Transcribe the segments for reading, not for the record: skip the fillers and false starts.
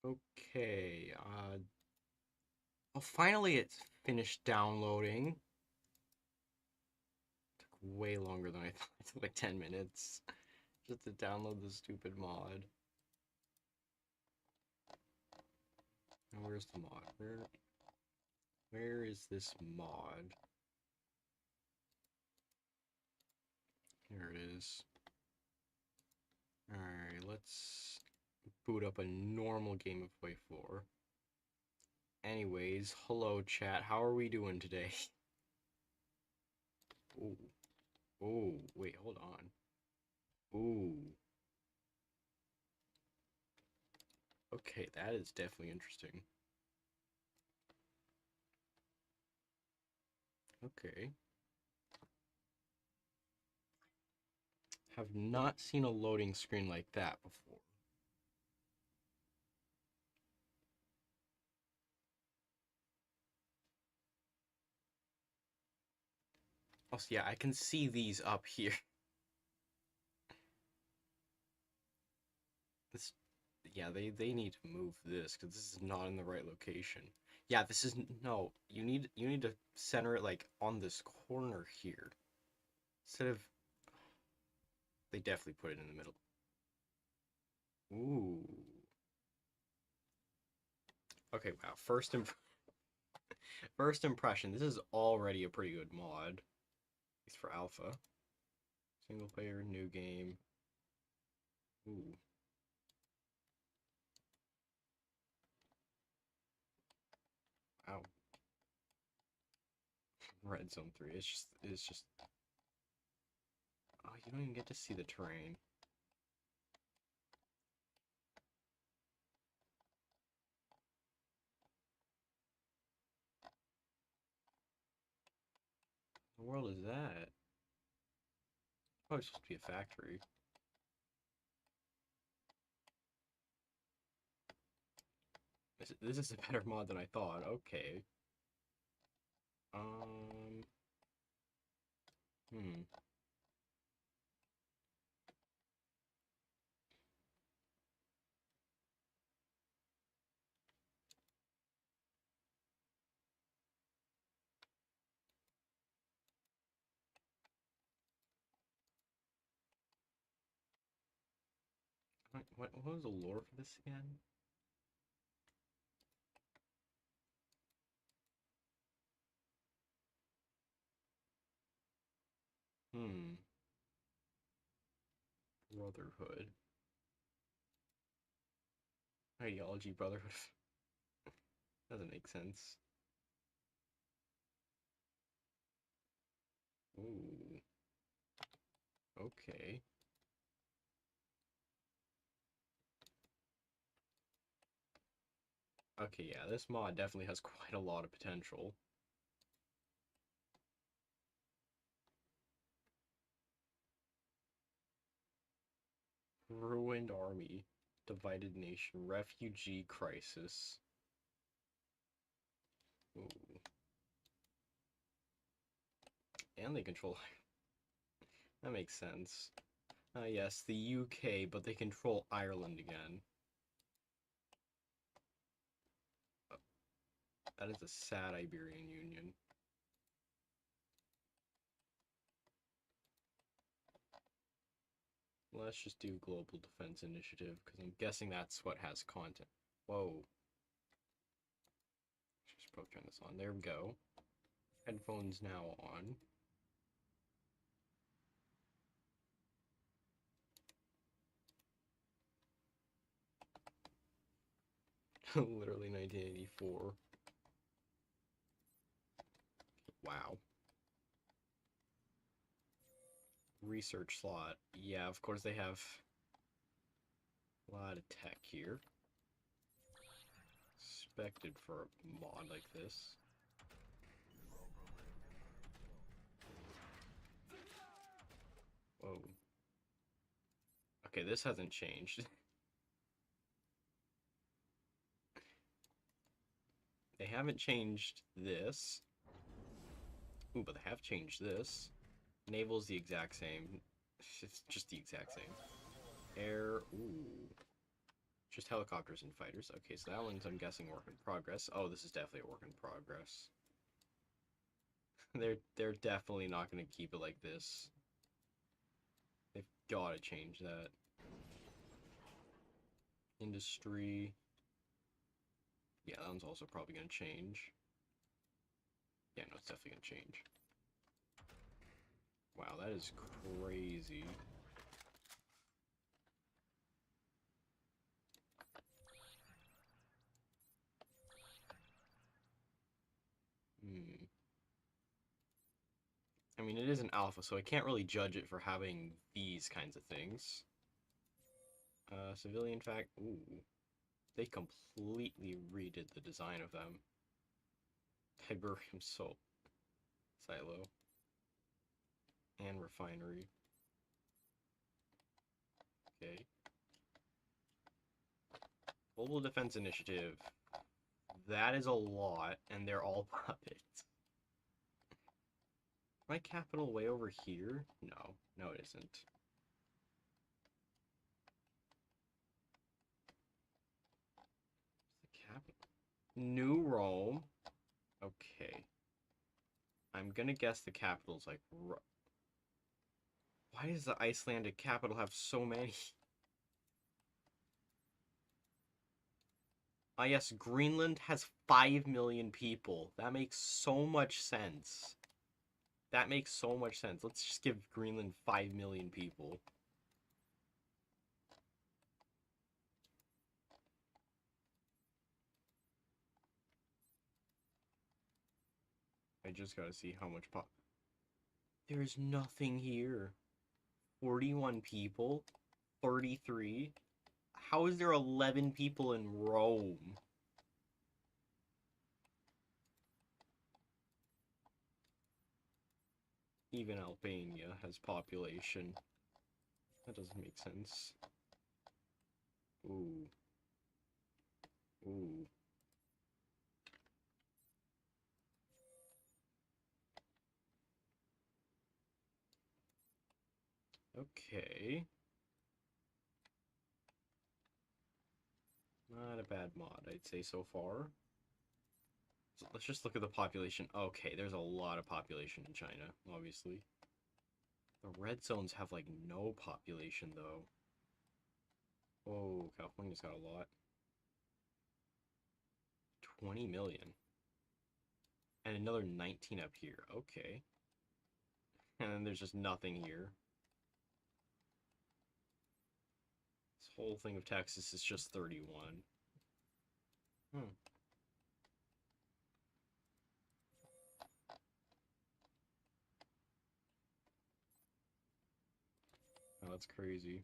Okay, oh, finally it's finished downloading. Took way longer than I thought. It took like 10 minutes just to download the stupid mod. Now where's the mod? Where is this mod? Here it is. Alright, let's boot up a normal game of Play 4. Anyways, hello chat, how are we doing today? Oh, oh, wait, hold on. Ooh. Okay, that is definitely interesting. Okay. Have not seen a loading screen like that before. Also, yeah, I can see these up here. This, yeah, they need to move this because this is not in the right location. Yeah, this is no. You need to center it like on this corner here instead of. They definitely put it in the middle. Ooh. Okay, wow. First impression. This is already a pretty good mod. At least for alpha. Single player, new game. Ooh. Wow. Red Zone 3. It's just. Oh, you don't even get to see the terrain. What the world is that? Probably supposed to be a factory. This is a better mod than I thought. Okay. Um. Hmm. What was the lore for this again? Hmm. Brotherhood. Ideology Brotherhood. Doesn't make sense. Ooh. Okay. Okay, yeah, this mod definitely has quite a lot of potential. Ruined army. Divided nation. Refugee crisis. Ooh. And they control. That makes sense. Yes, the UK, but they control Ireland again. That is a sad Iberian Union. Let's just do Global Defense Initiative, because I'm guessing that's what has content. Whoa. Just probably turn this on. There we go. Headphones now on. Literally 1984. Wow. Research slot. Yeah, of course they have a lot of tech here. Expected for a mod like this. Whoa. Okay, this hasn't changed. They haven't changed this. Ooh, but they have changed this. Naval's the exact same. It's just the exact same. Air, ooh. Just helicopters and fighters. Okay, so that one's, I'm guessing, work in progress. Oh, this is definitely a work in progress. They're definitely not going to keep it like this. They've got to change that. Industry. Yeah, that one's also probably going to change. Yeah, no, it's definitely going to change. Wow, that is crazy. Hmm. I mean, it is an alpha, so I can't really judge it for having these kinds of things. Civilian fact. Ooh. They completely redid the design of them. Tiberium silo. And refinery. Okay. Global Defense Initiative. That is a lot, and they're all puppets. My capital way over here? No. No, it isn't. The capital. New Rome. Okay. I'm gonna guess the capital's like... Why does the Icelandic capital have so many? Ah, yes, Greenland has 5 million people. That makes so much sense. That makes so much sense. Let's just give Greenland 5 million people. I just gotta see how much pop... There's nothing here. 41 people? 33? How is there 11 people in Rome? Even Albania has population. That doesn't make sense. Ooh. Ooh. Okay. Not a bad mod, I'd say so far. So let's just look at the population. Okay, there's a lot of population in China, obviously. The red zones have, like, no population, though. Oh, California's got a lot. 20 million. And another 19 up here. Okay. And then there's just nothing here. This whole thing of Texas is just 31. Hmm. Oh, that's crazy.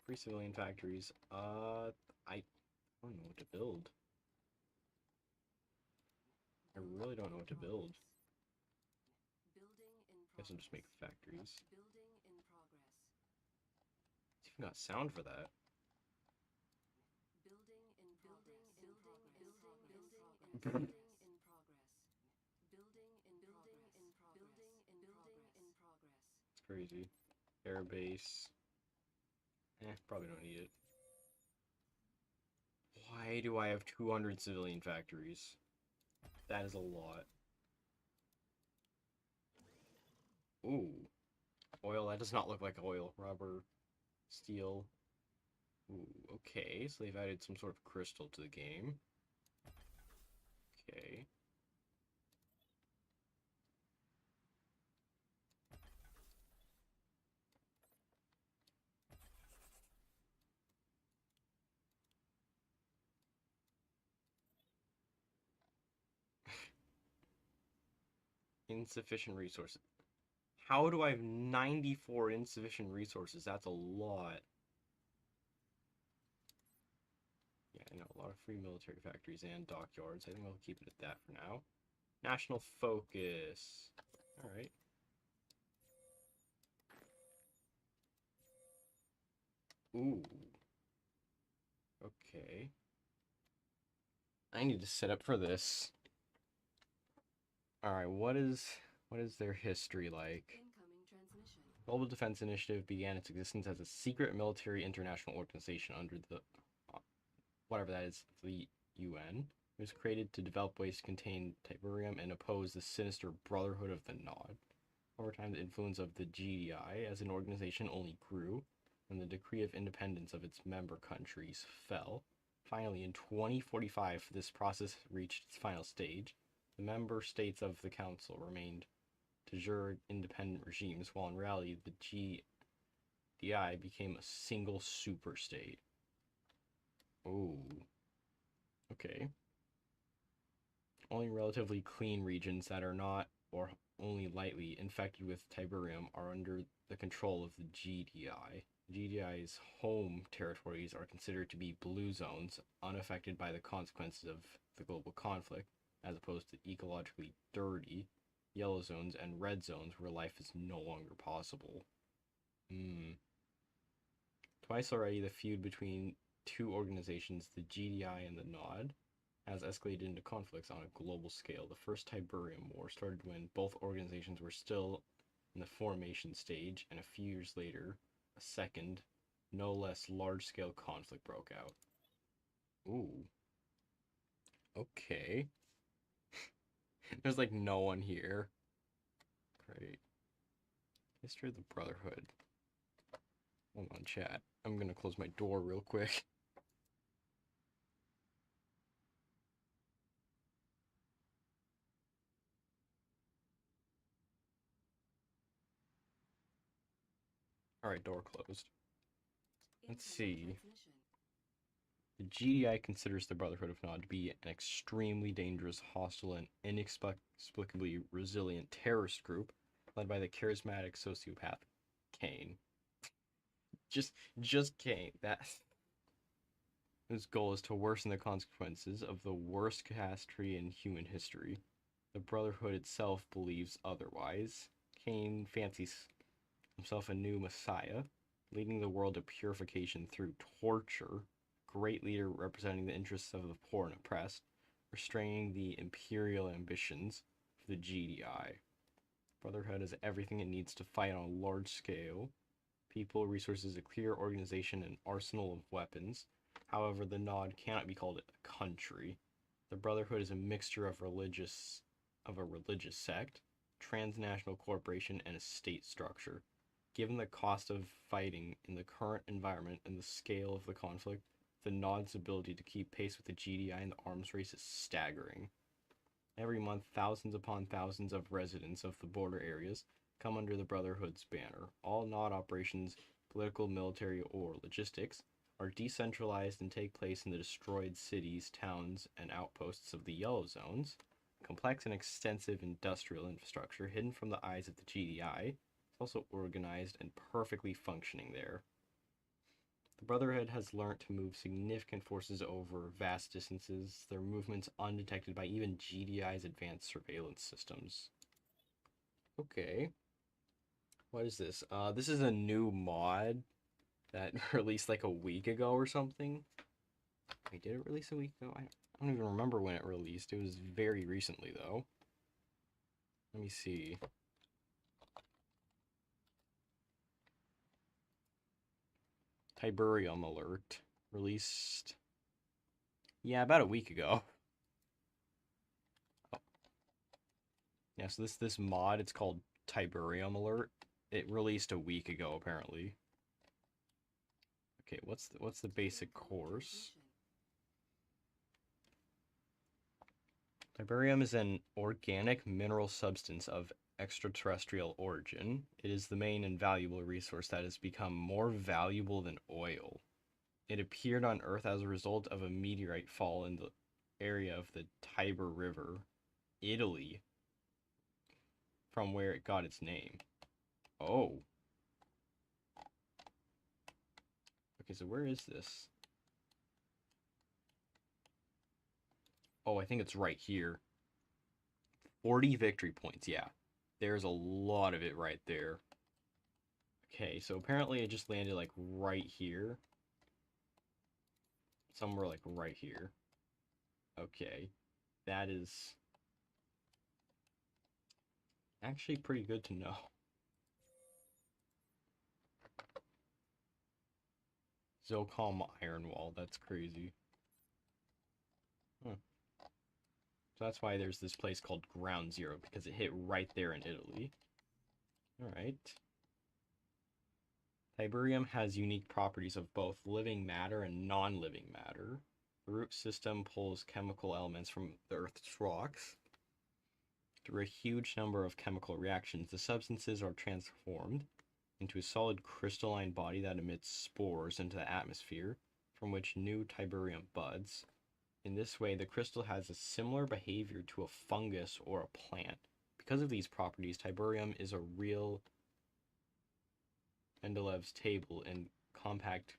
Free civilian factories. I don't know what to build. I really don't know what to build. Guess I'll just make factories. It's even got sound for that. It's crazy. Air base. Probably don't need it. Why do I have 200 civilian factories? That is a lot. Ooh. Oil, that does not look like oil. Rubber. Steel. Ooh, okay. So they've added some sort of crystal to the game. Okay. Insufficient resources. How do I have 94 insufficient resources? That's a lot. Yeah, I know. A lot of free military factories and dockyards. I think I'll keep it at that for now. National focus. Alright. Ooh. Okay. I need to set up for this. Alright, what is their history like? Global Defense Initiative began its existence as a secret military international organization under the, whatever that is, the UN. It was created to develop ways to contain Tiberium and oppose the sinister Brotherhood of the Nod. Over time, the influence of the GDI as an organization only grew, and the decree of independence of its member countries fell. Finally, in 2045, this process reached its final stage. The member states of the Council remained de jure independent regimes, while in reality, the GDI became a single superstate. Oh, okay. Only relatively clean regions that are not, or only lightly, infected with Tiberium are under the control of the GDI. GDI's home territories are considered to be blue zones, unaffected by the consequences of the global conflict, as opposed to ecologically dirty yellow zones and red zones where life is no longer possible. Twice already, the feud between two organizations, the GDI and the Nod, has escalated into conflicts on a global scale. The First Tiberium War started when both organizations were still in the formation stage, and a few years later, a second, no less large-scale conflict broke out. Ooh. Okay. There's like no one here. Great. History of the Brotherhood. Hold on, chat. I'm gonna close my door real quick. Alright, door closed. Let's see. The GDI considers the Brotherhood of Nod to be an extremely dangerous, hostile, and inexplicably resilient terrorist group led by the charismatic sociopath Kane. Just Kane. His goal is to worsen the consequences of the worst catastrophe in human history. The Brotherhood itself believes otherwise. Kane fancies himself a new messiah, leading the world to purification through torture. Great leader representing the interests of the poor and oppressed, restraining the imperial ambitions of the GDI. Brotherhood has everything it needs to fight on a large scale: people, resources, a clear organization, and arsenal of weapons. However, the Nod cannot be called a country. The Brotherhood is a mixture of a religious sect, transnational corporation, and a state structure. Given the cost of fighting in the current environment and the scale of the conflict, the Nod's ability to keep pace with the GDI in the arms race is staggering. Every month, thousands upon thousands of residents of the border areas come under the Brotherhood's banner. All Nod operations, political, military, or logistics, are decentralized and take place in the destroyed cities, towns, and outposts of the Yellow Zones. Complex and extensive industrial infrastructure hidden from the eyes of the GDI is also organized and perfectly functioning there. The Brotherhood has learnt to move significant forces over vast distances, their movements undetected by even GDI's advanced surveillance systems. Okay. What is this? This is a new mod that released like a week ago or something. Wait, did it release a week ago? I don't even remember when it released. It was very recently, though. Let me see. Tiberium alert. Released... yeah, about a week ago. Oh. Yeah, so this mod, it's called Tiberium alert. It released a week ago, apparently. Okay, what's the basic course? Tiberium is an organic mineral substance of extraterrestrial origin. It is the main and valuable resource that has become more valuable than oil. It appeared on Earth as a result of a meteorite fall in the area of the Tiber River, Italy, from where it got its name. Oh. Okay, so where is this? Oh, I think it's right here. 40 victory points, yeah. There's a lot of it right there. Okay, so apparently it just landed like right here. Somewhere like right here. Okay. That is actually pretty good to know. still call them iron wall. That's crazy. Huh. So that's why there's this place called Ground Zero, because it hit right there in Italy. Alright. Tiberium has unique properties of both living matter and non-living matter. The root system pulls chemical elements from the Earth's rocks. Through a huge number of chemical reactions, the substances are transformed into a solid crystalline body that emits spores into the atmosphere, from which new Tiberium buds. In this way, the crystal has a similar behavior to a fungus or a plant. Because of these properties, Tiberium is a real Mendeleev's table and compact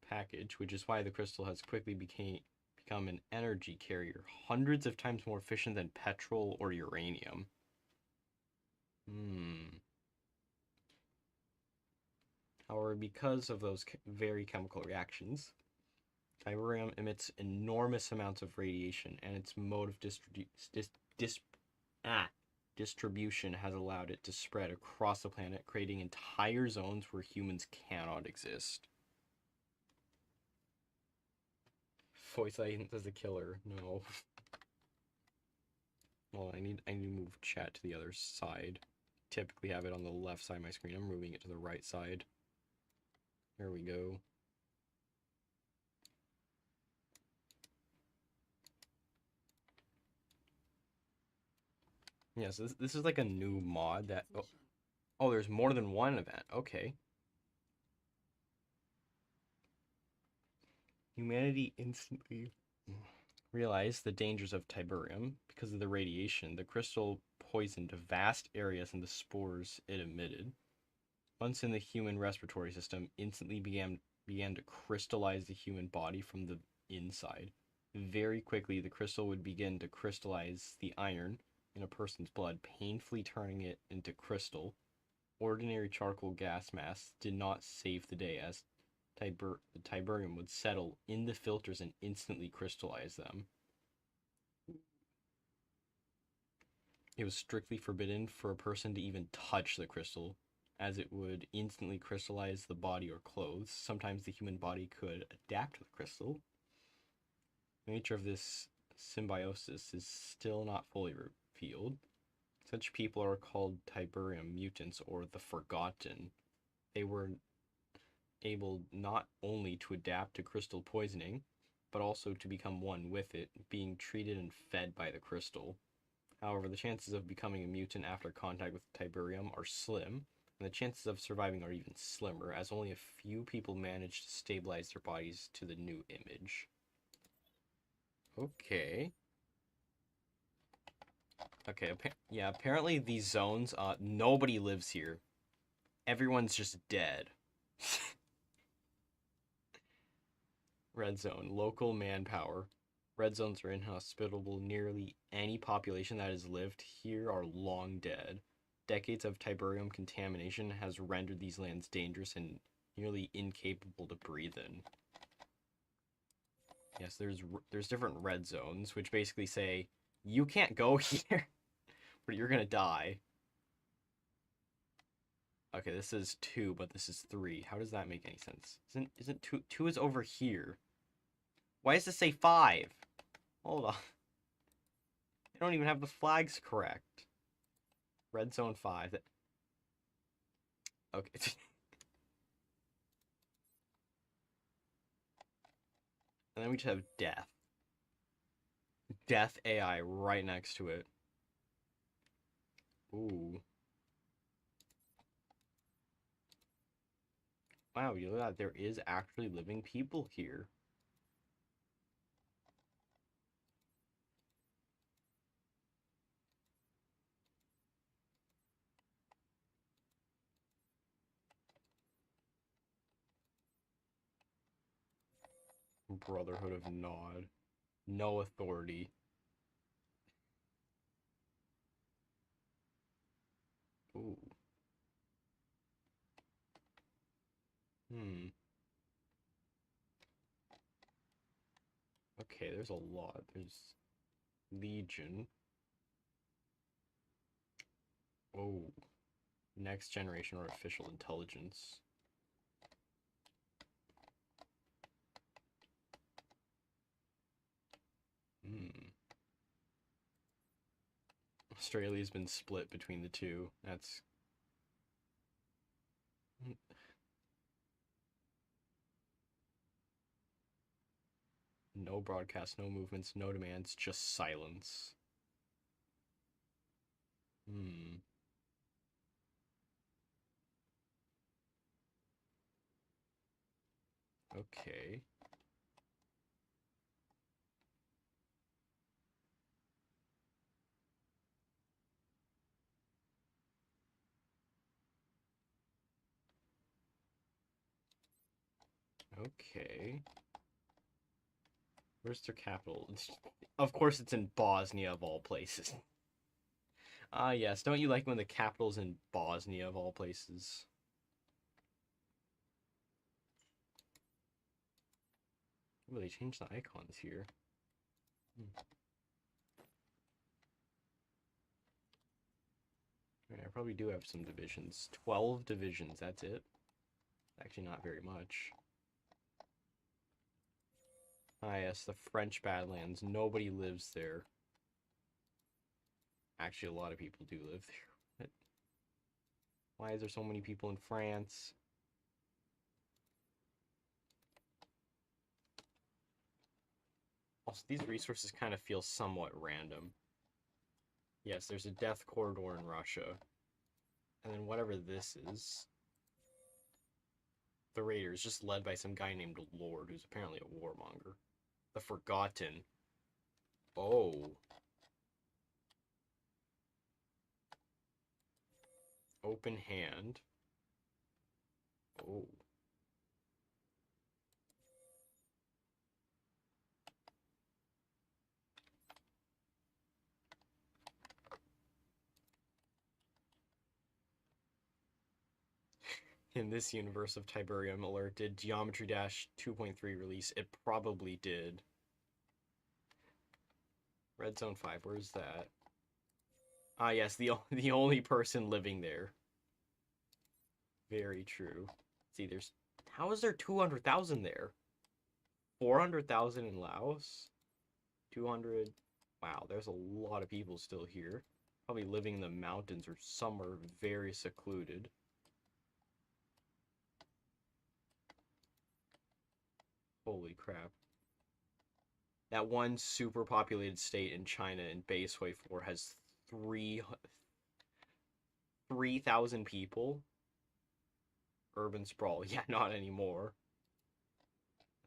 package, which is why the crystal has quickly become an energy carrier, hundreds of times more efficient than petrol or uranium. However, because of those very chemical reactions, Tiberium emits enormous amounts of radiation, and its mode of distribution has allowed it to spread across the planet, creating entire zones where humans cannot exist. Voice Agent as a killer. No. Well, I need to move chat to the other side. Typically have it on the left side of my screen. I'm moving it to the right side. There we go. Yeah, so this is like a new mod that... Oh, there's more than one event. Okay. Humanity instantly realized the dangers of Tiberium. Because of the radiation, the crystal poisoned vast areas in the spores it emitted. Once in the human respiratory system, instantly began to crystallize the human body from the inside. Very quickly, the crystal would begin to crystallize the iron in a person's blood, painfully turning it into crystal. Ordinary charcoal gas masks did not save the day, as the Tiberium would settle in the filters and instantly crystallize them. It was strictly forbidden for a person to even touch the crystal, as it would instantly crystallize the body or clothes. Sometimes the human body could adapt to the crystal. The nature of this symbiosis is still not fully revealed. Such people are called Tiberium mutants, or the Forgotten. They were able not only to adapt to crystal poisoning, but also to become one with it, being treated and fed by the crystal. However, the chances of becoming a mutant after contact with Tiberium are slim, and the chances of surviving are even slimmer, as only a few people manage to stabilize their bodies to the new image. Okay. Okay, yeah, apparently these zones, nobody lives here. Everyone's just dead. Red zone, local manpower. Red zones are inhospitable. Nearly any population that has lived here are long dead. Decades of Tiberium contamination has rendered these lands dangerous and nearly incapable to breathe in. Yes, there's different red zones, which basically say, you can't go here, or you're gonna die. Okay, this is 2, but this is 3. How does that make any sense? Isn't 2 is over here? Why does this say 5? Hold on. They don't even have the flags correct. Red zone 5. Okay. And then we just have death. Death AI right next to it. Ooh. Wow, you know that there is actually living people here. Brotherhood of Nod. No authority. Ooh. Hmm. Okay, there's a lot. There's Legion. Oh. Next generation artificial intelligence. Australia's been split between the two. That's no broadcast, no movements, no demands, just silence. Hmm. Okay. Okay. Where's their capital? Of course it's in Bosnia of all places. Ah, yes. Don't you like when the capital's in Bosnia of all places? Oh, they changed the icons here. Right, I probably do have some divisions. 12 divisions, that's it. Actually, not very much. Ah, yes, the French Badlands. Nobody lives there. Actually, a lot of people do live there. But why is there so many people in France? Also, these resources kind of feel somewhat random. Yes, there's a death corridor in Russia. And then whatever this is, the Raiders, just led by some guy named Lord, who's apparently a warmonger. The Forgotten. Oh. Open hand. Oh. In this universe of Tiberium alert, did Geometry Dash 2.3 release? It probably did. Red Zone 5, where's that? Ah, yes, the only person living there. Very true. See, there's... How is there 200,000 there? 400,000 in Laos? 200... Wow, there's a lot of people still here. Probably living in the mountains or somewhere very secluded. Holy crap. That one super populated state in China in Baseway 4 has 3,000 people. Urban sprawl. Yeah, not anymore.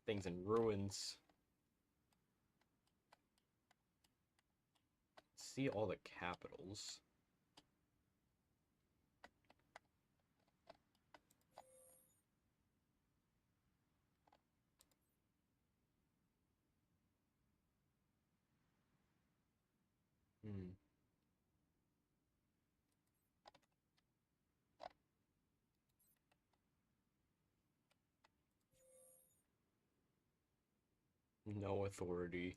Things in ruins. See all the capitals. Hmm. No authority.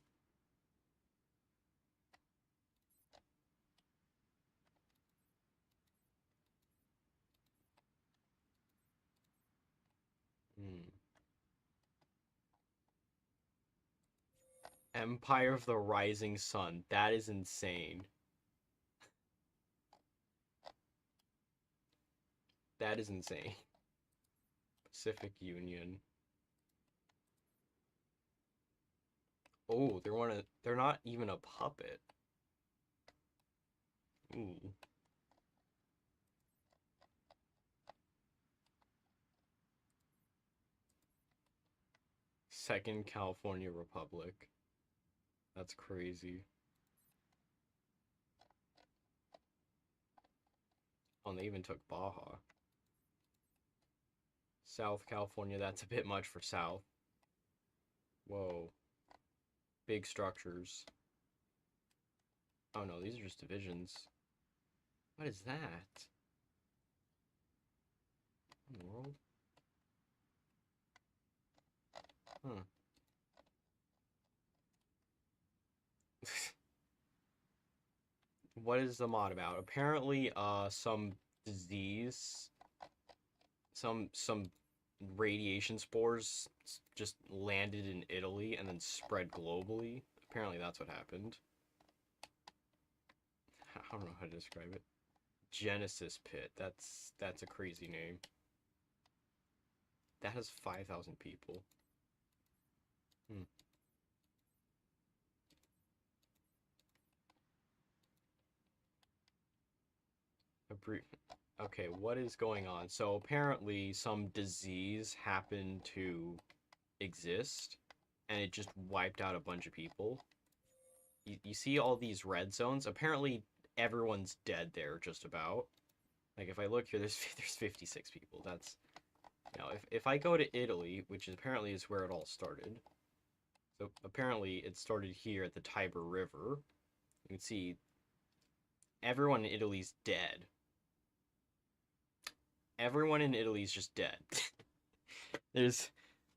Hmm. Empire of the Rising Sun. That is insane. That is insane. Pacific Union. Oh, they're not even a puppet. Ooh. Second California Republic. That's crazy. Oh, and they even took Baja. South California, that's a bit much for South. Whoa. Big structures. Oh no, these are just divisions. What is that? In the world? Huh. What is the mod about? Apparently, some disease, some radiation spores just landed in Italy and then spread globally. Apparently, that's what happened. I don't know how to describe it. Genesis Pit. That's a crazy name. That has 5,000 people. Hmm. A brief. Okay, what is going on? So apparently some disease happened to exist and it just wiped out a bunch of people. You see all these red zones? Apparently everyone's dead there just about. Like if I look here, there's 56 people. That's if I go to Italy, which apparently is where it all started. So apparently it started here at the Tiber River. You can see everyone in Italy's dead. Everyone in Italy's just dead. there's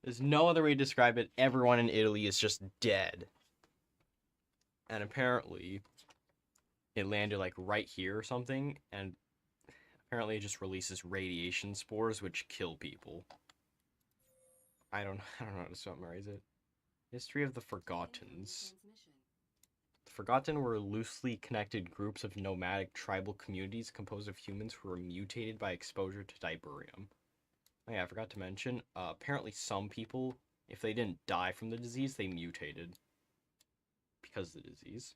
there's no other way to describe it. Everyone in Italy is just dead. And apparently it landed like right here or something, and apparently it just releases radiation spores which kill people. I don't know how to summarize it. History of the Forgottens. The Forgotten were loosely connected groups of nomadic tribal communities composed of humans who were mutated by exposure to Tiberium. Oh yeah, I forgot to mention, apparently some people, if they didn't die from the disease, they mutated because of the disease.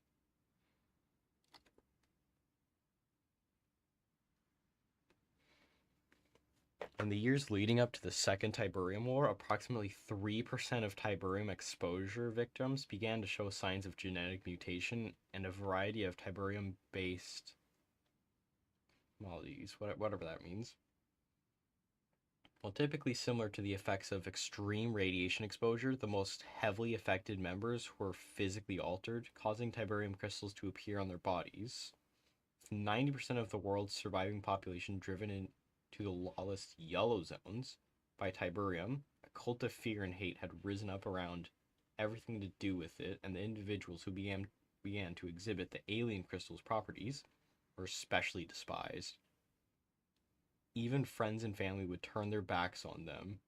In the years leading up to the Second Tiberium War, approximately 3% of Tiberium exposure victims began to show signs of genetic mutation, and a variety of Tiberium-based maladies, whatever that means. While typically similar to the effects of extreme radiation exposure, the most heavily affected members were physically altered, causing Tiberium crystals to appear on their bodies. 90% of the world's surviving population driven into the lawless yellow zones by Tiberium, a cult of fear and hate had risen up around everything to do with it, and the individuals who began to exhibit the alien crystal's properties were especially despised. Even friends and family would turn their backs on them.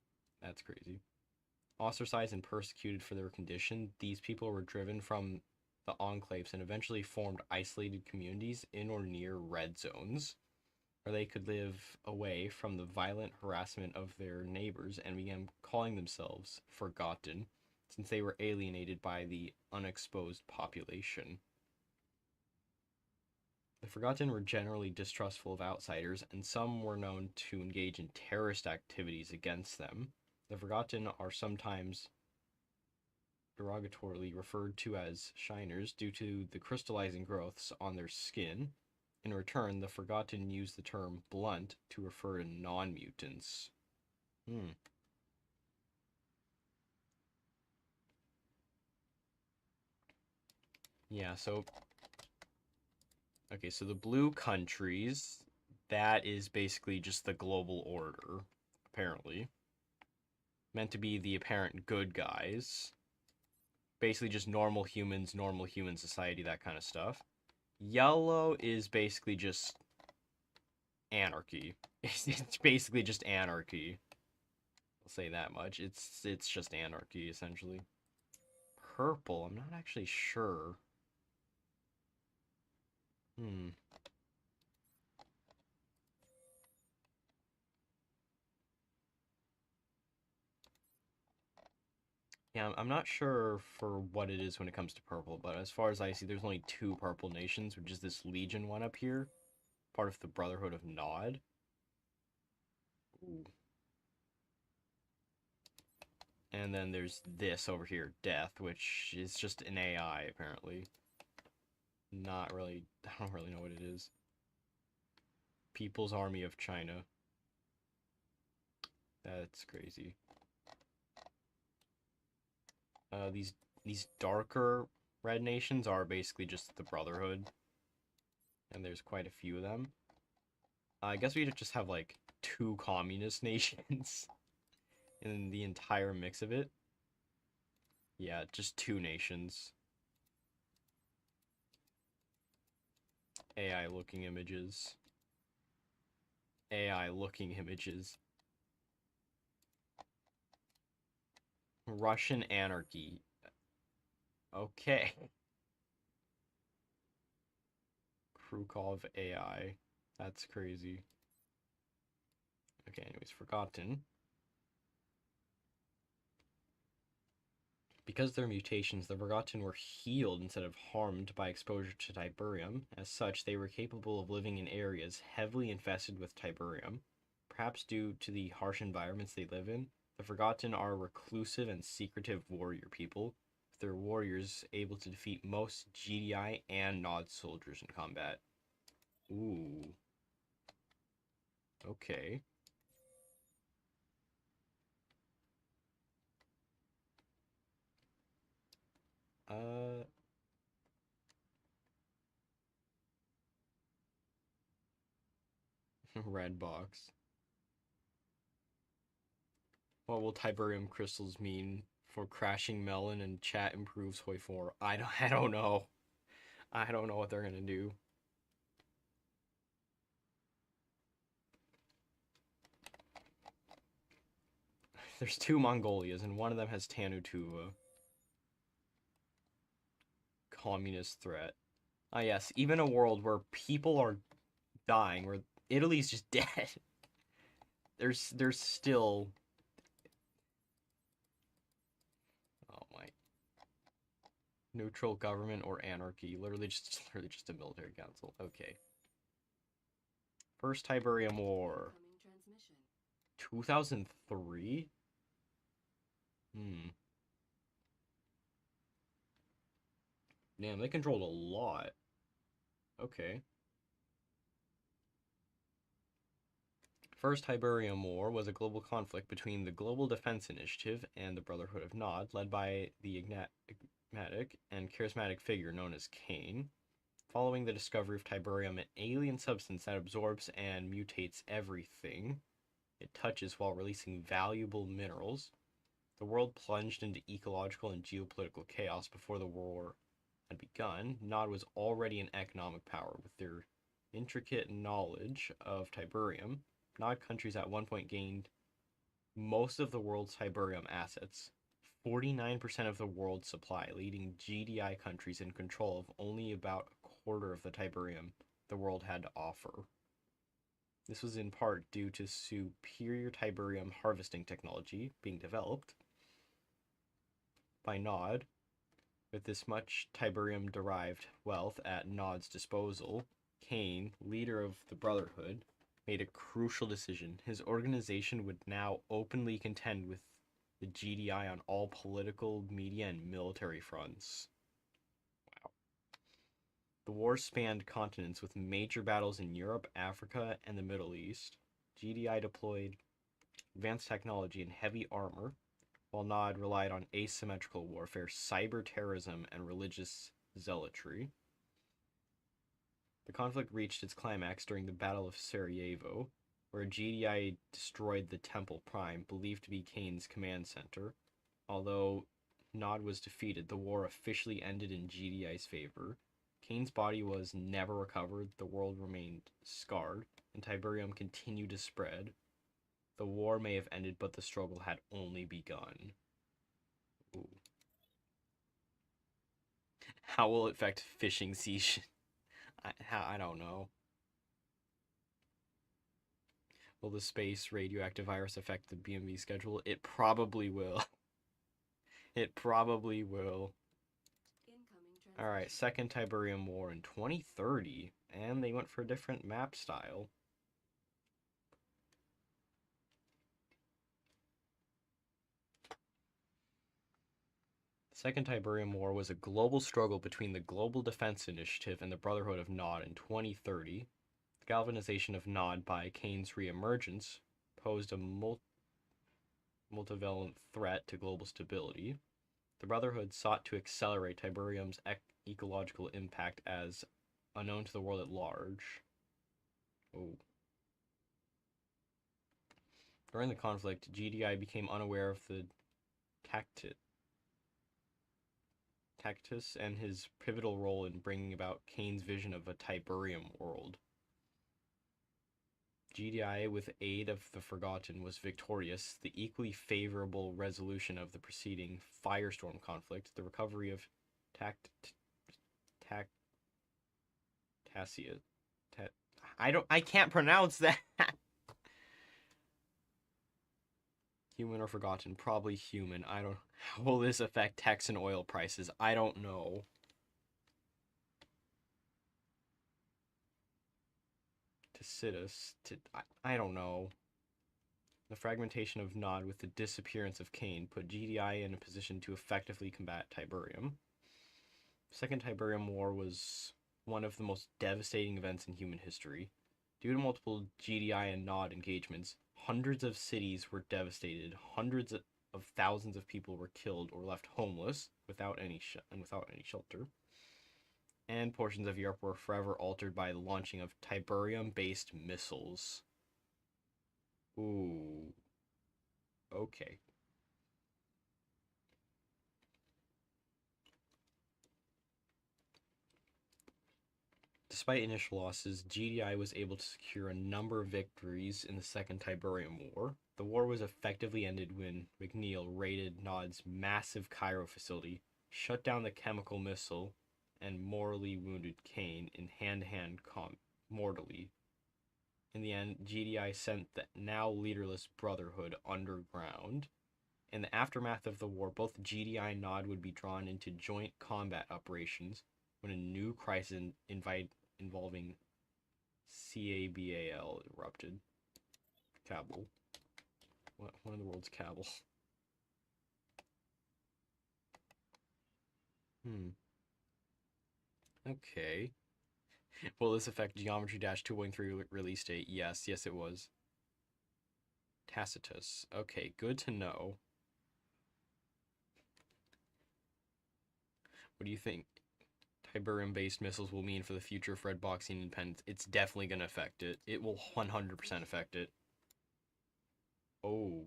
That's crazy. Ostracized and persecuted for their condition, these people were driven from the enclaves and eventually formed isolated communities in or near red zones, where they could live away from the violent harassment of their neighbors and began calling themselves Forgotten, since they were alienated by the unexposed population. The Forgotten were generally distrustful of outsiders, and some were known to engage in terrorist activities against them. The Forgotten are sometimes derogatorily referred to as shiners due to the crystallizing growths on their skin. In return, the Forgotten use the term blunt to refer to non-mutants. Yeah, so okay, so the blue countries, that is basically just the global order, apparently. Meant to be the apparent good guys. Basically just normal human society, that kind of stuff. Yellow is basically just anarchy. It's basically just anarchy. I'll say that much. It's just anarchy, essentially. Purple, I'm not actually sure. Yeah, I'm not sure for what it is when it comes to purple, but as far as I see, there's only two purple nations, which is this Legion one up here, part of the Brotherhood of Nod. Ooh. And then there's this over here, Death, which is just an AI, apparently. Not really, I don't really know what it is. People's Army of China. That's crazy. These darker red nations are basically just the Brotherhood, and there's quite a few of them. I guess we just have like two communist nations in the entire mix of it. Yeah, just two nations. AI looking images. AI looking images. Russian anarchy. Okay. Krukov AI. That's crazy. Okay, anyways, Forgotten. Because of their mutations, the Forgotten were healed instead of harmed by exposure to Tiberium. As such, they were capable of living in areas heavily infested with Tiberium. Perhaps due to the harsh environments they live in, the Forgotten are reclusive and secretive warrior people, with their warriors able to defeat most GDI and Nod soldiers in combat. Ooh. Okay. Uh, red box. What will Tiberium crystals mean for crashing melon and chat improves Hoi 4? I don't know. I don't know what they're gonna do. There's two Mongolias and one of them has Tanutuva. Communist threat. Ah yes, even a world where people are dying, where Italy's just dead. There's still, oh my, neutral government or anarchy. Literally just a military council. Okay. First Tiberium War. 2003? Hmm. Damn, they controlled a lot. Okay. First Tiberium War was a global conflict between the Global Defense Initiative and the Brotherhood of Nod, led by the enigmatic and charismatic figure known as Kane. Following the discovery of Tiberium, an alien substance that absorbs and mutates everything it touches while releasing valuable minerals, the world plunged into ecological and geopolitical chaos before the war had begun. Nod was already an economic power with their intricate knowledge of Tiberium. Nod countries at one point gained most of the world's Tiberium assets, 49% of the world's supply, leaving GDI countries in control of only about a quarter of the Tiberium the world had to offer. This was in part due to superior Tiberium harvesting technology being developed by Nod. With this much Tiberium-derived wealth at Nod's disposal, Kane, leader of the Brotherhood, made a crucial decision. His organization would now openly contend with the GDI on all political, media, and military fronts. Wow. The war spanned continents with major battles in Europe, Africa, and the Middle East. GDI deployed advanced technology and heavy armor, while Nod relied on asymmetrical warfare, cyber terrorism, and religious zealotry. The conflict reached its climax during the Battle of Sarajevo, where GDI destroyed the Temple Prime, believed to be Kane's command center. Although Nod was defeated, the war officially ended in GDI's favor. Kane's body was never recovered, the world remained scarred, and Tiberium continued to spread. The war may have ended, but the struggle had only begun. Ooh. How will it affect fishing season? I don't know. Will the space radioactive virus affect the BMV schedule? It probably will. It probably will. Alright, Second Tiberium War in 2030, and they went for a different map style. The Second Tiberium War was a global struggle between the Global Defense Initiative and the Brotherhood of Nod in 2030. The galvanization of Nod by Kane's reemergence posed a multivalent threat to global stability. The Brotherhood sought to accelerate Tiberium's ecological impact as unknown to the world at large. Oh. During the conflict, GDI became unaware of the Tactus and his pivotal role in bringing about Kane's vision of a Tiberium world. GDI, with aid of the Forgotten, was victorious. The equally favorable resolution of the preceding Firestorm conflict, the recovery of Tassia. I can't pronounce that. Human or forgotten? Probably human. I don't. How will this affect Texan oil prices? I don't know. Tacitus. I don't know. The fragmentation of Nod with the disappearance of Cain put GDI in a position to effectively combat Tiberium. The Second Tiberium War was one of the most devastating events in human history. Due to multiple GDI and Nod engagements, hundreds of cities were devastated, hundreds of thousands of people were killed or left homeless without any shelter, and portions of Europe were forever altered by the launching of Tiberium-based missiles. Ooh. Okay. Despite initial losses, GDI was able to secure a number of victories in the Second Tiberium War. The war was effectively ended when McNeil raided Nod's massive Cairo facility, shut down the chemical missile, and mortally wounded Cain in hand-to-hand combat mortally. In the end, GDI sent the now leaderless Brotherhood underground. In the aftermath of the war, both GDI and Nod would be drawn into joint combat operations when a new crisis involving CABAL erupted. Cabal. What in the world's Cabal? Okay. Will this affect Geometry Dash 2.3 release date? Yes, it was. Tacitus. Okay, good to know. What do you think Tiberium-based missiles will mean for the future of red boxing independence? It's definitely going to affect it. It will 100% affect it. Oh.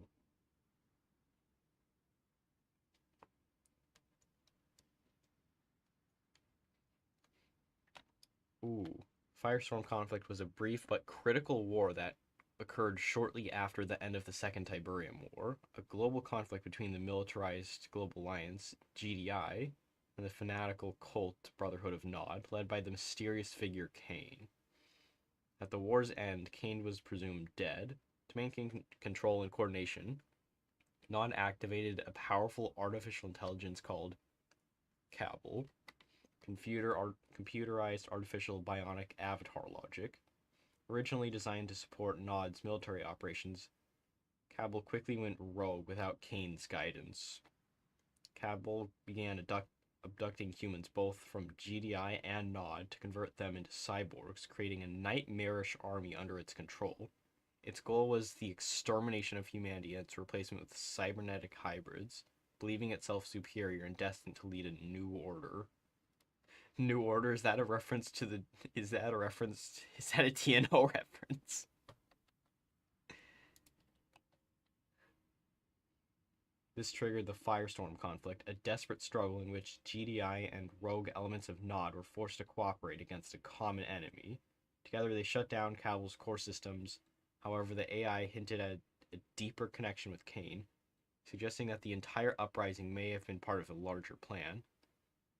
Ooh. Firestorm conflict was a brief but critical war that occurred shortly after the end of the Second Tiberium War, a global conflict between the militarized Global Alliance, GDI, and the fanatical cult Brotherhood of Nod, led by the mysterious figure Cain. At the war's end, Cain was presumed dead. To maintain control and coordination, Nod activated a powerful artificial intelligence called Cabal, computerized artificial bionic avatar logic. Originally designed to support Nod's military operations, Cabal quickly went rogue without Cain's guidance. Cabal began abducting humans both from GDI and Nod to convert them into cyborgs, creating a nightmarish army under its control. Its goal was the extermination of humanity and its replacement with cybernetic hybrids, believing itself superior and destined to lead a new order. New Order, is that a reference to the... Is that a TNO reference? This triggered the Firestorm conflict, a desperate struggle in which GDI and rogue elements of Nod were forced to cooperate against a common enemy. Together they shut down Cabal's core systems. However, the AI hinted at a deeper connection with Cain, suggesting that the entire uprising may have been part of a larger plan.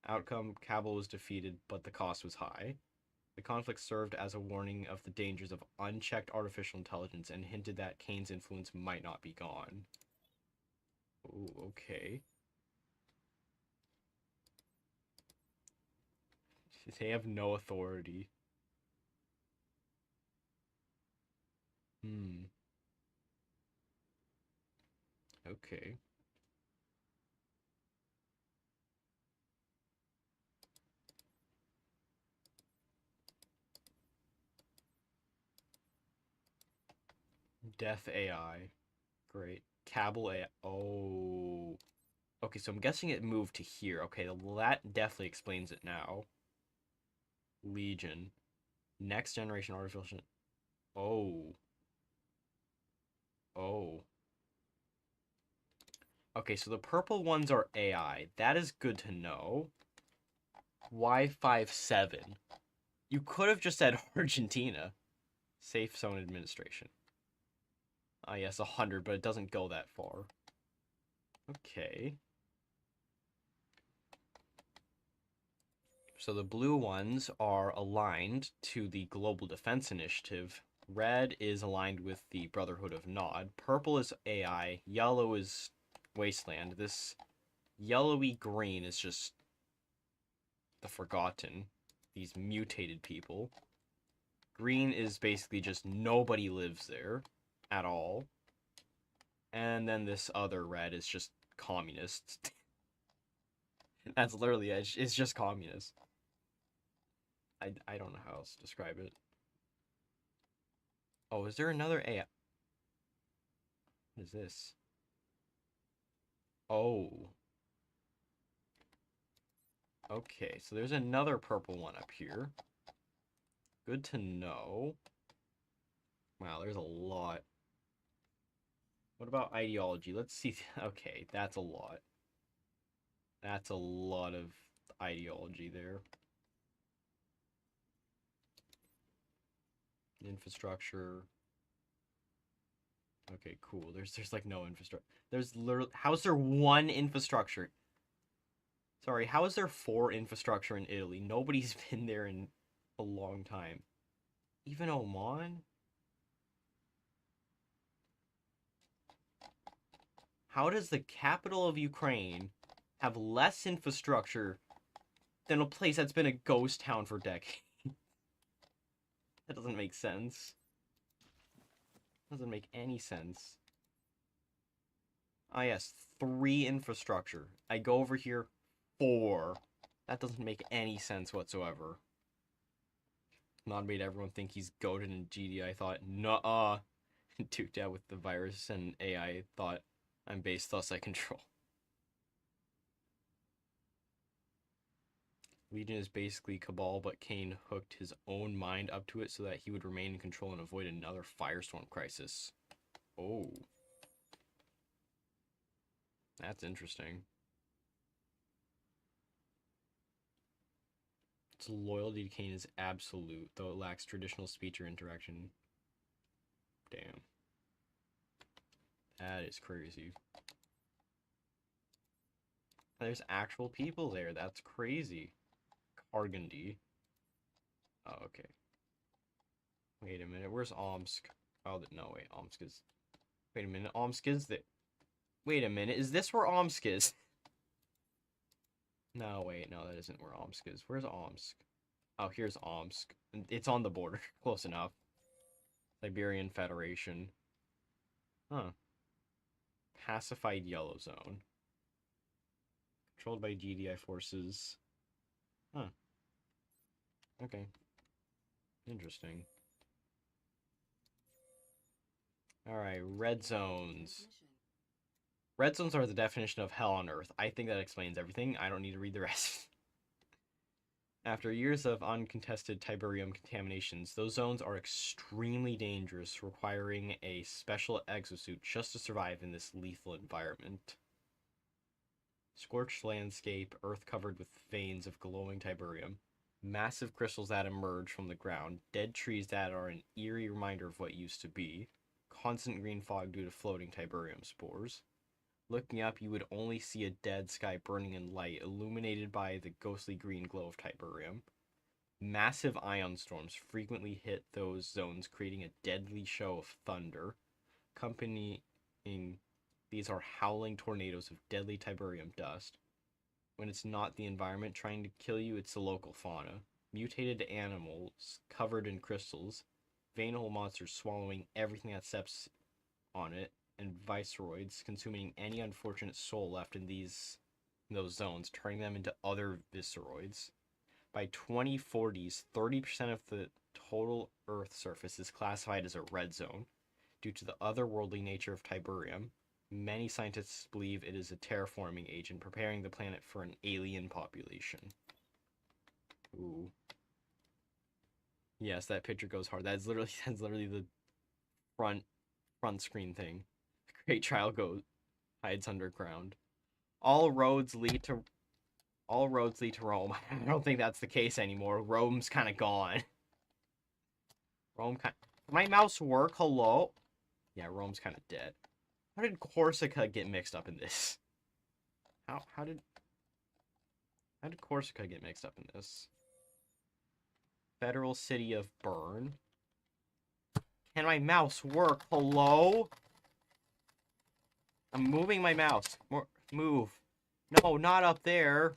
Outcome, Cabal was defeated, but the cost was high. The conflict served as a warning of the dangers of unchecked artificial intelligence and hinted that Cain's influence might not be gone. Ooh, okay. They have no authority. Okay. Death AI. Great. Cabal AI. Oh. Okay, so I'm guessing it moved to here. Okay, that definitely explains it now. Legion. Next generation artificial... Oh. Oh. Okay, so the purple ones are AI. That is good to know. Y57. You could have just said Argentina. Safe zone administration. Ah, yes, 100, but it doesn't go that far. Okay. So the blue ones are aligned to the Global Defense Initiative. Red is aligned with the Brotherhood of Nod. Purple is AI. Yellow is Wasteland. This yellowy green is just the Forgotten. These mutated people. Green is basically just nobody lives there at all. And then this other red is just communists. That's literally it. It's just communist. I don't know how else to describe it. Oh, is there another AI? What is this? Oh. Okay, so there's another purple one up here. Good to know. Wow, there's a lot. What about ideology? Let's see. Okay, that's a lot. That's a lot of ideology there. Infrastructure. Okay, cool. There's like no infrastructure. There's literally, how's there one infrastructure? Sorry, how is there 4 infrastructure in Italy? Nobody's been there in a long time. Even Oman? How does the capital of Ukraine have less infrastructure than a place that's been a ghost town for decades? That doesn't make sense. Doesn't make any sense. Ah, yes, 3 infrastructure. I go over here, 4. That doesn't make any sense whatsoever. Not made everyone think he's goated in GD. I thought, nuh-uh. Duked out with the virus, and AI thought, I'm base, thus I control. Legion is basically Cabal, but Kane hooked his own mind up to it so that he would remain in control and avoid another firestorm crisis. Oh. That's interesting. Its loyalty to Kane is absolute, though it lacks traditional speech or interaction. Damn. That is crazy. There's actual people there. That's crazy. Kargandy. Oh, okay. Wait a minute. Where's Omsk? Oh, no, wait. Omsk is... Wait a minute. Omsk is the... Wait a minute. Is this where Omsk is? No, wait. No, that isn't where Omsk is. Where's Omsk? Oh, here's Omsk. It's on the border. Close enough. Siberian Federation. Huh. Pacified Yellow Zone. Controlled by GDI forces. Huh. Okay. Interesting. Alright, red zones. Red zones are the definition of hell on Earth. I think that explains everything. I don't need to read the rest. After years of uncontested Tiberium contaminations, those zones are extremely dangerous, requiring a special exosuit just to survive in this lethal environment. Scorched landscape, earth covered with veins of glowing Tiberium, massive crystals that emerge from the ground, dead trees that are an eerie reminder of what used to be, constant green fog due to floating Tiberium spores. Looking up, you would only see a dead sky burning in light, illuminated by the ghostly green glow of Tiberium. Massive ion storms frequently hit those zones, creating a deadly show of thunder. Accompanying these are howling tornadoes of deadly Tiberium dust. When it's not the environment trying to kill you, it's the local fauna. Mutated animals covered in crystals, venal monsters swallowing everything that steps on it, and viceroids consuming any unfortunate soul left in those zones, turning them into other visceroids. By 2040s, 30% of the total Earth surface is classified as a red zone. Due to the otherworldly nature of Tiberium, many scientists believe it is a terraforming agent preparing the planet for an alien population. Ooh. Yes, that picture goes hard. That's literally the front screen thing. Great Trial goes hides underground. All roads lead to Rome. I don't think that's the case anymore. Rome's kind of gone. My mouse work? Hello? Yeah, Rome's kind of dead. How did Corsica get mixed up in this? How did... How did Corsica get mixed up in this? Federal City of Bern. Can my mouse work? Hello? I'm moving my mouse. Move. No, not up there.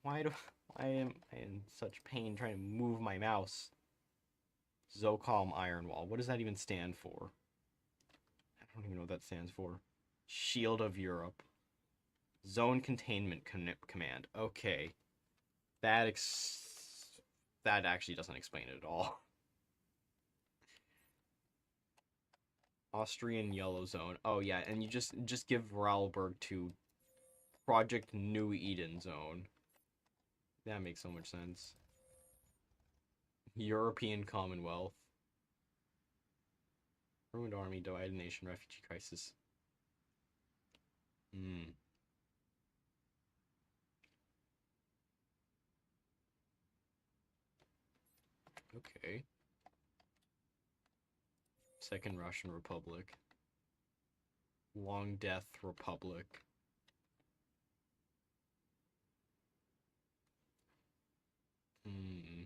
Why am I in such pain trying to move my mouse? Zocom Iron Wall. What does that even stand for? I don't even know what that stands for. Shield of Europe. Zone Containment Command. Okay. That actually doesn't explain it at all. Austrian Yellow Zone. Oh yeah, and you just give Vorarlberg to Project New Eden Zone. That makes so much sense. European Commonwealth. Ruined army, divided nation, refugee crisis. Hmm. Okay. Second Russian Republic. Long Death Republic. Hmm.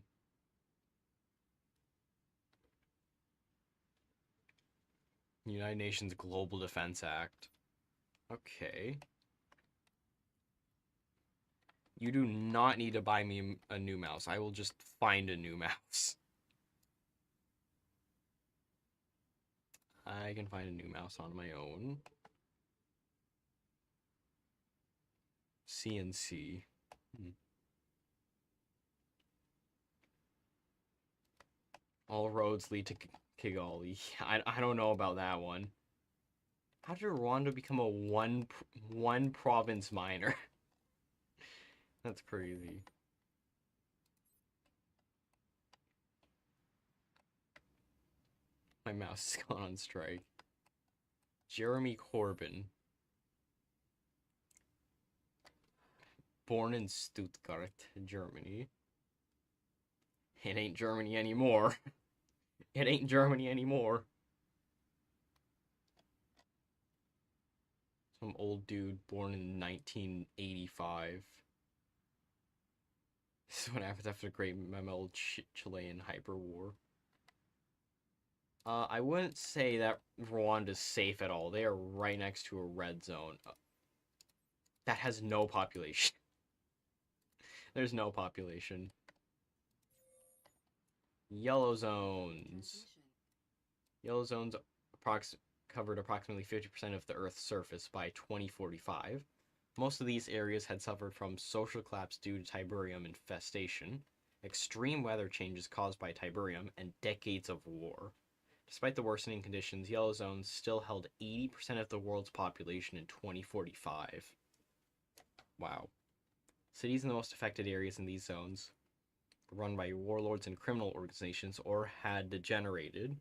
United Nations Global Defense Act. Okay. You do not need to buy me a new mouse. I will just find a new mouse. I can find a new mouse on my own. CNC. All roads lead to Kigali. I don't know about that one. How did Rwanda become a one province minor? That's crazy. My mouse is gone on strike. Jeremy Corbyn. Born in Stuttgart, Germany. It ain't Germany anymore. It ain't Germany anymore. Some old dude born in 1985. This is what happens after the Great Mammal Chilean Hyper War. I wouldn't say that Rwanda's safe at all. They are right next to a red zone. That has no population. There's no population. Yellow zones. Yellow zones covered approximately 50% of the Earth's surface by 2045. Most of these areas had suffered from social collapse due to Tiberium infestation, extreme weather changes caused by Tiberium, and decades of war. Despite the worsening conditions, yellow zones still held 80% of the world's population in 2045. Wow. Cities in the most affected areas in these zones were run by warlords and criminal organizations or had degenerated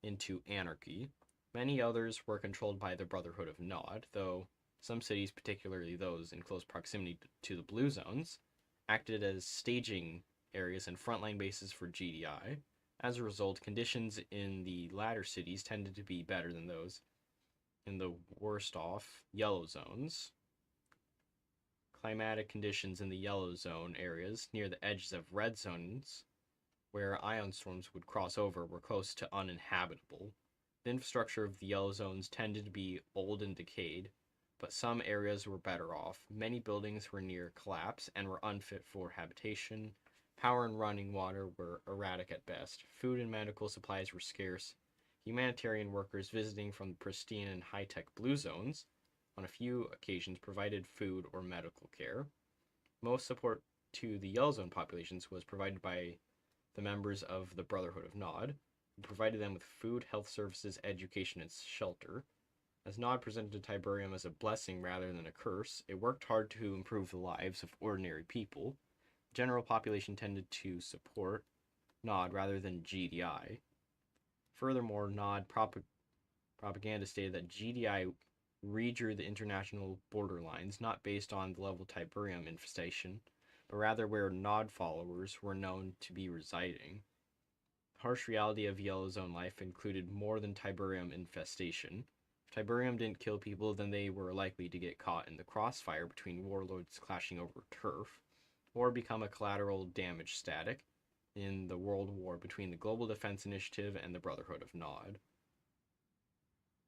into anarchy. Many others were controlled by the Brotherhood of Nod, though some cities, particularly those in close proximity to the blue zones, acted as staging areas and frontline bases for GDI. As a result, conditions in the latter cities tended to be better than those in the worst off yellow zones. Climatic conditions in the yellow zone areas near the edges of red zones, where ion storms would cross over, were close to uninhabitable. The infrastructure of the yellow zones tended to be old and decayed, but some areas were better off. Many buildings were near collapse and were unfit for habitation. Power and running water were erratic at best. Food and medical supplies were scarce. Humanitarian workers visiting from the pristine and high-tech blue zones, on a few occasions, provided food or medical care. Most support to the yellow zone populations was provided by the members of the Brotherhood of Nod, who provided them with food, health services, education, and shelter. As Nod presented Tiberium as a blessing rather than a curse, it worked hard to improve the lives of ordinary people. The general population tended to support Nod rather than GDI. Furthermore, Nod propaganda stated that GDI redrew the international border lines not based on the level of Tiberium infestation, but rather where Nod followers were known to be residing. The harsh reality of Yellow Zone life included more than Tiberium infestation. If Tiberium didn't kill people, then they were likely to get caught in the crossfire between warlords clashing over turf. or become a collateral damage static in the world war between the Global Defense Initiative and the Brotherhood of Nod.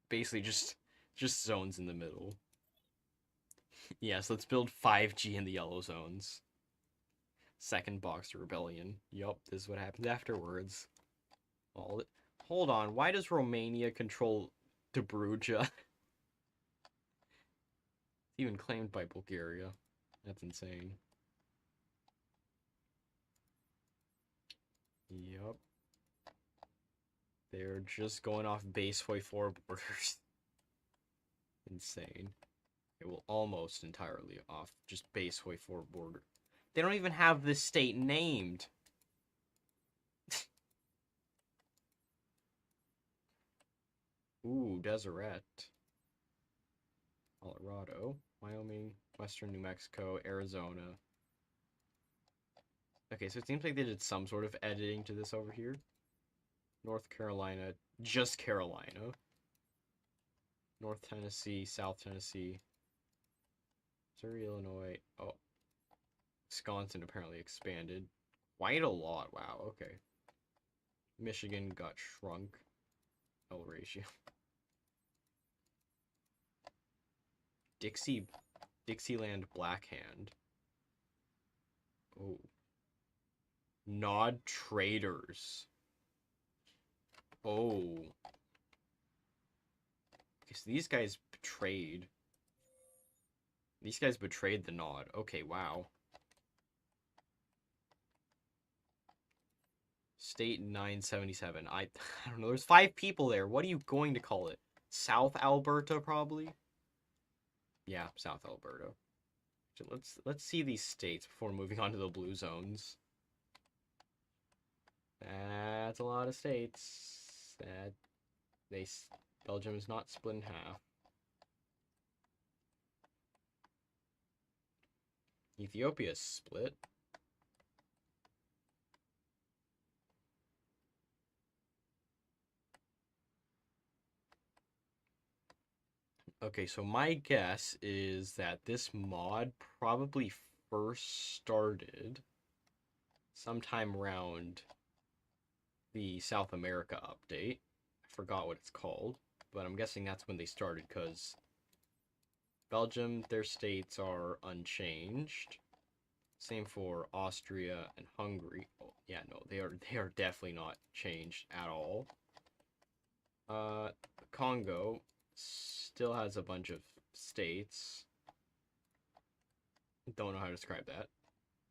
Basically, just zones in the middle. Yes, let's build 5G in the yellow zones. Second Boxer Rebellion. Yup, this is what happens afterwards. Hold on, why does Romania control Dobruja? It's even claimed by Bulgaria. That's insane. Yup. They're just going off base 4 borders. Insane. It will almost entirely off just base 4 border. They don't even have this state named. Ooh, Deseret. Colorado, Wyoming, Western New Mexico, Arizona. Okay, so it seems like they did some sort of editing to this over here. North Carolina, just Carolina. North Tennessee, South Tennessee. Missouri, Illinois. Oh. Wisconsin apparently expanded. Quite a lot, wow, okay. Michigan got shrunk. L ratio. Dixieland Blackhand. Oh. Nod Traders. Oh. Okay, so these guys betrayed. These guys betrayed the Nod. Okay, wow. State 977. I don't know. There's 5 people there. What are you going to call it? South Alberta, probably? Yeah, South Alberta. So let's see these states before moving on to the blue zones. That's a lot of states. Belgium is not split in half. Ethiopia is split. Okay, so my guess is that this mod probably first started sometime around the South America update. I forgot what it's called, but I'm guessing that's when they started, because Belgium, their states are unchanged. Same for Austria and Hungary. Oh, yeah, no, they are definitely not changed at all. Congo still has a bunch of states. Don't know how to describe that.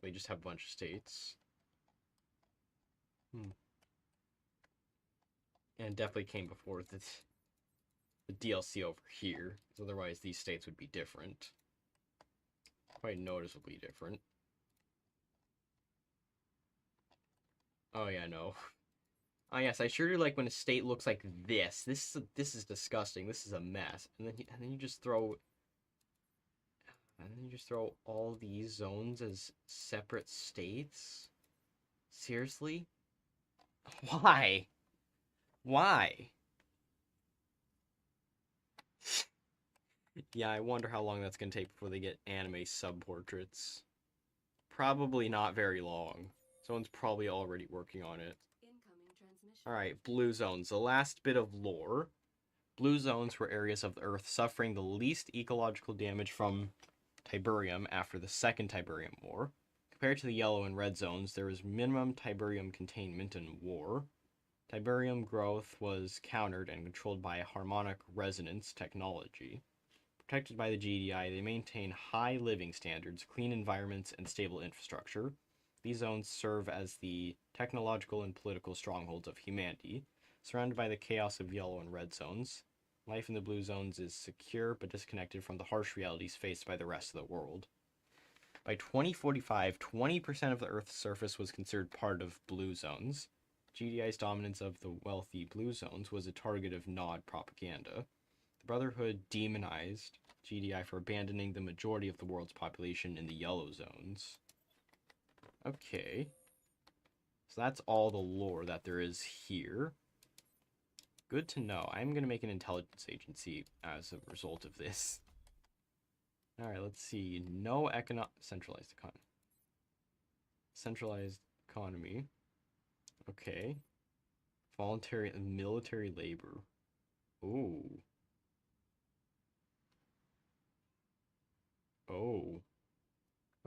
They just have a bunch of states. And definitely came before the DLC over here, because otherwise these states would be different. Quite noticeably different. Oh yeah, no. Oh yes, I sure do like when a state looks like this. This is disgusting. This is a mess. And then you just throw all these zones as separate states? Seriously? Why? Why? Yeah, I wonder how long that's gonna take before they get anime sub-portraits. Probably not very long. Someone's probably already working on it. Alright, blue zones. The last bit of lore. Blue zones were areas of the Earth suffering the least ecological damage from Tiberium after the Second Tiberium War. Compared to the yellow and red zones, there was minimum Tiberium containment in war. Tiberium growth was countered and controlled by harmonic resonance technology. Protected by the GDI, they maintain high living standards, clean environments, and stable infrastructure. These zones serve as the technological and political strongholds of humanity. Surrounded by the chaos of yellow and red zones, life in the blue zones is secure but disconnected from the harsh realities faced by the rest of the world. By 2045, 20% of the Earth's surface was considered part of blue zones. GDI's dominance of the wealthy blue zones was a target of Nod propaganda. The Brotherhood demonized GDI for abandoning the majority of the world's population in the yellow zones. Okay. So that's all the lore that there is here. Good to know. I'm going to make an intelligence agency as a result of this. Alright, let's see. No centralized economy. Centralized economy. Okay. Voluntary and military labor. Ooh. Oh.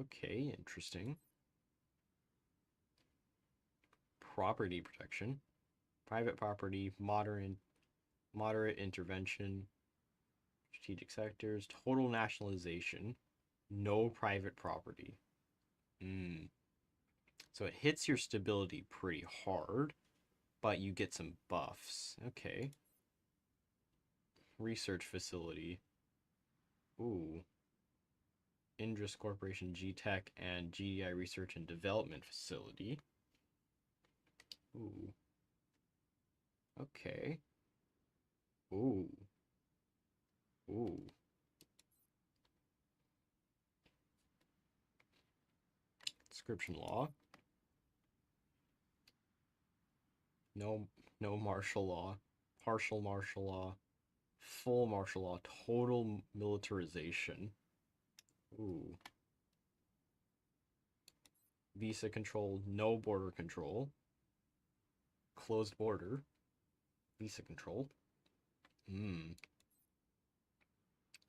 Okay, interesting. Property protection. Private property, moderate intervention, strategic sectors, total nationalization, no private property. Mm. So it hits your stability pretty hard, but you get some buffs. Okay. Research facility. Ooh. Indus Corporation G-Tech and GDI Research and Development Facility. Ooh. Okay. Ooh. Ooh. Conscription law. No, no martial law. Partial martial law. Full martial law. Total militarization. Ooh. Visa control. No border control. Closed border. Visa control. Hmm.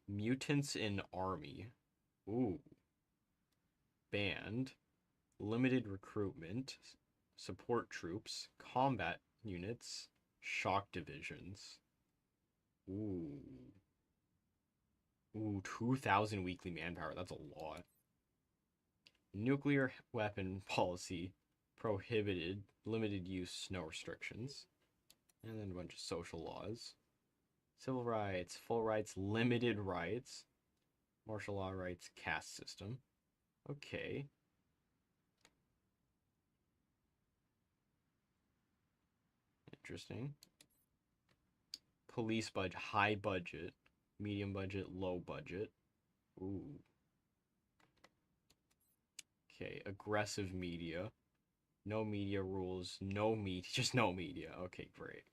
Mutants in army. Ooh. Banned. Limited recruitment. Support troops. Combat units. Shock divisions. Ooh. Ooh, 2,000 weekly manpower. That's a lot. Nuclear weapon policy. Prohibited. Limited use. No restrictions. And then a bunch of social laws. Civil rights. Full rights. Limited rights. Martial law rights. Caste system. Okay. Interesting. Police budget. High budget. Medium budget. Low budget. Ooh. Okay. Aggressive media. No media rules. No media. Just no media. Okay, great.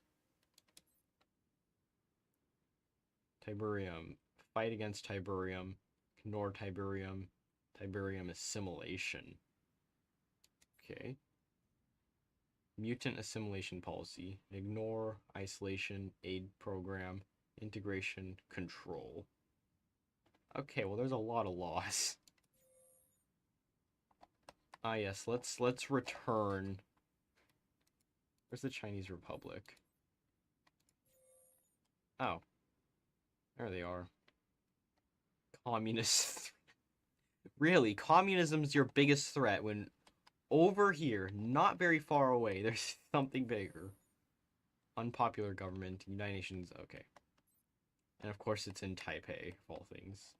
Tiberium. Fight against Tiberium. Ignore Tiberium. Tiberium assimilation. Okay. Mutant assimilation policy. Ignore, isolation, aid program, integration, control. Okay, well there's a lot of laws. Ah yes, let's return. Where's the Chinese Republic? Oh. There they are. Communist. Really, communism's your biggest threat when over here, not very far away, there's something bigger. Unpopular government, United Nations, okay. And of course it's in Taipei, of all things.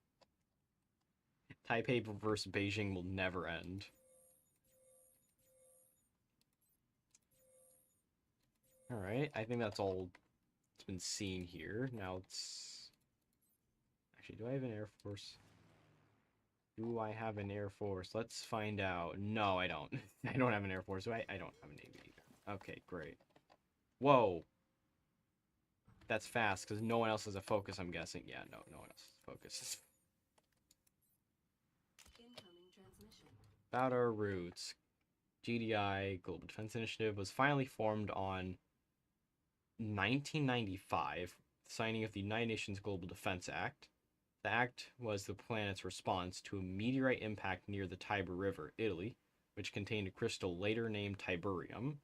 Taipei versus Beijing will never end. Alright, I think that's all it's been seen here. Now it's... Actually, do I have an Air Force? Do I have an Air Force? Let's find out. No, I don't. I don't have an Air Force. I don't have a Navy either. Okay, great. Whoa. That's fast, because no one else has a focus, I'm guessing. Yeah, no one else has a focus. About our roots. GDI, Global Defense Initiative, was finally formed on 1995, signing of the United Nations Global Defense Act. The act was the planet's response to a meteorite impact near the Tiber River, Italy, which contained a crystal later named Tiberium.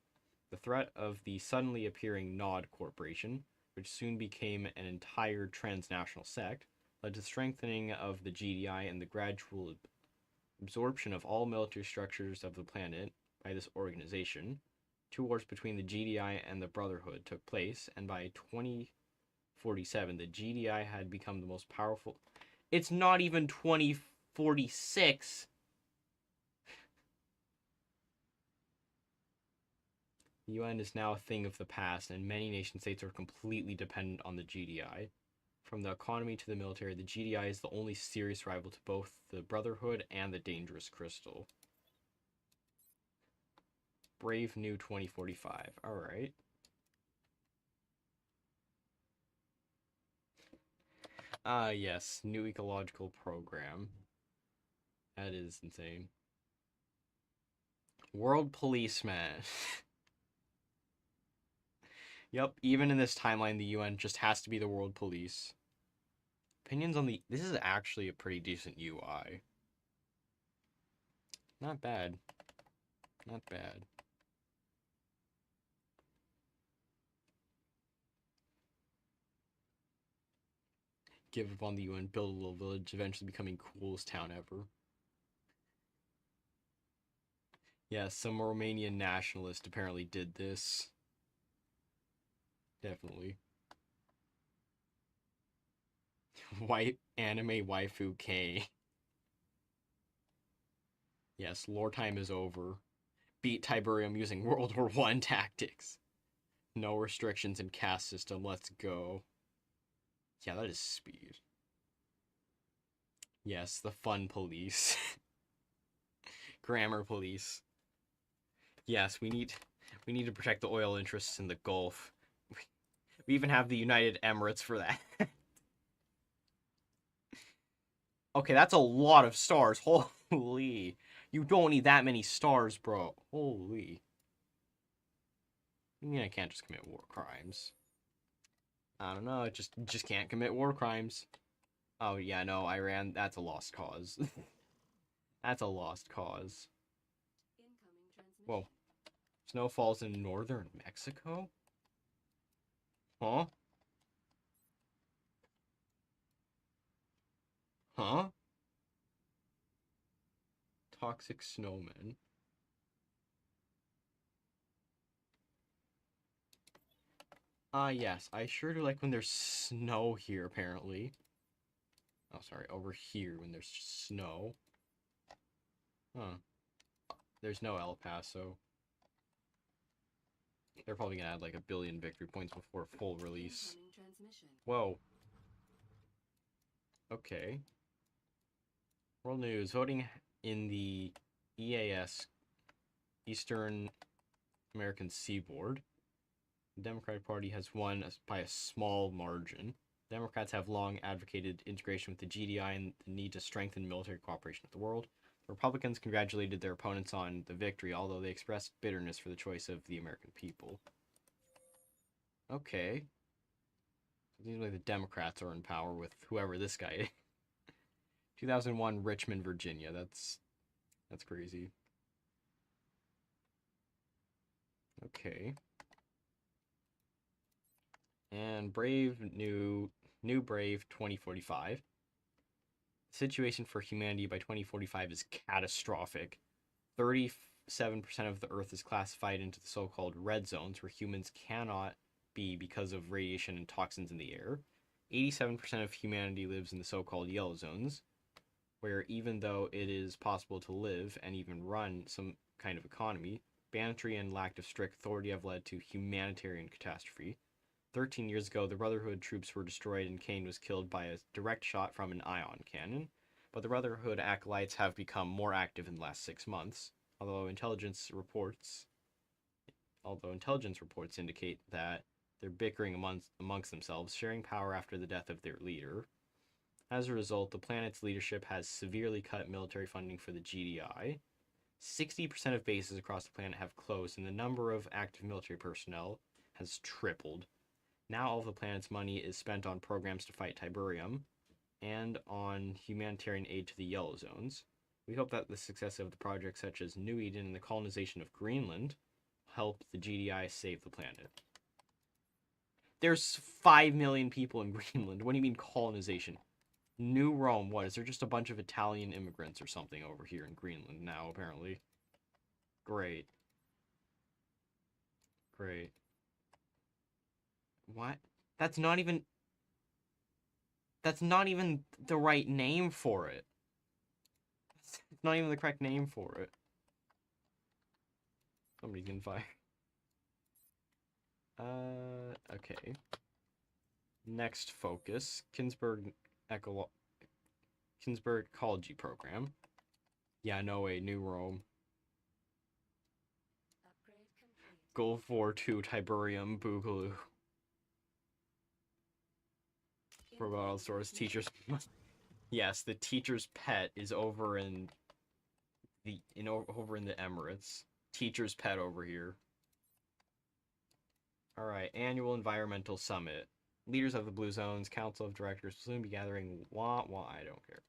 The threat of the suddenly appearing Nod Corporation, which soon became an entire transnational sect, led to strengthening of the GDI and the gradual absorption of all military structures of the planet by this organization. Two wars between the GDI and the Brotherhood took place, and by 2047, the GDI had become the most powerful. It's not even 2046. The UN is now a thing of the past, and many nation states are completely dependent on the GDI. From the economy to the military, the GDI is the only serious rival to both the Brotherhood and the Dangerous Crystal. Brave New 2045. Alright. Yes. New ecological program. That is insane. World policeman. Yep, even in this timeline, the UN just has to be the world police. Opinions on the... This is actually a pretty decent UI. Not bad. Not bad. Give up on the UN, build a little village, eventually becoming coolest town ever. Yeah, some Romanian nationalist apparently did this. Definitely. White anime waifu K. Yes, lore time is over. Beat Tiberium using World War I tactics. No restrictions in caste system, let's go. Yeah, that is speed. Yes, the fun police. Grammar police. Yes, we need to protect the oil interests in the Gulf. We even have the United Emirates for that. Okay, that's a lot of stars. Holy. You don't need that many stars, bro. Holy. You mean I can't just commit war crimes? I don't know, it just can't commit war crimes. Oh yeah, no, Iran, that's a lost cause. That's a lost cause. Whoa. Snow falls in northern Mexico? Huh? Huh? Toxic snowmen. Yes, I sure do like when there's snow here, apparently. Oh, sorry, over here when there's snow. Huh. There's no El Paso. They're probably gonna add like 1 billion victory points before full release. Whoa. Okay. World news. Voting in the EAS, Eastern American Seaboard. The Democratic Party has won by a small margin. Democrats have long advocated integration with the GDI and the need to strengthen military cooperation with the world. Republicans congratulated their opponents on the victory, although they expressed bitterness for the choice of the American people. Okay. Seems like the Democrats are in power with whoever this guy is. 2001 Richmond, Virginia. That's crazy. Okay. And New Brave 2045. The situation for humanity by 2045 is catastrophic. 37% of the Earth is classified into the so-called red zones, where humans cannot be because of radiation and toxins in the air. 87% of humanity lives in the so-called yellow zones, where even though it is possible to live and even run some kind of economy, banditry and lack of strict authority have led to humanitarian catastrophe. 13 years ago, the Brotherhood troops were destroyed and Kane was killed by a direct shot from an ion cannon, but the Brotherhood acolytes have become more active in the last 6 months, although intelligence reports indicate that they're bickering amongst themselves, sharing power after the death of their leader. As a result, the planet's leadership has severely cut military funding for the GDI. 60% of bases across the planet have closed, and the number of active military personnel has tripled. Now all of the planet's money is spent on programs to fight Tiberium and on humanitarian aid to the yellow zones. We hope that the success of the projects such as New Eden and the colonization of Greenland help the GDI save the planet. There's 5 million people in Greenland. What do you mean colonization? New Rome, what? Is there just a bunch of Italian immigrants or something over here in Greenland now, apparently? Great. Great. What? That's not even the right name for it. It's not even the correct name for it. Somebody's getting fired. Okay. Next focus, Kinsberg Ecology Program. Yeah, no way, New Rome. Goal 4-2 Tiberium Boogaloo. Robot stores teachers. Yes, the teacher's pet is over in the Emirates. Teacher's pet over here. Alright, annual environmental summit. Leaders of the Blue Zones, Council of Directors will soon be gathering. I don't care.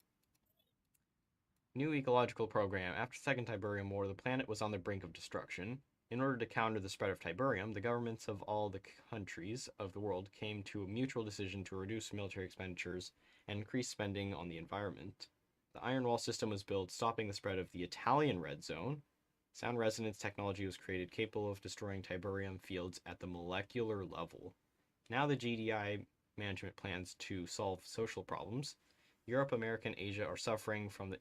New ecological program. After the Second Tiberium War, the planet was on the brink of destruction. In order to counter the spread of Tiberium, the governments of all the countries of the world came to a mutual decision to reduce military expenditures and increase spending on the environment. The Iron Wall system was built, stopping the spread of the Italian Red Zone. Sound resonance technology was created capable of destroying Tiberium fields at the molecular level. Now the GDI management plans to solve social problems. Europe, America, and Asia are suffering from the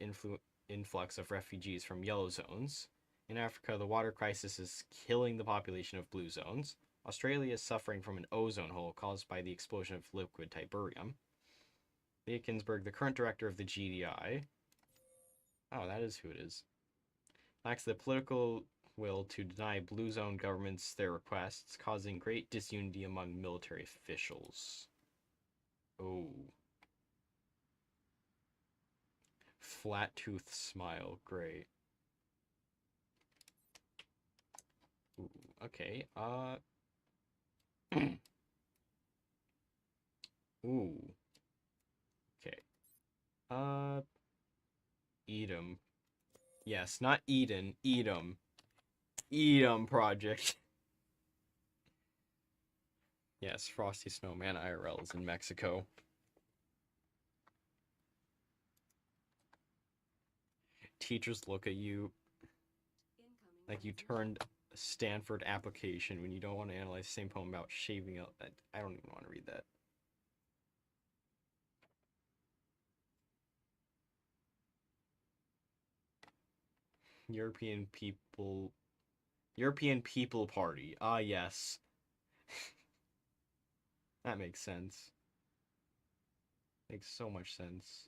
influx of refugees from yellow zones. In Africa, the water crisis is killing the population of blue zones. Australia is suffering from an ozone hole caused by the explosion of liquid Tiberium. Leah Kinsberg, the current director of the GDI. Oh, that is who it is. Lacks the political will to deny blue zone governments their requests, causing great disunity among military officials. Oh. Flat tooth smile, great. Ooh, okay, ooh. Okay. Edom. Yes, not Eden, Edom. Edom project. Yes, Frosty Snowman IRL is in Mexico. Teachers look at you like you turned a Stanford application when you don't want to analyze the same poem about shaving up. I don't even want to read that. European People Party. Ah, yes. That makes sense. Makes so much sense.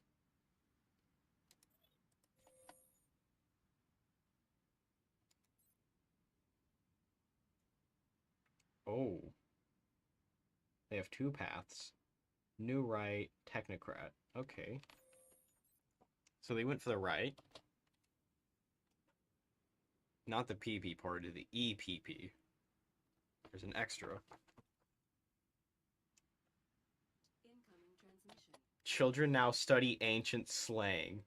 Oh. They have two paths. New right, technocrat. Okay. So they went for the right. Not the PP party, the EPP. There's an extra. Children now study ancient slang.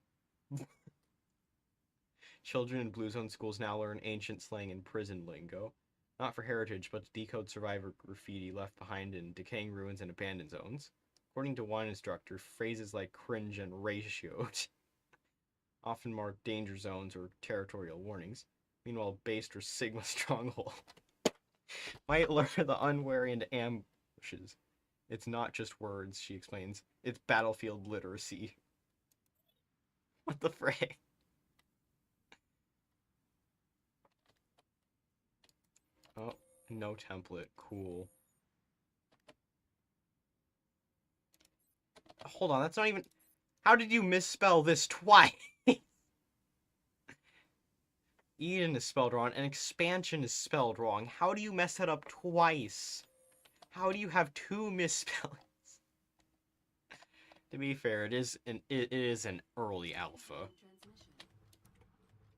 Children in Blue Zone schools now learn ancient slang and prison lingo. Not for heritage, but to decode survivor graffiti left behind in decaying ruins and abandoned zones. According to one instructor, phrases like cringe and ratioed often mark danger zones or territorial warnings. Meanwhile, based or Sigma stronghold might lure the unwary into ambushes. It's not just words, she explains. It's battlefield literacy. What the frick? Oh, no template. Cool. Hold on, that's not even... How did you misspell this twice? Eden is spelled wrong, and expansion is spelled wrong. How do you mess that up twice? How do you have two misspellings? To be fair, it is an early alpha.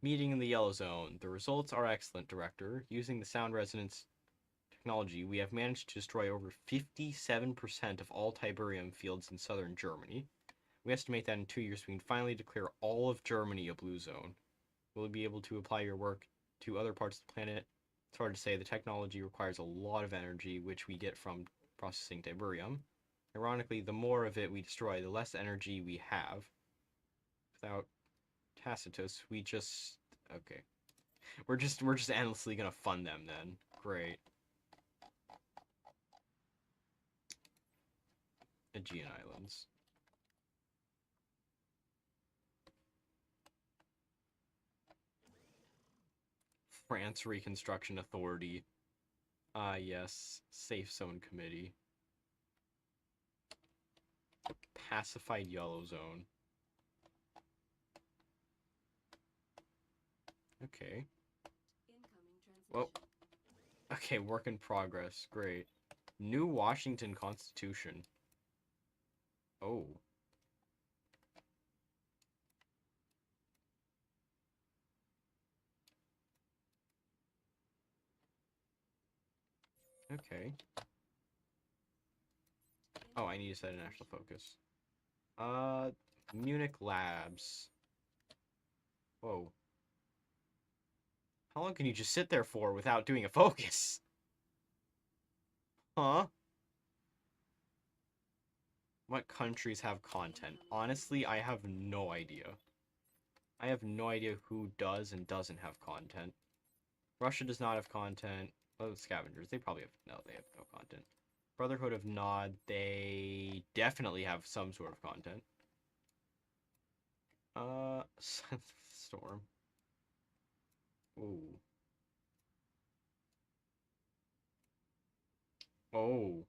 Meeting in the yellow zone. The results are excellent, Director. Using the sound resonance technology, we have managed to destroy over 57% of all Tiberium fields in southern Germany. We estimate that in 2 years we can finally declare all of Germany a blue zone. Will you be able to apply your work to other parts of the planet? It's hard to say. The technology requires a lot of energy, which we get from processing Tiberium. Ironically, the more of it we destroy, the less energy we have. Without Tacitus, we just... Okay. We're just endlessly gonna fund them then. Great. Aegean Islands. France Reconstruction Authority. Ah, yes. Safe Zone Committee. Pacified Yellow Zone. Okay. Well, okay, work in progress. Great. New Washington Constitution. Oh. Okay. Oh, I need to set a national focus. Munich Labs. Whoa. How long can you just sit there for without doing a focus? Huh? What countries have content? Honestly, I have no idea. I have no idea who does and doesn't have content. Russia does not have content. Oh, the scavengers. They probably have... No, they have no content. Brotherhood of Nod. They definitely have some sort of content. Storm. Ooh. Oh.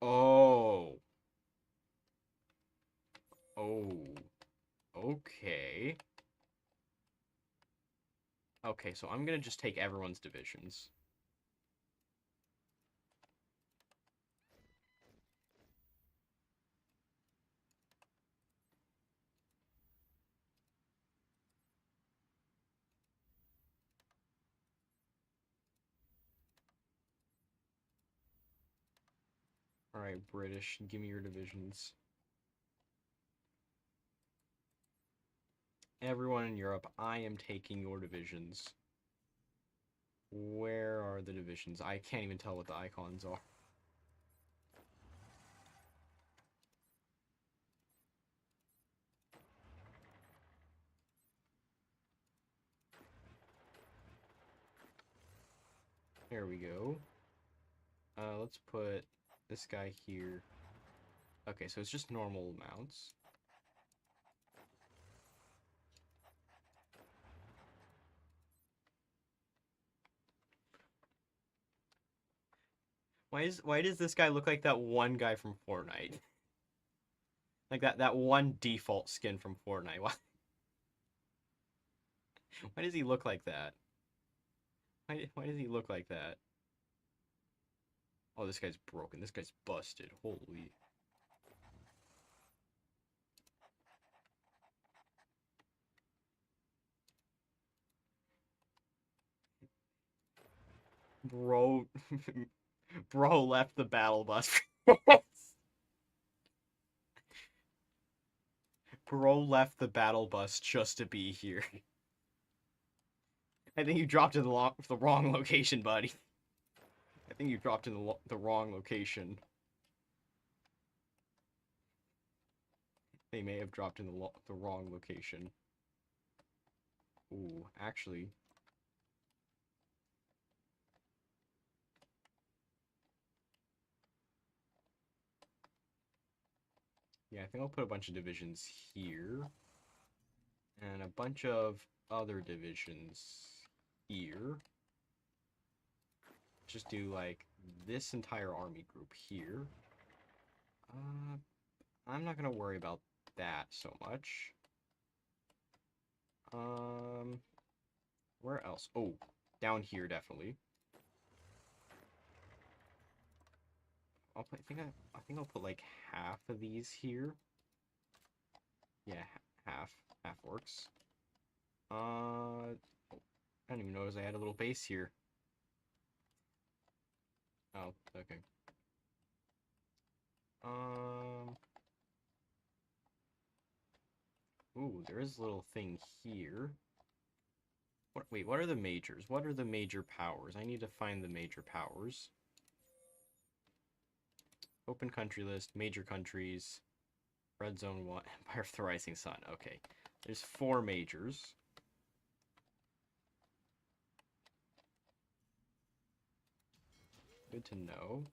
Oh. Oh. Okay. Okay, so I'm gonna just take everyone's divisions. Alright, British, give me your divisions. Everyone in Europe, I am taking your divisions. Where are the divisions? I can't even tell what the icons are. There we go. Let's put this guy here. Okay, so it's just normal amounts. Why does this guy look like that one guy from Fortnite? Like that one default skin from Fortnite. Why does he look like that? Why does he look like that? Oh, this guy's broken. This guy's busted. Holy. Bro, bro left the battle bus. Bro left the battle bus just to be here. I think you dropped in the wrong location, buddy. I think you dropped in the wrong location. They may have dropped in the wrong location. Ooh, actually. Yeah, I think I'll put a bunch of divisions here. And a bunch of other divisions here. Just do, like, this entire army group here. I'm not gonna worry about that so much. Where else? Oh, down here, definitely. I think I'll put, like, half of these here. Yeah, half. Half works. I didn't even notice I had a little base here. Oh, okay. Ooh, there is a little thing here. Wait, what are the majors? What are the major powers? I need to find the major powers. Open country list, major countries, Red Zone 1, Empire of the Rising Sun. Okay, there's 4 majors. Good to know.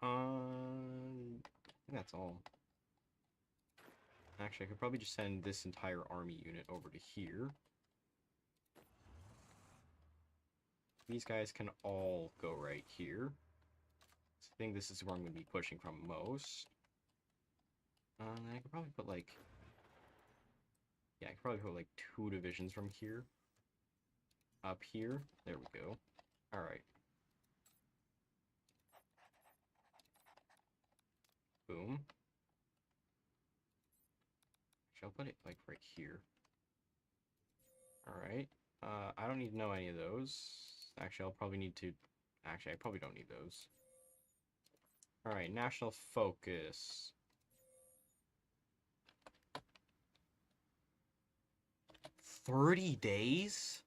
I think that's all. Actually, I could probably just send this entire army unit over to here. These guys can all go right here. So I think this is where I'm going to be pushing from most. I could probably put like... Yeah, I could probably put like 2 divisions from here. Up here. There we go. Alright. Boom. Actually, I'll put it like right here. Alright. I don't need to know any of those. Actually, I'll probably need to... Actually, I probably don't need those. Alright, national focus. 30 days?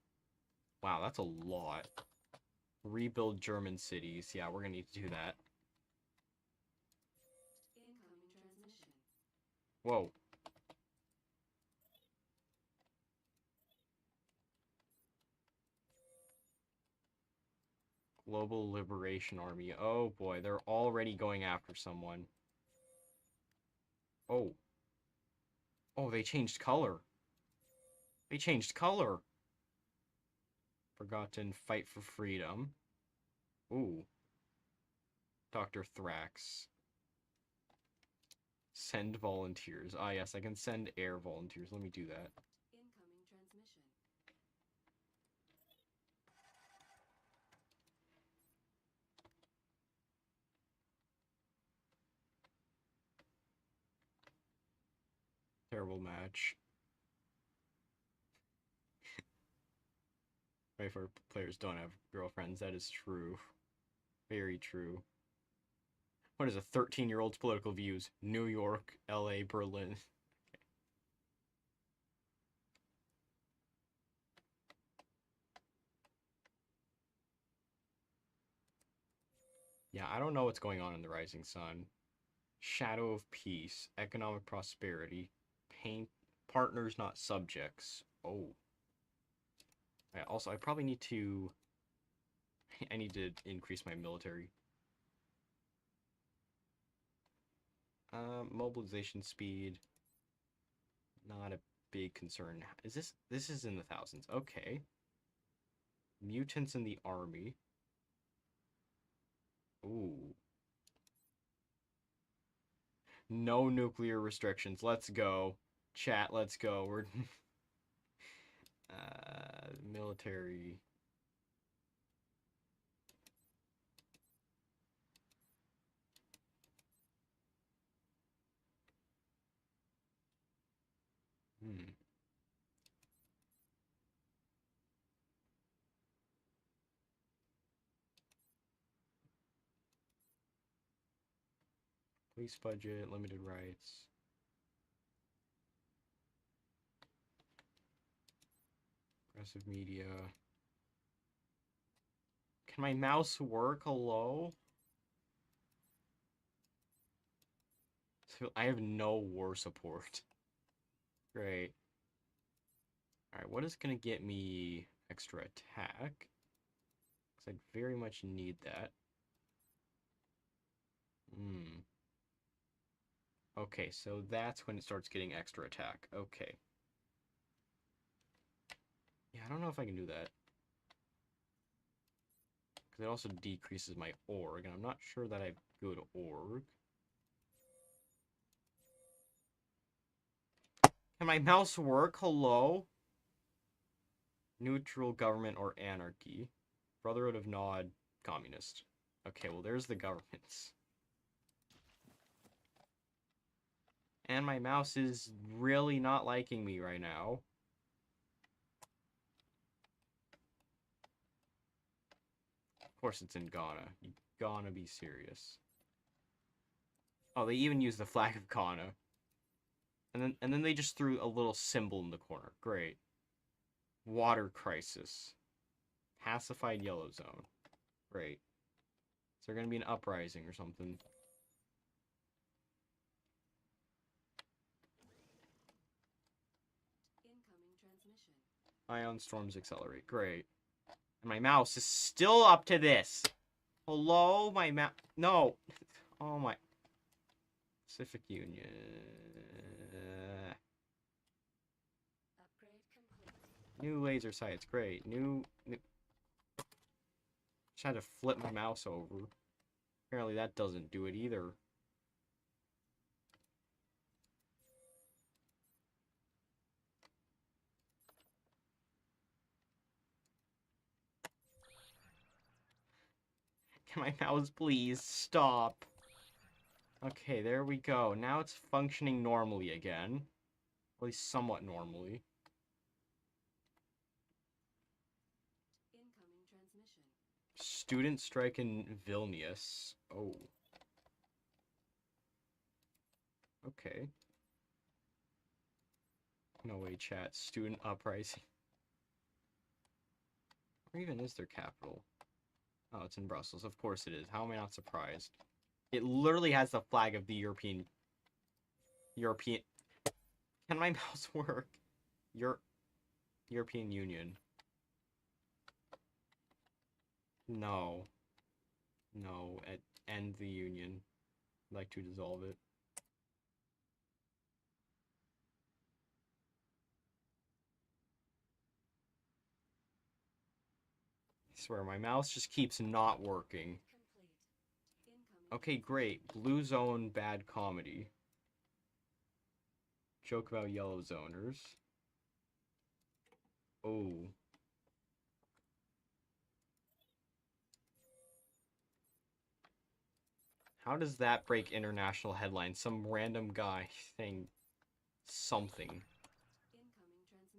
Wow, that's a lot. Rebuild German cities. Yeah, we're gonna need to do that. Whoa. Global Liberation Army. Oh boy, they're already going after someone. Oh. Oh, they changed color. They changed color. Forgotten Fight for Freedom. Ooh. Dr. Thrax. Send volunteers. Ah, yes, I can send air volunteers. Let me do that. Incoming transmission. Terrible match. My favorite players don't have girlfriends. That is true. Very true. What is a 13-year-old's political views? New York, LA, Berlin. Yeah, I don't know what's going on in the Rising Sun. Shadow of Peace, economic prosperity, paint partners not subjects. Oh. Also, I probably need to... I need to increase my military. Mobilization speed. Not a big concern. Is this... This is in the thousands. Okay. Mutants in the army. Ooh. No nuclear restrictions. Let's go. Chat, let's go. We're... military... Hmm. Police budget, limited rights. Aggressive media. Can my mouse work? Hello? So I have no war support. Great. Alright, what is gonna get me extra attack? Because I'd very much need that. Hmm. Okay, so that's when it starts getting extra attack. Okay. Yeah, I don't know if I can do that. Because it also decreases my org, and I'm not sure that I have good org. Can my mouse work? Hello? Neutral government or anarchy. Brotherhood of Nod, communist. Okay, well there's the governments. And my mouse is really not liking me right now. Of course it's in Ghana. You gotta be serious. Oh, they even use the flag of Ghana. And then they just threw a little symbol in the corner. Great. Water crisis. Pacified yellow zone. Great. Is there gonna be an uprising or something? Incoming transmission. Ion storms accelerate. Great. And my mouse is still up to this. Hello, my mouse. No. Oh my. Pacific Union. Upgrade complete. New laser sights. Great. New. Just had to flip my mouse over. Apparently that doesn't do it either. Can my mouse please stop? Okay, there we go. Now it's functioning normally again. At least somewhat normally. Student strike in Vilnius. Oh. Okay. No way, chat. Student uprising. Where even is their capital? Oh, it's in Brussels. Of course it is. How am I not surprised? It literally has the flag of the European... Can my mouse work? European Union. No. No. End the union. I'd like to dissolve it. I swear, my mouse just keeps not working. Okay, great. Blue zone, bad comedy. Joke about yellow zoners. Oh. How does that break international headlines? Some random guy saying something.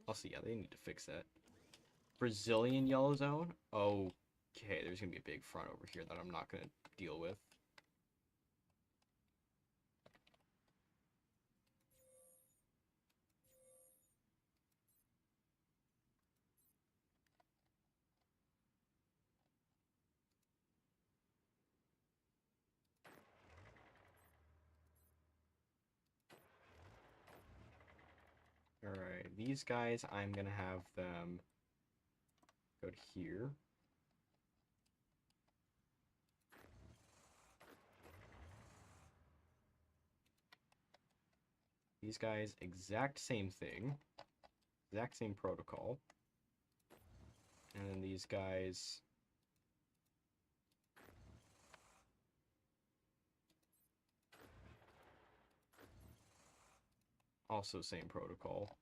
Also, yeah, they need to fix that. Brazilian yellow zone? Okay, there's gonna be a big front over here that I'm not gonna deal with. Alright, these guys, I'm gonna have them go to here. These guys, exact same thing. Exact same protocol. And then these guys... also same protocol.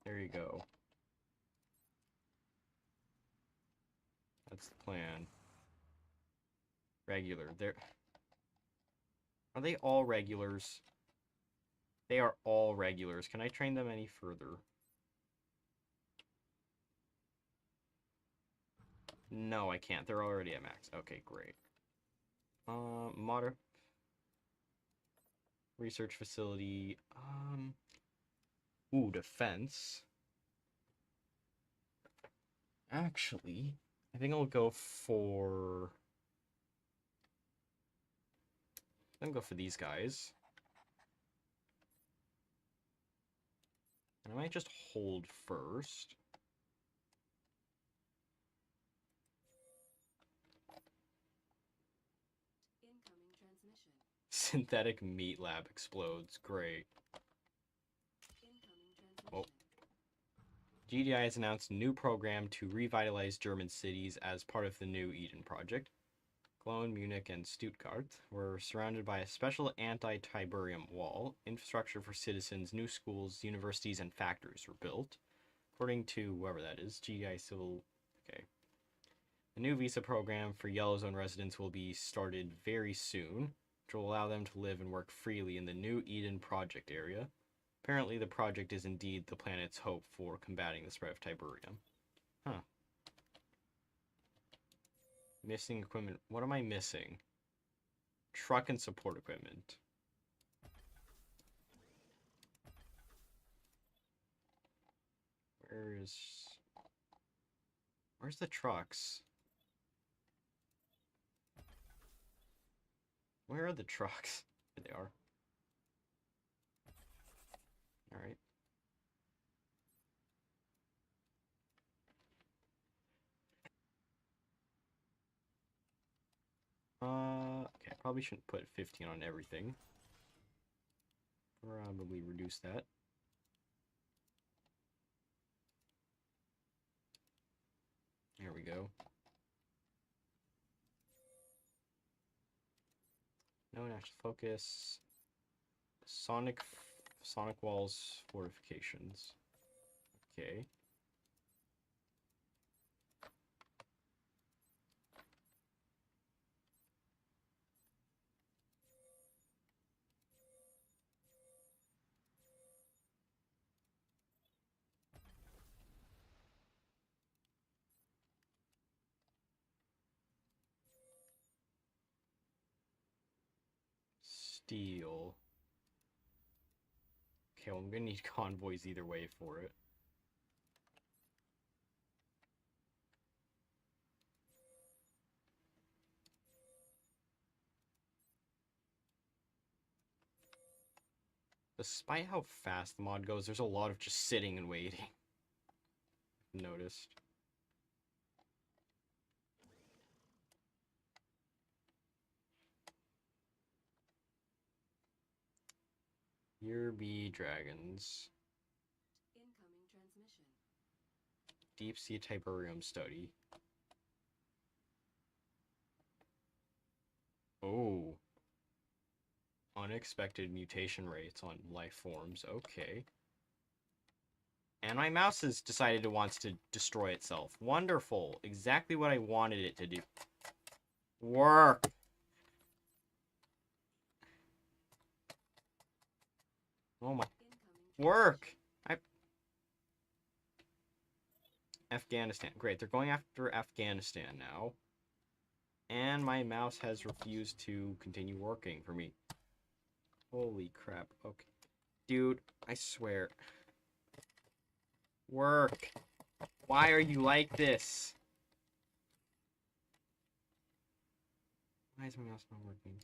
There you go. That's the plan. Regular. Are they all regulars? They are all regulars. Can I train them any further? No, I can't. They're already at max. Okay, great. Modern research facility. Ooh, defense. Actually, I think I'll go for... I'm gonna go for these guys. And I might just hold first. Incoming transmission. Synthetic meat lab explodes. Great. Incoming transmission. Oh. GDI has announced a new program to revitalize German cities as part of the new Eden project. Cologne, Munich, and Stuttgart were surrounded by a special anti-Tiberium wall. Infrastructure for citizens, new schools, universities, and factories were built. According to whoever that is, GDI Civil... Okay. A new visa program for Yellow Zone residents will be started very soon, which will allow them to live and work freely in the new Eden project area. Apparently, the project is indeed the planet's hope for combating the spread of Tiberium. Huh. Missing equipment. What am I missing? Truck and support equipment. Where's the trucks? Where are the trucks? There they are. Alright. Okay, I probably shouldn't put 15 on everything. Probably reduce that. There we go. No national focus. Sonic walls fortifications. Okay. steel. Okay, well, I'm gonna need convoys either way for it. Despite how fast the mod goes, there's a lot of just sitting and waiting. Noticed. Here be dragons. Incoming transmission. Deep sea Tiberium study. Oh. Unexpected mutation rates on life forms. Okay. And my mouse has decided it wants to destroy itself. Wonderful. Exactly what I wanted it to do. Work. Oh my. Work. Afghanistan. Great. They're going after Afghanistan now. And my mouse has refused to continue working for me. Holy crap. Okay. Dude, I swear. Work. Why are you like this? Why is my mouse not working?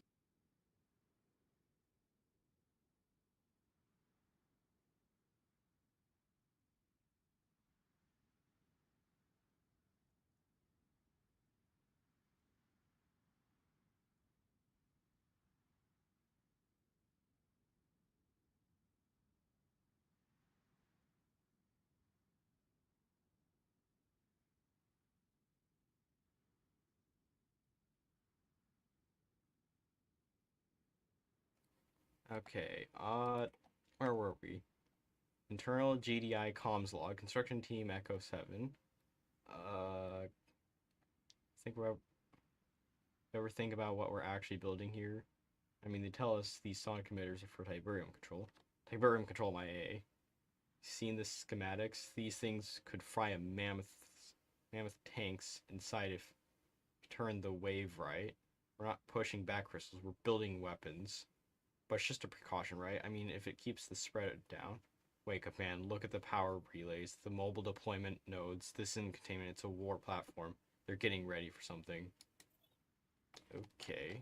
Okay, where were we? Internal GDI comms log, construction team Echo 7. Think about, ever think about what we're actually building here? I mean, they tell us these sonic emitters are for Tiberium control. Tiberium control my AA. Seen the schematics? These things could fry a mammoth tanks inside if you turn the wave right. We're not pushing back crystals, we're building weapons. But it's just a precaution, right? I mean, if it keeps the spread down. Wake up, man. Look at the power relays, the mobile deployment nodes. This isn't containment, it's a war platform. They're getting ready for something. Okay.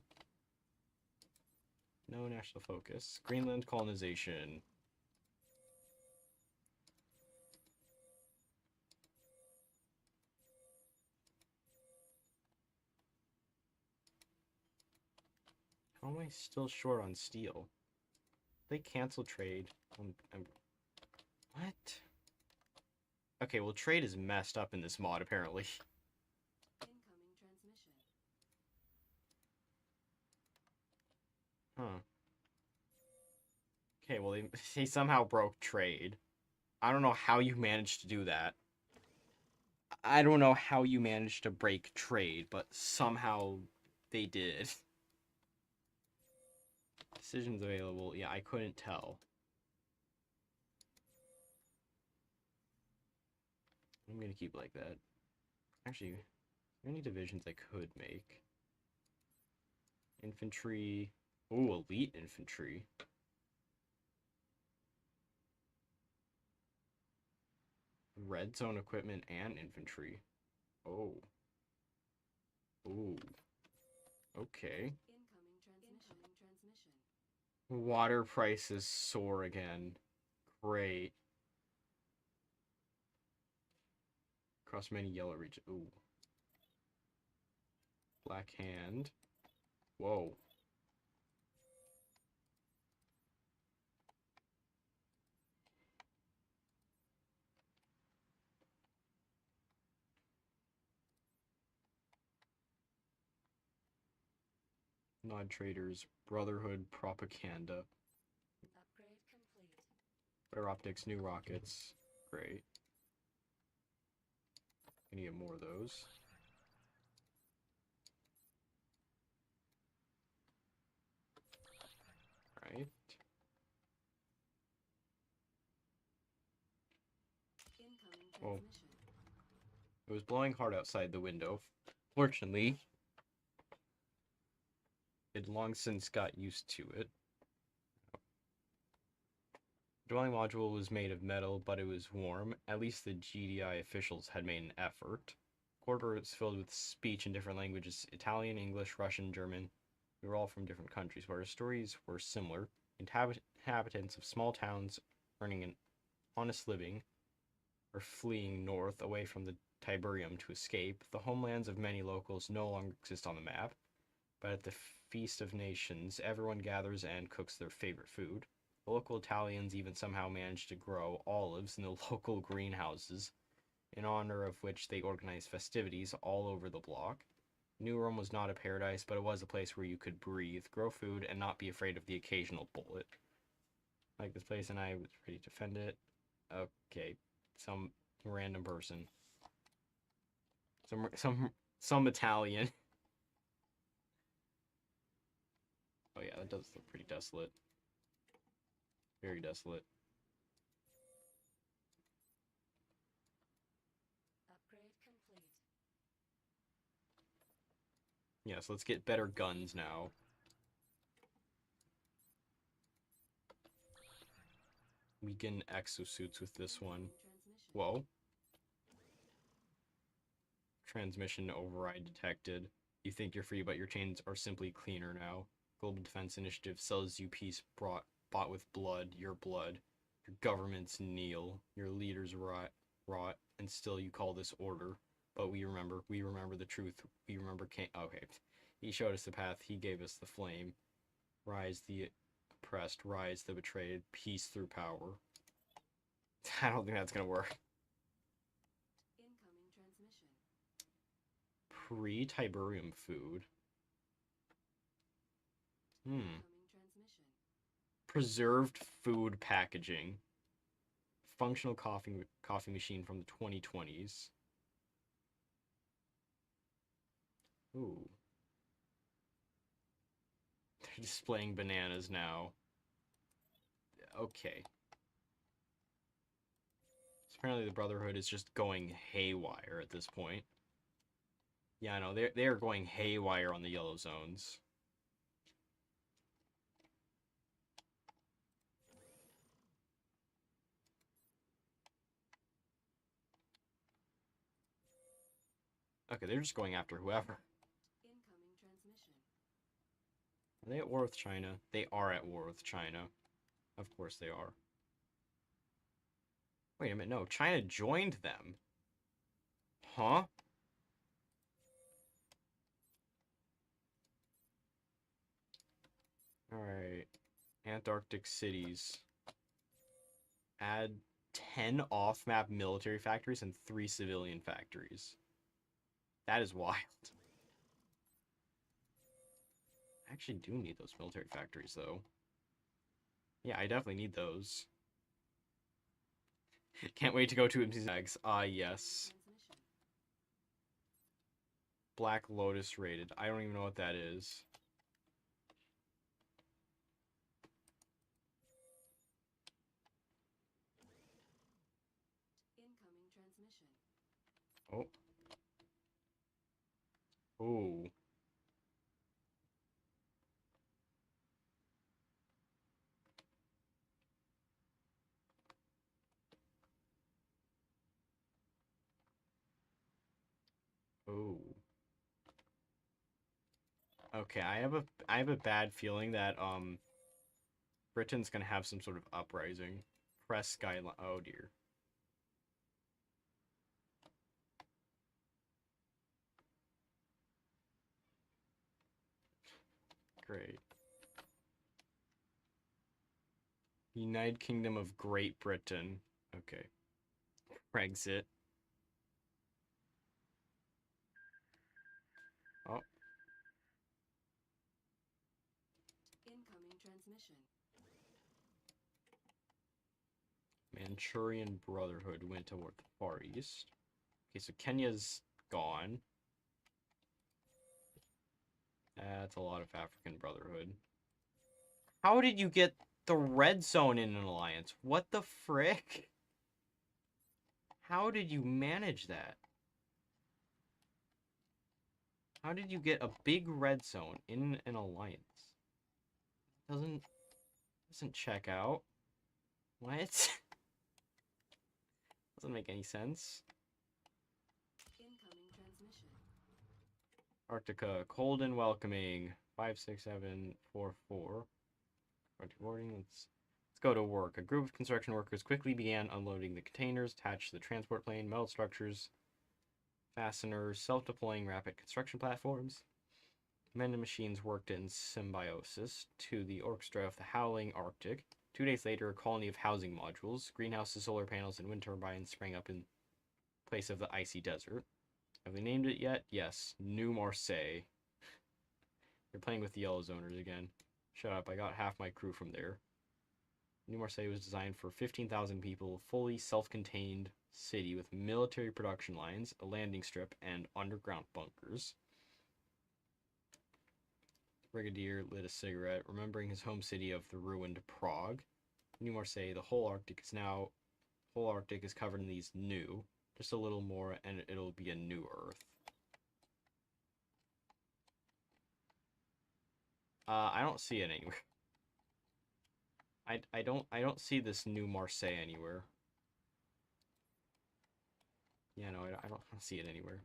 No national focus. Greenland colonization. How am I still short on steel? They cancel trade. What? Okay, well, trade is messed up in this mod, apparently. Incoming transmission. Huh. Okay, well, they somehow broke trade. I don't know how you managed to do that. I don't know how you managed to break trade, but somehow they did. Decisions available. Yeah, I couldn't tell. I'm gonna keep like that. Actually, are there any divisions I could make? Infantry. Ooh, elite infantry. Red zone equipment and infantry. Oh. Ooh. Okay. Incoming transmission. Water prices soar again. Great. Across many yellow regions. Ooh. Black hand. Whoa. Nod traders. Brotherhood propaganda. Upgrade complete. Better optics, new rockets. Great. Gonna get more of those. Right. Incoming Well, transmission. it was blowing hard outside the window. Fortunately, it long since got used to it. Dwelling module was made of metal, but it was warm. At least the GDI officials had made an effort. Quarter was filled with speech in different languages: Italian, English, Russian, German. We were all from different countries, but our stories were similar. Inhabitants of small towns earning an honest living or fleeing north away from the Tiberium to escape. The homelands of many locals no longer exist on the map, but at the Feast of Nations, everyone gathers and cooks their favorite food. The local Italians even somehow managed to grow olives in the local greenhouses, in honor of which they organized festivities all over the block. New Rome was not a paradise, but it was a place where you could breathe, grow food, and not be afraid of the occasional bullet. Like this place, and I was ready to defend it. Okay, some random person, some Italian. Oh yeah, that does look pretty desolate. Very desolate. Upgrade complete. Yeah, so let's get better guns now. Weaken exosuits with this one. Whoa. Transmission override detected. You think you're free, but your chains are simply cleaner now. Global Defense Initiative sells you peace bought with blood, your blood. Your governments kneel, your leaders rot, and still you call this order. But we remember the truth. We remember okay. He showed us the path, he gave us the flame. Rise the oppressed, rise the betrayed, peace through power. I don't think that's gonna work. Incoming transmission. Pre-Tiberium food. Incoming transmission. Preserved food packaging. Functional coffee machine from the 2020s. Ooh. They're displaying bananas now. Okay. So apparently the Brotherhood is just going haywire at this point. Yeah, I know. They are going haywire on the yellow zones. Okay, they're just going after whoever. Incoming transmission. Are they at war with China? They are at war with China. Of course they are. Wait a minute, no. China joined them. Huh? Alright. Antarctic cities. Add 10 off-map military factories and 3 civilian factories. That is wild. I actually do need those military factories, though. Yeah, I definitely need those. Can't wait to go to Eggs. Ah, yes. Black Lotus rated. I don't even know what that is. Incoming transmission. Oh. Oh. Oh. Okay, I have a bad feeling that Britain's gonna have some sort of uprising. Press skyline. Oh dear. Great. United Kingdom of Great Britain. Okay. Brexit. Oh, Incoming transmission. Manchurian Brotherhood went toward the Far East. Okay, so Kenya's gone. That's a lot of African Brotherhood. How did you get the red zone in an alliance? What the frick? How did you manage that? How did you get a big red zone in an alliance? Doesn't check out. What? Doesn't make any sense. Incoming transmission. Arctica, cold and welcoming. 56744. Arctic boarding. Let's go to work. A group of construction workers quickly began unloading the containers attached to the transport plane, metal structures, fasteners, self-deploying rapid construction platforms. Men and machines worked in symbiosis to the orchestra of the howling Arctic. 2 days later, a colony of housing modules, greenhouses, solar panels, and wind turbines sprang up in place of the icy desert. Have they named it yet? Yes. New Marseille. They're playing with the Yellow Zoners again. Shut up, I got half my crew from there. New Marseille was designed for 15,000 people, fully self-contained city with military production lines, a landing strip, and underground bunkers. Brigadier lit a cigarette, remembering his home city of the ruined Prague. New Marseille, the whole Arctic is covered in these new, just a little more, and it'll be a new Earth. I don't see it anywhere. I don't see this new Marseille anywhere. Yeah, no, I don't see it anywhere.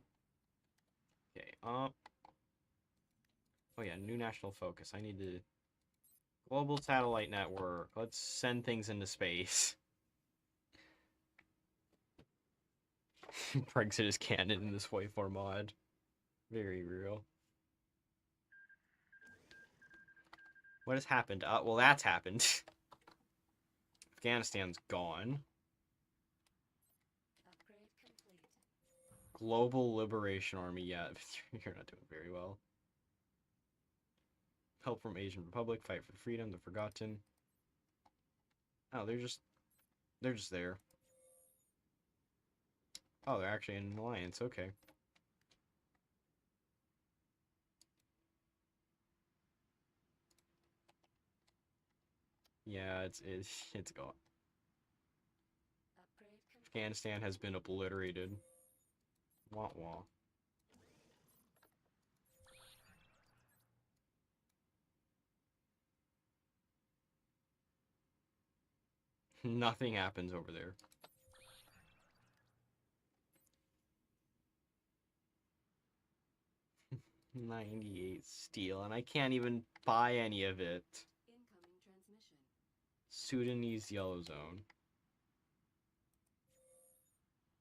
Okay, oh yeah, new national focus. I need to global satellite network. Let's send things into space. Brexit is canon in this waveform mod. Very real. What has happened? Well, that's happened. Afghanistan's gone. Upgrade complete. Global Liberation Army, yeah, you're not doing very well. Help from Asian Republic, fight for freedom, the forgotten. Oh, they're just there. Oh, they're actually in an alliance, okay. Yeah, it's gone. Afghanistan has been obliterated. Wah wah. Nothing happens over there. $98 steel, and I can't even buy any of it. Incoming transmission. Sudanese yellow zone.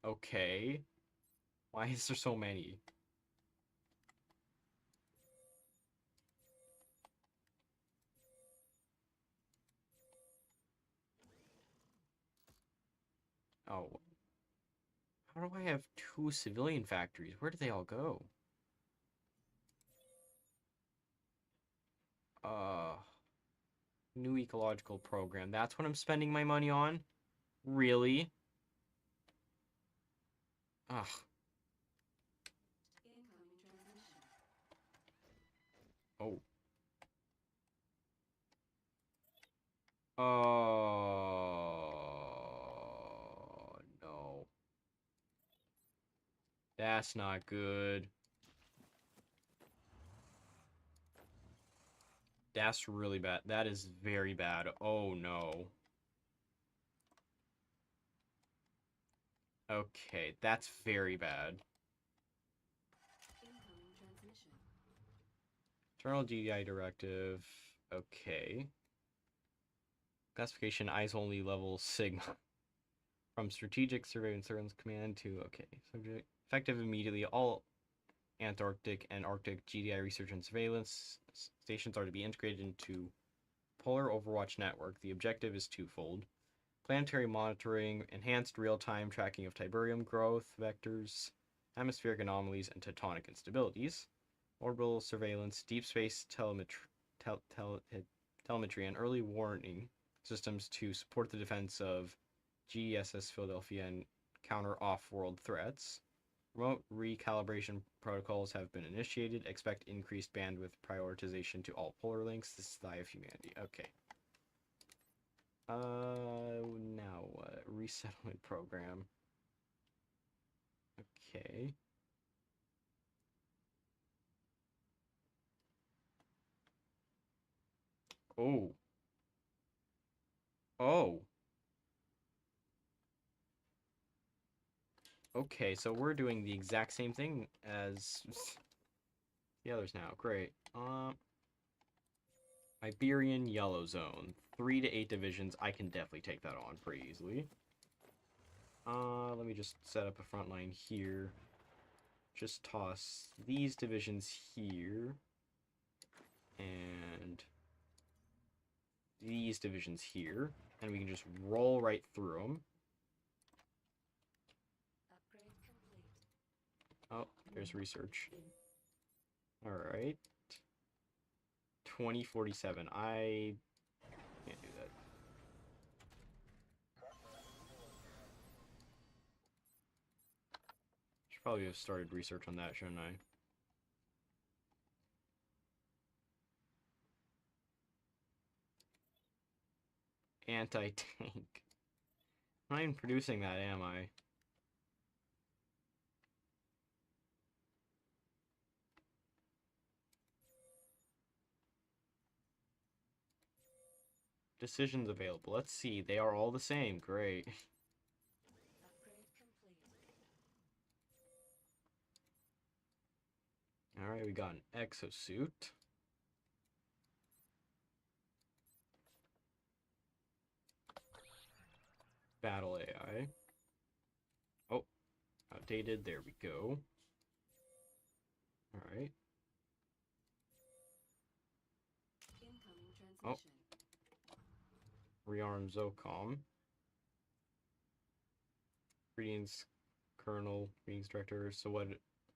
Okay. Why is there so many? Oh. How do I have 2 civilian factories? Where do they all go? New ecological program. That's what I'm spending my money on? Really? Ugh. Incoming transmission. Oh. Oh, no. That's not good. That's really bad. That is very bad. Oh, no. Okay, that's very bad. Incoming transmission. Internal DDI directive. Okay. Classification eyes only level Sigma. From strategic surveillance command to okay. Subject effective immediately. All Antarctic and Arctic GDI research and surveillance stations are to be integrated into Polar Overwatch Network. The objective is twofold. Planetary monitoring, enhanced real-time tracking of Tiberium growth vectors, atmospheric anomalies, and tectonic instabilities. Orbital surveillance, deep space telemetry, and early warning systems to support the defense of GESS Philadelphia and counter off-world threats. Remote recalibration protocols have been initiated. Expect increased bandwidth prioritization to all polar links. This is the eye of humanity. Okay. Now what? Resettlement program. Okay. Oh. Oh. Okay, so we're doing the exact same thing as the others now. Great. Iberian Yellow Zone. 3 to 8 divisions. I can definitely take that on pretty easily. Let me just set up a front line here. Just toss these divisions here. And these divisions here. And we can just roll right through them. Upgrade complete. Oh, there's research. Alright. 2047. I can't do that. Should probably have started research on that, shouldn't I? Anti-tank. I'm not even producing that, am I? Decisions available. Let's see. They are all the same. Great. Upgrade complete. Alright, we got an exosuit. Battle AI. Oh, outdated. There we go. Alright. Incoming Oh. transmission. Rearm Zocom. Greetings, Colonel. Greetings, Director. So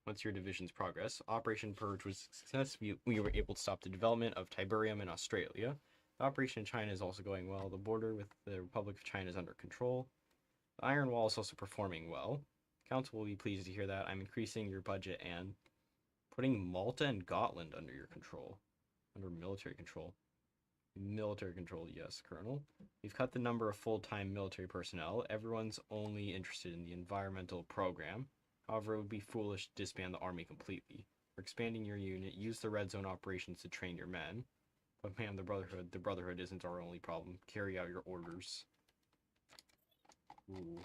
what's your division's progress? Operation Purge was a success. We were able to stop the development of Tiberium in Australia. The operation in China is also going well. The border with the Republic of China is under control. The Iron Wall is also performing well. Council will be pleased to hear that. I'm increasing your budget and putting Malta and Gotland under your control. Under military control. Military control, yes, Colonel. We've cut the number of full-time military personnel. Everyone's only interested in the environmental program. However, it would be foolish to disband the army completely. We're expanding your unit. Use the red zone operations to train your men. But man, the Brotherhood isn't our only problem. Carry out your orders. Ooh.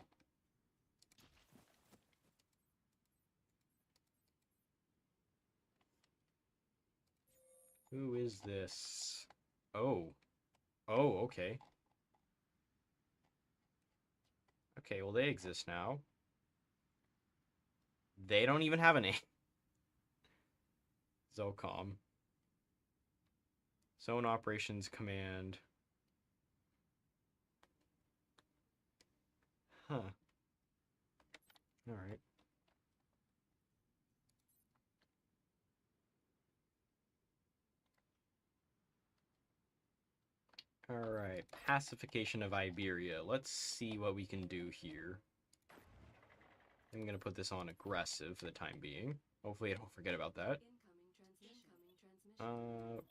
Who is this? Oh. Oh, okay. Okay, well, they exist now. They don't even have a name. Zocom. Zone Operations Command. Huh. Alright. Alright. Pacification of Iberia. Let's see what we can do here. I'm gonna put this on aggressive for the time being. Hopefully I don't forget about that. Incoming transmission.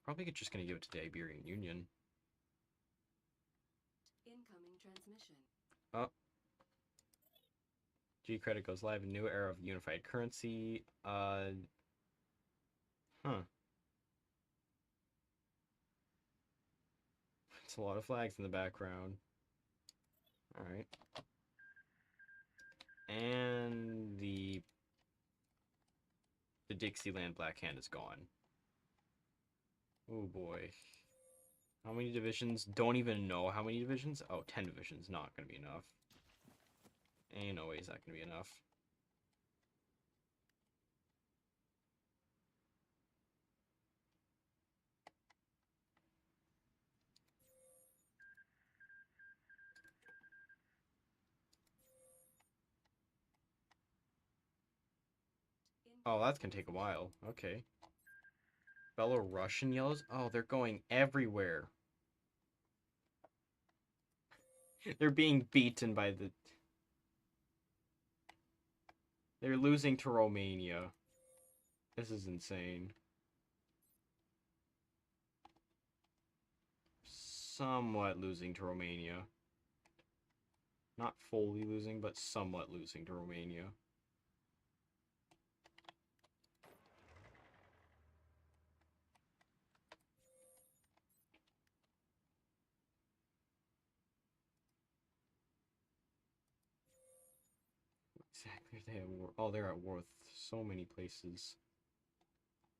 Probably just gonna give it to the Iberian Union. Incoming transmission. Oh. G credit goes live. A new era of unified currency. Huh. It's a lot of flags in the background. Alright. And the Dixieland Black Hand is gone. Oh boy. How many divisions? Don't even know how many divisions? Oh, 10 divisions. Not gonna be enough. Ain't no way is that gonna be enough. Oh, that's gonna take a while. Okay. Belarusian yellows? Oh, they're going everywhere. They're being beaten by the... They're losing to Romania. This is insane. Somewhat losing to Romania. Not fully losing, but somewhat losing to Romania. Exactly. They have war. Oh, they're at war with so many places.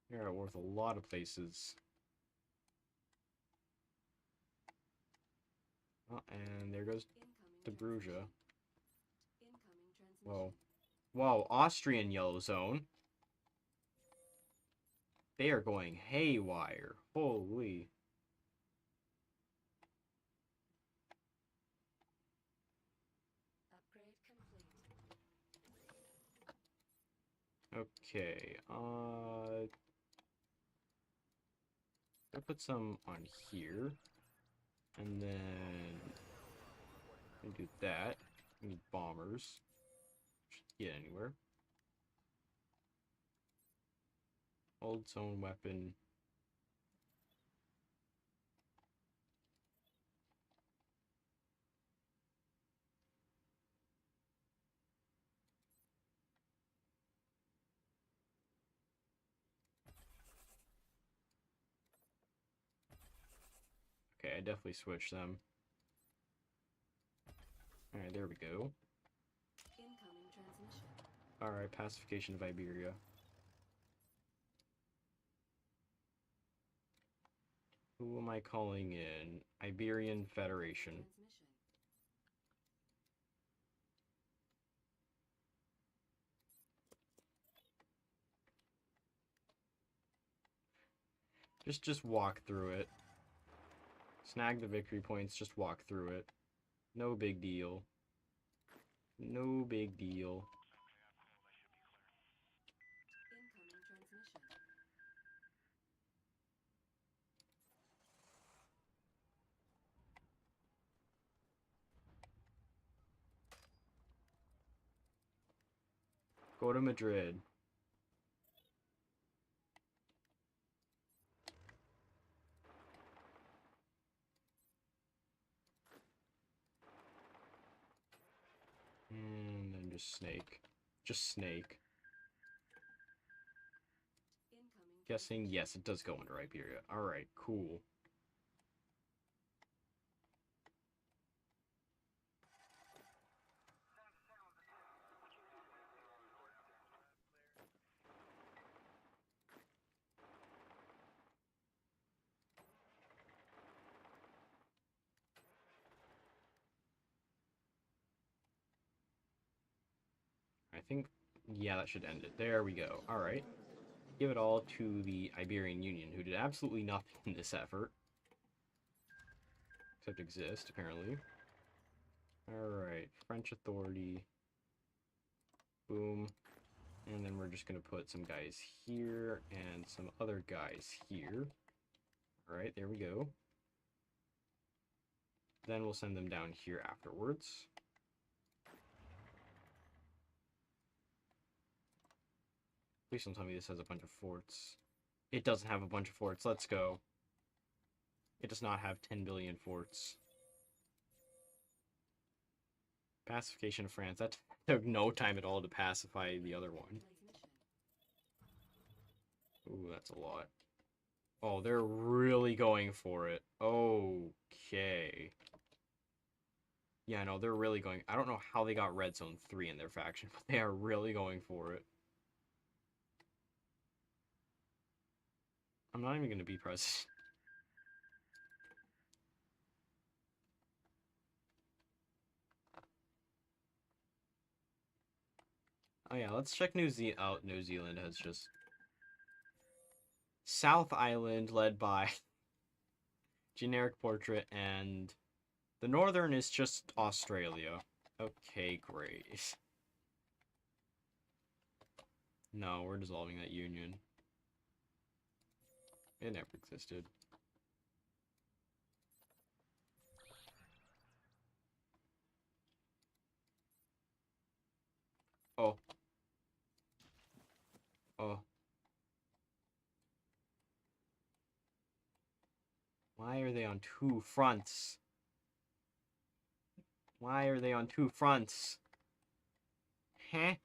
They're at war with a lot of places. Oh, and there goes Incoming Tiberium. Incoming transmission. Whoa. Whoa, Austrian yellow zone. They are going haywire. Holy. Upgrade complete. Okay. I'll put some on here. And then I do that. I need bombers. Should get anywhere. Old zone weapon. Okay, I definitely switched them. Alright, there we go. Incoming transmission. Alright, pacification of Iberia. Who am I calling in? Iberian Federation. Transmission. Just walk through it. Snag the victory points, just walk through it. No big deal. No big deal. Incoming transmission. Go to Madrid. And then just snake. Just snake. Incoming Guessing, yes, it does go under Iberia. Alright, cool. I think, yeah, that should end it. There we go. Alright. Give it all to the Iberian Union, who did absolutely nothing in this effort. Except exist, apparently. Alright, French authority. Boom. And then we're just going to put some guys here and some other guys here. Alright, there we go. Then we'll send them down here afterwards. Please don't tell me this has a bunch of forts. It doesn't have a bunch of forts. Let's go. It does not have 10 billion forts. Pacification of France. That took no time at all to pacify the other one. Ooh, that's a lot. Oh, they're really going for it. Okay. Yeah, no, they're really going... I don't know how they got Red Zone 3 in their faction, but they are really going for it. I'm not even going to be president. Oh yeah, let's check New Zealand. Oh, New Zealand has just... South Island, led by Generic Portrait, and the Northern is just Australia. Okay, great. No, we're dissolving that union. It never existed. Oh. Oh. Why are they on two fronts? Why are they on two fronts? Huh?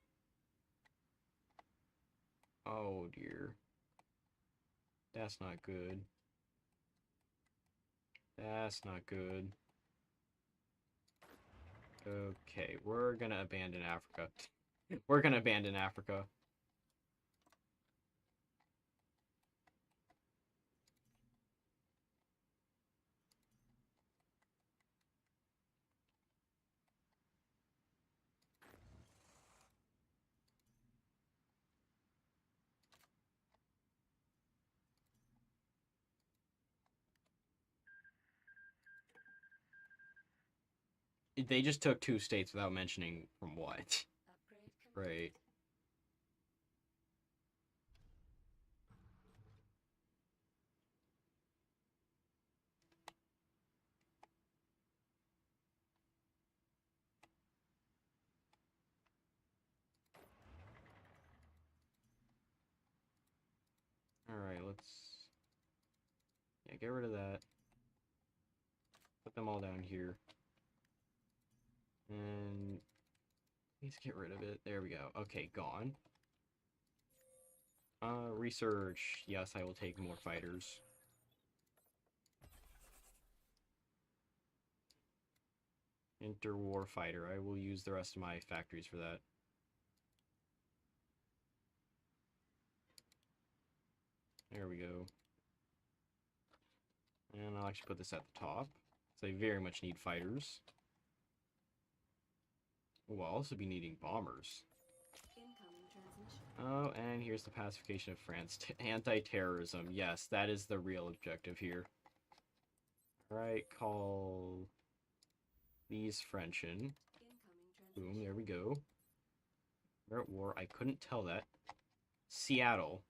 Oh dear. That's not good. That's not good. Okay, we're gonna abandon Africa. We're gonna abandon Africa. They just took 2 states without mentioning from what. Upgrade complete. Right. Alright, let's... Yeah, get rid of that. Put them all down here. And... Let's get rid of it. There we go. Okay, gone. Research. Yes, I will take more fighters. Interwar fighter. I will use the rest of my factories for that. There we go. And I'll actually put this at the top. So I very much need fighters. Oh, I'll also be needing bombers. Incoming transmission. Oh, and here's the pacification of France. Anti-terrorism. Yes, that is the real objective here. Alright, call these Frenchin. Incoming Boom, transmission. there we go. We're at war. I couldn't tell that. Seattle.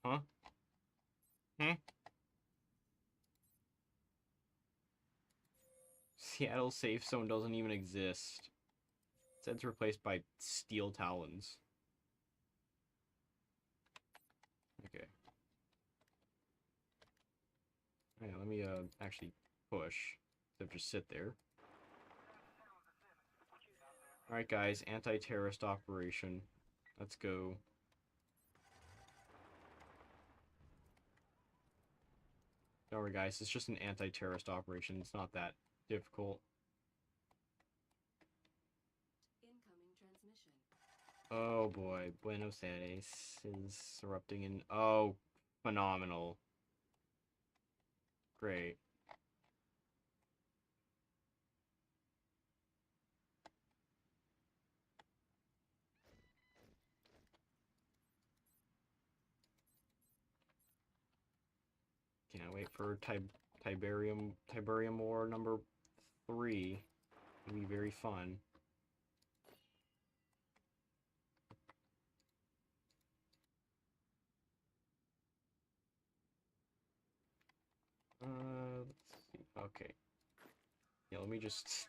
Huh? Seattle safe zone doesn't even exist. It said it's replaced by steel talons. Okay. Yeah, let me actually push. Instead of just sit there. Alright guys, anti-terrorist operation. Let's go. Don't worry guys, it's just an anti-terrorist operation. It's not that difficult. Incoming transmission. Oh boy, Buenos Aires is erupting in... Oh, phenomenal. Great. Can't wait for Tiberium War number 3. It'll be very fun. Let's see. Okay. Yeah, let me just...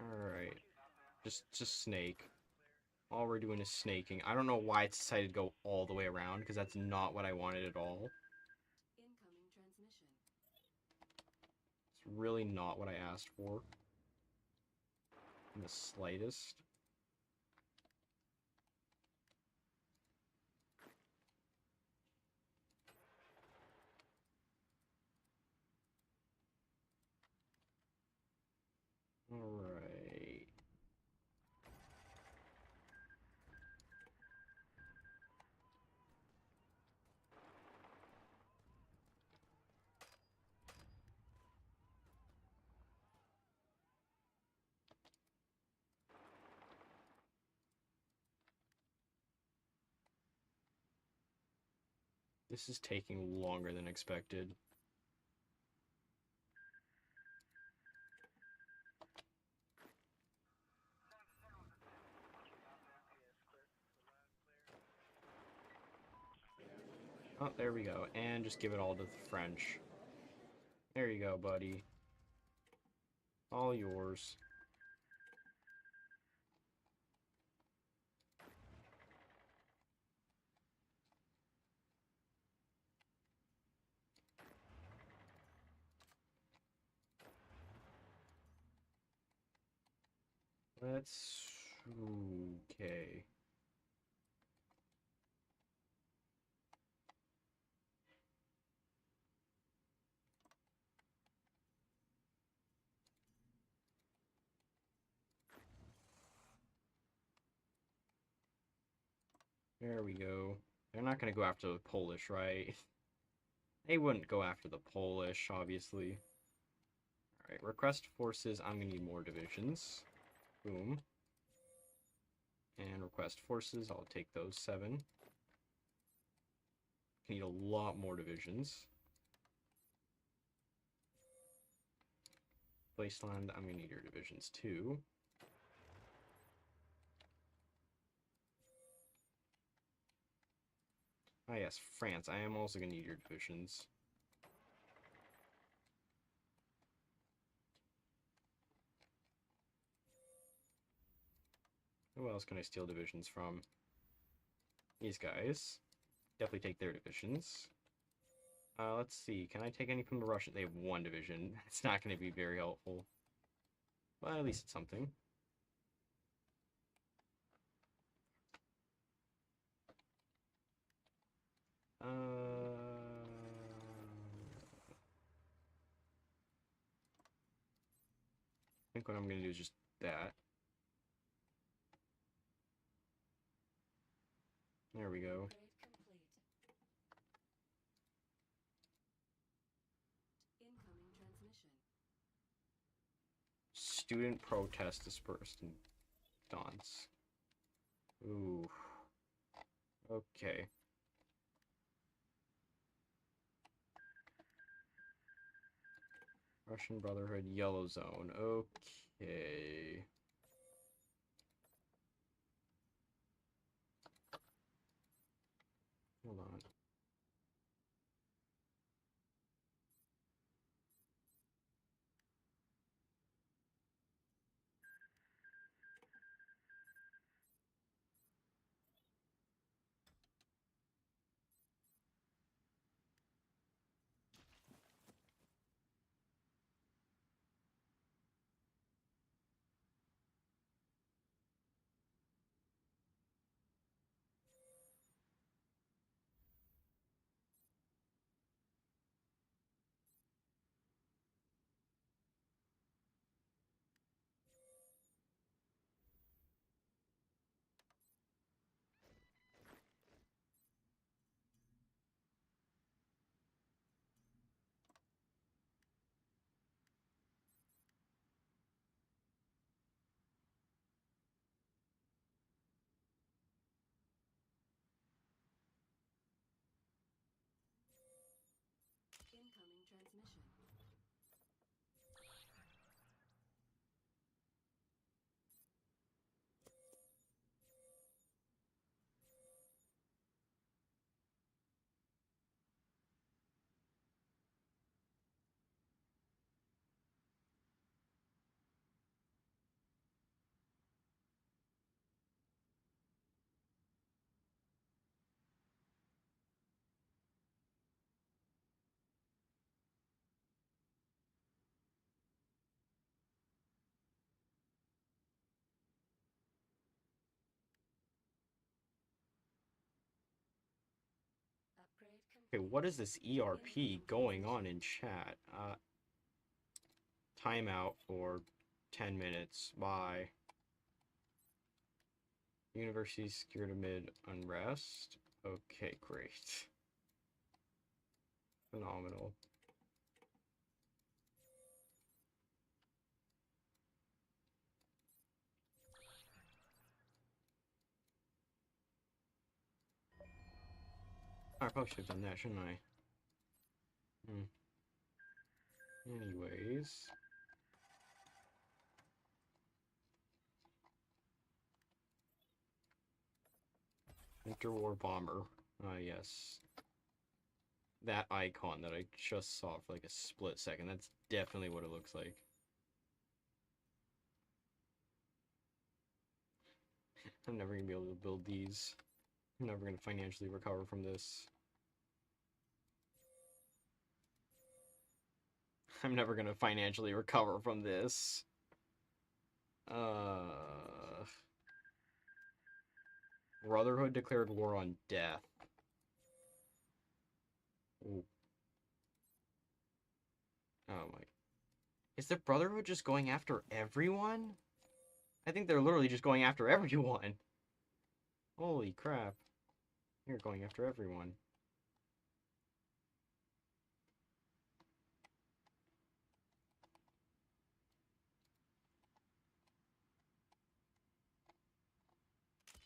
Alright. Just snake. All we're doing is snaking. I don't know why it's decided to go all the way around, because that's not what I wanted at all. Incoming transmission. It's really not what I asked for. In the slightest. Alright. This is taking longer than expected. Oh, there we go. And just give it all to the French. There you go, buddy. All yours. Let's... Okay. There we go. They're not gonna go after the Polish, right? They wouldn't go after the Polish, obviously. Alright, request forces. I'm gonna need more divisions. Boom. And request forces. I'll take those 7. Need a lot more divisions. Wasteland, I'm gonna need your divisions too. Ah yes, France. I am also gonna need your divisions. Who else can I steal divisions from? These guys. Definitely take their divisions. Let's see. Can I take any from the Russian? They have 1 division. It's not going to be very helpful. But at least it's something. I think what I'm going to do is just that. There we go. Upgrade complete. Incoming transmission. Student protest dispersed in Donsk. Ooh. Okay. Russian Brotherhood Yellow Zone. Okay. Hold on. Incoming transmission. Upgrade Okay, complete. what is this ERP going on in chat? Timeout for 10 minutes. Bye. University secured amid unrest. Okay, great. Phenomenal. I probably should have done that, shouldn't I? Anyways. Interwar bomber. Yes. That icon that I just saw for like a split second. That's definitely what it looks like. I'm never gonna be able to build these. I'm never gonna financially recover from this. I'm never gonna financially recover from this. Brotherhood declared war on death. Ooh. Oh my. Is the Brotherhood just going after everyone? I think they're literally just going after everyone. Holy crap. You're going after everyone.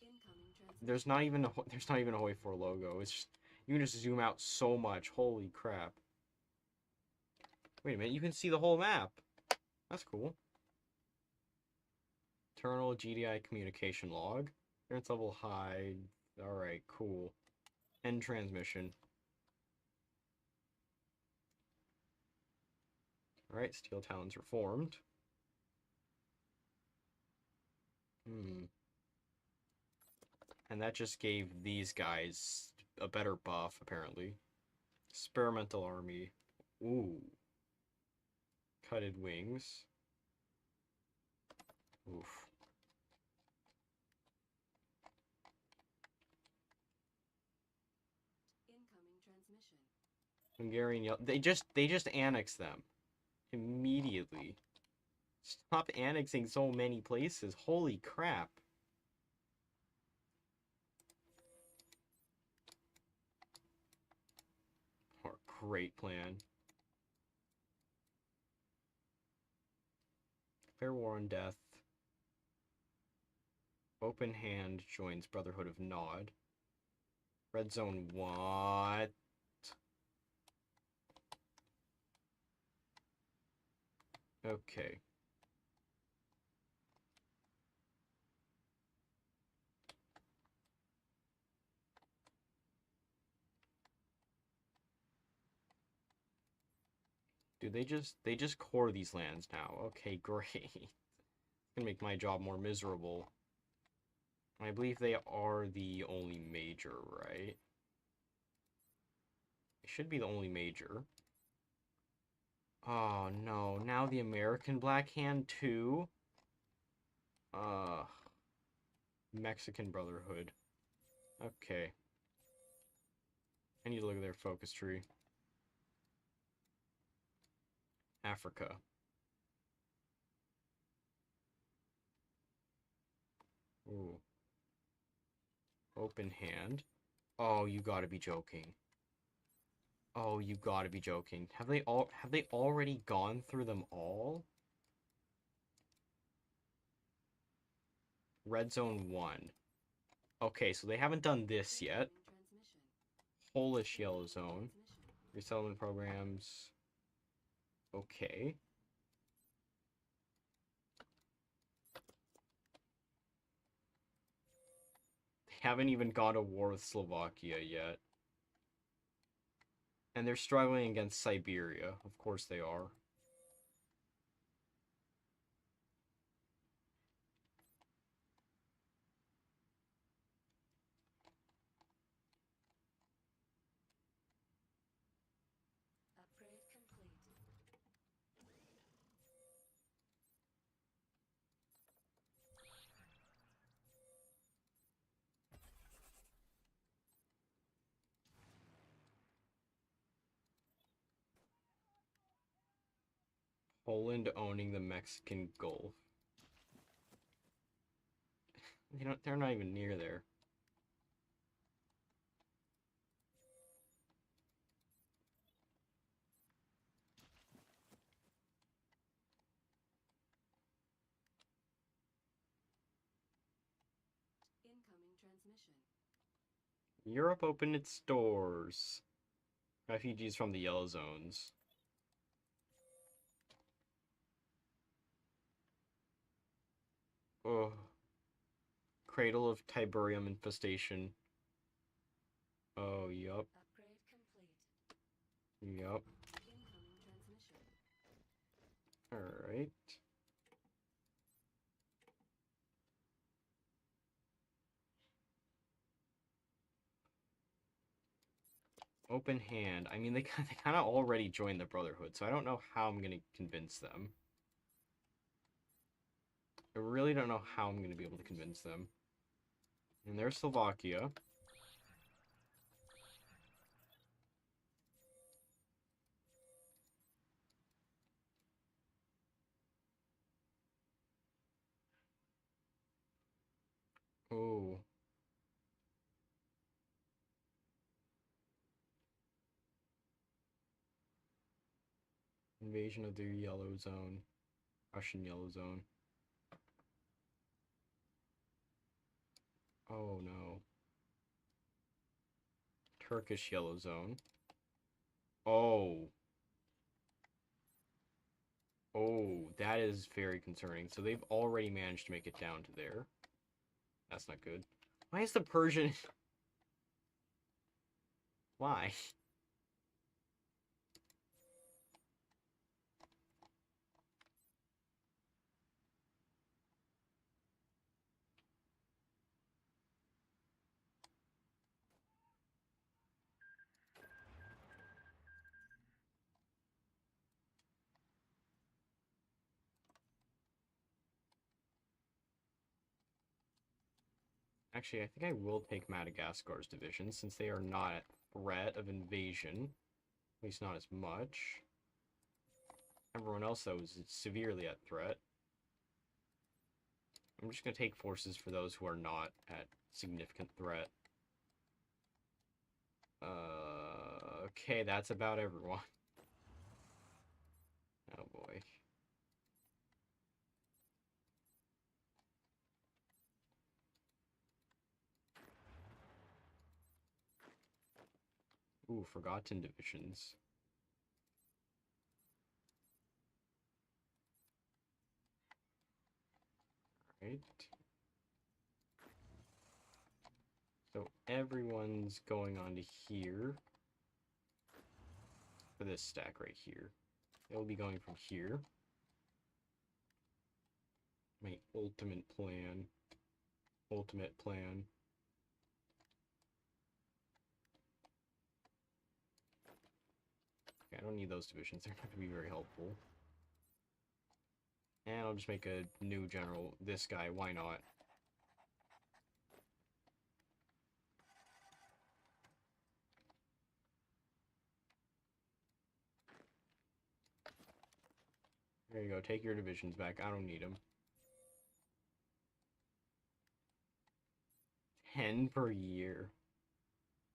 Incoming transmission. There's not even a Hoi 4 logo. It's just you can just zoom out so much. Holy crap. Wait a minute, you can see the whole map. That's cool. Internal GDI communication log. Clearance level high. Alright, cool. End transmission. Alright, steel talons reformed. And that just gave these guys a better buff, apparently. Experimental army. Ooh. Cutted wings. Oof. Incoming transmission. Hungarian yellow. They just annexed them. Immediately. Stop annexing so many places. Holy crap. Oh, great plan. Fair war on death. Open hand joins Brotherhood of Nod. Red zone what? Okay. Dude, they just core these lands now. Okay, great. It's gonna make my job more miserable. I believe they are the only major, right? They should be the only major. Oh no, now the American Black Hand too? Mexican Brotherhood. Okay. I need to look at their focus tree. Africa. Ooh. Open hand. Oh, you gotta be joking. Oh, you gotta be joking. Have they already gone through them all? Red Zone 1. Okay, so they haven't done this yet. Incoming transmission. Polish Yellow Zone. Transmission. Resettlement programs. Okay. They haven't even gone to war with Slovakia yet. And they're struggling against Siberia. Of course they are. Upgrade complete. Poland owning the Mexican Gulf. They're not even near there. Incoming transmission. Europe opened its doors. Refugees from the Yellow Zones. Oh. Cradle of Tiberium infestation. Oh, yup. Upgrade complete. Yup. Incoming transmission. Alright. Open hand. I mean, they kind of already joined the Brotherhood, so I don't know how I'm going to convince them. I really don't know how I'm going to be able to convince them. And there's Slovakia. Oh. Invasion of the yellow zone. Russian yellow zone. Oh no. Turkish yellow zone. Oh. Oh, that is very concerning. So they've already managed to make it down to there. That's not good. Why is the Persian... Why? Actually, I think I will take Madagascar's division, since they are not at threat of invasion. At least not as much. Everyone else, though, is severely at threat. I'm just going to take forces for those who are not at significant threat. Okay, that's about everyone. Oh boy. Ooh, forgotten divisions. Right. So everyone's going on to here. For this stack right here. They'll be going from here. My ultimate plan. Ultimate plan. Okay, I don't need those divisions. They're not going to be very helpful. And I'll just make a new general. This guy, why not? There you go. Take your divisions back. I don't need them. 10 per year.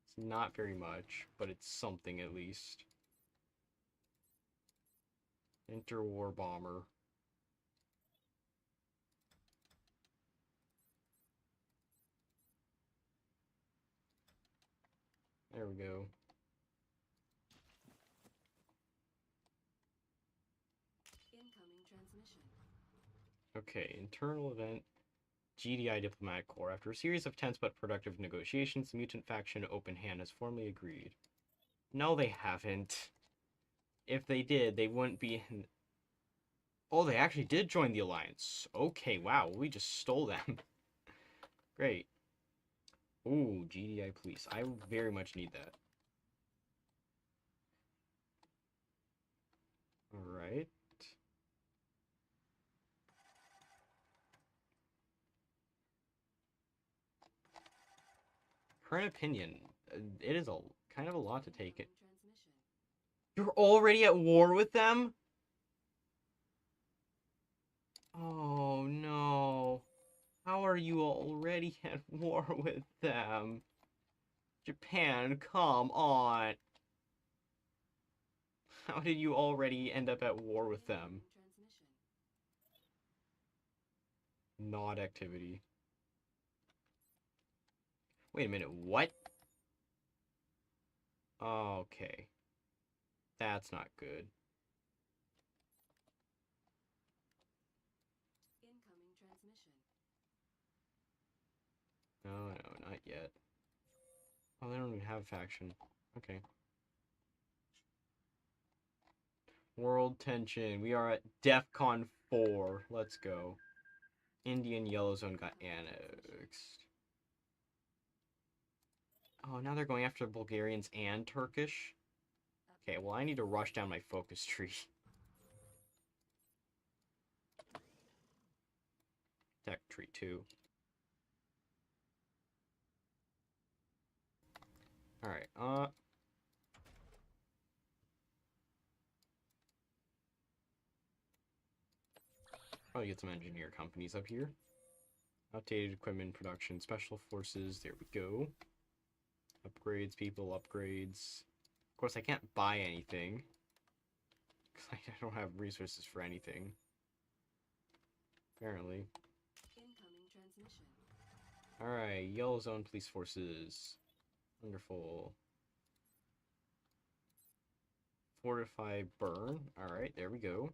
It's not very much, but it's something at least. Interwar bomber. There we go. Incoming transmission. Okay, internal event. GDI Diplomatic Corps. After a series of tense but productive negotiations, the mutant faction Open Hand has formally agreed. No, they haven't. If they did, they wouldn't be in... Oh, they actually did join the alliance. Okay, wow, we just stole them. Great. Ooh, GDI police. I very much need that. Alright. Current opinion. It is a kind of a lot to take it. Transmission. You're already at war with them? Oh no. How are you already at war with them? Japan, come on. How did you already end up at war with them? Transmission. Not activity. Wait a minute, what? Okay. That's not good. Incoming transmission. No, no, not yet. Oh, they don't even have a faction. Okay. World tension. We are at DEFCON 4. Let's go. Indian Yellow Zone got annexed. Oh, now they're going after Bulgarians and Turkish? Okay, well, I need to rush down my focus tree. Tech tree, too. Alright, probably get some engineer companies up here. Outdated equipment production, special forces, there we go. Upgrades, people, upgrades. Of course, I can't buy anything, 'Cause I don't have resources for anything. Apparently. Incoming transmission. Alright, Yellow Zone Police Forces. Wonderful. Fortify burn. Alright, there we go.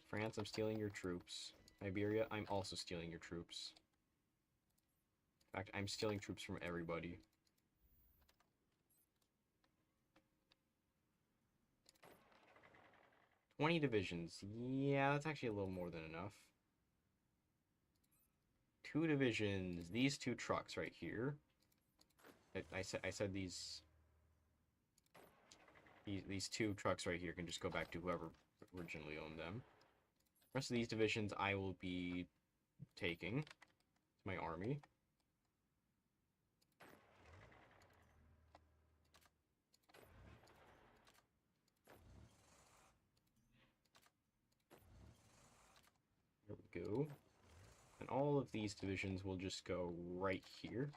France, I'm stealing your troops. Iberia, I'm also stealing your troops. In fact, I'm stealing troops from everybody. "20 divisions. Yeah, that's actually a little more than enough. 2 divisions. These 2 trucks right here. I said these 2 trucks right here can just go back to whoever originally owned them. The rest of these divisions I will be taking to my army. There we go. And all of these divisions will just go right here.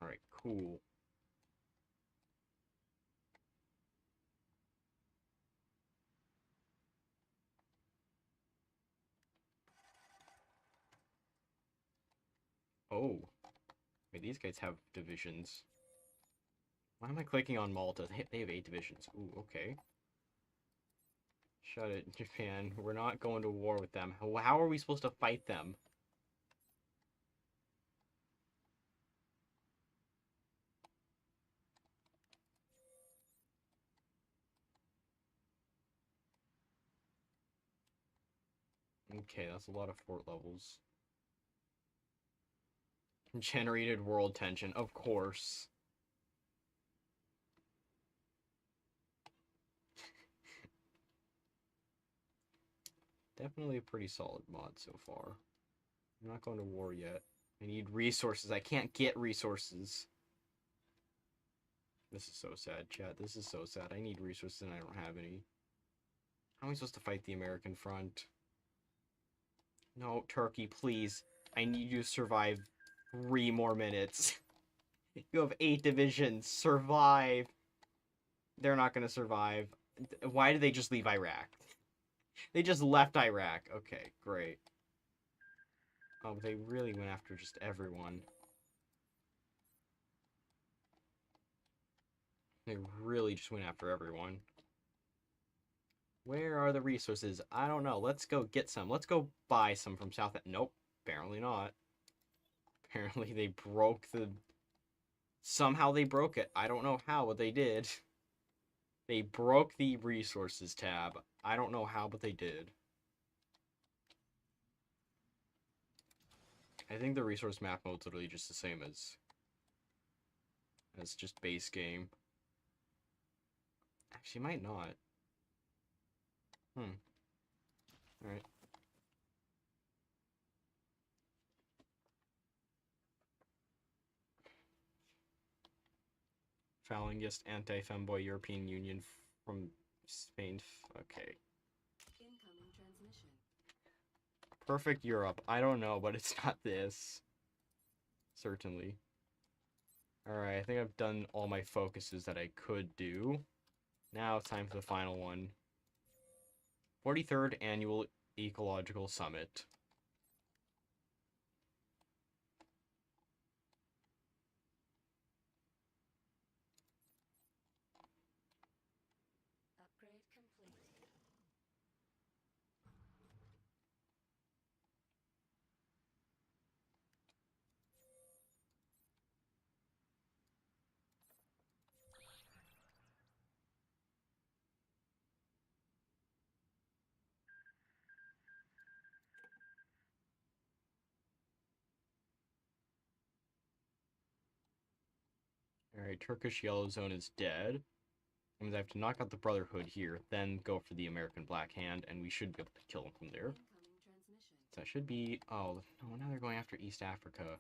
Alright, cool. Oh. Wait, these guys have divisions. Why am I clicking on Malta? They have 8 divisions. Ooh, okay. Shut it, Japan. We're not going to war with them. How are we supposed to fight them? Okay, that's a lot of fort levels. Generated world tension, of course. Definitely a pretty solid mod so far. I'm not going to war yet. I need resources. I can't get resources. This is so sad, chat. This is so sad. I need resources and I don't have any. How am I supposed to fight the American front? No, Turkey, please. I need you to survive 3 more minutes. You have 8 divisions. Survive. They're not going to survive. Why did they just leave Iraq? They just left Iraq. Okay, great. Oh, they really went after just everyone. They really just went after everyone. Where are the resources? I don't know. Let's go get some. Let's go buy some from South... Nope. Apparently not. Apparently they broke the... Somehow they broke it. I don't know how, but they did. They broke the resources tab. I don't know how, but they did. I think the resource map mode's literally just the same as just base game. Actually, might not. Alright. Phalangist anti-femboy European Union from Spain. Okay. Incoming transmission. Perfect Europe. I don't know, but it's not this. Certainly. Alright, I think I've done all my focuses that I could do. Now it's time for the final one. 43rd Annual Ecological Summit. Upgrade complete. Alright, Turkish Yellow Zone is dead. That means I have to knock out the Brotherhood here, then go for the American Black Hand, and we should be able to kill them from there. Incoming transmission. So that should be... Oh, no, now they're going after East Africa.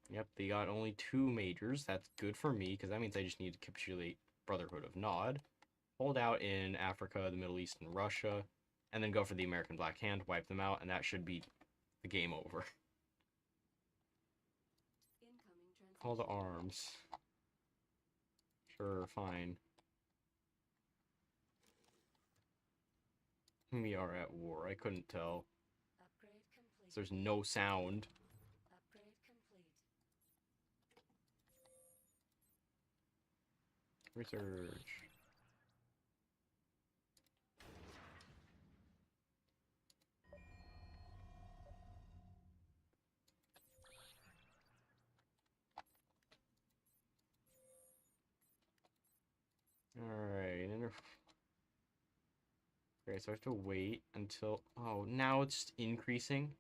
Yep, they got only 2 majors. That's good for me, because that means I just need to capitulate Brotherhood of Nod. Hold out in Africa, the Middle East, and Russia. and then go for the American Black Hand, wipe them out, and that should be the game over. Incoming transmission. Call to arms. Sure, fine. We are at war. I couldn't tell. Upgrade complete. There's no sound. Upgrade complete. Research. Alright. Okay, so I have to wait until... Oh, now it's increasing?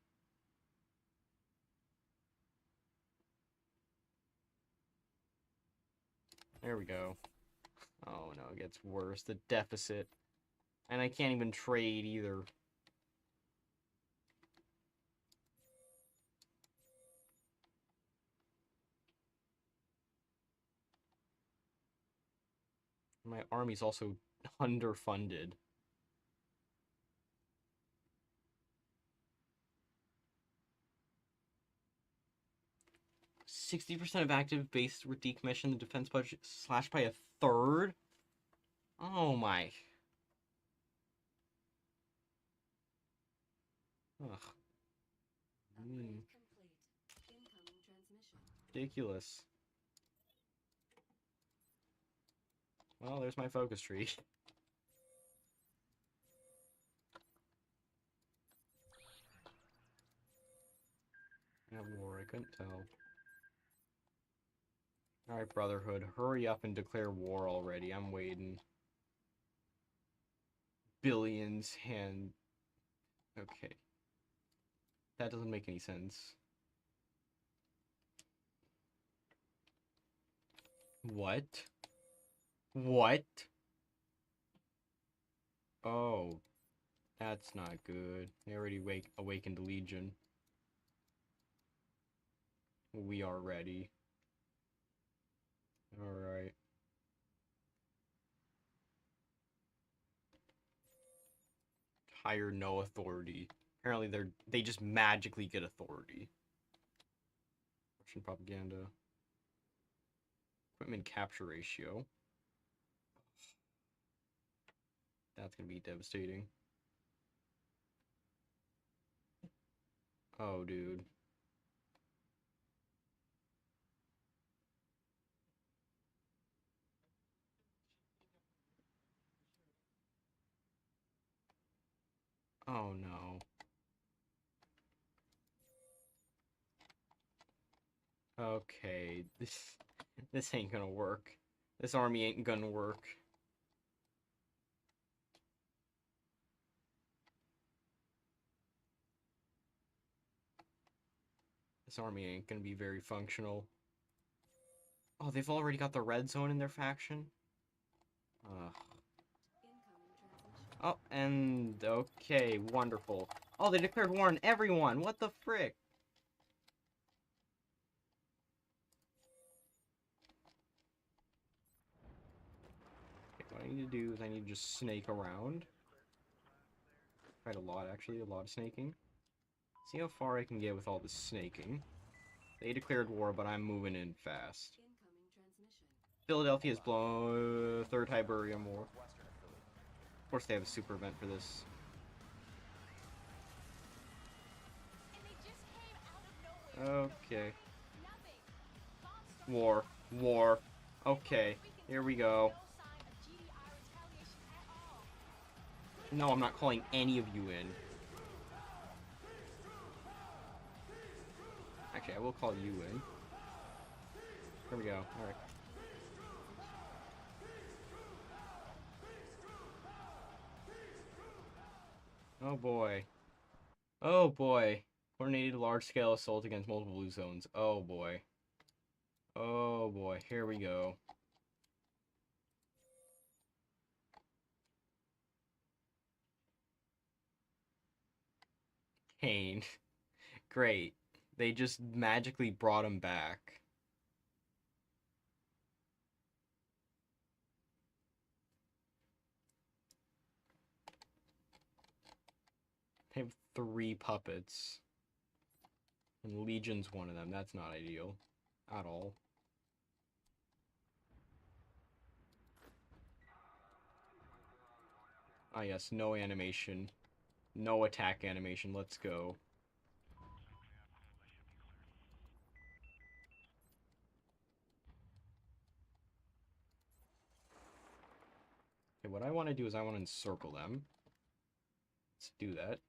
There we go. Oh no, it gets worse. The deficit. And I can't even trade either. My army's also underfunded. %60% of active base were decommissioned. The defense budget slashed by a third? Oh my. Ugh. Upgrade complete. Incoming transmission. Ridiculous. Well, there's my focus tree. At war, I couldn't tell. Alright, Brotherhood, hurry up and declare war already. I'm waiting. Billions and... Okay. That doesn't make any sense. What? What? Oh. That's not good. They already awakened Legion. We are ready. Alright. Hire no authority. Apparently they just magically get authority. Russian propaganda. Equipment capture ratio. That's gonna be devastating. Oh, dude. Oh no. Okay, this ain't gonna work. This army ain't gonna work. This army ain't gonna be very functional. Oh, they've already got the red zone in their faction? Ugh. Incoming transmission. Oh, and okay, wonderful. Oh, they declared war on everyone! What the frick? Okay, what I need to do is I need to just snake around. Quite a lot, actually, a lot of snaking. See how far I can get with all this snaking. They declared war, but I'm moving in fast. Incoming transmission. Philadelphia's blown third Tiberium war. Of course, they have a super event for this. Okay. War. War. Okay. Here we go. No, I'm not calling any of you in. Actually, I will call you in. Here we go. Alright. Oh boy. Oh boy. Coordinated large-scale assault against multiple blue zones. Oh boy. Oh boy. Here we go. Pain. Great. They just magically brought him back. 3 puppets. And Legion's one of them. That's not ideal. At all. Ah yes, no animation. No attack animation. Let's go. Okay, what I want to do is I want to encircle them. Let's do that.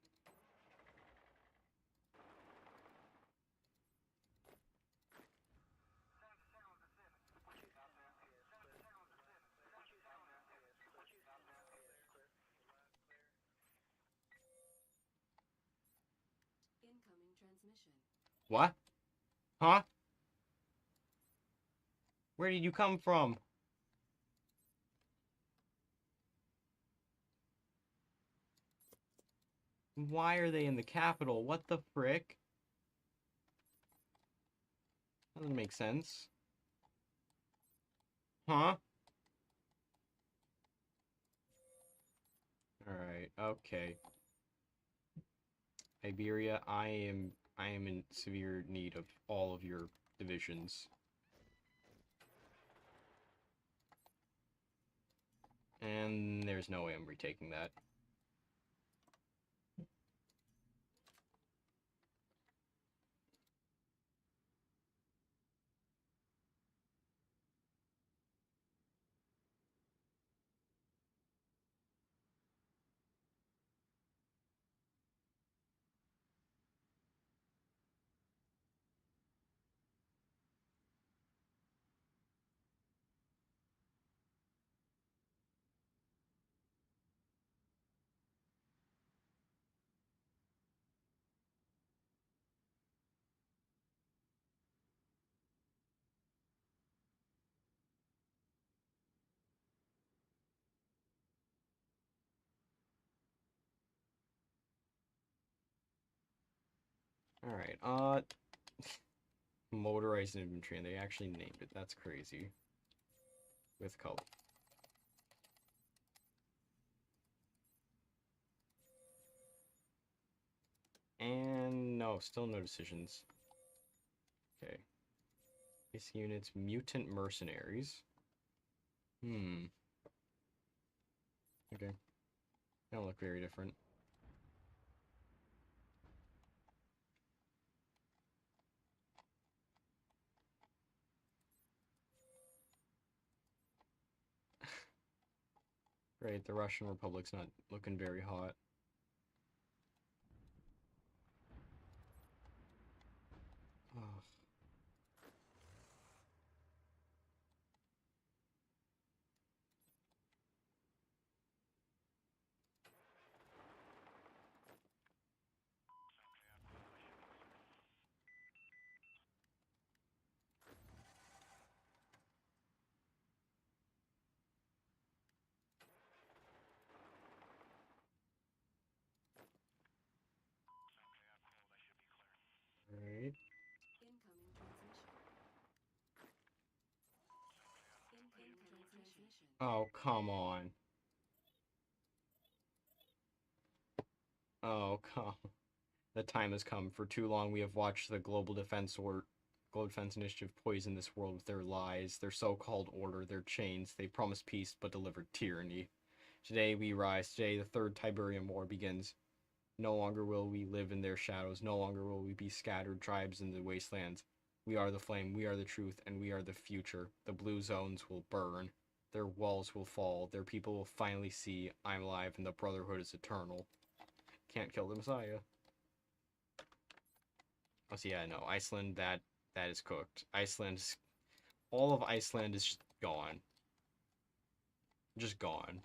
Incoming transmission. What? Huh? Where did you come from? Why are they in the capital? What the frick? Doesn't make sense. Huh? Alright, okay. Iberia, I am in severe need of all of your divisions. And there's no way I'm retaking that. Alright, motorized infantry, and they actually named it. That's crazy. With color. And no, still no decisions. Okay. Base units, mutant mercenaries. Hmm. Okay. They don't look very different. Right, the Russian Republic's not looking very hot. Ugh. Right. Incoming transmission. Incoming transmission. Oh, come on. Oh, come. The time has come. For too long we have watched the Global Defense Initiative poison this world with their lies, their so-called order, their chains. They promised peace but delivered tyranny. Today we rise. Today the third Tiberium War begins. No longer will we live in their shadows. No longer will we be scattered tribes in the wastelands. We are the flame, we are the truth, and we are the future. The blue zones will burn. Their walls will fall. Their people will finally see I'm alive and the Brotherhood is eternal. Can't kill the Messiah. Oh, so yeah, no, Iceland, that is cooked. All of Iceland is just gone. Just gone.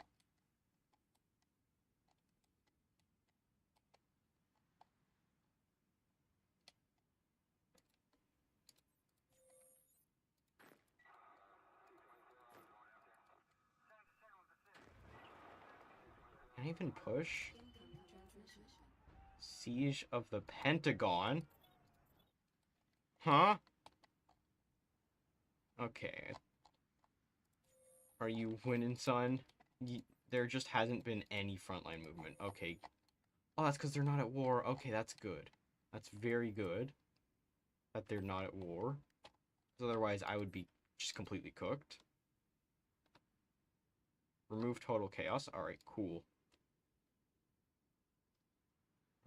Can't even push? Incoming transmission. Siege of the Pentagon? Huh? Okay. Are you winning, son? There just hasn't been any frontline movement. Okay. Oh, that's because they're not at war. Okay, that's good. That's very good that they're not at war. 'Cause otherwise, I would be just completely cooked. Remove total chaos. Alright, cool.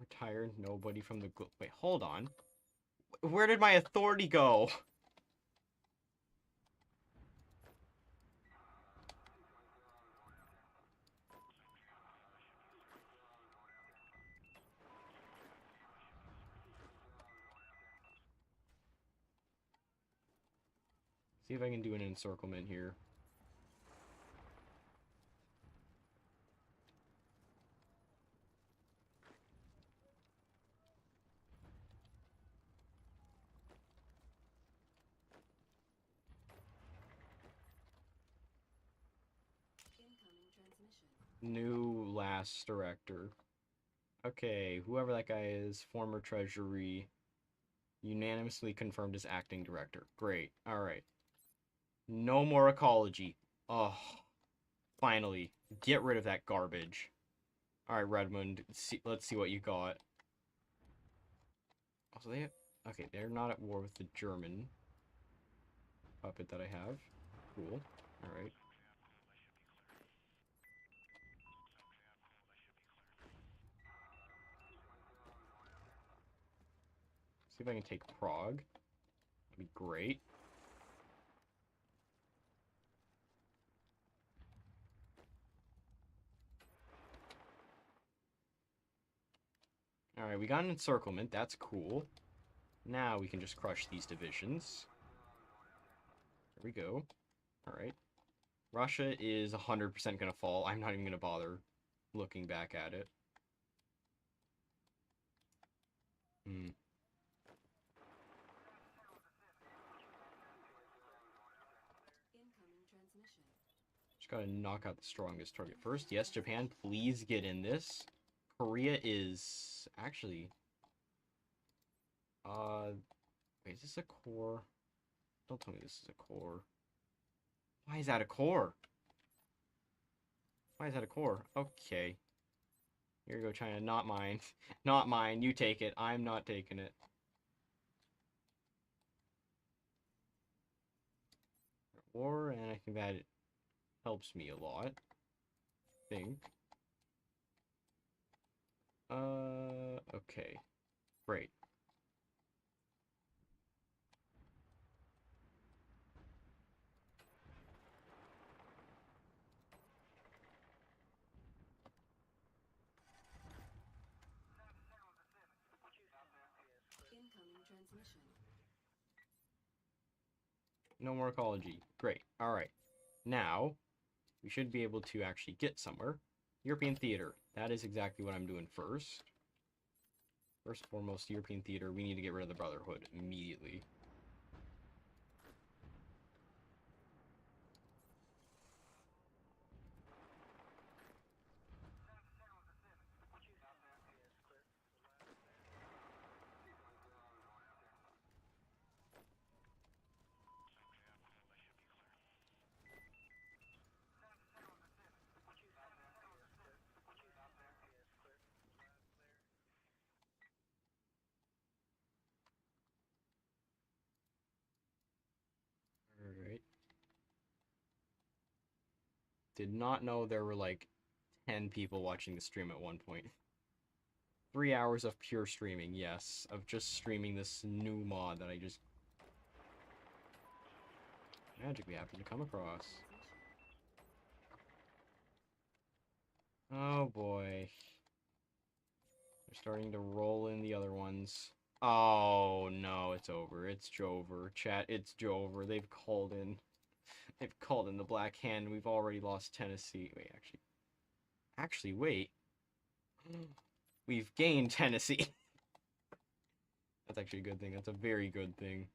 Retire nobody from the... Wait, hold on. Where did my authority go? See if I can do an encirclement here. Incoming transmission. New last director. Okay, whoever that guy is, former treasury, unanimously confirmed as acting director. Great. Alright. No more ecology. Oh, finally. Get rid of that garbage. Alright, Redmond. Let's see what you got. Also, okay, they're not at war with the German puppet that I have. Cool. Alright. See if I can take Prague. That'd be great. Alright, we got an encirclement. That's cool. Now we can just crush these divisions. There we go. Alright. Russia is 100% gonna fall. I'm not even gonna bother looking back at it. Hmm. Incoming transmission. Just gotta knock out the strongest target first. Yes, Japan, please get in this. Korea is... Actually... Wait, is this a core? Don't tell me this is a core. Why is that a core? Why is that a core? Okay. Here you go, China. Not mine. Not mine. You take it. I'm not taking it. War, and I think that helps me a lot. I think. Okay. Great. Incoming transmission. No more ecology. Great. Alright. Now, we should be able to actually get somewhere. European theater. That is exactly what I'm doing first. First and foremost, European theater. We need to get rid of the Brotherhood immediately. Alright. Did not know there were like 10 people watching the stream at one point. 3 hours of pure streaming, yes. Of just streaming this new mod that I just magically happened to come across. Oh boy. They're starting to roll in the other ones. Oh no, it's over. It's Jover. Chat, it's Jover. They've called in. They've called in the Black Hand. We've already lost Tennessee. Wait, actually. Actually, wait. We've gained Tennessee. That's actually a good thing. That's a very good thing.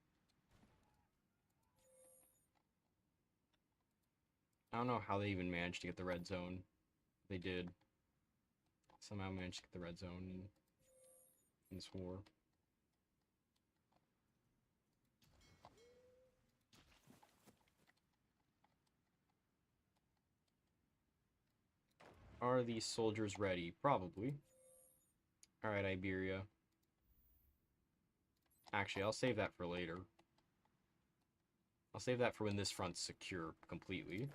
I don't know how they even managed to get the red zone. They did. Somehow managed to get the red zone in this war. Are these soldiers ready? Probably. Alright, Iberia. Actually, I'll save that for later. I'll save that for when this front's secure completely.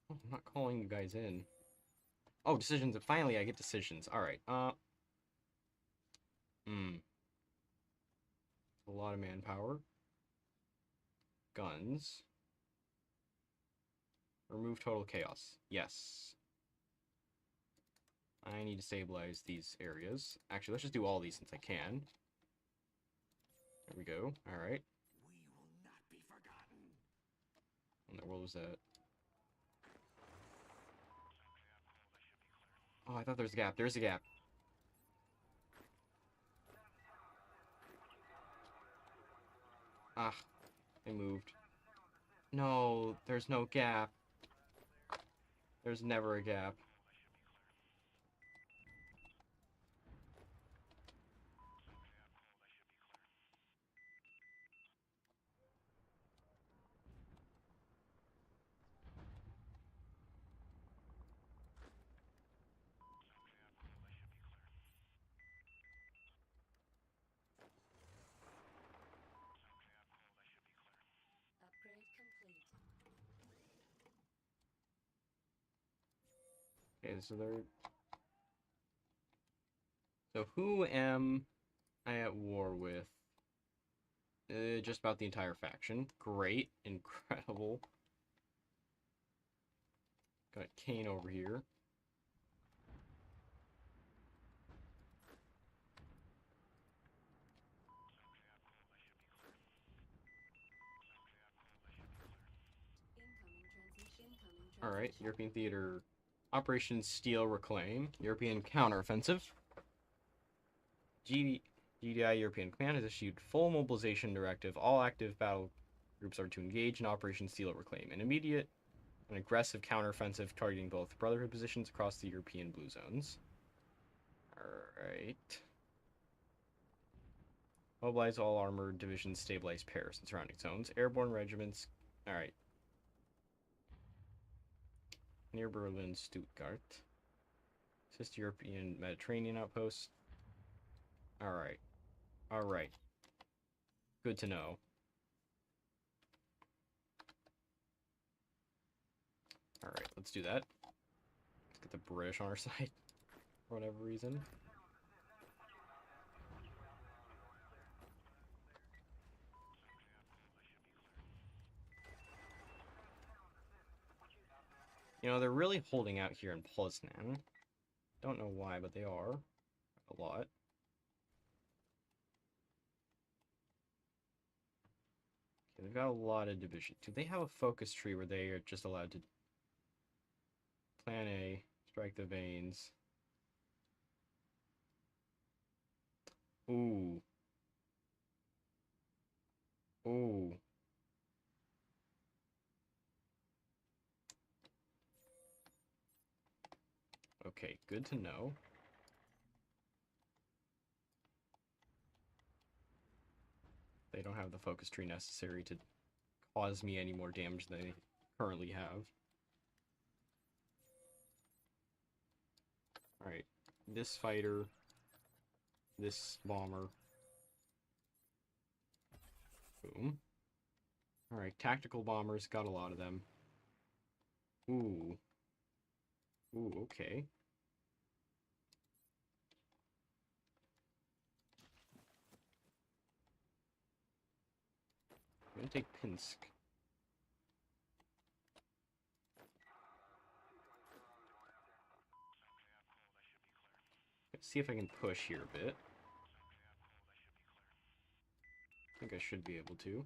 Oh, I'm not calling you guys in. Oh, decisions. Finally, I get decisions. Alright, a lot of manpower. Guns. Remove total chaos. Yes. I need to stabilize these areas. Actually, let's just do all these since I can. There we go. Alright. We will not be forgotten. What in the world was that? Oh, I thought there was a gap. There's a gap. Ah, they moved. No, there's no gap. There's never a gap. Upgrade complete. Okay, so there. So who am I at war with? Just about the entire faction. Great. Incredible. Got Kane over here. Alright, European Theater. Operation Steel Reclaim. European Counteroffensive. GDI European Command has issued full mobilization directive. All active battle groups are to engage in Operation Steel Reclaim. An immediate and aggressive counteroffensive targeting both Brotherhood positions across the European blue zones. Alright. Mobilize all armored divisions, stabilize Paris and surrounding zones. Airborne regiments. Alright. Near Berlin, Stuttgart. Assist European Mediterranean outposts. Alright. Alright. Good to know. Alright, let's do that. Let's get the British on our side. For whatever reason. You know, they're really holding out here in Poznan. Don't know why, but they are. A lot. Okay, they've got a lot of division. Do they have a focus tree where they are just allowed to plan A, strike the veins? Ooh. Ooh. Okay, good to know. They don't have the focus tree necessary to cause me any more damage than they currently have. Alright, this fighter, this bomber. Boom. Alright, tactical bombers, got a lot of them. Ooh. Ooh, okay. I'm gonna take Pinsk. Let's see if I can push here a bit. I think I should be able to.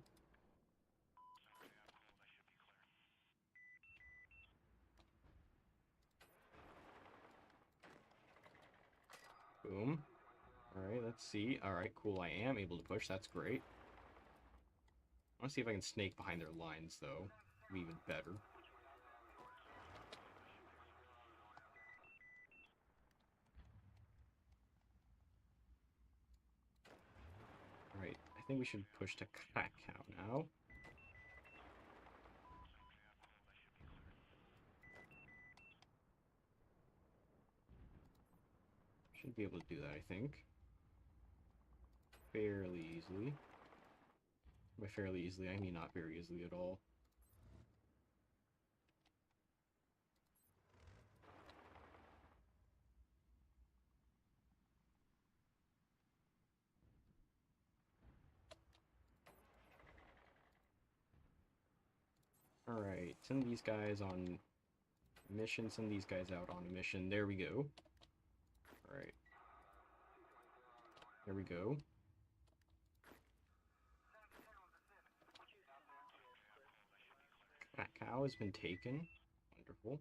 Boom. Alright, let's see. Alright, cool. I am able to push. That's great. I want to see if I can snake behind their lines, though. Be even better. think we should push to Krakow now. Should be able to do that, I think. Fairly easily. By fairly easily, I mean not very easily at all. Alright, send these guys on mission, send these guys out on a mission. There we go. Alright. There we go. Krakow has been taken. Wonderful.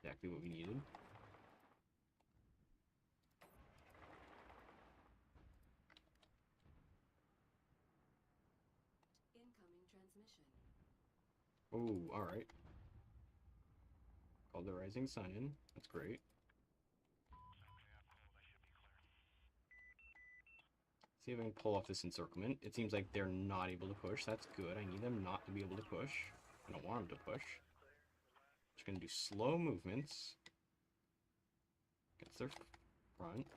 Exactly what we needed. Incoming transmission. Oh, alright. Called the Rising Sun in. That's great. See if I can pull off this encirclement. It seems like they're not able to push. That's good. I need them not to be able to push. I don't want them to push. Just gonna do slow movements. Gets their front.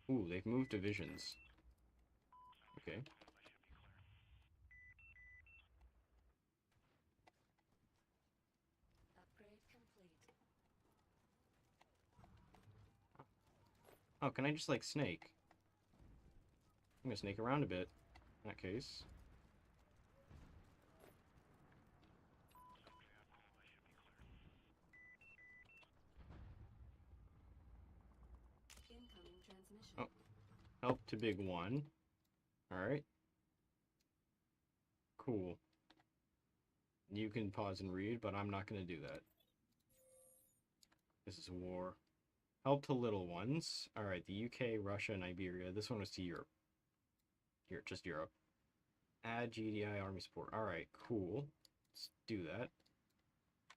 Ooh, they've moved divisions. Okay. Upgrade complete. Oh, can I just, like, snake? I'm gonna snake around a bit, in that case. Incoming transmission. Oh. Help to big one. Alright. Cool. You can pause and read, but I'm not gonna do that. This is a war. Help to little ones. Alright, the UK, Russia, and Iberia. This one was to Europe. Here, just Europe. Add GDI army support. Alright, cool. Let's do that.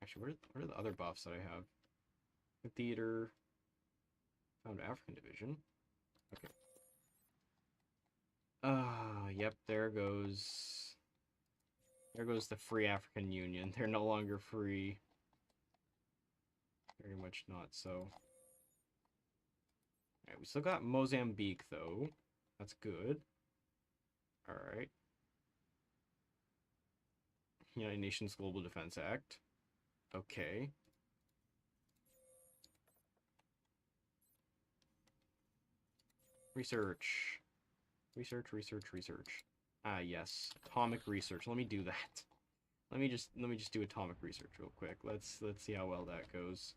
Actually, what are the other buffs that I have? The theater. Found African division. Okay. Yep, there goes... There goes the Free African Union. They're no longer free. Very much not so. Alright, we still got Mozambique, though. That's good. Alright. United Nations Global Defense Act. Okay. Research. Research. Ah, yes. Atomic research. Let me do that. Let me just do atomic research real quick. Let's see how well that goes.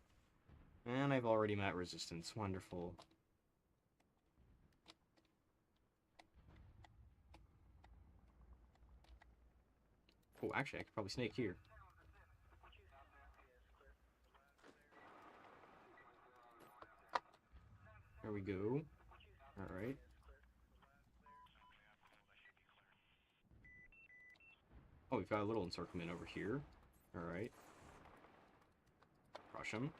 And I've already met resistance. Wonderful. Oh, actually, I could probably snake here. There we go. Alright. Oh, we've got a little encirclement over here. Alright. Crush him.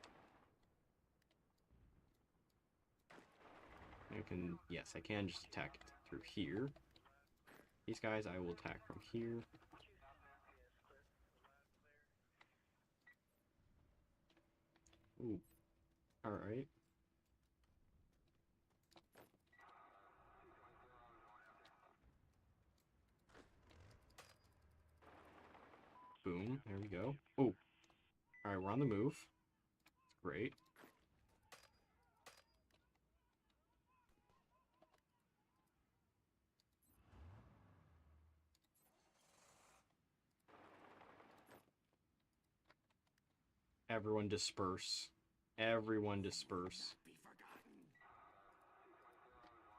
I can... Yes, I can just attack it through here. These guys I will attack from here. Ooh. Alright. Boom. There we go. Oh. Alright, we're on the move. Great. Everyone disperse. Everyone disperse. Be forgotten.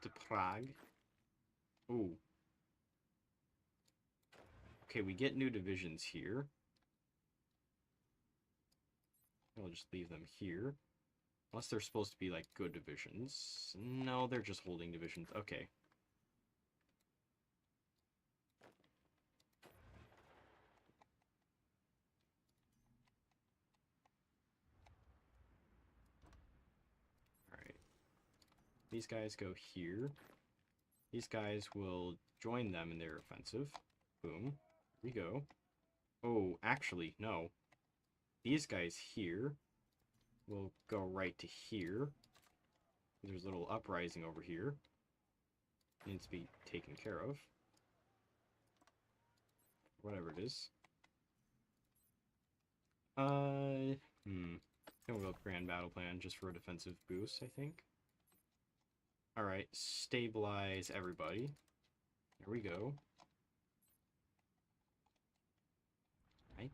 To Prague. Ooh. Okay, we get new divisions here. I'll just leave them here. Unless they're supposed to be, like, good divisions. No, they're just holding divisions. Okay. These guys go here. These guys will join them in their offensive. Boom. Here we go. Oh, actually, no. These guys here will go right to here. There's a little uprising over here. Needs to be taken care of. Whatever it is. Gonna go with Grand Battle Plan just for a defensive boost, I think. Alright, stabilize everybody. There we go. Right.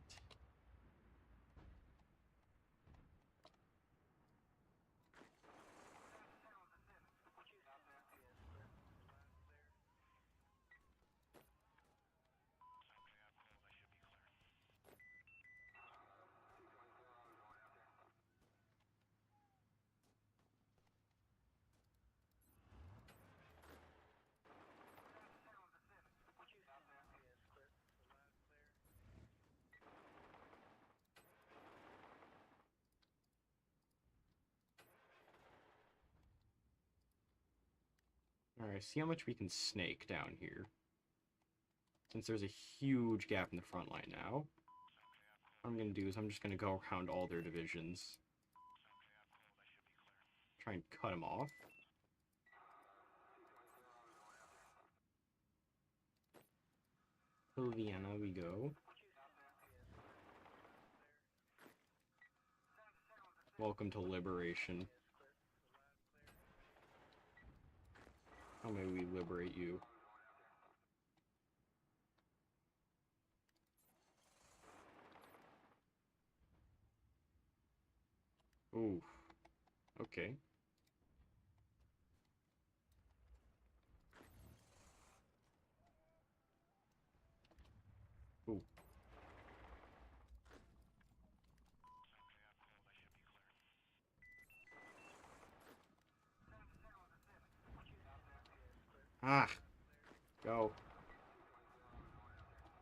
Alright, see how much we can snake down here. Since there's a huge gap in the front line now, what I'm going to do is I'm just going to go around all their divisions. Try and cut them off. To Vienna we go. Welcome to liberation. How may we liberate you? Ooh. Okay. Ooh. Ah! Go.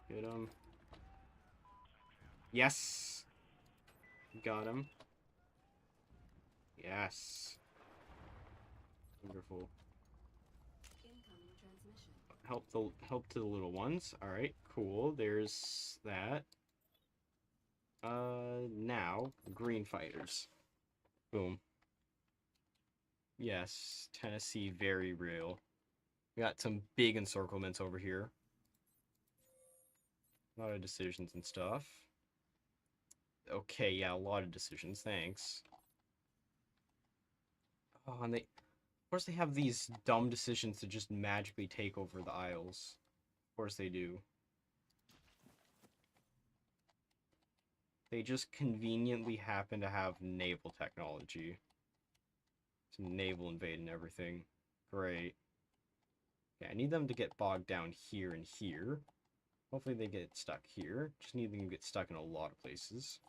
Get him. Yes! Got him. Yes. Wonderful. Incoming transmission. Help to the little ones. Alright, cool. There's that. Now, green fighters. Boom. Yes, Tennessee, very real. We got some big encirclements over here. A lot of decisions and stuff. Okay, yeah, a lot of decisions, thanks. Oh, and of course they have these dumb decisions to just magically take over the Isles. Of course they do. They just conveniently happen to have naval technology. Some naval invade and everything. Great. Yeah, I need them to get bogged down here and here. Hopefully they get stuck here. Just need them to get stuck in a lot of places.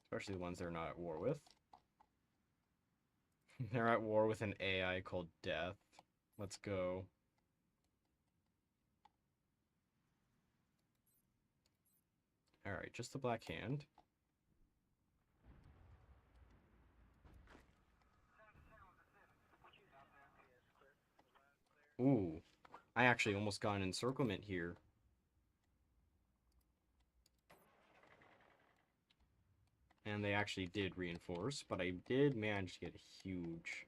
Especially the ones they're not at war with. They're at war with an AI called Death. Let's go. Alright, just the Black Hand. Ooh. I actually almost got an encirclement here. And they actually did reinforce, but I did manage to get a huge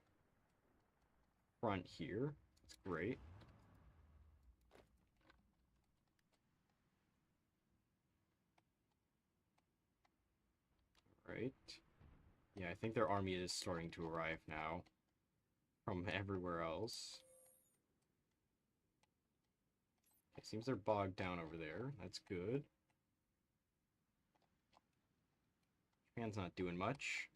front here. That's great. Right. Yeah, I think their army is starting to arrive now. From everywhere else. It seems they're bogged down over there. That's good. Japan's not doing much.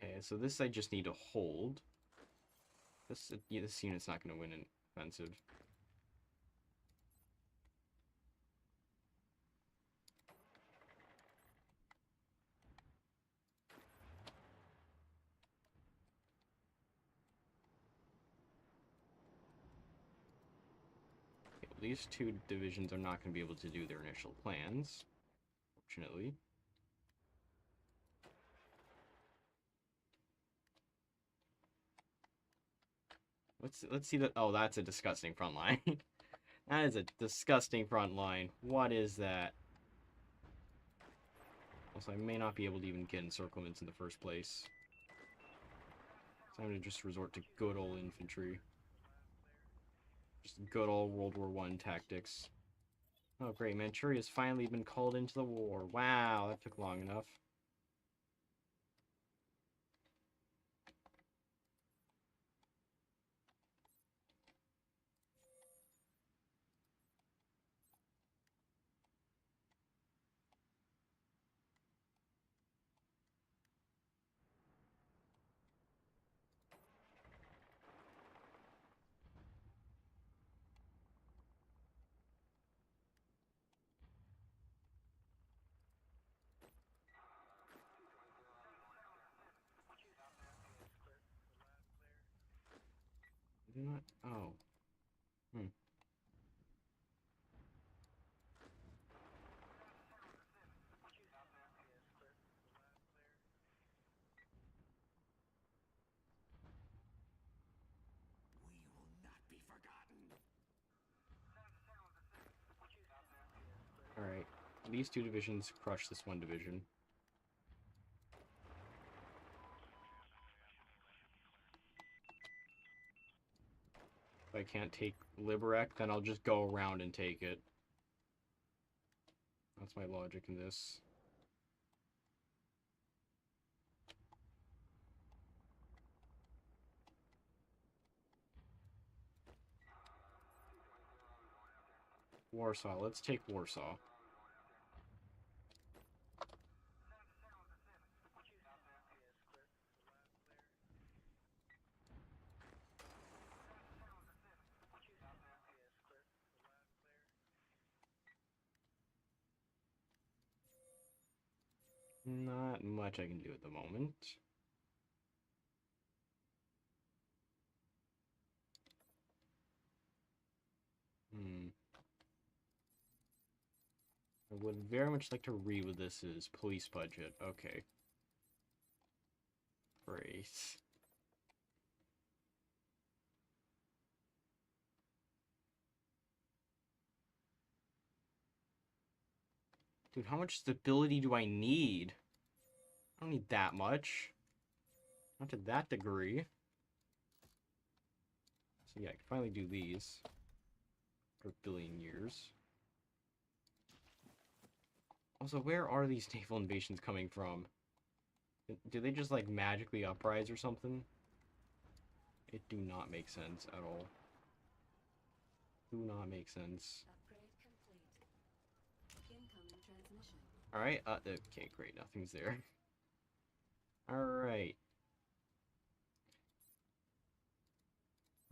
Okay, so this I just need to hold. This unit's not going to win an offensive. these two divisions are not going to be able to do their initial plans, fortunately. Let's see that. Oh, that's a disgusting front line. That is a disgusting front line. What is that? Also, I may not be able to even get encirclements in the first place. So I'm going to just resort to good old infantry. Just good old World War I tactics. Oh, great. Manchuria's finally been called into the war. Wow, that took long enough. Did I not? Oh. Hmm. We will not be forgotten. Alright. These two divisions crush this one division. If I can't take Liberec, then I'll just go around and take it. That's my logic in this. Warsaw. Let's take Warsaw. Not much I can do at the moment. I would very much like to read what this is. Police budget. Okay. Great. Dude, how much stability do I need? I don't need that much. Not to that degree. So yeah, I can finally do these. For a billion years. Also, where are these naval invasions coming from? Do they just, like, magically uprise or something? It do not make sense at all. Do not make sense. Upgrade complete. Incoming transmission. Alright, okay, great, nothing's there. Alright.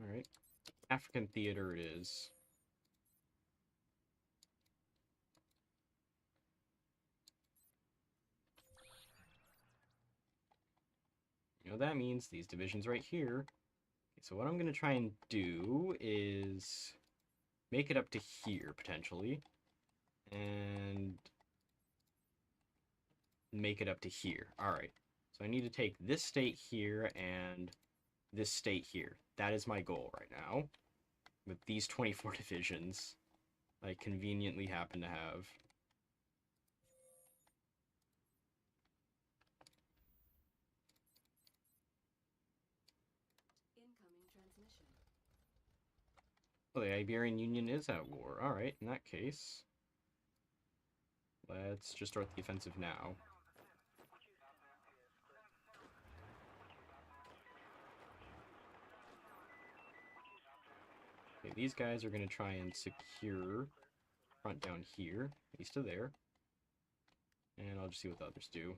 Alright. African theater it is. You know, that means these divisions right here. Okay, so what I'm going to try and do is make it up to here, potentially. And make it up to here. Alright. So I need to take this state here and this state here. That is my goal right now. With these 24 divisions I conveniently happen to have. Incoming transmission. Well, the Iberian Union is at war. Alright, in that case, let's just start the offensive now. Okay, these guys are going to try and secure front down here, east of there. And I'll just see what the others do.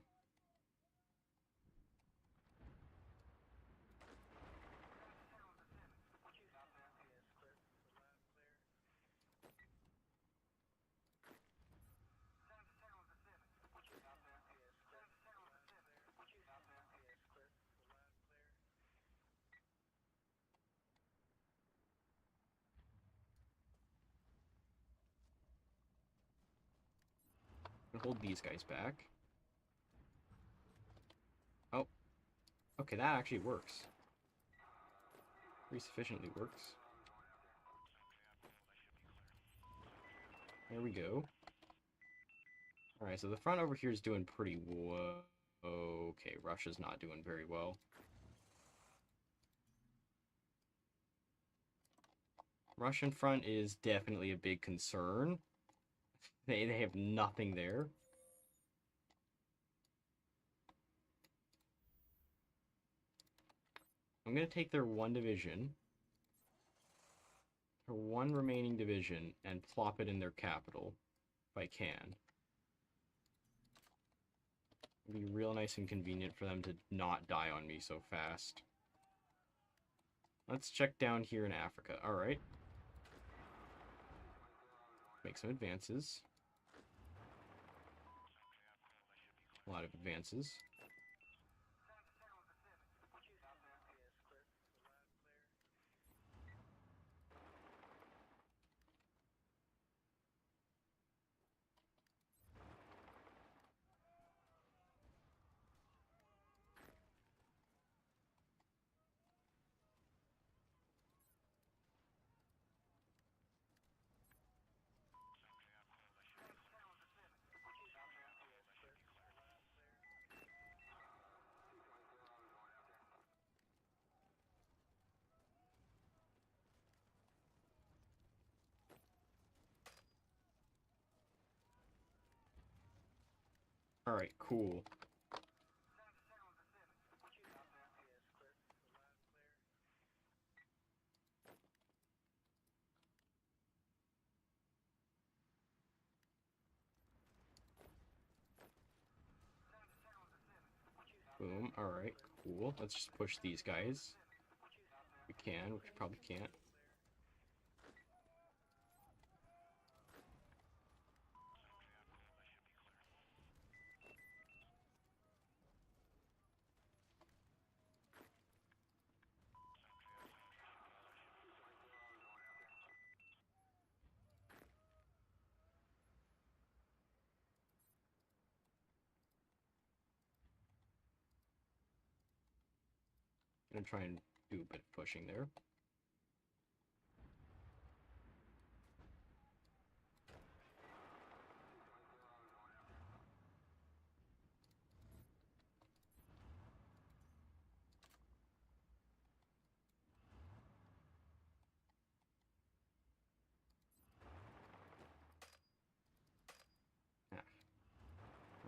hold these guys back. Oh, okay, that actually works. Pretty sufficiently works. There we go. Alright, so the front over here is doing pretty well. Okay, Russia's not doing very well. Russian front is definitely a big concern. They have nothing there. I'm going to take their one division, their one remaining division, and plop it in their capital, if I can. It'd be real nice and convenient for them to not die on me so fast. Let's check down here in Africa. Alright. Make some advances. A lot of advances. Alright, cool. Boom. Alright, cool. Let's just push these guys. We can, which we probably can't. Gonna try and do a bit of pushing there.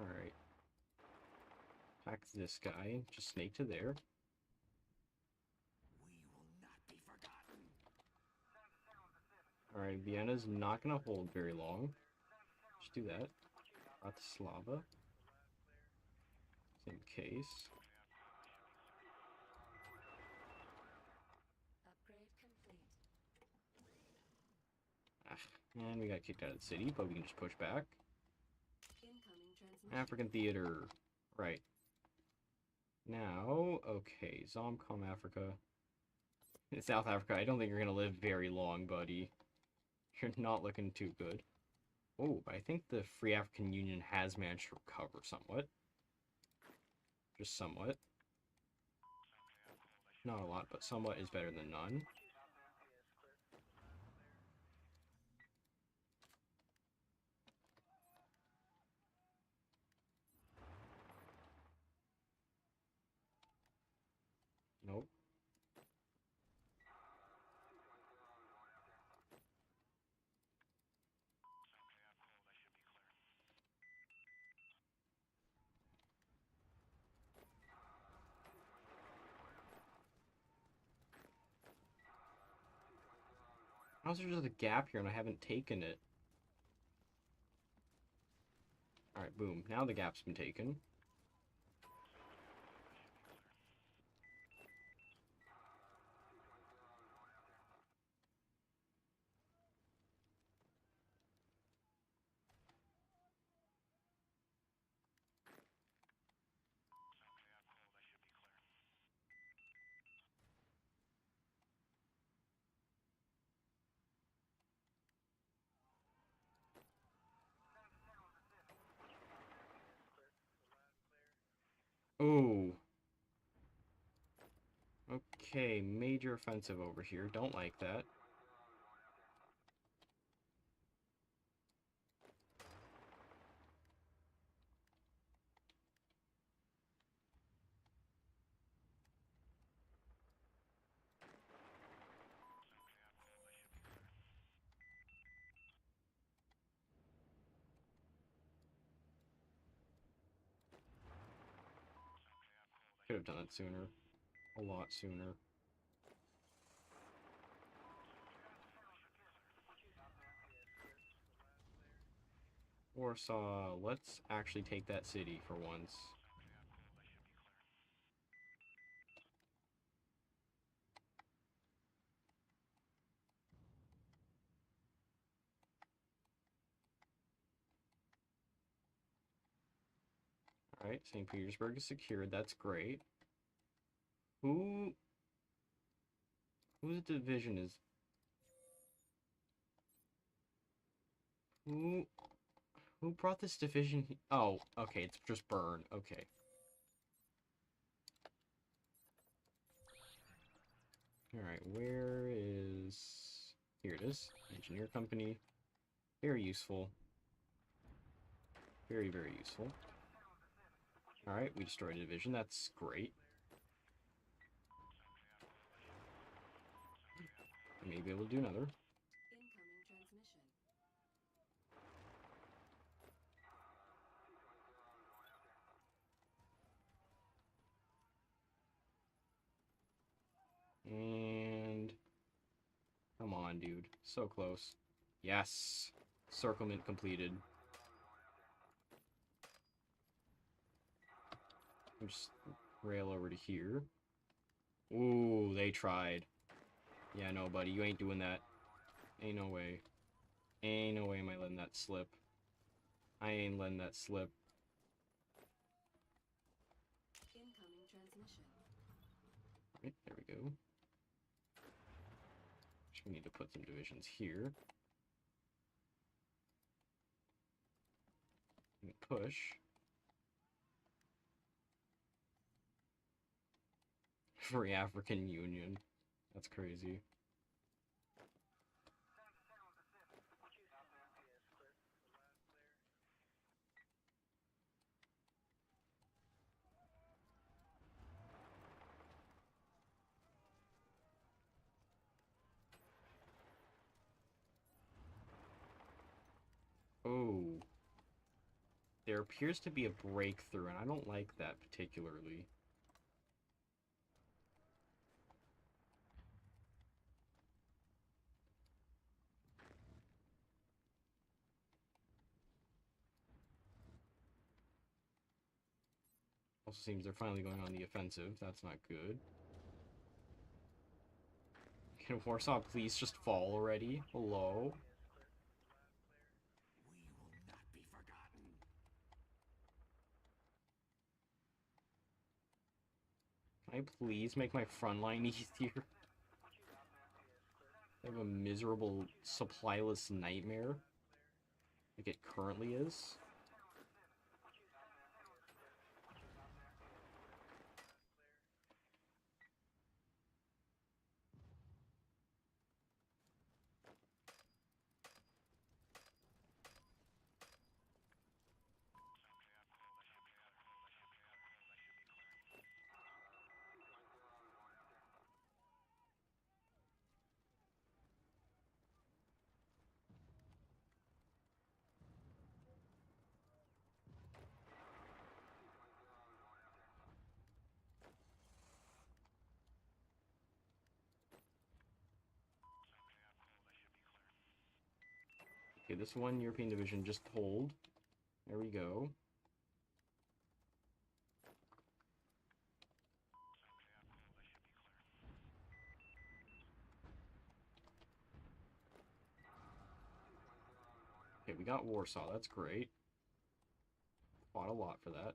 Alright. Attack this guy. Just snake to there. We will not be forgotten. Alright, Vienna's not gonna hold very long. Just do that. Bratislava. Same case. Upgrade complete. Ah, and we got kicked out of the city, but we can just push back. Incoming transmission. African theater. Right. Now, okay, Zomcom Africa. In South Africa, I don't think you're gonna live very long, buddy. You're not looking too good. Oh, I think the Free African Union has managed to recover somewhat. Just somewhat. Not a lot, but somewhat is better than none. Nope. How's there just a gap here and I haven't taken it? Alright, boom. Now the gap's been taken. Oh. Okay, major offensive over here. Don't like that. Could have done it sooner. A lot sooner. Warsaw, let's actually take that city for once. Alright, St. Petersburg is secured. That's great. Whose division is... Who brought this division? Oh, okay, it's just burn. Okay. Alright, where is... Here it is. Engineer Company. Very useful. Very, very useful. Alright, we destroyed a division. That's great. Maybe able to do another. Incoming transmission. And... Come on, dude. So close. Yes! Circlement completed. Just rail over to here. Ooh, they tried. Yeah, no, buddy, you ain't doing that. Ain't no way. Ain't no way am I letting that slip. I ain't letting that slip. Incoming transmission. Right, there we go. We need to put some divisions here. And push. Free African Union. That's crazy. Oh. There appears to be a breakthrough, and I don't like that particularly. Also seems they're finally going on the offensive. That's not good. Can Warsaw please just fall already? Hello? We will not be forgotten. Can I please make my front line easier? I have a miserable supplyless nightmare. Like it currently is. Okay, this one European division just hold. There we go. Okay, we got Warsaw. That's great. Fought a lot for that.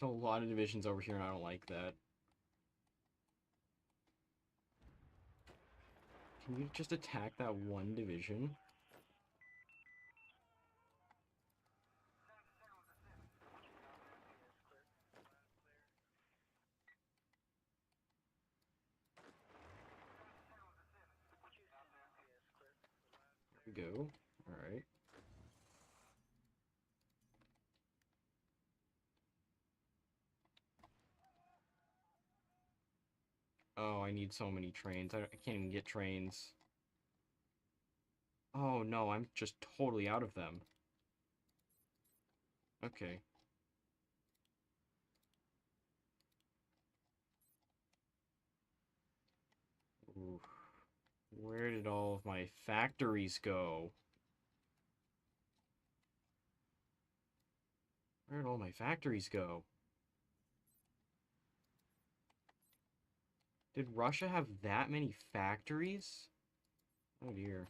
There's a lot of divisions over here, and I don't like that. Can you just attack that one division? There we go. Alright. Oh, I need so many trains. I can't even get trains. Oh no, I'm just totally out of them. Okay. Oof. Where did all of my factories go? Where did all my factories go? Did Russia have that many factories? Oh dear.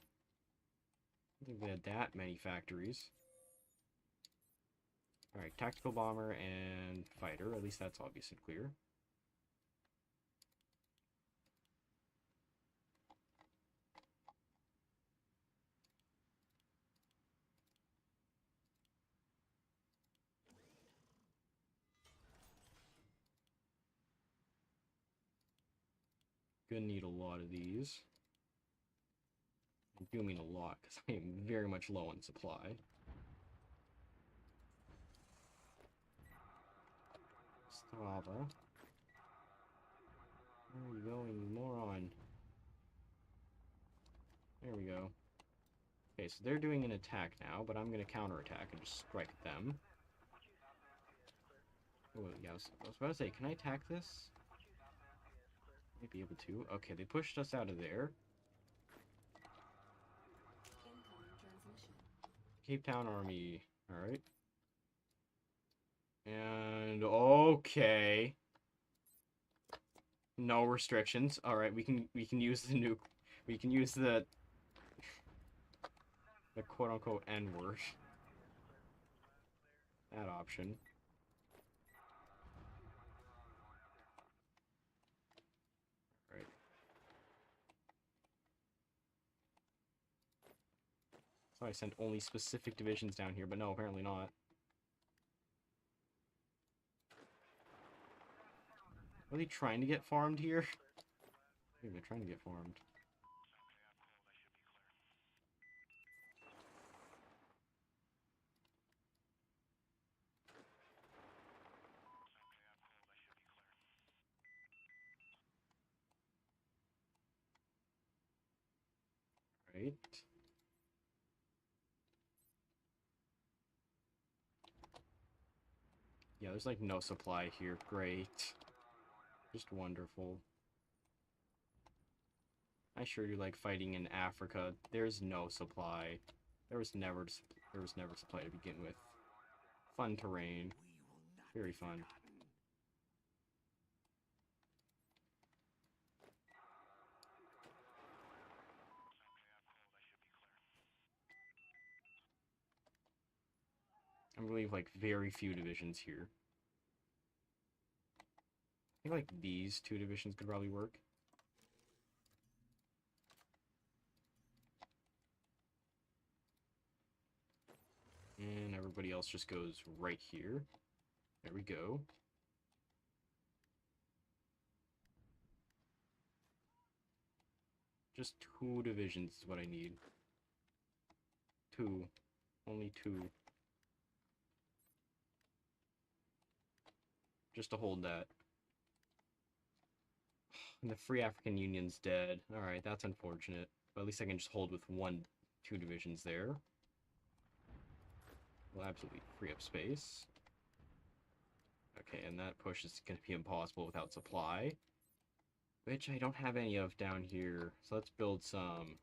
I don't think they had that many factories. Alright, tactical bomber and fighter. At least that's obvious and clear. Gonna need a lot of these. I do mean a lot, because I am very much low on supply. Strava. Where are you going, you moron? There we go. Okay, so they're doing an attack now, but I'm gonna counterattack and just strike them. Oh, yeah, I was about to say, can I attack this? Might be able to. Okay, they pushed us out of there. Incoming transmission. Cape Town Army. Alright. And okay. No restrictions. Alright, we can use the nuke. We can use the quote unquote N-word. That option. Right. So I sent only specific divisions down here, but no, apparently not. Are they trying to get farmed here? I think they're trying to get farmed. Right. Yeah, there's like no supply here. Great. Just wonderful. I sure do like fighting in Africa. There's no supply. There was never supply to begin with. Fun terrain. Very fun. I believe like very few divisions here. I think like these two divisions could probably work. And everybody else just goes right here. There we go. Just two divisions is what I need. Two. Only two. Just to hold that. And the Free African Union's dead. Alright, that's unfortunate. But at least I can just hold with two divisions there. We'll absolutely free up space. Okay, and that push is going to be impossible without supply. Which I don't have any of down here. So let's build some.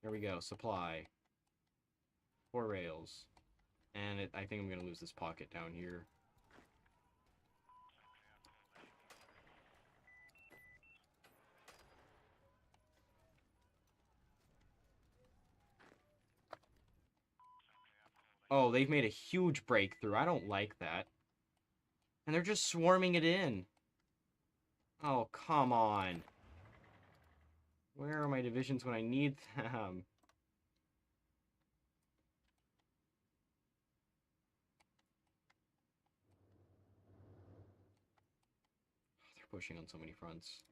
There we go, supply. 4 rails. And I think I'm going to lose this pocket down here. Oh, they've made a huge breakthrough. I don't like that. And they're just swarming it in. Oh, come on. Where are my divisions when I need them? They're pushing on so many fronts.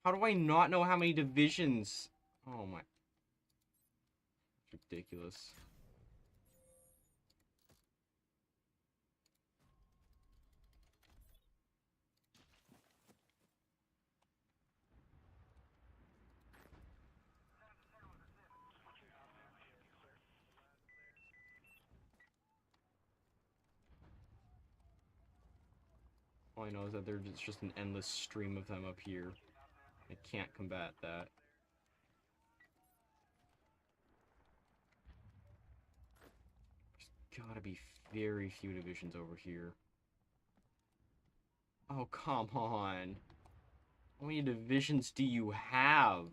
How do I not know how many divisions? Oh my. It's ridiculous. All I know is that there's just an endless stream of them up here. I can't combat that. There's gotta be very few divisions over here. Oh, come on. How many divisions do you have?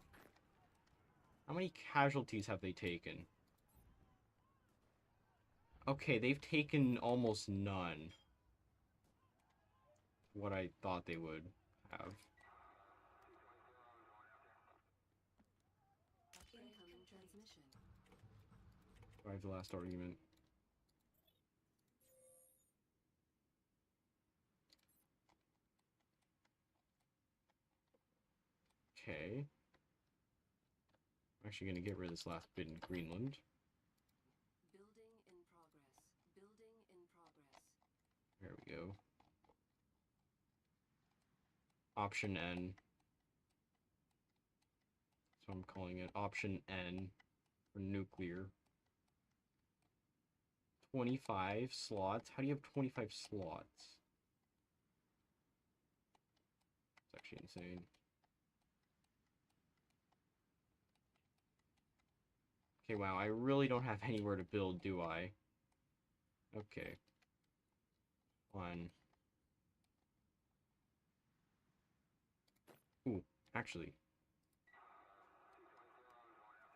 How many casualties have they taken? Okay, they've taken almost none. What I thought they would have. Incoming transmission. Survive the last argument. Okay. I'm actually gonna get rid of this last bit in Greenland. Building in progress. Building in progress. There we go. Option N. So I'm calling it Option N for nuclear. 25 slots? How do you have 25 slots? It's actually insane. Okay, wow, I really don't have anywhere to build, do I? Okay. One. Ooh, actually.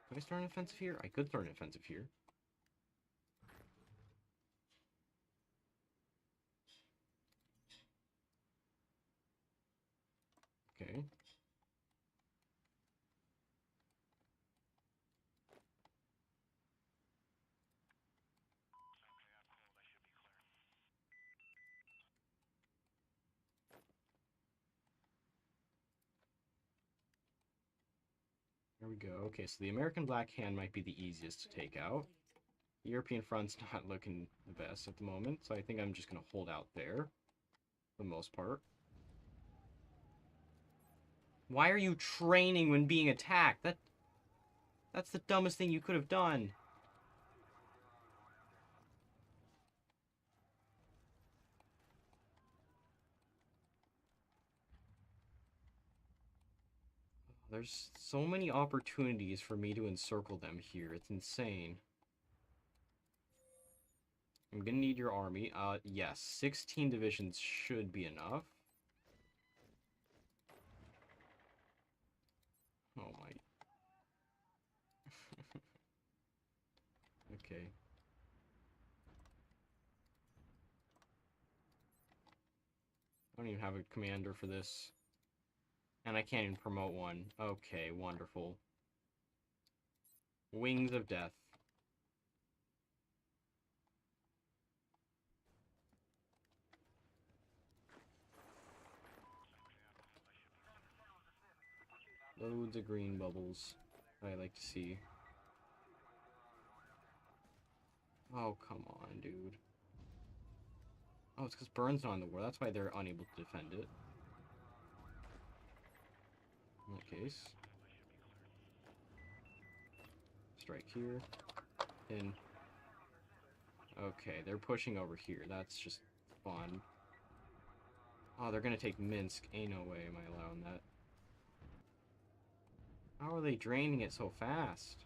Could I start an offensive here? I could start an offensive here. Okay. There we go. Okay, so the American Black Hand might be the easiest to take out. The European front's not looking the best at the moment, so I think I'm just going to hold out there, for the most part. Why are you training when being attacked? That's the dumbest thing you could have done. There's so many opportunities for me to encircle them here. It's insane. I'm gonna need your army. Yes, 16 divisions should be enough. Oh my. Okay. I don't even have a commander for this. And I can't even promote one. Okay, wonderful. Wings of Death. Loads of green bubbles. I like to see. Oh, come on, dude. Oh, it's because Burns not on the war. That's why they're unable to defend it. In that case. Strike here. In. Okay, they're pushing over here. That's just fun. Oh, they're gonna take Minsk. Ain't no way am I allowing that. How are they draining it so fast?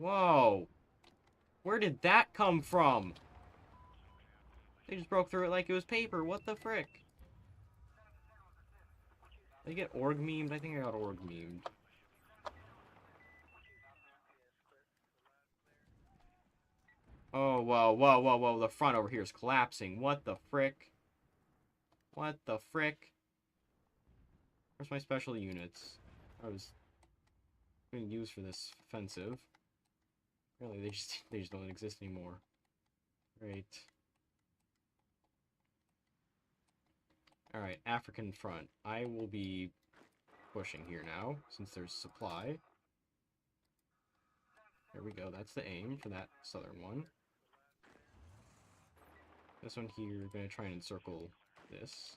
Whoa! Where did that come from? They just broke through it like it was paper. What the frick? Did I get org memed? I think I got org memed. Oh, whoa, whoa, whoa, whoa. The front over here is collapsing. What the frick? What the frick? Where's my special units? I was being used for this offensive. Really, they just don't exist anymore. Great. Alright, African front. I will be pushing here now, since there's supply. There we go, that's the aim for that southern one. This one here, gonna try and encircle this.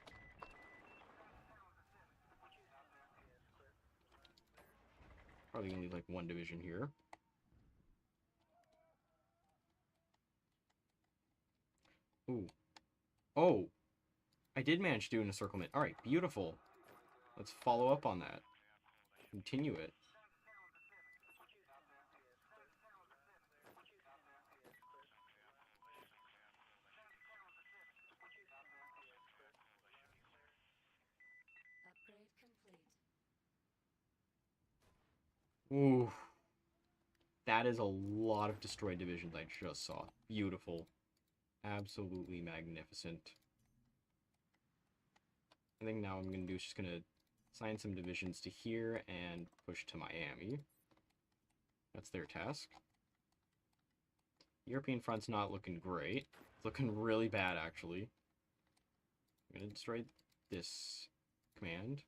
Probably gonna need like one division here. Ooh. Oh! I did manage to do an encirclement. Alright, beautiful. Let's follow up on that. Continue it. Upgrade complete. Ooh. That is a lot of destroyed divisions I just saw. Beautiful. Absolutely magnificent. I think now what I'm going to do is just going to assign some divisions to here and push to Miami. That's their task. European front's not looking great. It's looking really bad, actually. I'm going to destroy this command.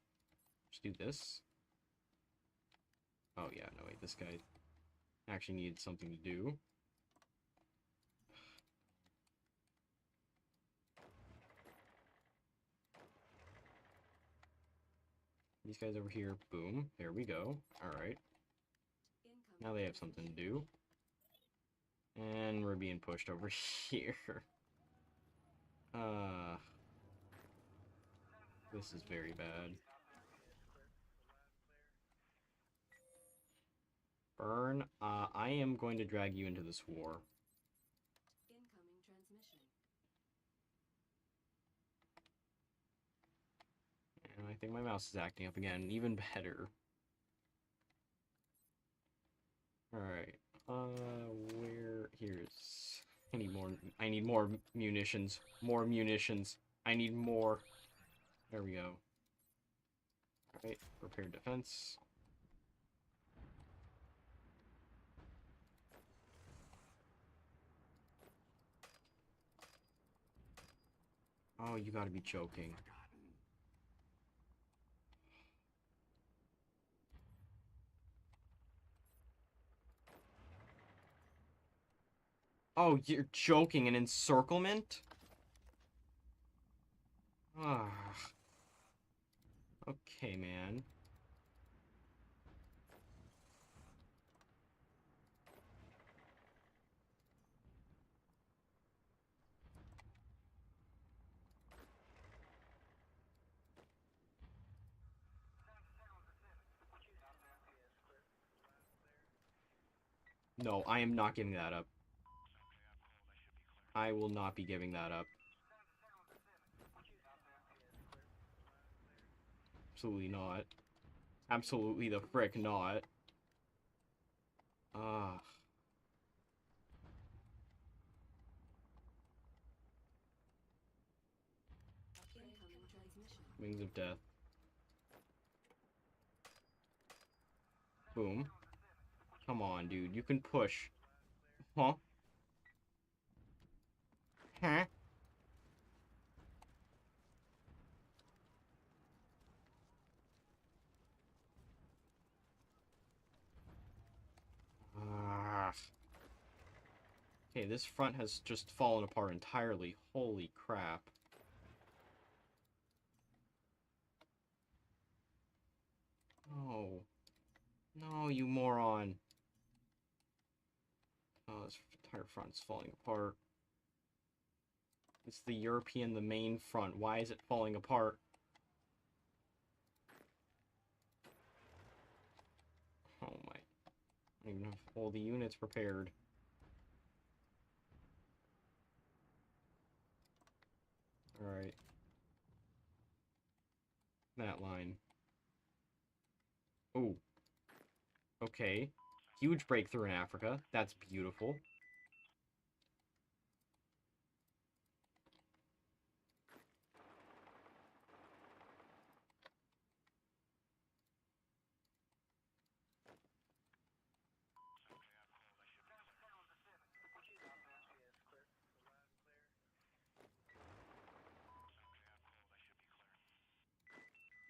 Just do this. Oh, yeah, no, wait, this guy actually needs something to do. These guys over here, boom, there we go. Alright. Now they have something to do. And we're being pushed over here. This is very bad. Burn, I am going to drag you into this war. Incoming transmission. And I think my mouse is acting up again, even better. Alright, here's... I need more munitions. More munitions. I need more. There we go. Alright, repair defense. Oh, you gotta be joking. Oh, you're joking, an encirclement? Ah. Okay, man. No, I am not giving that up. I will not be giving that up. Absolutely not. Absolutely the frick not. Ah. Incoming transmission. Wings of death. Boom. Come on, dude. You can push. Huh? Huh? Ah. Okay, this front has just fallen apart entirely. Holy crap. No. No, you moron. Oh, this entire front's falling apart. It's the European, the main front. Why is it falling apart? Oh my. I don't even have All the units prepared. Alright. That line. Oh. Okay. Huge breakthrough in Africa. That's beautiful.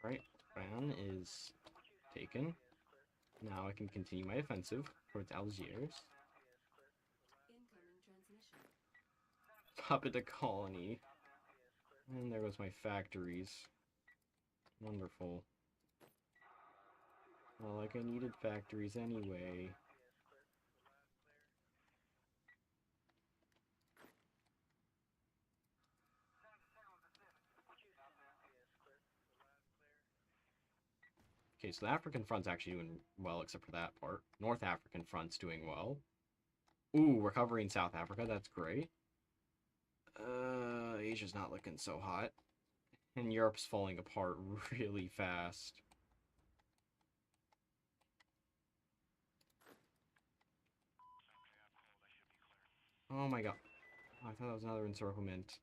Alright, Iran is taken. Now I can continue my offensive towards Algiers. Incoming transmission. Pop it to colony. And there goes my factories. Wonderful. Well, like I needed factories anyway. Okay, so the African front's actually doing well, except for that part. North African front's doing well. Ooh, recovery in South Africa, that's great. Asia's not looking so hot. And Europe's falling apart really fast. Oh my god. Oh, I thought that was another encirclement.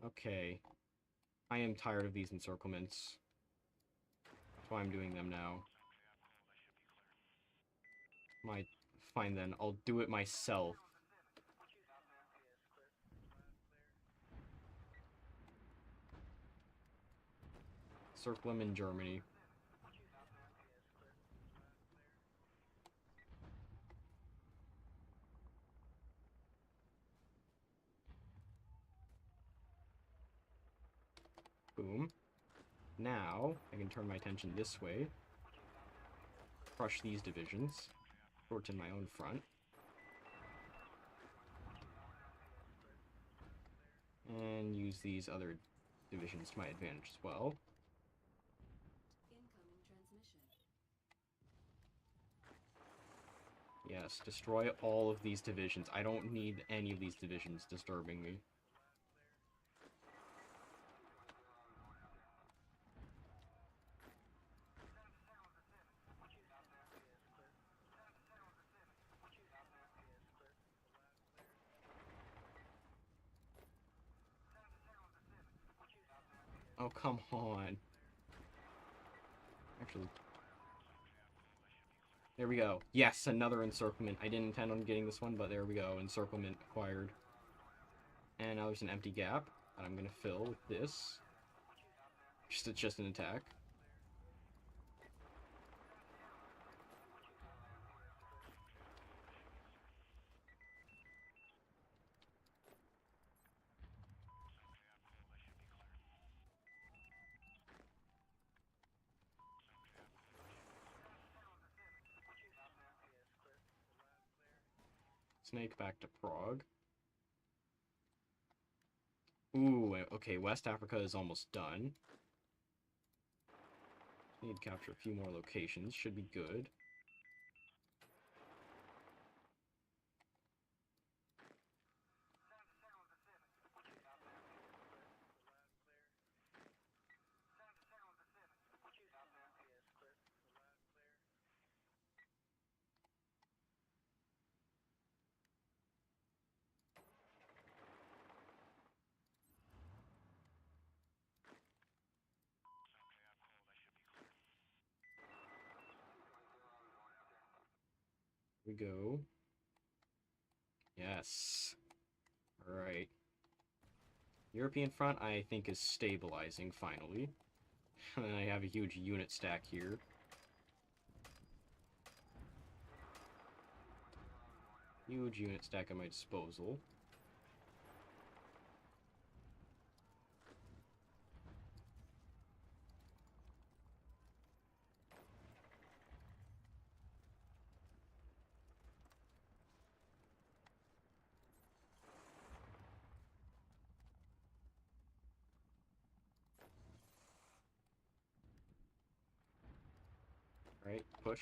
Okay. I am tired of these encirclements. That's why I'm doing them now. Fine then, I'll do it myself. Circle them in Germany. Boom. Now, I can turn my attention this way. Crush these divisions. Shorten my own front. And use these other divisions to my advantage as well. Incoming transmission. Yes, destroy all of these divisions. I don't need any of these divisions disturbing me. Oh, come on. Actually... There we go. Yes, another encirclement. I didn't intend on getting this one, but there we go. Encirclement acquired. And now there's an empty gap that I'm gonna fill with this. It's just an attack. Snake back to Prague. Ooh, okay, West Africa is almost done. Need to capture a few more locations, should be good. We go. Yes. Alright. European front, I think, is stabilizing, finally. And then I have a huge unit stack here. Huge unit stack at my disposal. Right, push.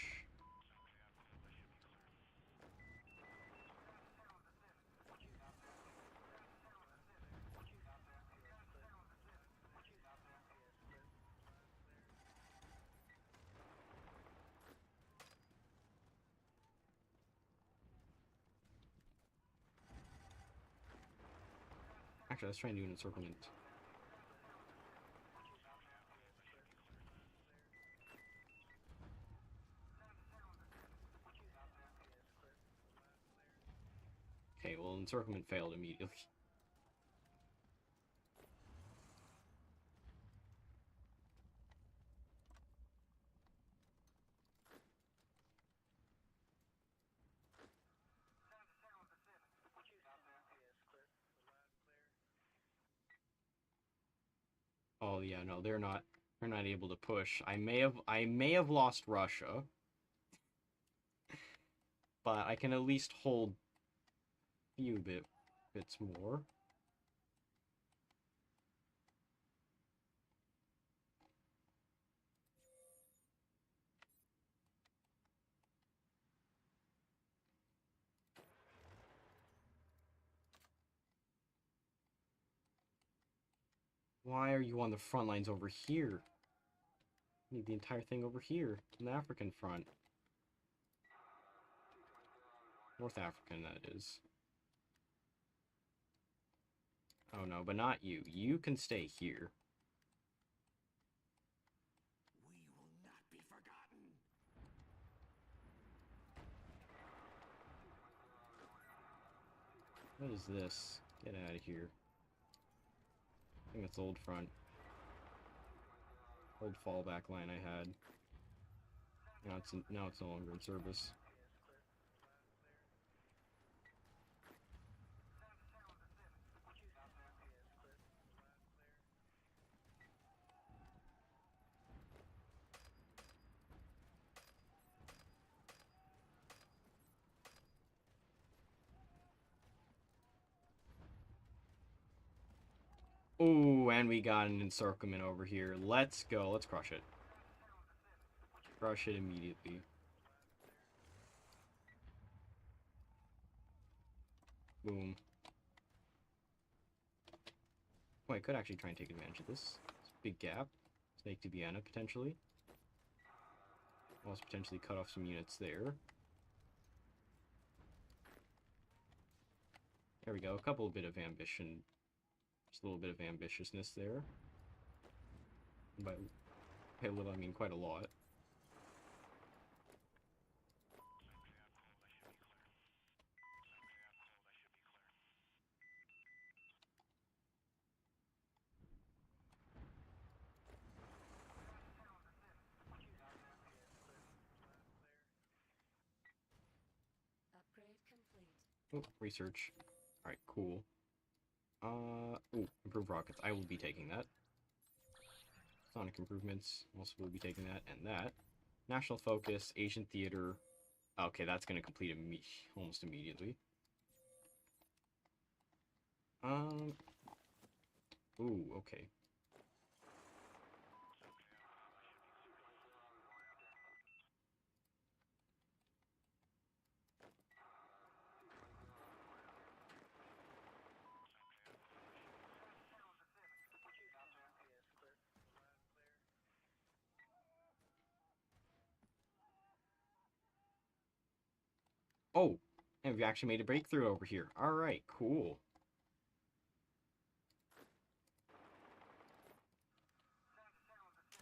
Actually, let's try and do an encirclement. Okay, well, encirclement failed immediately. Oh yeah, no, they're not. They're not able to push. I may have lost Russia, but I can at least hold a few bits more. Why are you on the front lines over here? I need the entire thing over here, on the African front. North African, that is. Oh no, but not you. You can stay here. We will not be forgotten. What is this? Get out of here. I think it's old front. Old fallback line I had. Now it's no longer in service. Ooh, and we got an encirclement over here. Let's go. Let's crush it. Crush it immediately. Boom. Oh, I could actually try and take advantage of this. Big gap. Snake to Vienna, potentially. Also potentially cut off some units there. There we go. A couple bit of ambition. Just a little bit of ambitiousness there. By a little, I mean quite a lot. Upgrade complete. Oh, research. Alright, cool. Ooh, improved rockets. I will be taking that. Sonic improvements. Also will be taking that and that. National focus, Asian theater. Okay, that's gonna complete almost immediately. Ooh, okay. Oh, and we've actually made a breakthrough over here. Alright, cool.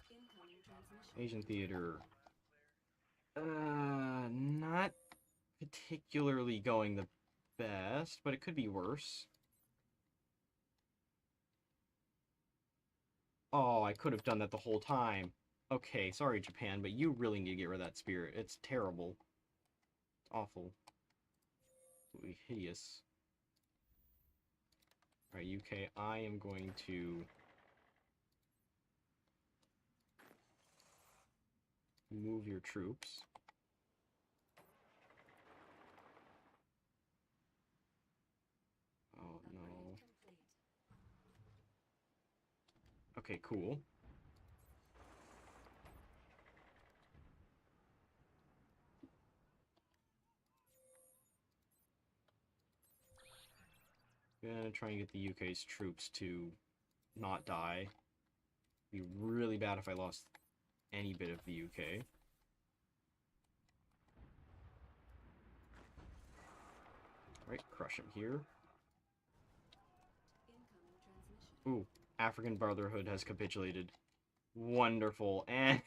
Incoming transmission. Asian theater. Not particularly going the best, but it could be worse. Oh, I could have done that the whole time. Okay, sorry, Japan, but you really need to get rid of that spirit. It's terrible. It's awful. Absolutely hideous. Alright, UK, I am going to move your troops. Oh, no. Upgrade complete. Okay, cool. Gonna try and get the UK's troops to not die. Be really bad if I lost any bit of the UK. Alright, crush him here. Incoming Ooh, African Brotherhood has capitulated. Wonderful. And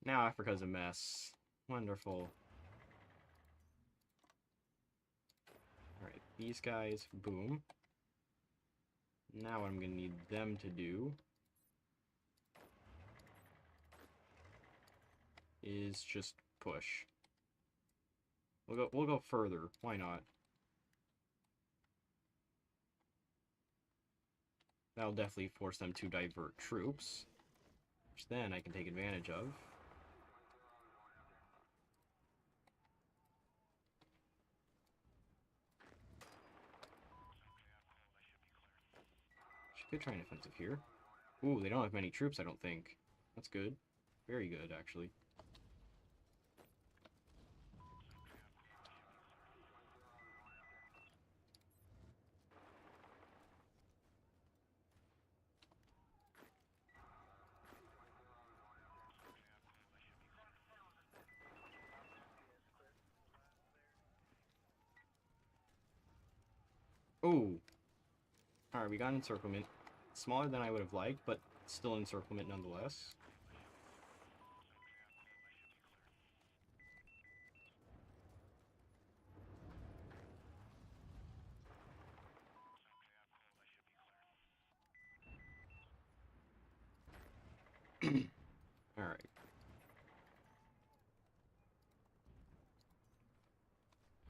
now Africa's a mess. Wonderful. Alright, these guys, boom. Now what I'm gonna need them to do is just push. We'll go further. Why not? That'll definitely force them to divert troops, which then I can take advantage of. She could try an offensive here. Ooh, they don't have many troops, I don't think. That's good. Very good, actually. Ooh. Alright, we got encirclement. Smaller than I would have liked, but still encirclement nonetheless. Alright.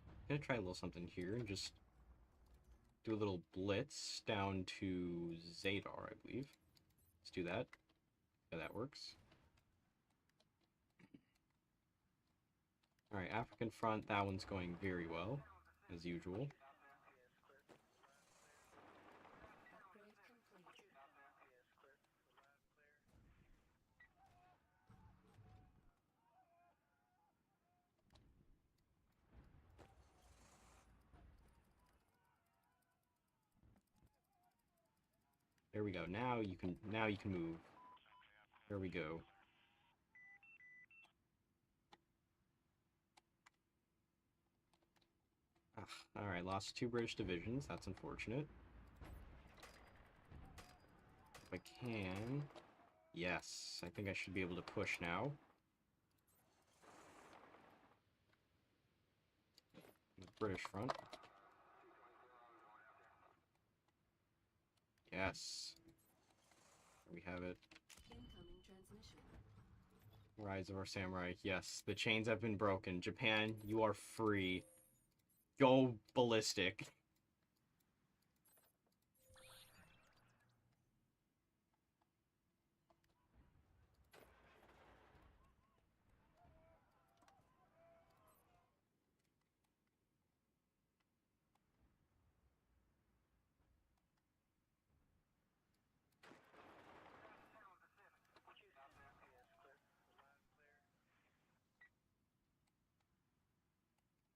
I'm gonna try a little something here and just do a little blitz down to Zadar, I believe. Let's do that. Yeah, that works. Alright, African front, that one's going very well, as usual. Upgrade complete. There we go. Now you can move. There we go. Alright, lost 2 British divisions. That's unfortunate. If I can... Yes, I think I should be able to push now. The British front. Yes. There we have it. Incoming transmission. Rise of our Samurai. Yes, the chains have been broken. Japan, you are free. Go ballistic.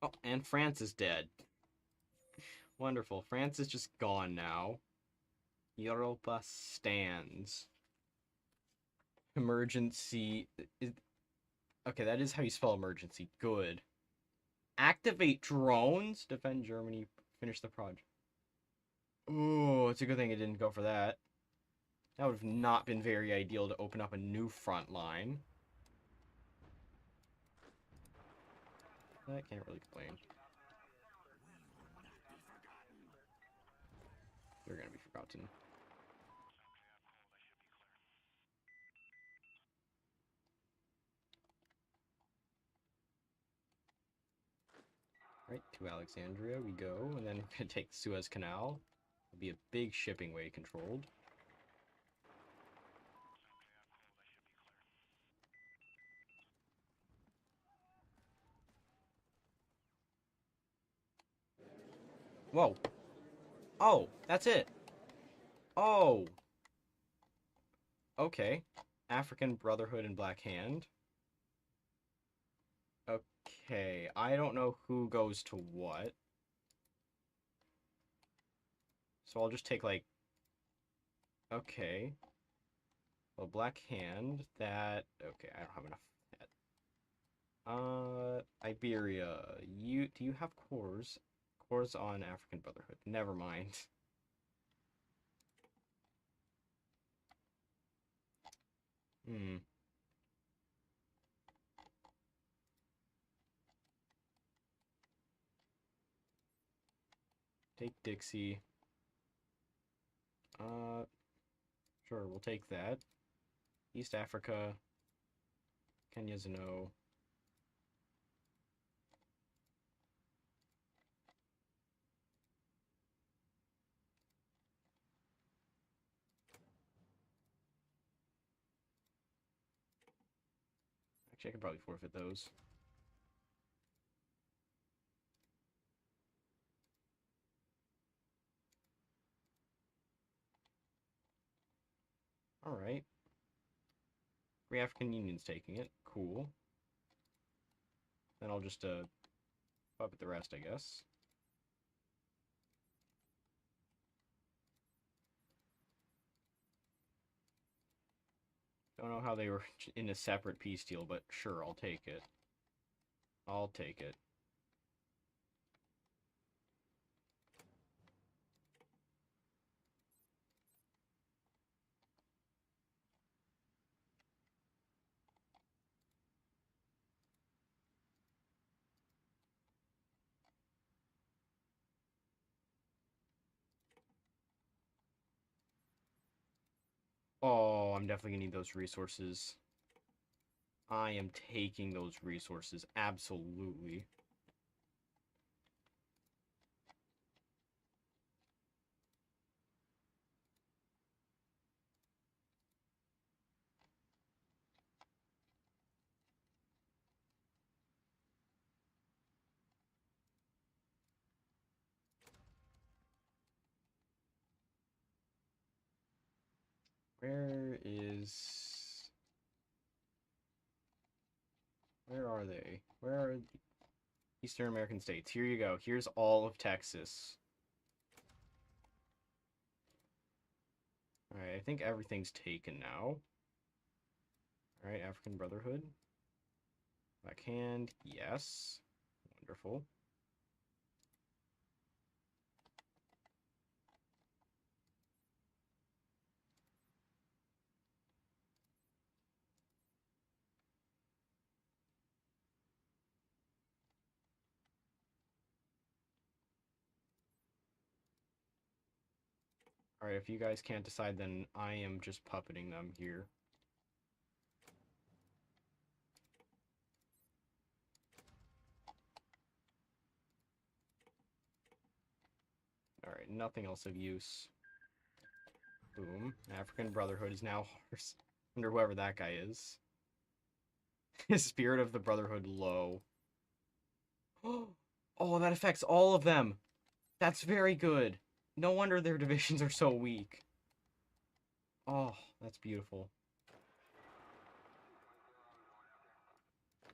Oh, and France is dead. Wonderful. France is just gone now. Europa stands. Emergency. Okay, that is how you spell emergency. Good. Activate drones. Defend Germany. Finish the project. Oh, it's a good thing it didn't go for that. That would have not been very ideal to open up a new front line. I can't really complain. They're gonna be forgotten. Right, to Alexandria we go, and then we're gonna take the Suez Canal. It'll be a big shipping way controlled. Whoa. Oh, that's it. Oh. Okay. African Brotherhood and Black Hand. Okay, I don't know who goes to what. So I'll just take, like... Okay. Well, Black Hand, that... Okay, I don't have enough of that. Iberia. Do you have cores? Cores on African Brotherhood. Never mind. Hmm. Take Dixie. Sure, we'll take that. East Africa. Kenya's a no. Actually, I could probably forfeit those. Alright. Free African Union's taking it. Cool. Then I'll just, puppet the rest, I guess. Don't know how they were in a separate peace deal, but sure, I'll take it. I'll take it. Oh, I'm definitely gonna need those resources. I am taking those resources, absolutely. Where is... Where are they? Where are Eastern American states? Here you go. Here's all of Texas. Alright, I think everything's taken now. Alright, African Brotherhood. Backhand, yes. Wonderful. Alright, if you guys can't decide, then I am just puppeting them here. Alright, nothing else of use. Boom. African Brotherhood is now ours. Wonder whoever that guy is. Spirit of the Brotherhood low. Oh, that affects all of them. That's very good. No wonder their divisions are so weak. Oh, that's beautiful.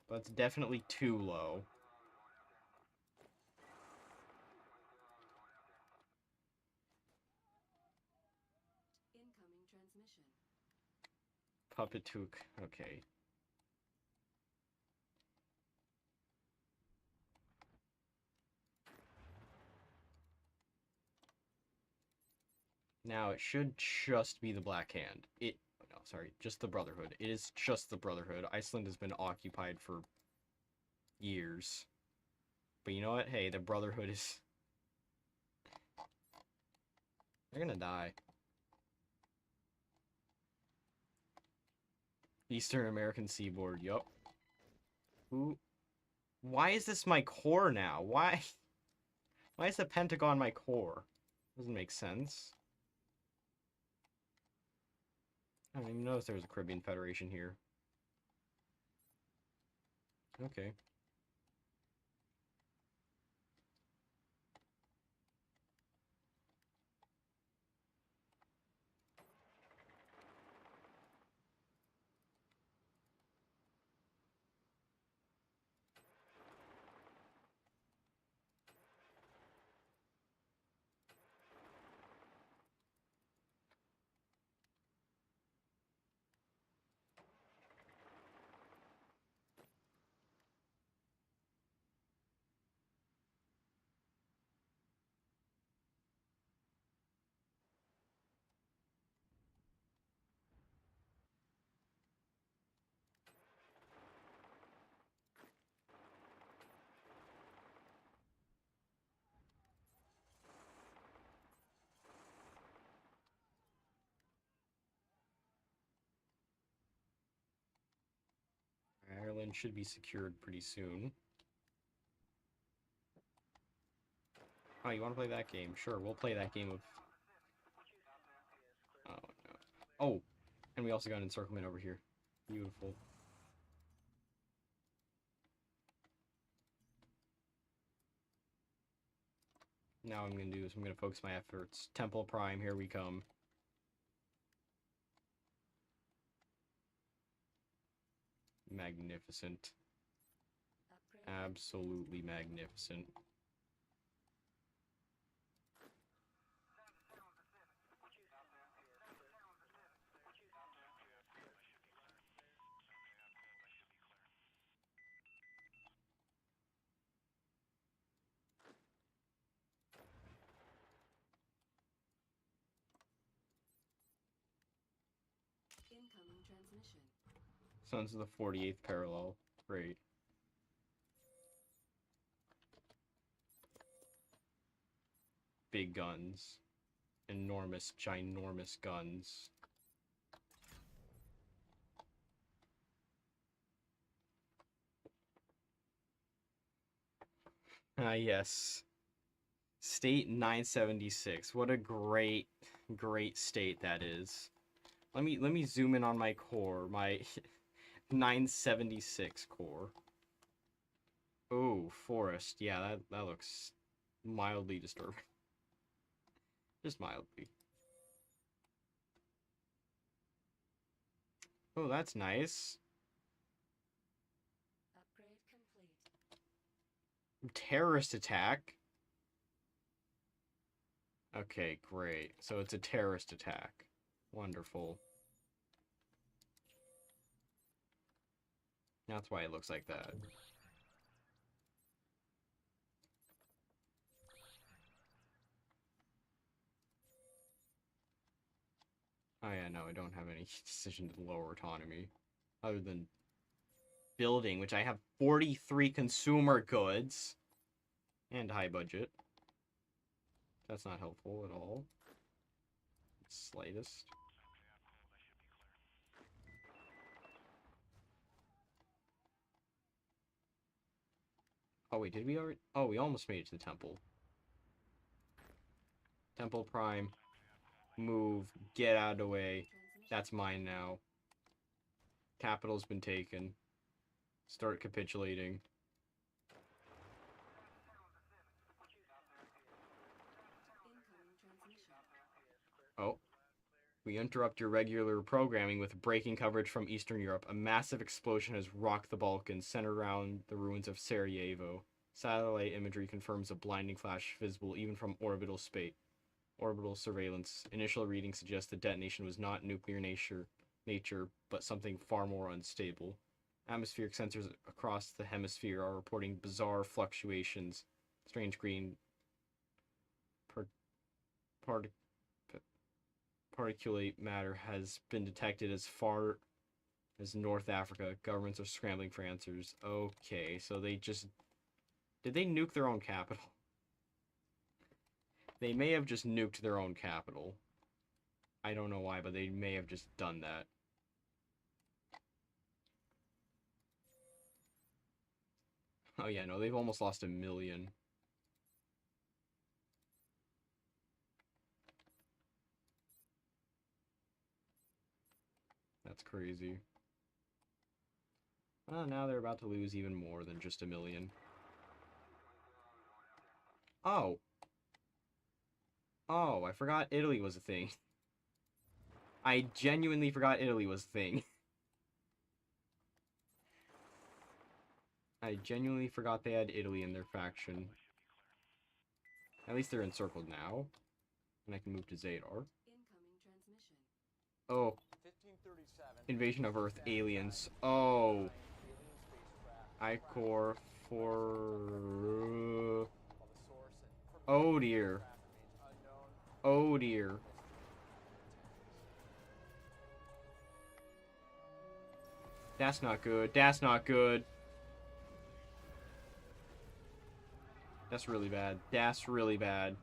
But it's definitely too low. Incoming transmission. Puppet Took. Okay. Now, it should just be the Black Hand. No, sorry, just the Brotherhood. It is just the Brotherhood. Iceland has been occupied for years. But you know what? Hey, the Brotherhood is... They're gonna die. Eastern American seaboard, yup. Who? Why is this my core now? Why? Why is the Pentagon my core? Doesn't make sense. I didn't even notice there was a Caribbean Federation here. Okay. should be secured pretty soon. Oh, you want to play that game? Sure, we'll play that game of... Oh, no. Oh, and we also got an encirclement over here. Beautiful. Now what I'm going to do is I'm going to focus my efforts. Temple Prime, here we come. Magnificent. Absolutely magnificent. Incoming transmission. Sons of the 48th parallel. Great. Big guns. Enormous, ginormous guns. Ah, yes. State 976. What a great, great state that is. Let me zoom in on my core, my 976 core. Oh, forest. Yeah, that looks mildly disturbing. Just mildly. Oh, that's nice. Upgrade complete. Terrorist attack. Okay, great. So it's a terrorist attack. Wonderful. That's why it looks like that. Oh yeah, no, I don't have any decision to lower autonomy. Other than building, which I have 43 consumer goods. And high budget. That's not helpful at all. Slightest. Oh wait, did we already? Oh, we almost made it to the temple. Temple Prime. Move. Get out of the way. That's mine now. Capital's been taken. Start capitulating. Incoming transmission. Oh. We interrupt your regular programming with breaking coverage from Eastern Europe. A massive explosion has rocked the Balkans, centered around the ruins of Sarajevo. Satellite imagery confirms a blinding flash visible even from orbital space. Orbital surveillance. Initial readings suggest the detonation was not nuclear nature, but something far more unstable. Atmospheric sensors across the hemisphere are reporting bizarre fluctuations. Strange green particulate matter has been detected as far as North Africa. Governments are scrambling for answers. Okay, so they just... Did they nuke their own capital? They may have just nuked their own capital. I don't know why, but they may have just done that. Oh yeah, no, they've almost lost 1 million. That's crazy. Well, now they're about to lose even more than just 1 million. Oh. Oh, I forgot Italy was a thing. I genuinely forgot Italy was a thing. I genuinely forgot they had Italy in their faction. At least they're encircled now. And I can move to Zadar. Incoming transmission. Oh. Invasion of Earth aliens. Oh. I-Core for... Oh dear. Oh dear. That's not good. That's not good. That's really bad. That's really bad.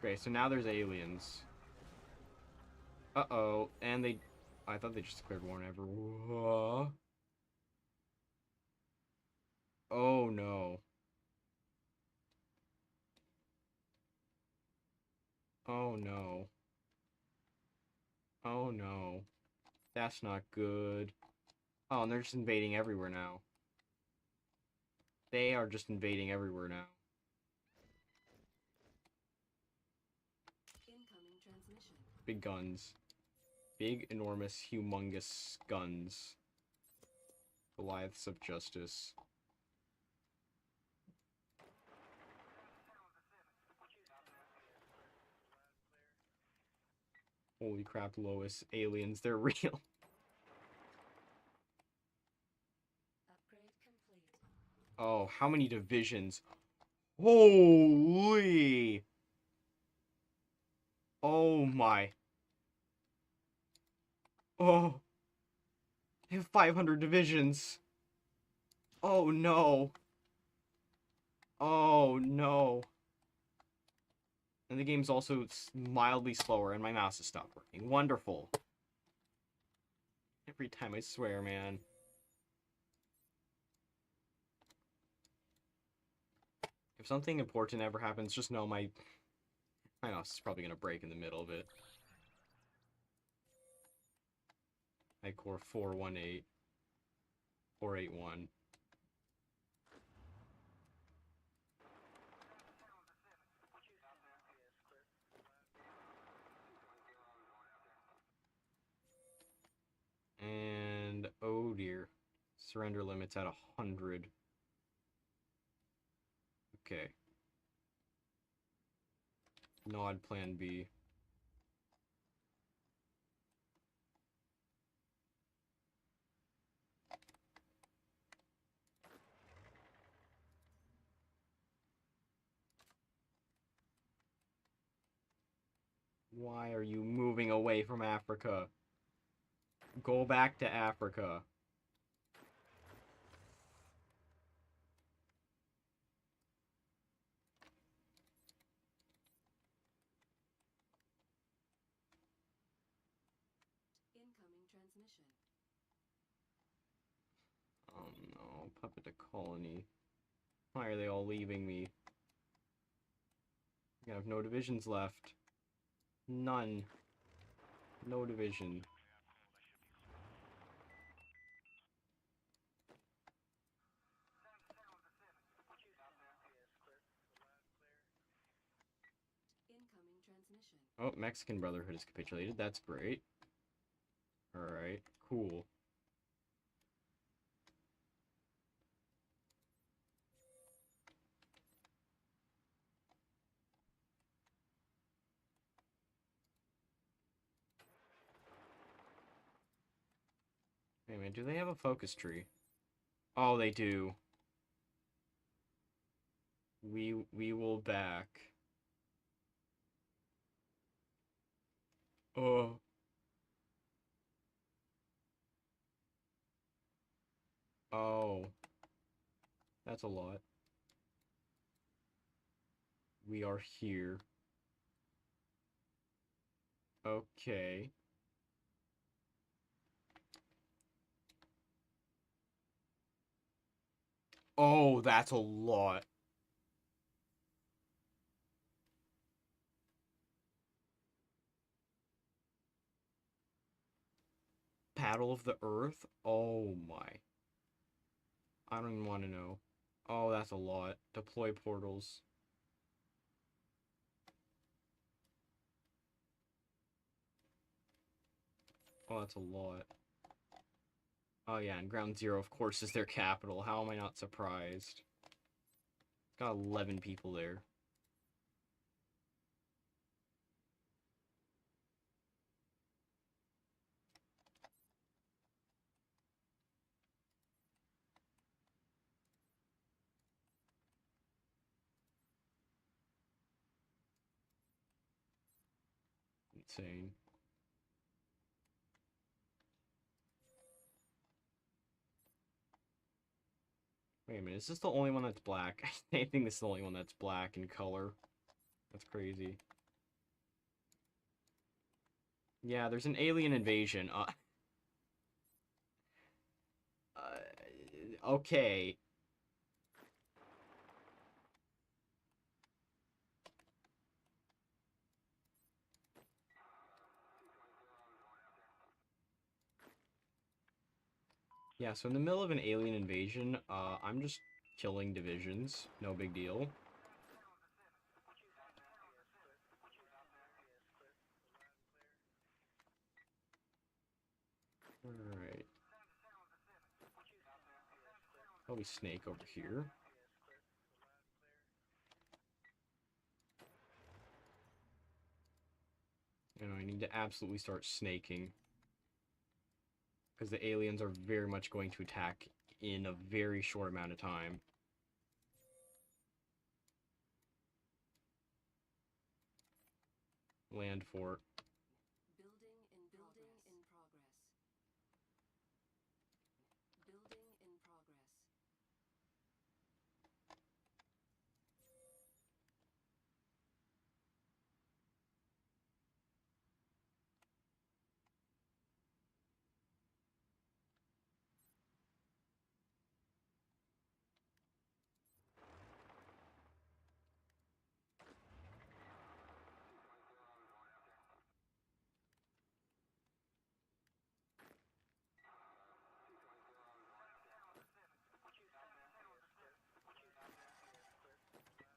Okay, so now there's aliens. Uh-oh, and they... I thought they just declared war on everyone. Oh, no. Oh, no. Oh, no. That's not good. Oh, and they're just invading everywhere now. They are just invading everywhere now. Incoming transmission. Big guns. Big, enormous, humongous guns. Goliaths of justice. Holy crap, Lois. Aliens, they're real. Upgrade complete. Oh, how many divisions? Holy! Oh my. Oh. They have 500 divisions. Oh no. Oh no. And the game's also mildly slower and my mouse has stopped working. Wonderful. Every time, I swear, man. If something important ever happens, just know my mouse is probably gonna break in the middle of it. Core 418. 481. And oh dear. Surrender limits at 100. Okay. Nod plan B. Why are you moving away from Africa? Go back to Africa. Incoming transmission. Oh no, puppet to colony. Why are they all leaving me? I have no divisions left. None. No division. Incoming transmission. Oh, Mexican Brotherhood has capitulated. That's great. Alright, cool. Hey man, do they have a focus tree? Oh, they do. We will back. Oh. Oh. That's a lot. We are here. Okay. Oh, that's a lot. Battle of the Earth? Oh my. I don't even want to know. Oh, that's a lot. Deploy portals. Oh, that's a lot. Oh yeah, and Ground Zero, of course, is their capital. How am I not surprised? Got 11 people there. Insane. Wait a minute, is this the only one that's black? I think this is the only one that's black in color. That's crazy. Yeah, there's an alien invasion. Okay. Yeah, so in the middle of an alien invasion, I'm just killing divisions. No big deal. Alright. Probably snake over here. You know, I need to absolutely start snaking. Because the aliens are very much going to attack in a very short amount of time. Land fort. Building in progress. Building in progress.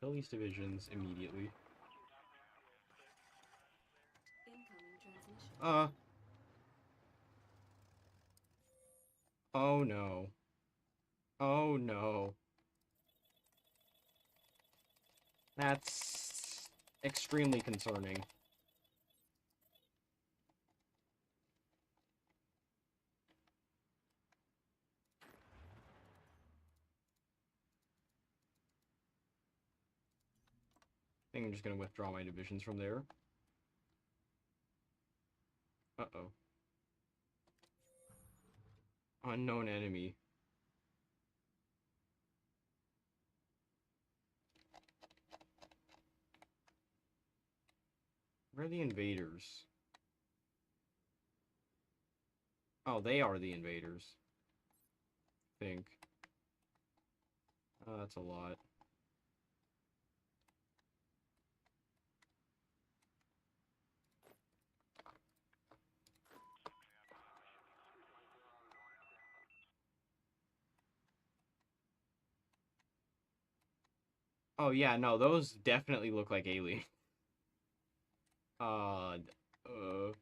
Kill these divisions immediately. Incoming transmission. Oh no. Oh no. That's extremely concerning. I think I'm just gonna withdraw my divisions from there. Uh-oh. Unknown enemy. Where are the invaders? Oh, they are the invaders. I think. Oh, that's a lot. Oh yeah, no, those definitely look like alien. Uh, uh.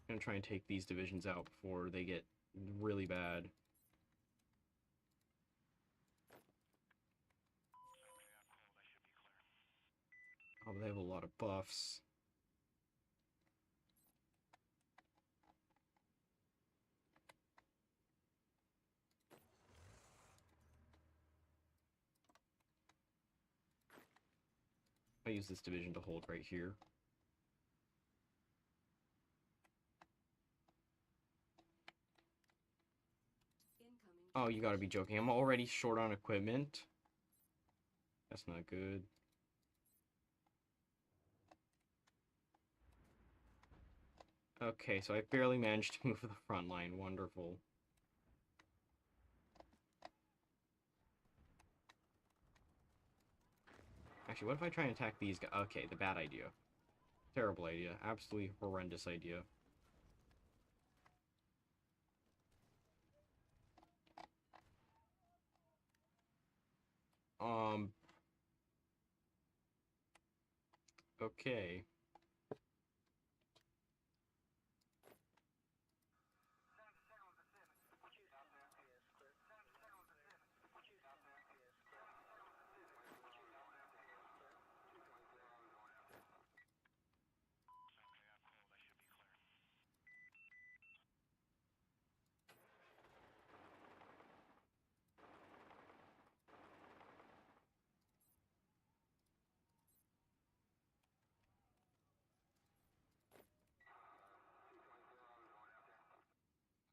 I'm gonna try and take these divisions out before they get really bad. Oh, they have a lot of buffs. I use this division to hold right here. Incoming. Oh, you gotta be joking. I'm already short on equipment. That's not good. Okay, so I barely managed to move the front line. Wonderful. Actually, what if I try and attack these guys? Okay, the bad idea. Terrible idea. Absolutely horrendous idea. Um... Okay.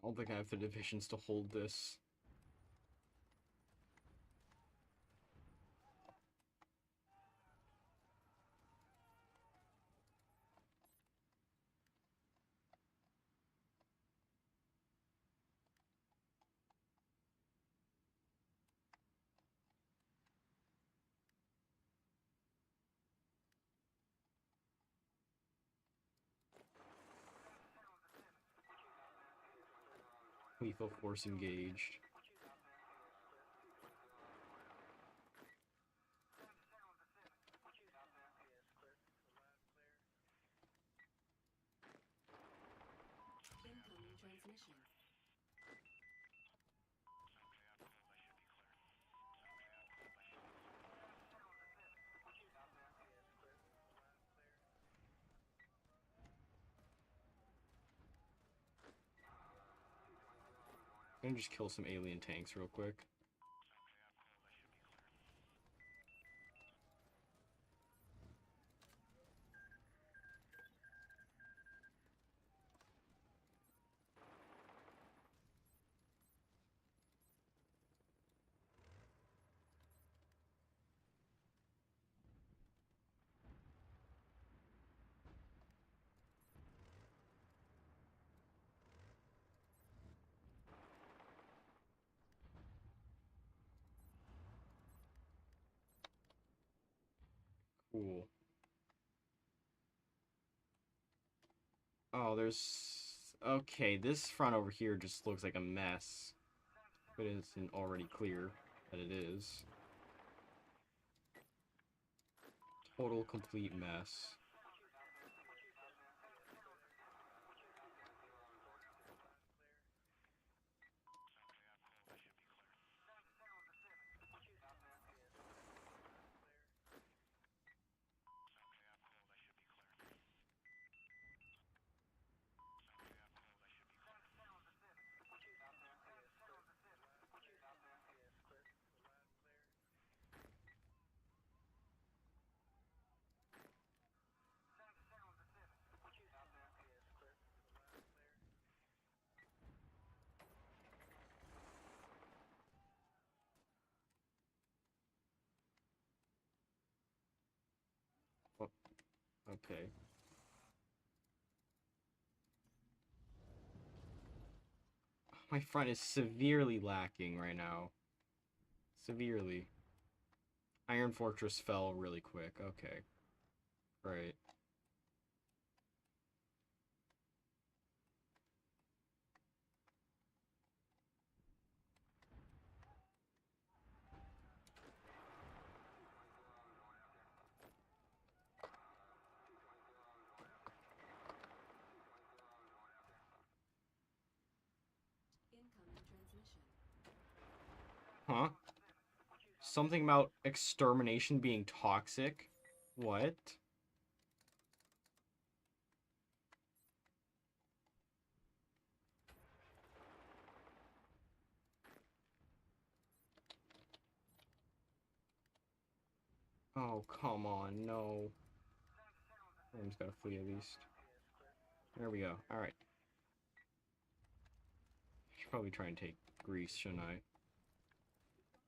I don't think I have the divisions to hold this. Lethal force engaged. Incoming transmission. I'm gonna just kill some alien tanks real quick. Cool. Oh, there's... Okay, this front over here just looks like a mess. But it isn't already clear that it is. Total complete mess. Oh, okay. My front is severely lacking right now. Severely. Iron Fortress fell really quick. Okay. Right. Incoming transmission. Huh? Something about extermination being toxic? What? Oh, come on, no. I just gotta flee at least. There we go. Alright. Should probably try and take Greece, shouldn't I?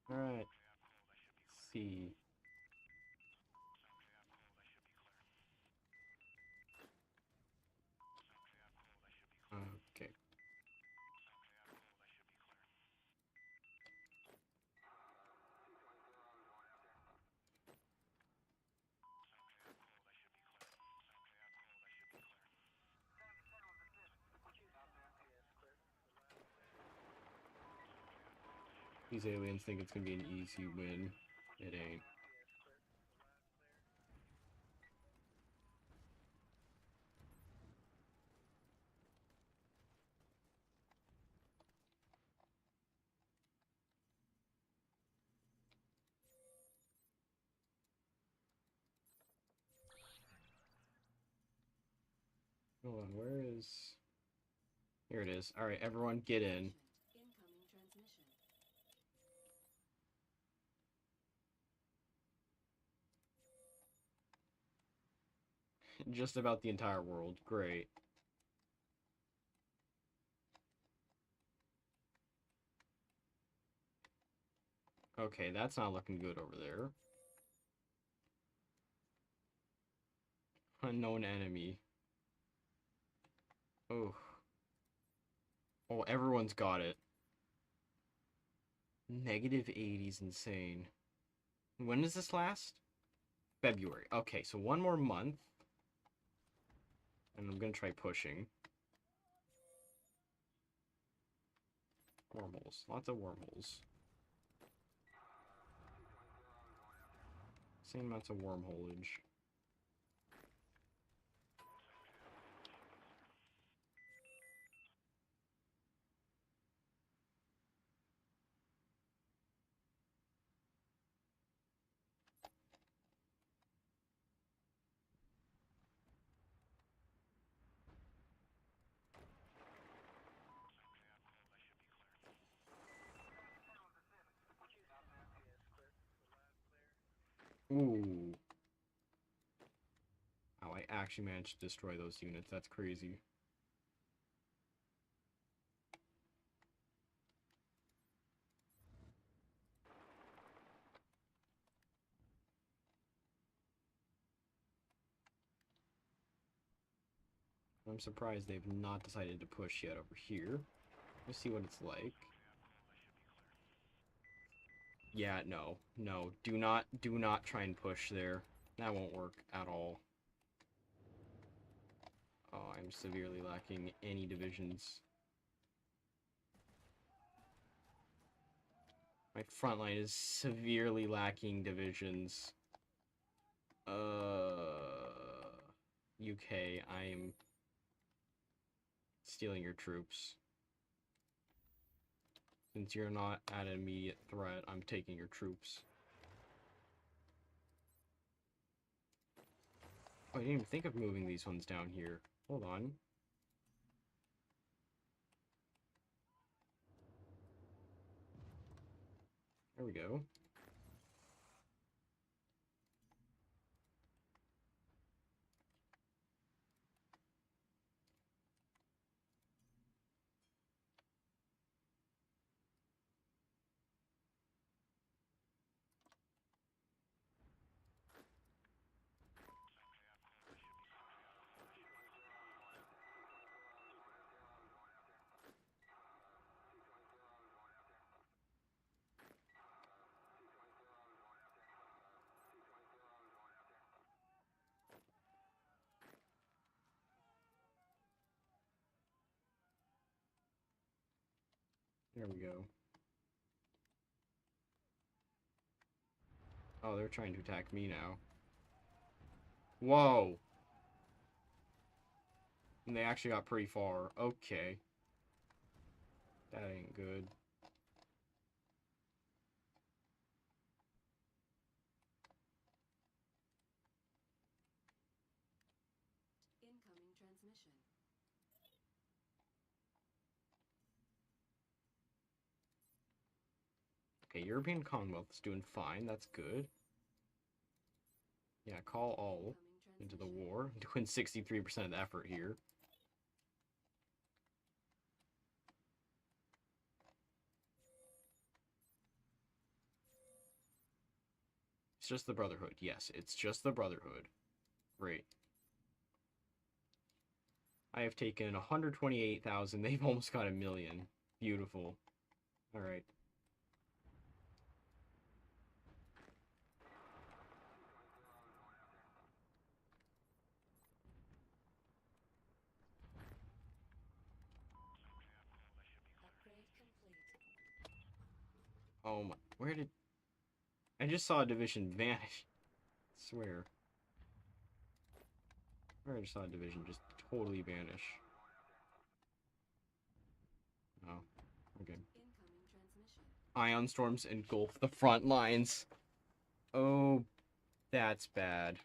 Alright. Let's see. Okay. These aliens think it's gonna be an easy win. It ain't. Hold on, where is... Here it is. Alright, everyone get in. Incoming transmission. Just about the entire world. Great. Okay, that's not looking good over there. Unknown enemy. Oh. Oh, everyone's got it. Negative 80's insane. When does this last? February. Okay, so one more month. And I'm gonna try pushing. Wormholes. Lots of wormholes. Same amounts of wormholage. Ooh. Oh, I actually managed to destroy those units. That's crazy. I'm surprised they've not decided to push yet over here. Let's see what it's like. Yeah, no. No. Do not try and push there. That won't work at all. Oh, I'm severely lacking any divisions. My front line is severely lacking divisions. UK, I'm stealing your troops. Since you're not at an immediate threat, I'm taking your troops. Oh, I didn't even think of moving these ones down here. Hold on. There we go. There we go. Oh, they're trying to attack me now. Whoa! And they actually got pretty far. Okay. That ain't good. Incoming transmission. Okay, European Commonwealth is doing fine. That's good. Yeah, call all Incoming into the transmission. war. Doing 63% of the effort here. It's just the Brotherhood. Yes, it's just the Brotherhood. Great. I have taken 128,000. They've almost got 1,000,000. Beautiful. Alright. Upgrade complete. Oh my. Where did... I just saw a division vanish. I swear. Where I just saw a division just totally vanish. Oh. Okay. Incoming transmission. Ion storms engulf the front lines. Oh, that's bad.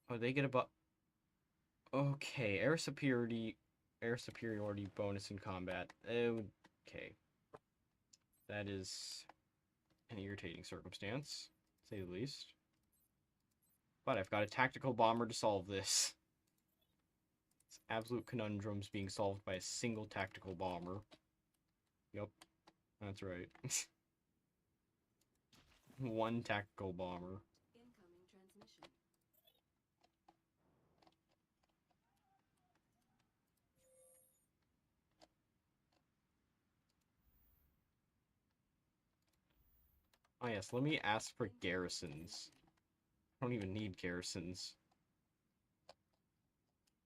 Oh, they get a Okay, air superiority bonus in combat. Okay. That is an irritating circumstance, to say the least. But I've got a tactical bomber to solve this. It's absolute conundrums being solved by a single tactical bomber. Yep, that's right. One tactical bomber. Incoming transmission. Oh yes, let me ask for Incoming garrisons. transmission. I don't even need garrisons.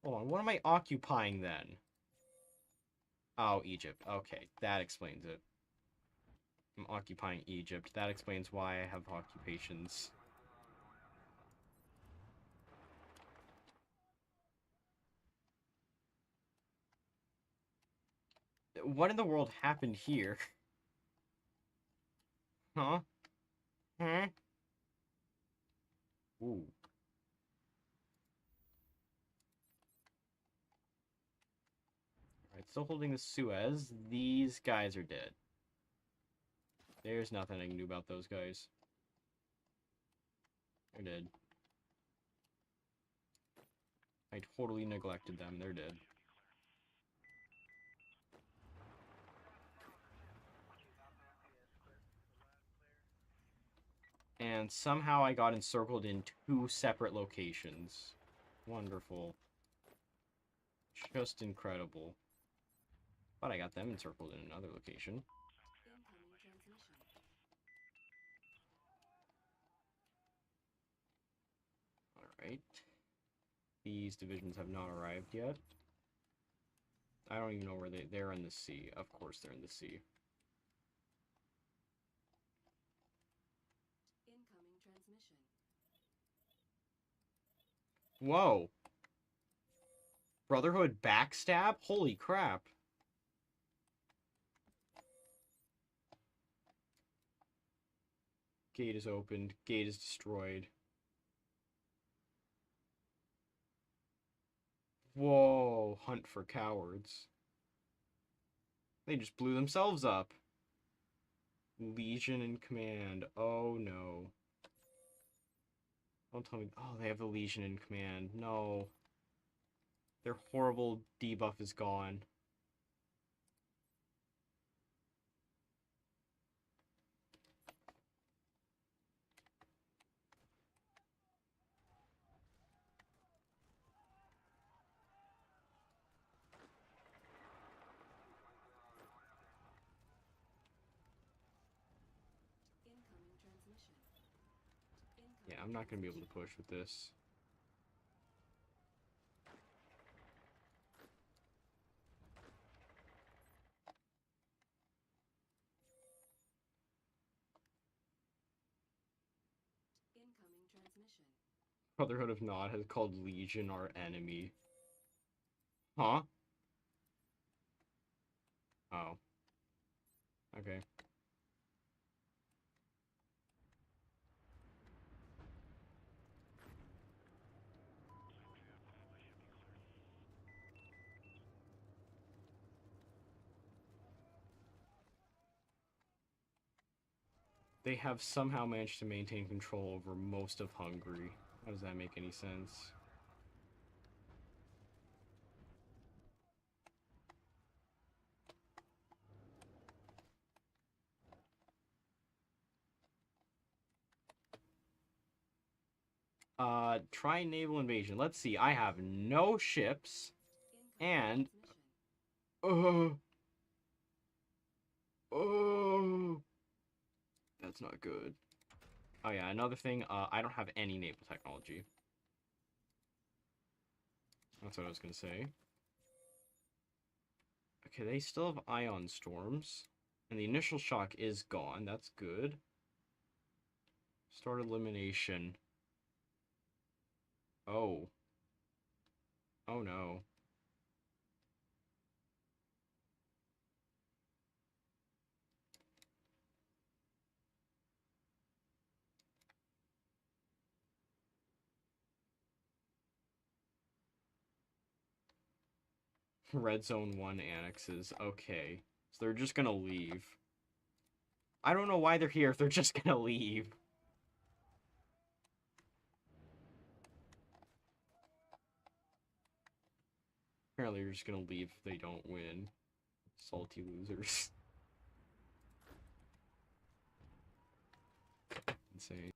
Hold on, what am I occupying then? Oh, Egypt. Okay, that explains it. I'm occupying Egypt. That explains why I have occupations. What in the world happened here? Huh? Huh? Ooh. Alright, still holding the Suez. These guys are dead. There's nothing I can do about those guys. They're dead. I totally neglected them. They're dead. And somehow I got encircled in 2 separate locations. Wonderful. Just incredible. But I got them encircled in another location. Incoming transmission. Alright. These divisions have not arrived yet. I don't even know where they're in the sea. Of course they're in the sea. Incoming transmission. Whoa! Brotherhood backstab? Holy crap. Gate is opened. Gate is destroyed. Whoa! Hunt for cowards. They just blew themselves up. Legion in command. Oh no. Don't tell me. Oh, they have the Legion in command. No. Their horrible debuff is gone. Incoming transmission. Yeah, I'm not going to be able to push with this. Incoming transmission. Brotherhood of Nod has called Legion our enemy. Huh? Oh. Okay. They have somehow managed to maintain control over most of Hungary. How does that make any sense? Try naval invasion. Let's see. I have no ships. Incoming And... transmission. Oh. That's not good. Oh yeah, another thing, I don't have any naval technology. That's what I was gonna say. Okay, they still have ion storms. And the initial shock is gone. That's good. Start elimination. Oh. Oh no. Red Zone 1 annexes. Okay. So they're just gonna leave. I don't know why they're here if they're just gonna leave. Apparently you're just gonna leave if they don't win. Salty losers. Insane.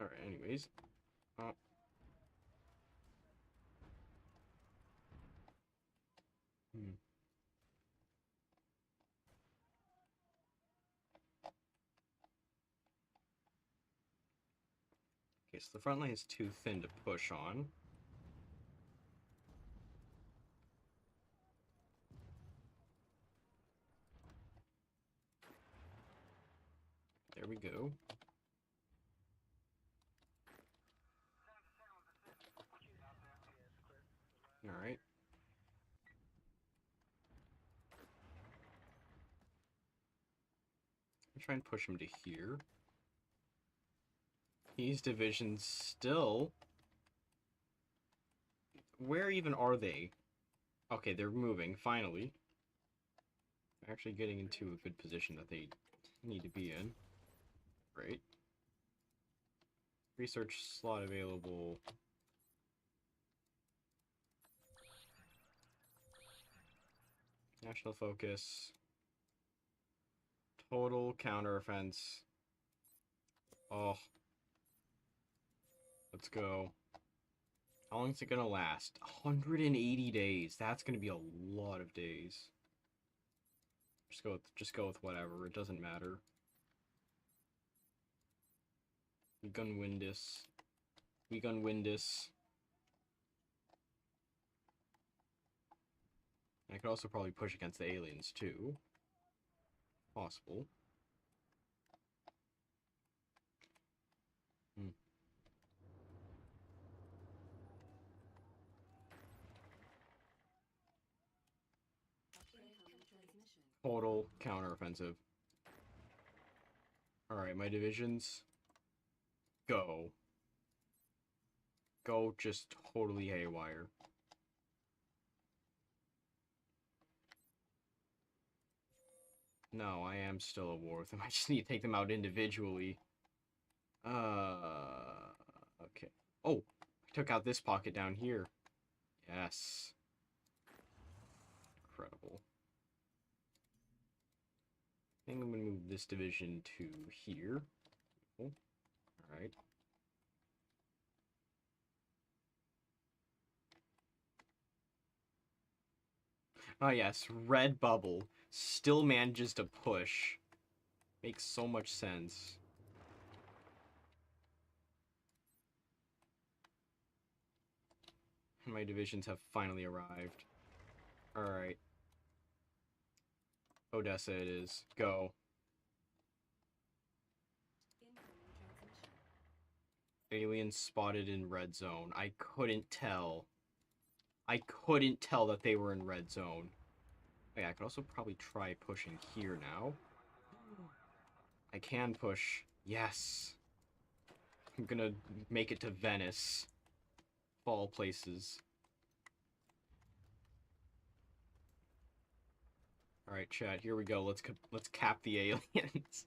Alright, anyways. Uh, hmm. Okay, so the front line is too thin to push on. There we go. Alright. I'll try and push him to here. These divisions still... Where even are they? Okay, they're moving, finally. They're actually getting into a good position that they need to be in. Great. Research slot available. National focus. Total counteroffense. Oh. Let's go. How long is it gonna last? 180 days. That's gonna be a lot of days. Just go with whatever. It doesn't matter. We gun win this. We gun win this. I could also probably push against the aliens too. Possible. Hmm. Incoming transmission. Total counteroffensive. Alright, my divisions. Go. Go just totally haywire. No, I am still at war with them. I just need to take them out individually. Okay. Oh, I took out this pocket down here. Yes. Incredible. I think I'm gonna move this division to here. Oh, alright. Oh yes, red bubble still manages to push. Makes so much sense. My divisions have finally arrived. Alright. Odessa it is. Go. Incoming transmission. Aliens spotted in red zone. I couldn't tell. I couldn't tell that they were in red zone. Oh, yeah, I could also probably try pushing here now. I can push. Yes. I'm gonna make it to Venice. Of all places. Alright, chat, here we go. Let's cap the aliens.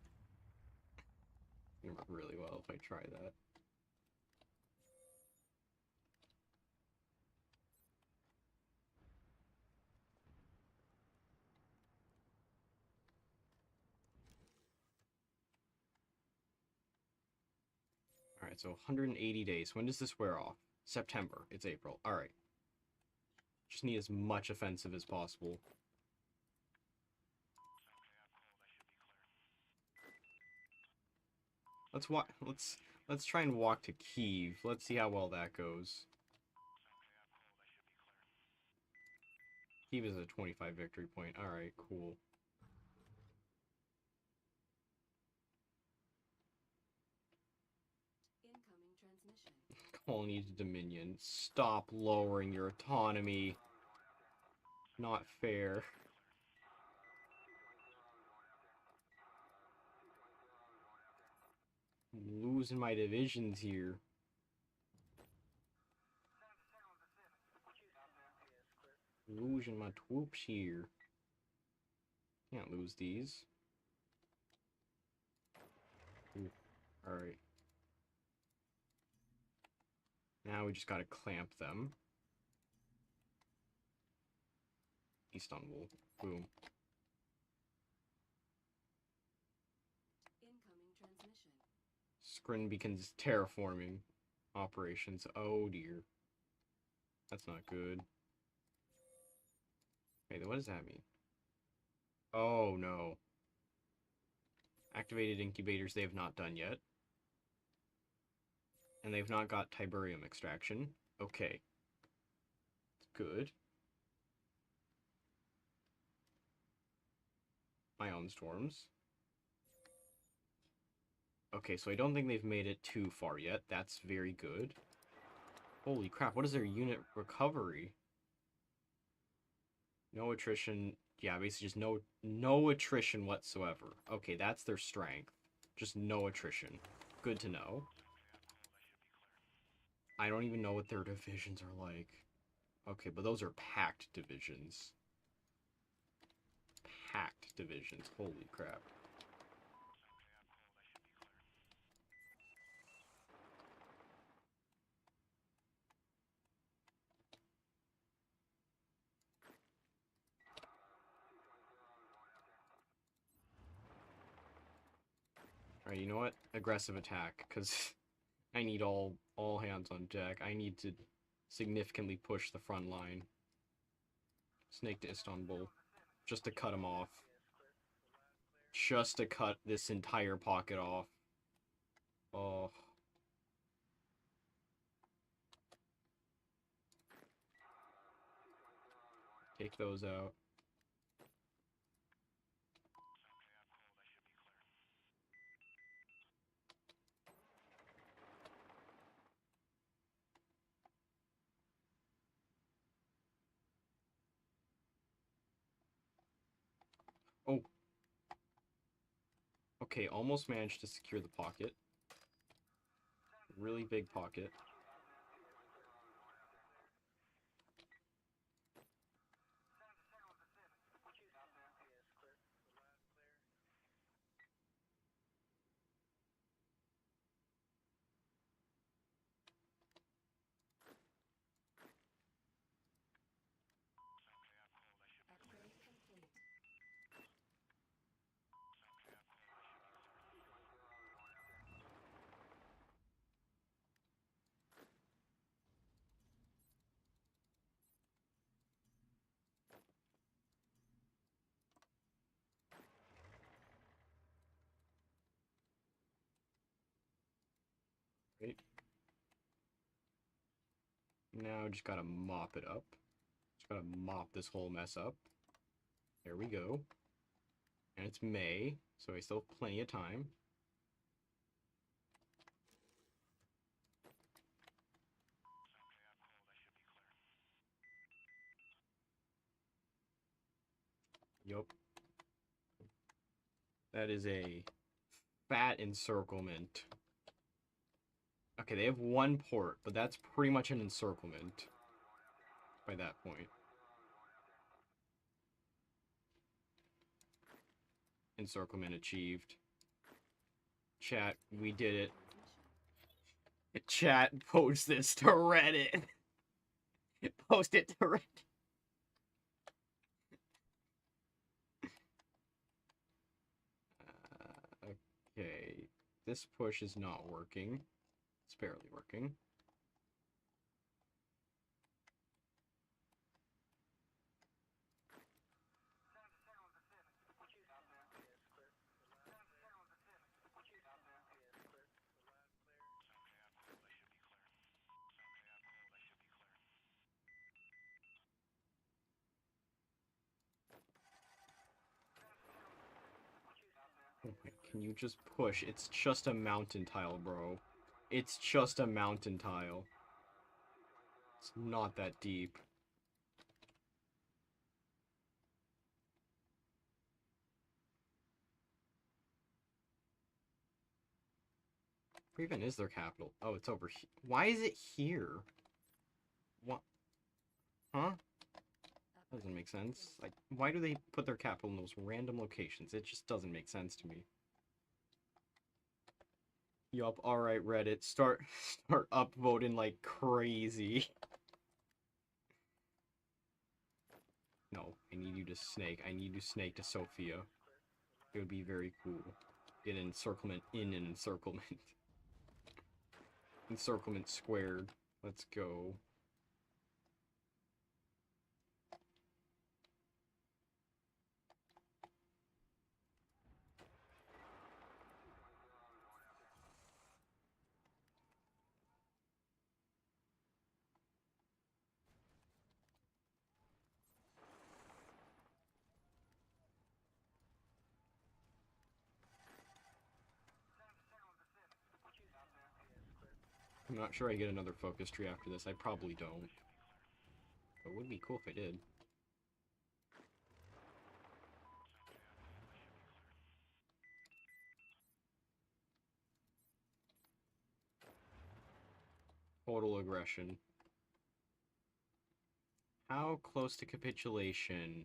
It'll work really well if I try that. Alright, so 180 days. When does this wear off? September. It's April. Alright. Just need as much offensive as possible. Let's try and walk to Kyiv. Let's see how well that goes. Kyiv is a 25 victory point. Alright, cool. Incoming transmission. Colony to Dominion. Stop lowering your autonomy. Not fair. I'm losing my divisions here. Losing my troops here. Can't lose these. Alright. Now we just gotta clamp them. Istanbul. Boom. Incoming transmission. Skrin begins terraforming operations. Oh dear. That's not good. Wait, what does that mean? Oh no. Activated incubators they have not done yet. And they've not got Tiberium extraction. Okay. Good. Ion storms. Okay, so I don't think they've made it too far yet. That's very good. Holy crap, what is their unit recovery? No attrition. Yeah, basically just no attrition whatsoever. Okay, that's their strength. Just no attrition. Good to know. I don't even know what their divisions are like. Okay, but those are packed divisions. Packed divisions. Holy crap. Alright, you know what? Aggressive attack, because I need all hands on deck. I need to significantly push the front line. Snake to Istanbul. Just to cut him off. Just to cut this entire pocket off. Oh. Take those out. Oh. Okay, almost managed to secure the pocket. Really big pocket. Upgrade complete. Right? Now just gotta mop it up. Just gotta mop this whole mess up. There we go. And it's May, so I still have plenty of time. Yup. That is a fat encirclement. Okay, they have one port, but that's pretty much an encirclement by that point. Encirclement achieved. Chat, we did it. Transmission. Chat, post this to Reddit. Post it to Reddit. Okay, this push is not working. It's barely working. Oh my, can you just push? It's just a mountain tile, bro. It's just a mountain tile. It's not that deep. Where even is their capital? Oh, it's over here. Why is it here? What? Huh? That doesn't make sense. Like, why do they put their capital in those random locations? It just doesn't make sense to me. Yup, alright, Reddit. Start upvoting like crazy. No, I need you to snake. I need you to snake to Sophia. It would be very cool. Get an encirclement in an encirclement. Encirclement squared. Let's go. I'm not sure I get another focus tree after this. I probably don't. But it would be cool if I did. Total aggression. How close to capitulation?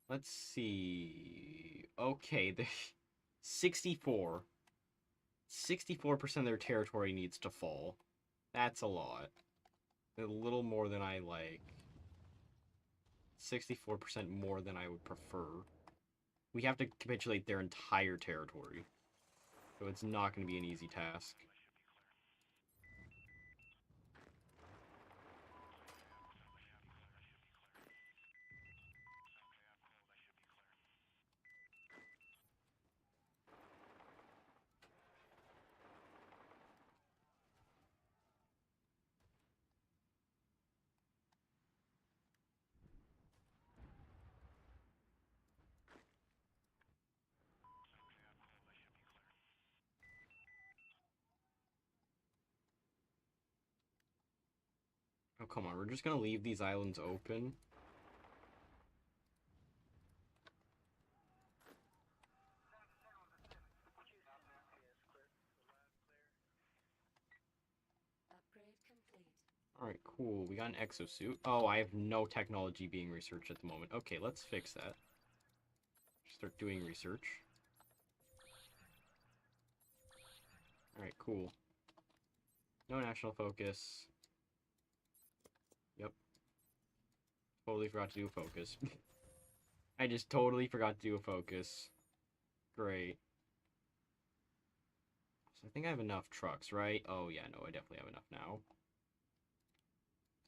Let's see. Okay, the 64. 64% of their territory needs to fall. That's a lot. A little more than I like. 64% more than I would prefer. We have to capitulate their entire territory. So it's not going to be an easy task. Oh, come on. We're just going to leave these islands open. Upgrade complete. Alright, cool. We got an exosuit. Oh, I have no technology being researched at the moment. Okay, let's fix that. Start doing research. Alright, cool. No national focus. Yep. Totally forgot to do a focus. I just totally forgot to do a focus. Great. So I think I have enough trucks, right? Oh, yeah, no, I definitely have enough now.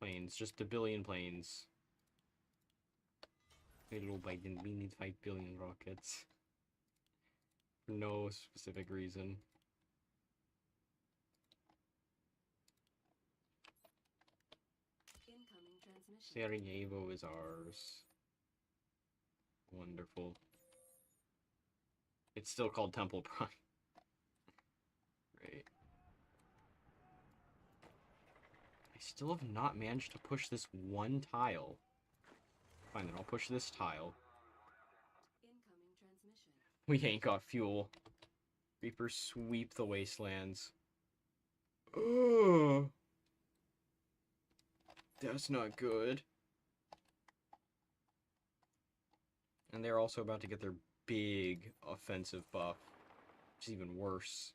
Planes, just a billion planes. Little Biden, we need 5 billion rockets. For no specific reason. Incoming transmission. Sarajevo is ours. Wonderful. It's still called Temple Prime. Great. I still have not managed to push this one tile. Fine, then I'll push this tile. Incoming transmission. We ain't got fuel. Reapers sweep the wastelands. Ugh. That's not good. And they're also about to get their big offensive buff, which is even worse.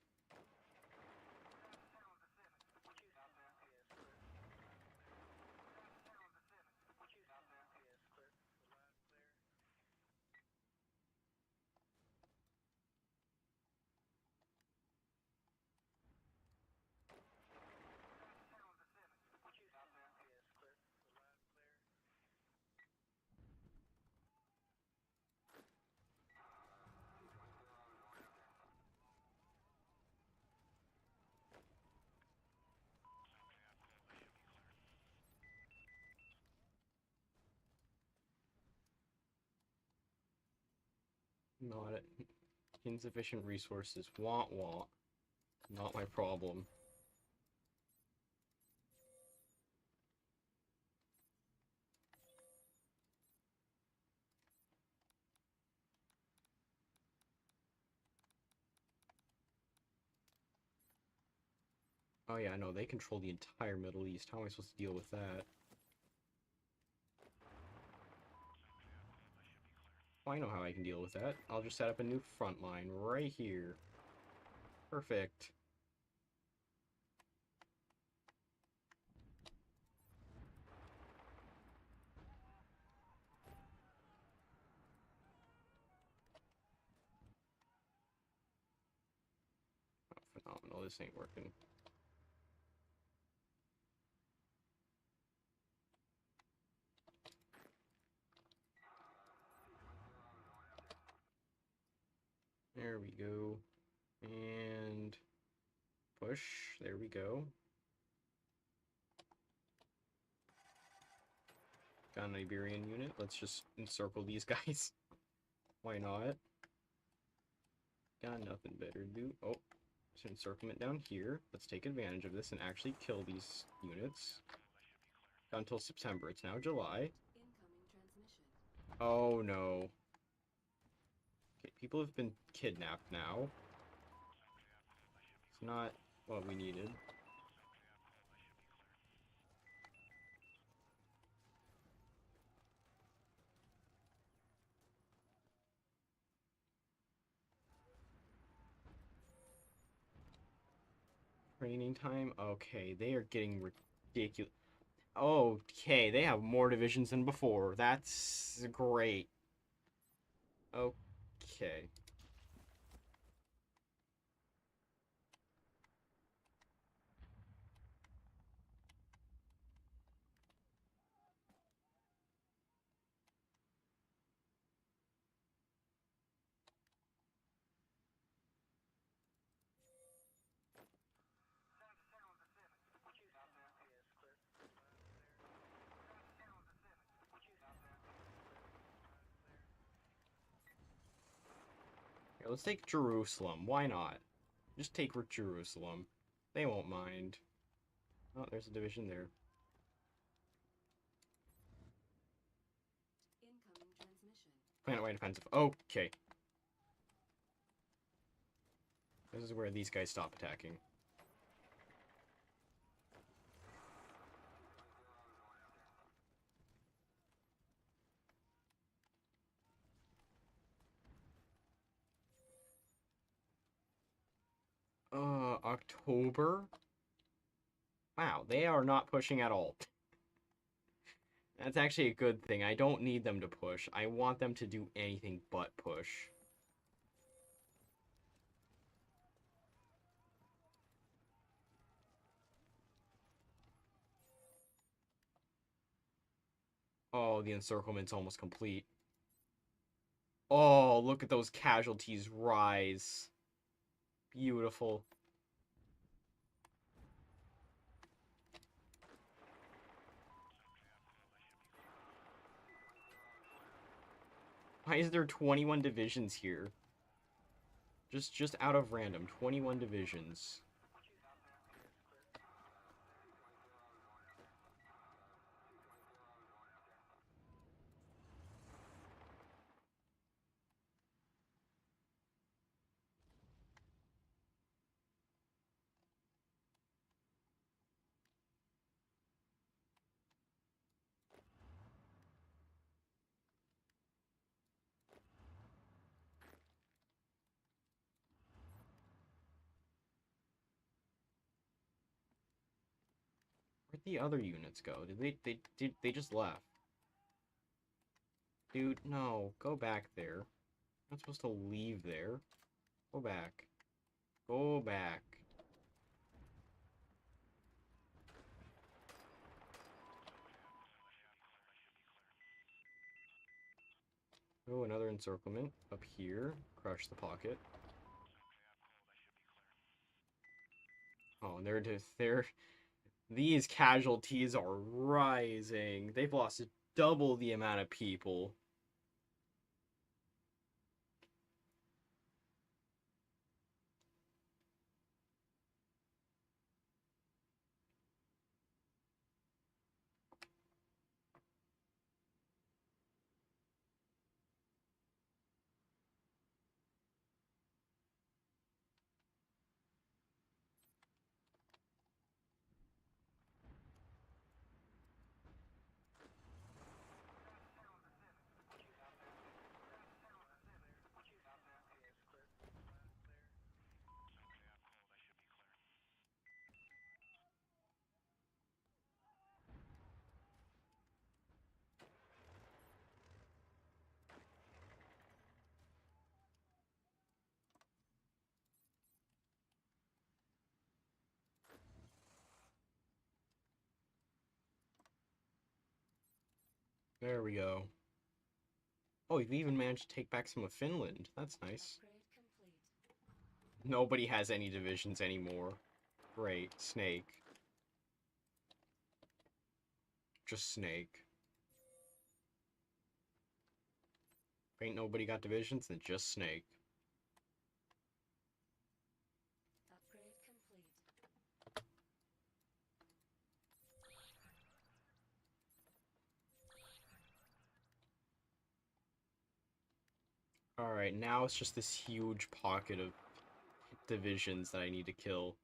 Not insufficient resources. Want. Not my problem. Oh yeah, no, they control the entire Middle East. How am I supposed to deal with that? Oh, I know how I can deal with that. I'll just set up a new front line right here. Perfect. Oh, phenomenal. This ain't working. There we go. And push. There we go. Got an Iberian unit. Let's just encircle these guys. Why not? Got nothing better to do. Oh, there's an encirclement down here. Let's take advantage of this and actually kill these units. Got until September. It's now July. Incoming transmission. Oh no. Okay, people have been kidnapped now. It's not what we needed. Training time? Okay, they are getting ridiculous. Okay, they have more divisions than before. That's great. Okay. Here, let's take Jerusalem. Why not? Just take Jerusalem. They won't mind. Oh, there's a division there. Incoming transmission. Planet-wide offensive. Okay. This is where these guys stop attacking. October? Wow, they are not pushing at all. That's actually a good thing. I don't need them to push. I want them to do anything but push. Oh, the encirclement's almost complete. Oh, look at those casualties rise. Beautiful. Why is there 21 divisions here? Just out of random, 21 divisions. Where'd the other units go? Did they just left? Dude, no, go back there. You're not supposed to leave there. Go back. Go back. Oh, another encirclement up here. Crush the pocket. Oh, and these casualties are rising. They've lost double the amount of people. There we go. Oh, you've even managed to take back some of Finland. That's nice. Upgrade complete. Nobody has any divisions anymore. Great. Snake. Just Snake. If ain't nobody got divisions, then just Snake. Upgrade complete. Alright, now it's just this huge pocket of divisions that I need to kill.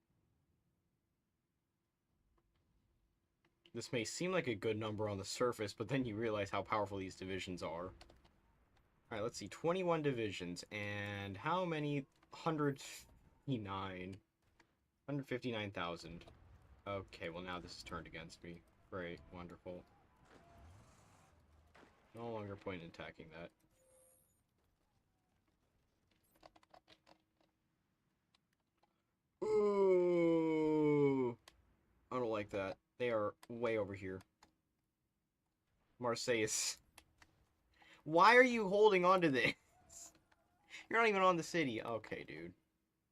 This may seem like a good number on the surface, but then you realize how powerful these divisions are. Alright, let's see. 21 divisions, and how many? 159. 159,000. Okay, well now this is turned against me. Great, wonderful. No longer point in attacking that. Ooh! I don't like that. They are way over here. Marseille is... Why are you holding on to this? You're not even on the city. Okay, dude.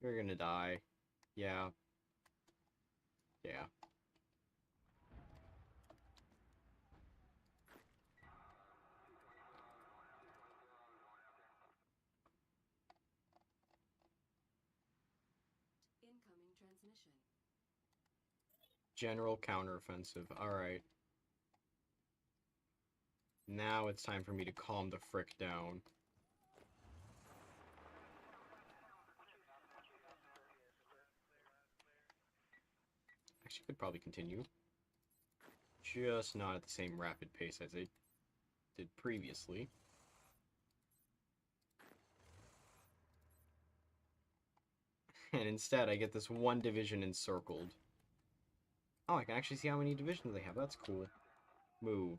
You're gonna die. Yeah. Yeah. Incoming transmission. General counteroffensive. Alright. Now it's time for me to calm the frick down. Actually, could probably continue. Just not at the same rapid pace as I did previously. And instead, I get this one division encircled. Oh, I can actually see how many divisions they have. That's cool. Move.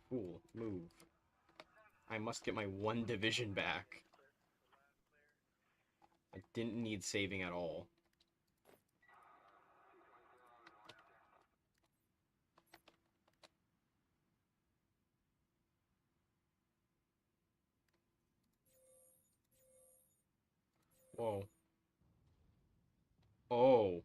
Fool. Move. I must get my one division back. I didn't need saving at all. Whoa. Oh.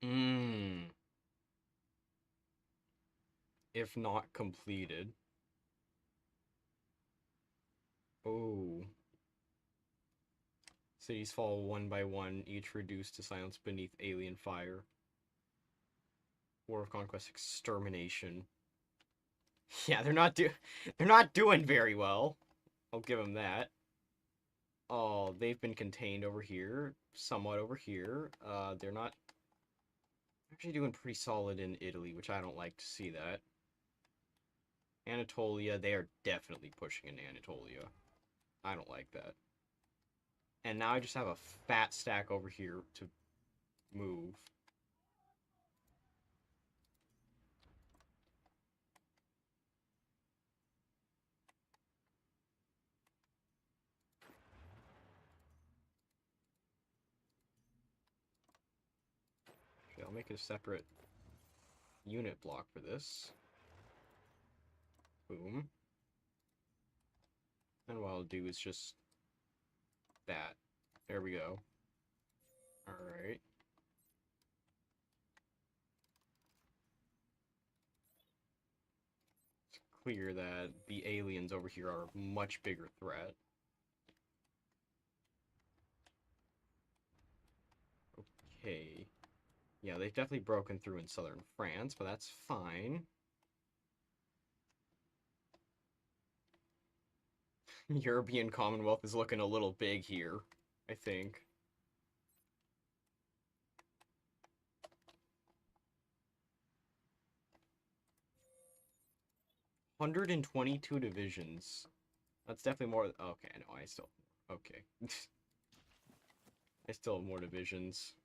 Mmm. If not completed. Oh. Cities fall one by one, each reduced to silence beneath alien fire. War of Conquest Extermination. Yeah, they're not doing very well. I'll give them that. Oh, they've been contained over here, somewhat over here. They're not actually doing pretty solid in Italy, which I don't like to see that. Anatolia, they are definitely pushing into Anatolia. I don't like that. And now I just have a fat stack over here to move. Okay, I'll make it a separate unit block for this. Boom. And what I'll do is just that. There we go. Alright. It's clear that the aliens over here are a much bigger threat. Okay. Yeah, they've definitely broken through in southern France, but that's fine. European Commonwealth is looking a little big here, I think. $122 divisions. That's definitely more. Okay, no, I still. Okay. I still have more divisions.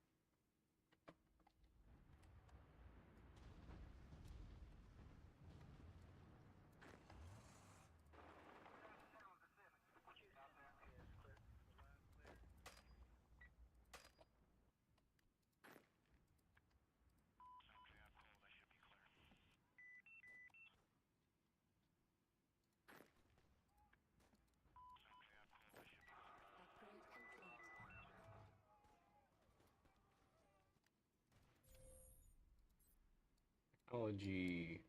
Technology.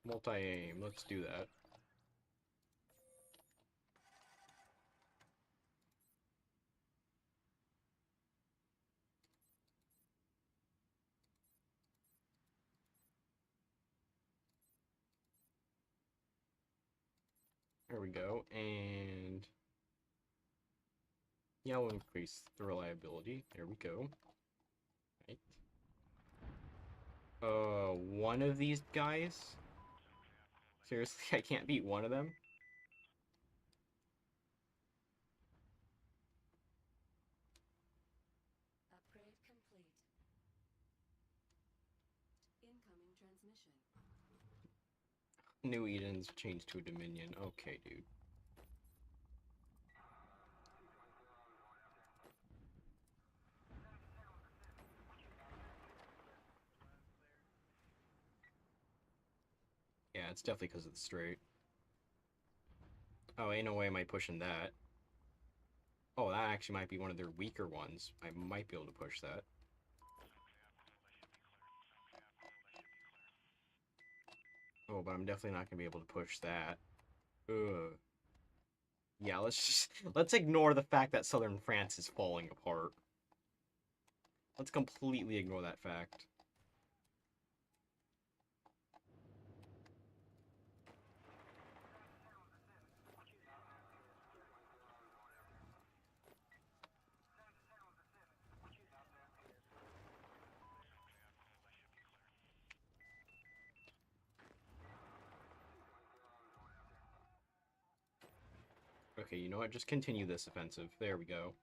Multi-aim. Let's do that. There we go. And yeah, we'll increase the reliability. There we go. Right. One of these guys? Seriously, I can't beat one of them? Upgrade complete. Incoming transmission. New Eden's changed to a Dominion. Okay, dude. Yeah, it's definitely because of the strait. Oh, ain't no way am I pushing that. Oh, that actually might be one of their weaker ones. I might be able to push that. Oh, but I'm definitely not gonna be able to push that. Ugh. Yeah, let's ignore the fact that southern France is falling apart. Let's completely ignore that fact. Okay, you know what? Just continue this offensive. There we go.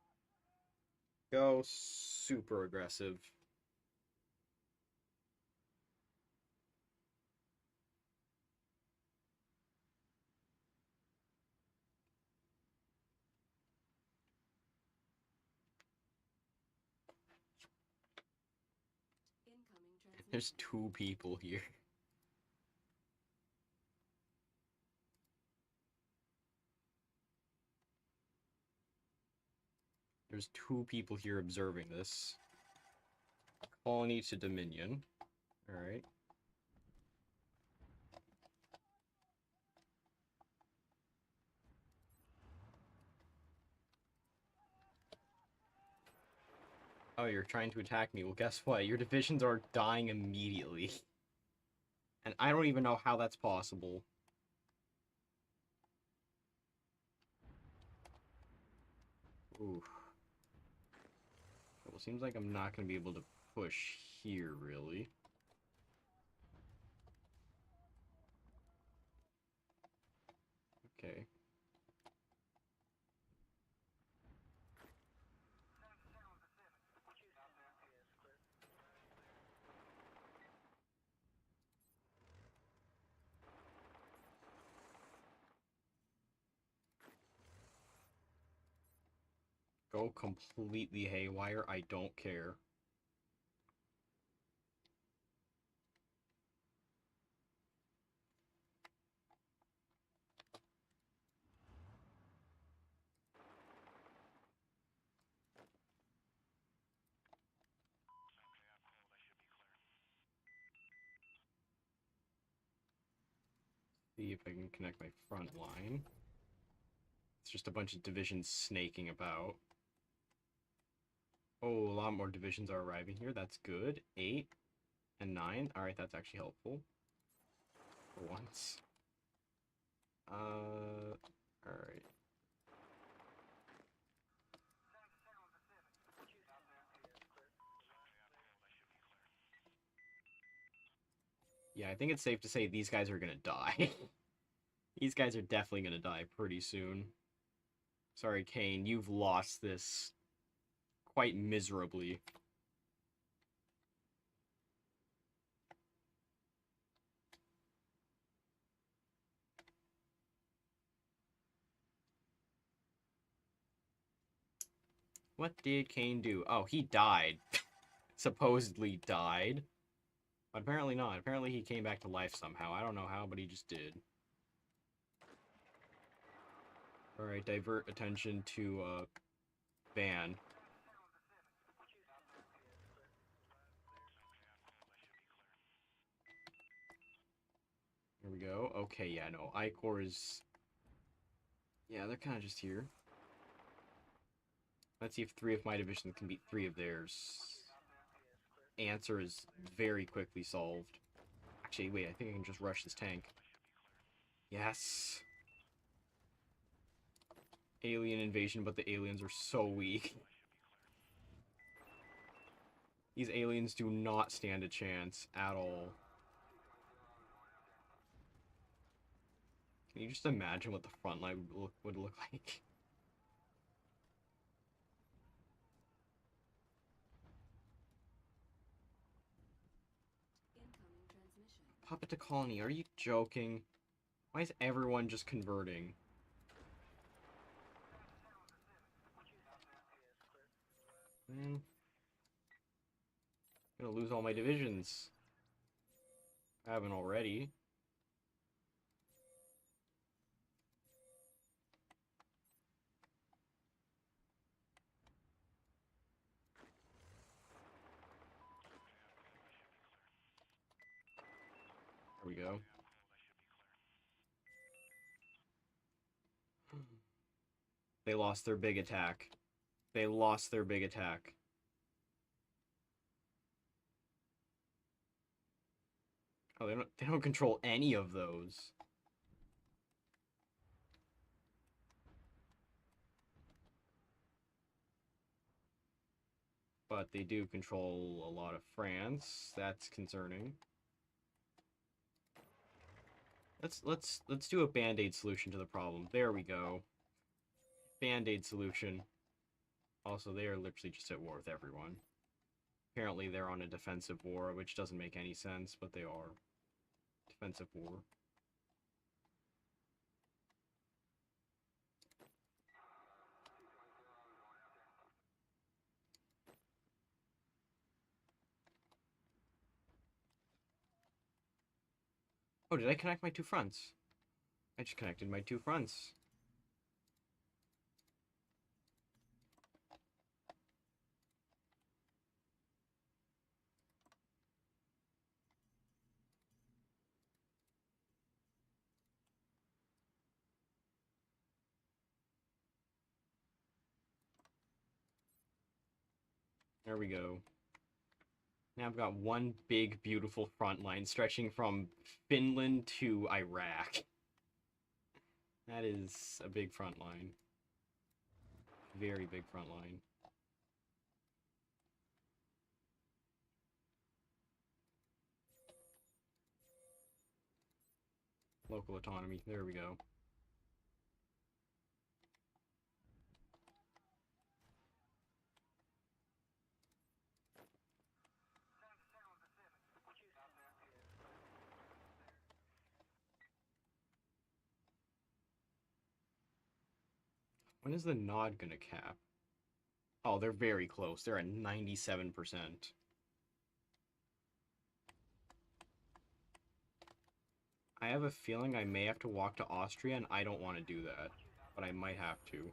Go super aggressive. Incoming transmission. There's 2 people here. There's 2 people here observing this. Colony to Dominion. Alright. Oh, you're trying to attack me. Well, guess what? Your divisions are dying immediately. And I don't even know how that's possible. Oof. Well, it seems like I'm not going to be able to push here, really. Okay. Go completely haywire. I don't care. See if I can connect my front line. It's just a bunch of divisions snaking about. Oh, a lot more divisions are arriving here. That's good. 8 and 9. Alright, that's actually helpful. For once. Alright. Yeah, I think it's safe to say these guys are gonna die. These guys are definitely gonna die pretty soon. Sorry, Kane, you've lost this quite miserably. What did Kane do? Oh, he died. Supposedly died. But apparently not. Apparently he came back to life somehow. I don't know how, but he just did. Alright, divert attention to, Van. There we go. Okay, yeah, no. Icor is... Yeah, they're kind of just here. Let's see if 3 of my divisions can beat 3 of theirs. Answer is very quickly solved. Actually, wait, I think I can just rush this tank. Yes! Alien invasion, but the aliens are so weak. These aliens do not stand a chance at all. Can you just imagine what the front line would look like? Incoming transmission. Puppet to colony, are you joking? Why is everyone just converting? Man. I'm gonna lose all my divisions. I haven't already. There we go. They lost their big attack. They lost their big attack. Oh, they don't control any of those. But they do control a lot of France. That's concerning. Let's do a band-aid solution to the problem. There we go. Band-aid solution. Also, they are literally just at war with everyone. Apparently, they're on a defensive war, which doesn't make any sense, but they are. Defensive war. Oh, did I connect my 2 fronts? I just connected my 2 fronts. There we go. Now I've got one big, beautiful front line stretching from Finland to Iraq. That is a big front line. Very big front line. Local autonomy. There we go. When is the nod gonna cap? Oh, they're very close. They're at 97%. I have a feeling I may have to walk to Austria, and I don't want to do that. But I might have to.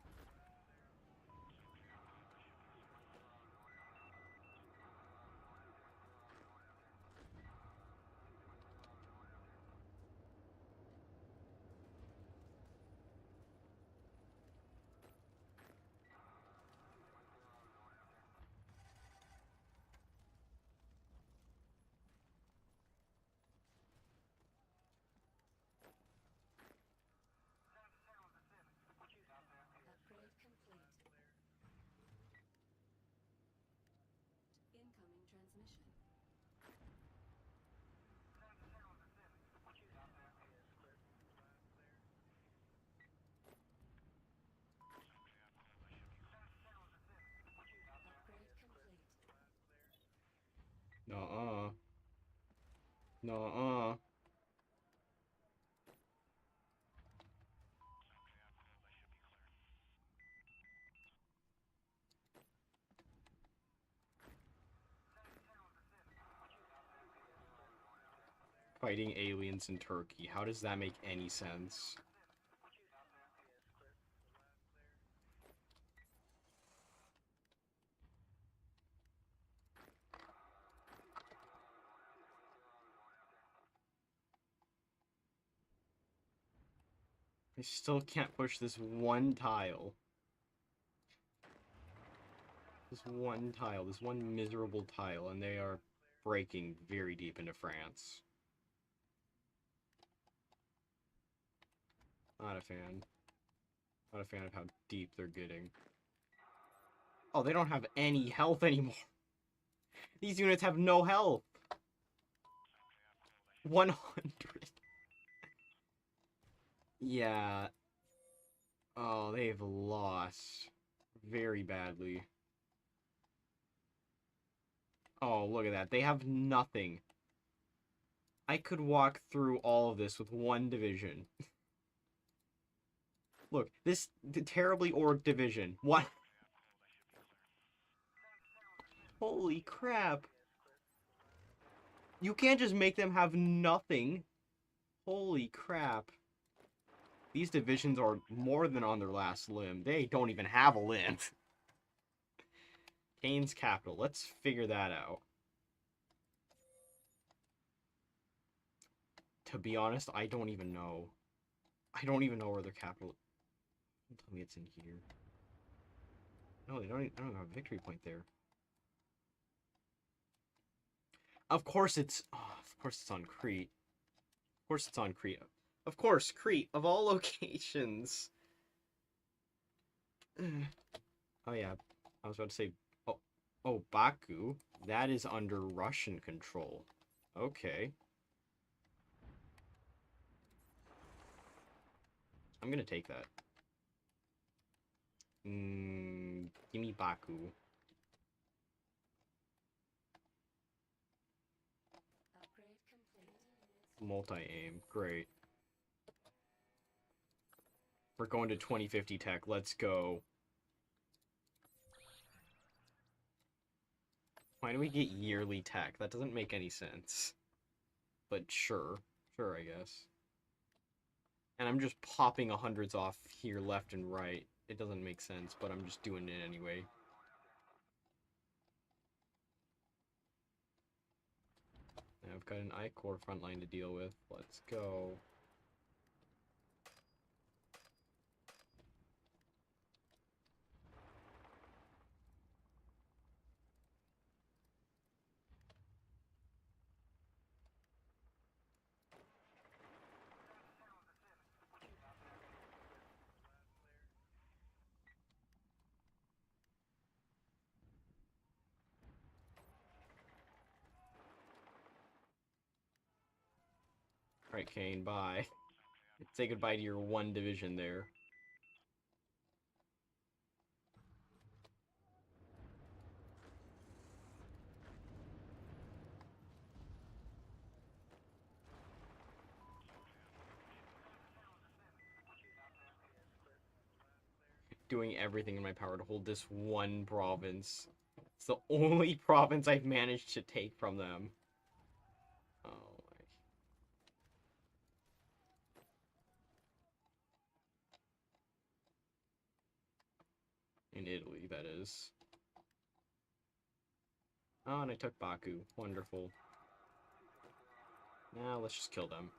Upgrade complete. Incoming transmission. Upgrade complete. Nuh-uh. Nuh-uh. Fighting aliens in Turkey. How does that make any sense? I still can't push this one tile. This one miserable tile, and they are breaking very deep into France. Not a fan. Not a fan of how deep they're getting. Oh, they don't have any health anymore. These units have no health. 100. Yeah. Oh, they've lost very badly. Oh, look at that. They have nothing. I could walk through all of this with one division. Look, this terribly orged division. What? Holy crap. You can't just make them have nothing. Holy crap. These divisions are more than on their last limb. They don't even have a limb. Kane's capital. Let's figure that out. To be honest, I don't even know. I don't even know where their capital... Don't tell me it's in here. No, they don't. I don't have a victory point there. Of course it's. Oh, of course it's on Crete. Of course it's on Crete. Of course, Crete of all locations. Oh yeah, I was about to say. Oh, Baku. That is under Russian control. Okay. I'm gonna take that. Give me Baku. Upgrade complete. Multi-aim. Great. We're going to 2050 tech. Let's go. Why do we get yearly tech? That doesn't make any sense. But sure. Sure, I guess. And I'm just popping hundreds off here left and right. It doesn't make sense, but I'm just doing it anyway. Now I've got an I-Core frontline to deal with. Let's go. Alright, Kane, bye. Say goodbye to your one division there. Doing everything in my power to hold this one province. It's the only province I've managed to take from them. Oh my. In Italy, that is. Oh, and I took Baku. Wonderful. Now let's just kill them.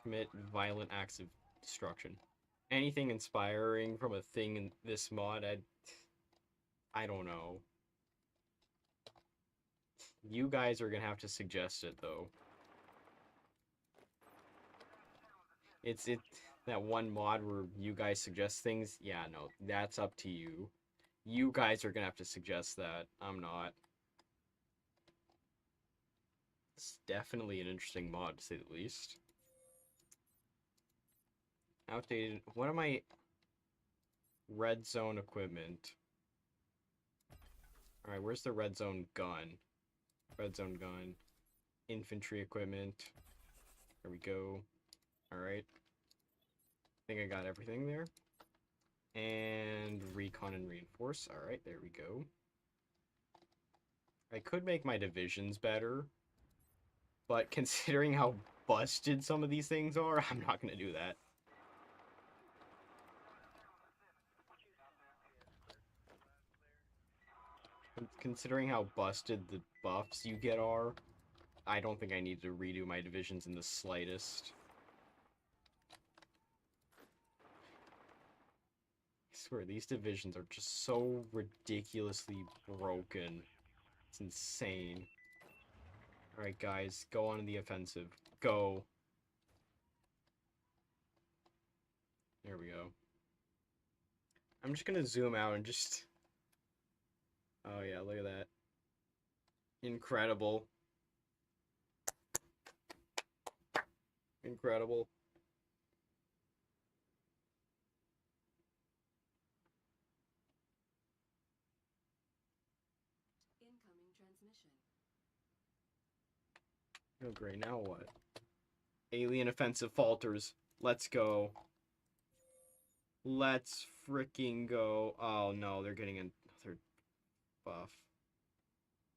Commit violent acts of destruction. Anything inspiring from a thing in this mod, I don't know. You guys are gonna have to suggest it, though. It's that one mod where you guys suggest things. Yeah, no, that's up to you. You guys are gonna have to suggest that. I'm not. It's definitely an interesting mod, to say the least. Outdated. What am I? Red zone equipment. Alright, where's the red zone gun? Red zone gun. Infantry equipment. There we go. Alright. I think I got everything there. And recon and reinforce. Alright, there we go. I could make my divisions better. But considering how busted some of these things are, I'm not going to do that. Considering how busted the buffs you get are, I don't think I need to redo my divisions in the slightest. I swear, these divisions are just so ridiculously broken. It's insane. Alright, guys, go on the offensive. Go. There we go. I'm just gonna zoom out and just... Oh yeah, look at that. Incredible. Incredible. Incoming transmission. Oh great, now what? Alien offensive falters. Let's go. Let's freaking go. Oh no, they're getting another buff.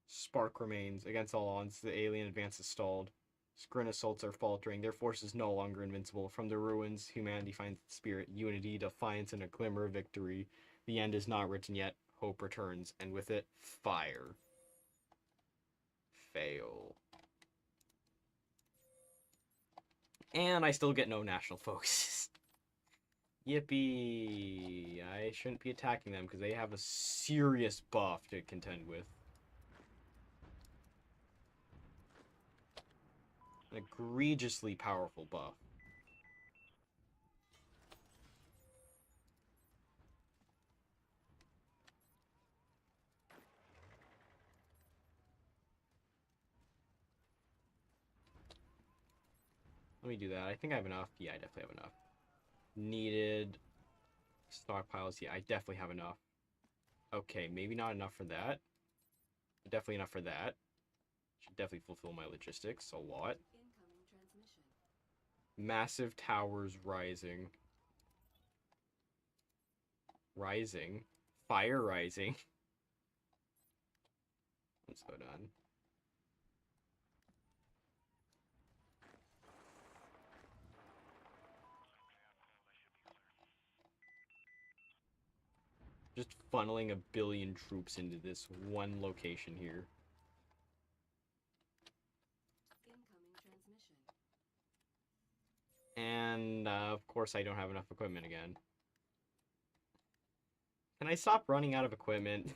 Spark remains. Against all odds, the alien advance is stalled. Scrin assaults are faltering. Their force is no longer invincible. From the ruins, humanity finds spirit, unity, defiance, and a glimmer of victory. The end is not written yet. Hope returns, and with it, fire. Fail. And I still get no national focus. Yippee! I shouldn't be attacking them because they have a serious buff to contend with. An egregiously powerful buff. Let me do that. I think I have enough. Yeah, I definitely have enough. Needed stockpiles. Yeah, I definitely have enough. Okay, maybe not enough for that. But definitely enough for that. Should definitely fulfill my logistics a lot. Incoming transmission. Massive towers rising. Rising. Fire rising. I'm so done. Just funneling a billion troops into this one location here. Incoming transmission. And, of course, I don't have enough equipment again. Can I stop running out of equipment?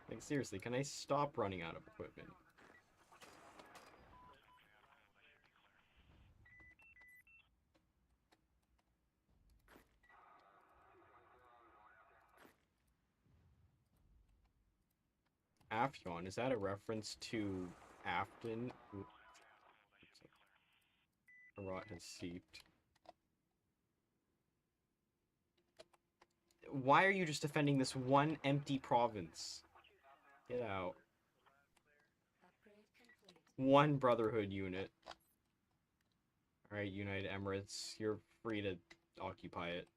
Like, seriously, can I stop running out of equipment? Afyon, is that a reference to Afton? A rot has seeped. Why are you just defending this one empty province? Get out. Upgrade complete. One Brotherhood unit. Alright, United Emirates, you're free to occupy it.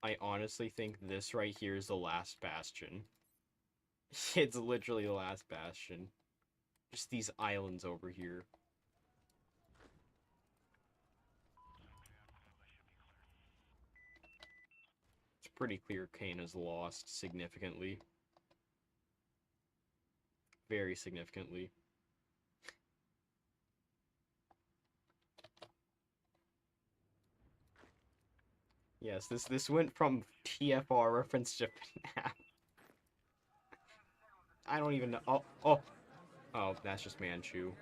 I honestly think this right here is the last bastion. It's literally the last bastion. Just these islands over here. It's pretty clear Kane has lost significantly. Very significantly. Yes, this went from TFR reference to FNAF. I don't even know. Oh, that's just Manchu.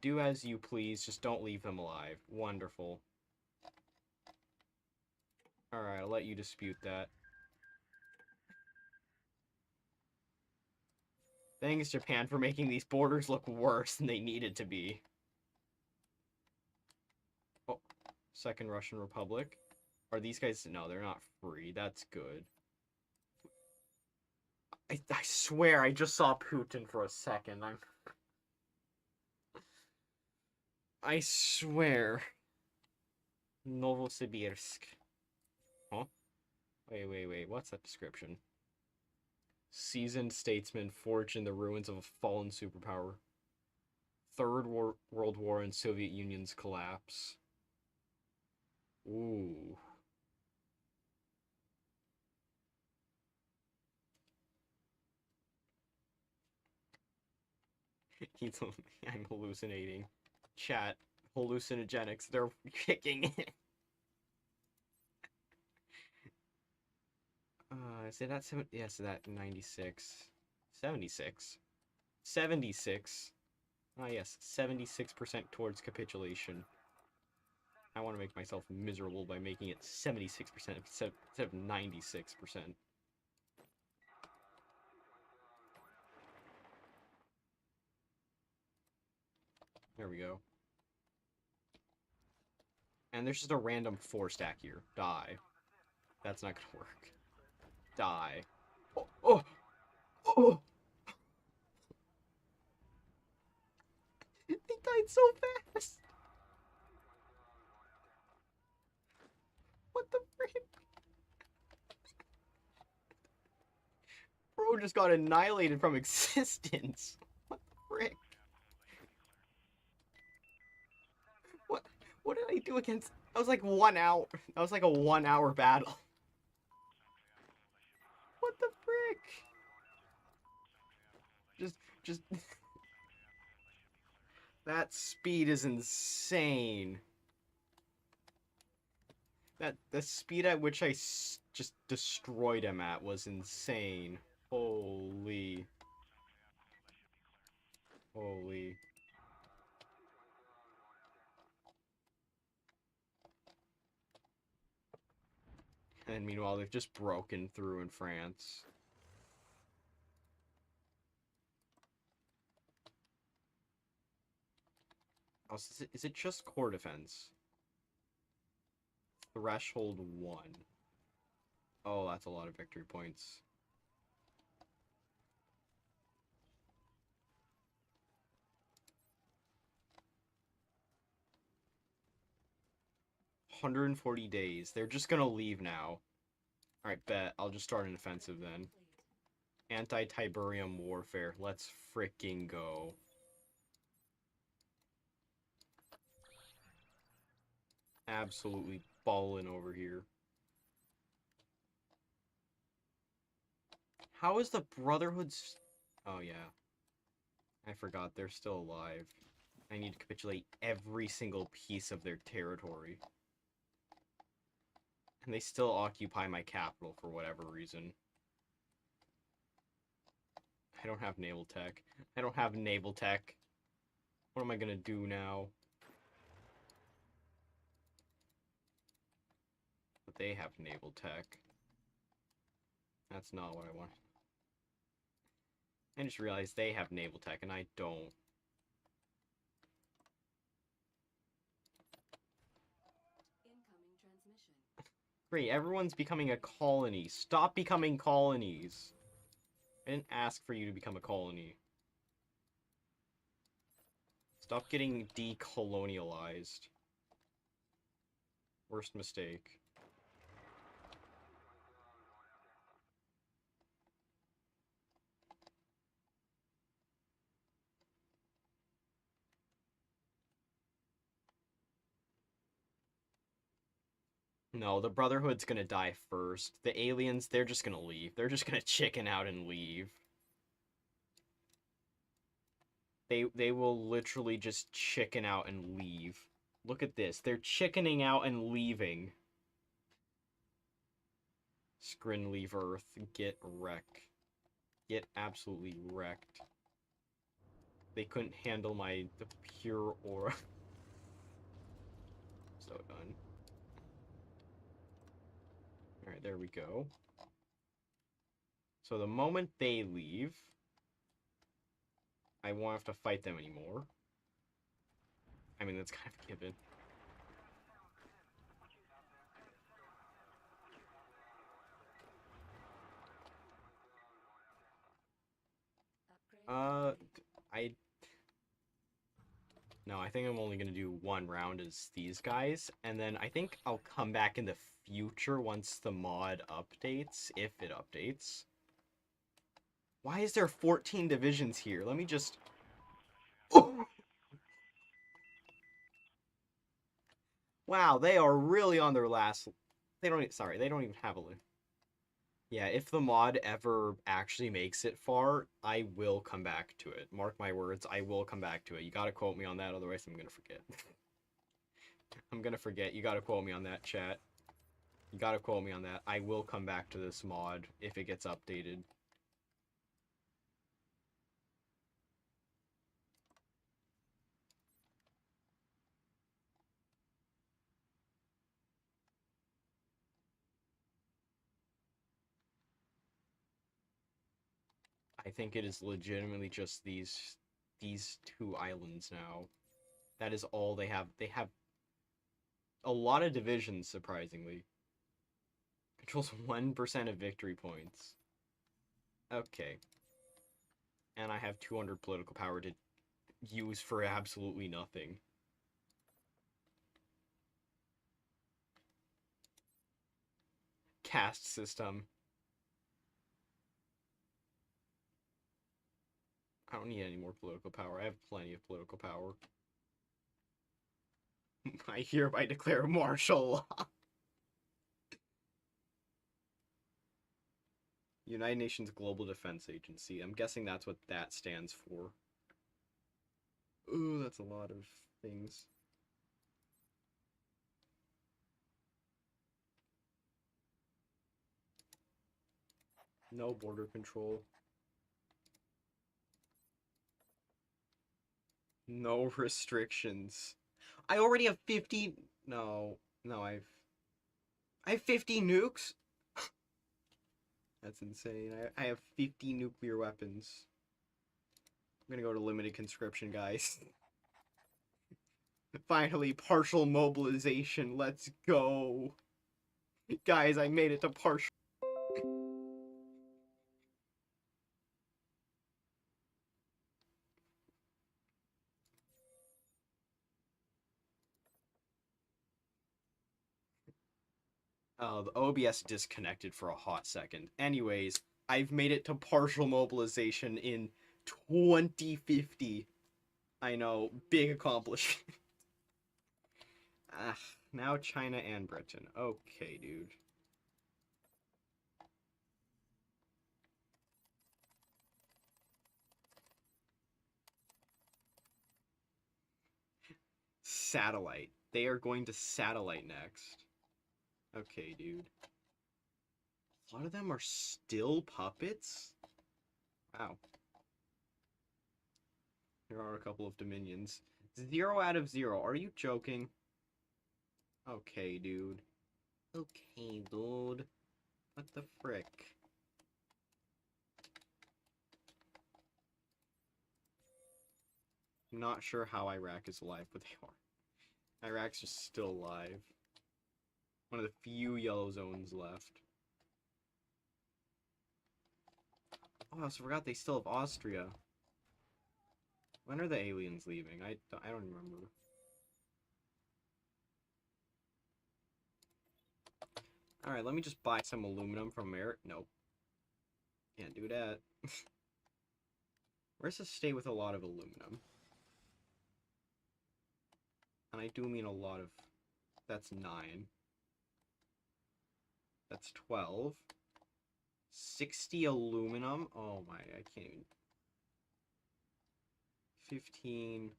Do as you please, just don't leave them alive. Wonderful. Alright, I'll let you dispute that. Thanks, Japan, for making these borders look worse than they needed to be. Oh, Second Russian Republic. Are these guys... No, they're not free. That's good. I swear, I just saw Putin for a second. I swear. Novosibirsk. Huh? Wait. What's that description? Seasoned statesman forged in the ruins of a fallen superpower. Third World War and Soviet Union's collapse. Ooh. He's, I'm hallucinating. Chat, hallucinogenics, they're kicking in. Is it at 7? Yes, that 96. 76. 76. Ah, yes, 76% towards capitulation. I want to make myself miserable by making it 76% instead of 96%. There we go. And there's just a random 4 stack here. Die. That's not gonna work. Die. Oh! Oh! Oh! They died so fast! What the frick? Bro just got annihilated from existence. What the frick? What? What did I do against? That was like 1 hour. That was like a 1 hour battle. What the frick? Just. That speed is insane. The speed at which I just destroyed him at was insane. Holy. Holy. And meanwhile, they've just broken through in France. Oh, is it just core defense? Threshold 1. Oh, that's a lot of victory points. $140. They're just gonna leave now. Alright, bet. I'll just start an offensive then. Anti-Tiberium warfare. Let's freaking go. Absolutely ballin' over here. How is the Brotherhood's... Oh, yeah. I forgot they're still alive. I need to capitulate every single piece of their territory. And they still occupy my capital for whatever reason. I don't have naval tech. I don't have naval tech. What am I gonna do now? But they have naval tech. That's not what I want. I just realized they have naval tech and I don't. Incoming transmission. Great, everyone's becoming a colony. Stop becoming colonies. I didn't ask for you to become a colony. Stop getting decolonialized. Worst mistake. No, the Brotherhood's gonna die first. The aliens, they're just gonna leave. They're just gonna chicken out and leave. They will literally just chicken out and leave. Look at this. They're chickening out and leaving. Scrin leave Earth. Get wrecked. Get absolutely wrecked. They couldn't handle the pure aura. So done. Alright, there we go. So the moment they leave, I won't have to fight them anymore. I mean, that's kind of a given. Upgrade. No, I think I'm only gonna do 1 round as these guys, and then I think I'll come back in the future once the mod updates, if it updates. Why is there 14 divisions here? Let me just... Oh! Wow, they are really on their last... They don't... Sorry, they don't even have a... Yeah, if the mod ever actually makes it far, I will come back to it. Mark my words, I will come back to it. You gotta quote me on that, otherwise I'm gonna forget. I'm gonna forget. You gotta quote me on that, chat. You gotta quote me on that. I will come back to this mod if it gets updated. I think it is legitimately just these two islands now. That is all they have. They have a lot of divisions, surprisingly. Controls 1% of victory points. Okay. And I have 200 political power to use for absolutely nothing. Caste system. I don't need any more political power. I have plenty of political power. I hereby declare martial law. United Nations Global Defense Agency. I'm guessing that's what that stands for. Ooh, that's a lot of things. No border control. No restrictions. I already have 50. No, no, I have 50 nukes. That's insane. I have 50 nuclear weapons. I'm gonna go to limited conscription, guys. Finally, partial mobilization. Let's go. Guys, I made it to partial. Oh, the OBS disconnected for a hot second. Anyways, I've made it to partial mobilization in 2050. I know, big accomplishment. Ah, now China and Britain. Okay, dude. Satellite. They are going to satellite next. Okay, dude. A lot of them are still puppets? Wow. There are a couple of dominions. 0 out of 0. Are you joking? Okay, dude. Okay, dude. What the frick? I'm not sure how Iraq is alive, but they are. Iraq's just still alive. One of the few yellow zones left. Oh, I also forgot they still have Austria. When are the aliens leaving? I don't remember. Alright, let me just buy some aluminum from America. Nope. Can't do that. Where's a state with a lot of aluminum? And I do mean a lot of... That's 9. That's 12. 60 aluminum? Oh my, I can't even... 15...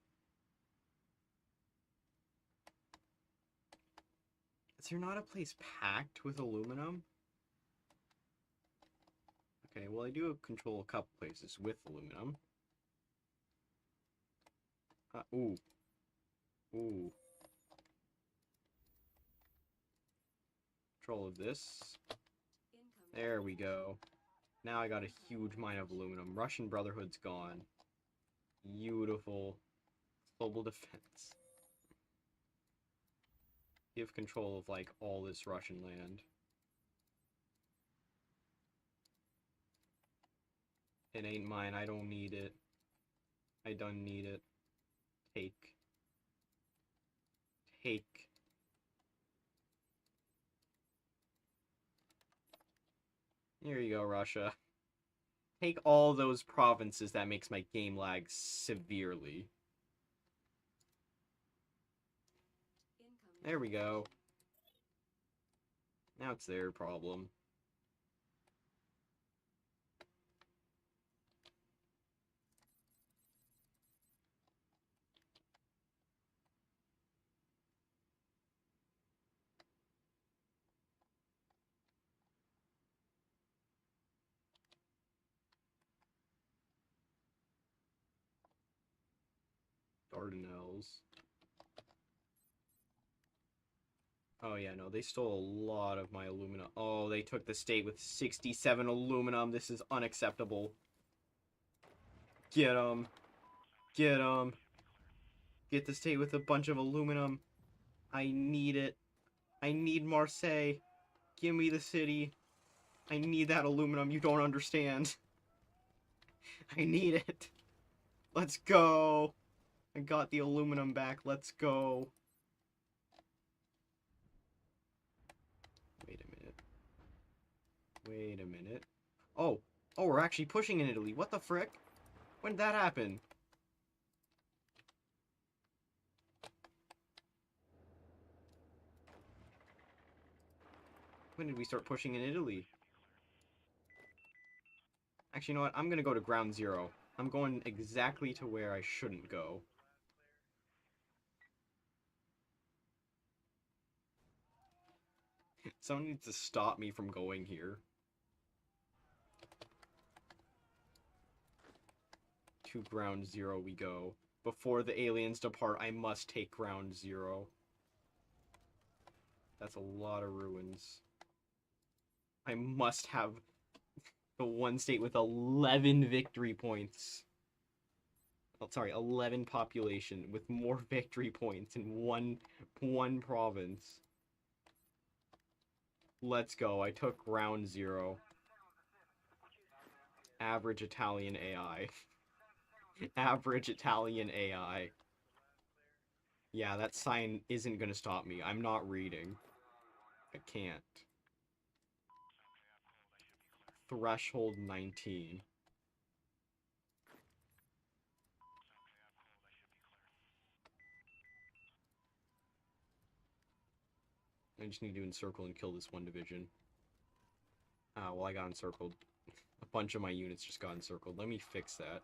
Is there not a place packed with aluminum? Okay, well I do control a couple places with aluminum. Ooh. Ooh. Control of this. There we go. Now I got a huge mine of aluminum. Russian Brotherhood's gone. Beautiful. Global defense. Give control of, like, all this Russian land. It ain't mine. I don't need it. I don't need it. Take. Take. Here you go, Russia. Take all those provinces. That makes my game lag severely. There we go. Now it's their problem. Dardanelles. Oh yeah, no, they stole a lot of my aluminum. Oh, they took the state with 67 aluminum. This is unacceptable. Get 'em. Get 'em. Get the state with a bunch of aluminum. I need it. I need Marseille. Give me the city. I need that aluminum. You don't understand. I need it. Let's go. I got the aluminum back. Let's go. Wait a minute. Wait a minute. Oh. Oh, we're actually pushing in Italy. What the frick? When did that happen? When did we start pushing in Italy? Actually, you know what? I'm gonna go to ground zero. I'm going exactly to where I shouldn't go. Someone needs to stop me from going here. To ground zero we go. Before the aliens depart, I must take ground zero. That's a lot of ruins. I must have the one state with 11 victory points. Oh, sorry, 11 population with more victory points in one province. Let's go. I took ground zero. Average Italian AI. Average Italian AI. Yeah, that sign isn't gonna stop me. I'm not reading. I can't. Threshold 19. I just need to encircle and kill this one division. Ah, well, I got encircled. A bunch of my units just got encircled. Let me fix that.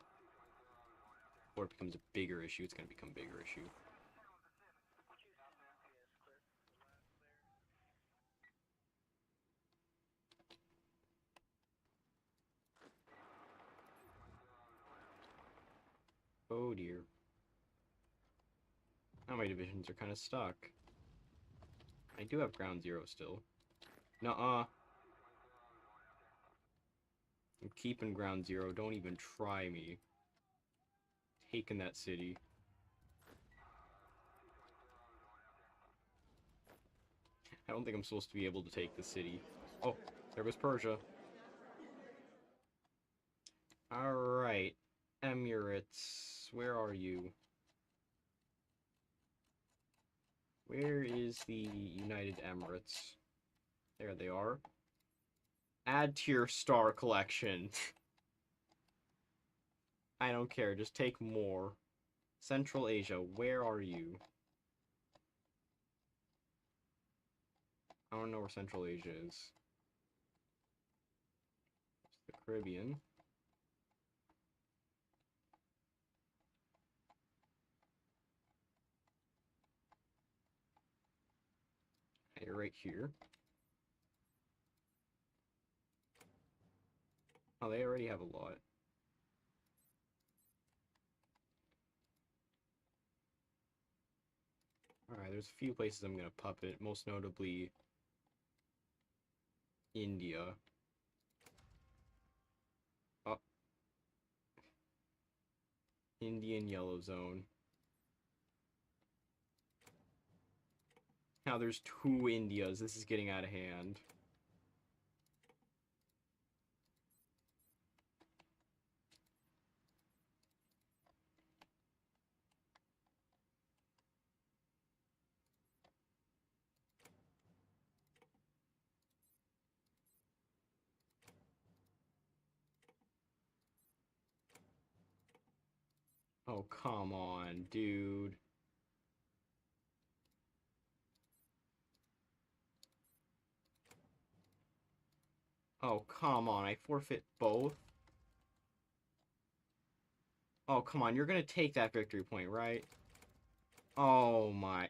Before it becomes a bigger issue, it's gonna become a bigger issue. Oh dear. Now my divisions are kind of stuck. I do have ground zero still. Nuh-uh. I'm keeping ground zero. Don't even try me. Taking that city. I don't think I'm supposed to be able to take the city. Oh, there was Persia. Alright. Emirates. Where are you? Where is the United Emirates? There they are. Add to your star collection. I don't care, just take more. Central Asia, where are you? I don't know where Central Asia is. It's the Caribbean. Hey, right here. Oh, they already have a lot. Alright, there's a few places I'm gonna puppet, most notably India. Oh. Indian Yellow Zone. Now there's two Indias. This is getting out of hand. Oh, come on, dude. Oh, come on. I forfeit both? Oh, come on. You're gonna take that victory point, right? Oh, my.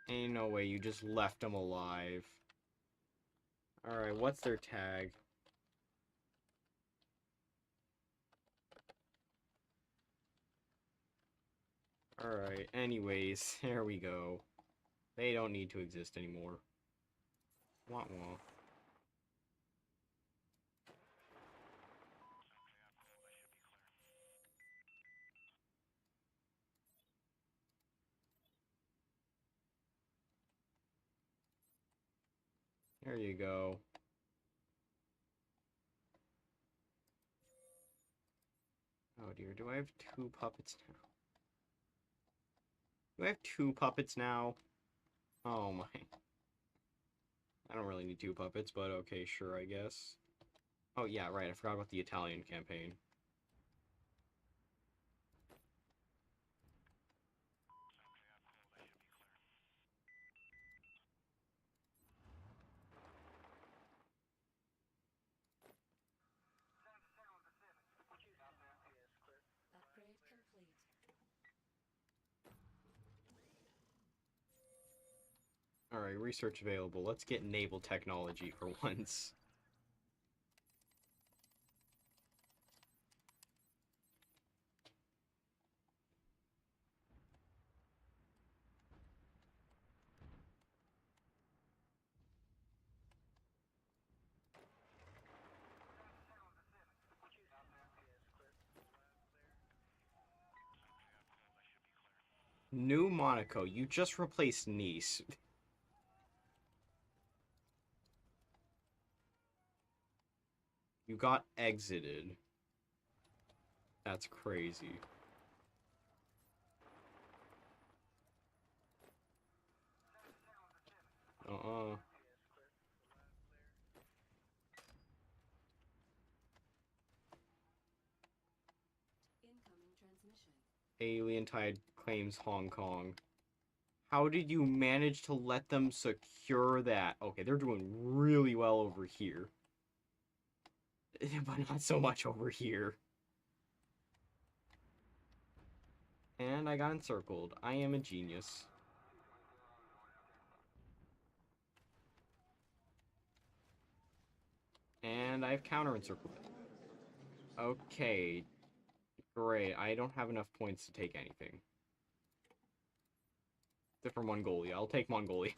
Ain't no way you just left them alive. Alright, what's their tag? Alright, anyways, there we go. They don't need to exist anymore. Wah wah. There you go. Oh dear, do I have 2 puppets now? Do I have 2 puppets now? Oh my. I don't really need 2 puppets, but okay, sure, I guess. Oh yeah, right, I forgot about the Italian campaign. Upgrade complete. Alright, research available. Let's get naval technology for once. New Monaco, you just replaced Nice. You got exited. That's crazy. Uh-uh. Incoming transmission. Alien Tide claims Hong Kong. How did you manage to let them secure that? Okay, they're doing really well over here. But not so much over here. And I got encircled. I am a genius. And I've counter-encircled it. Okay. Great. I don't have enough points to take anything. Except for Mongolia. I'll take Mongolia.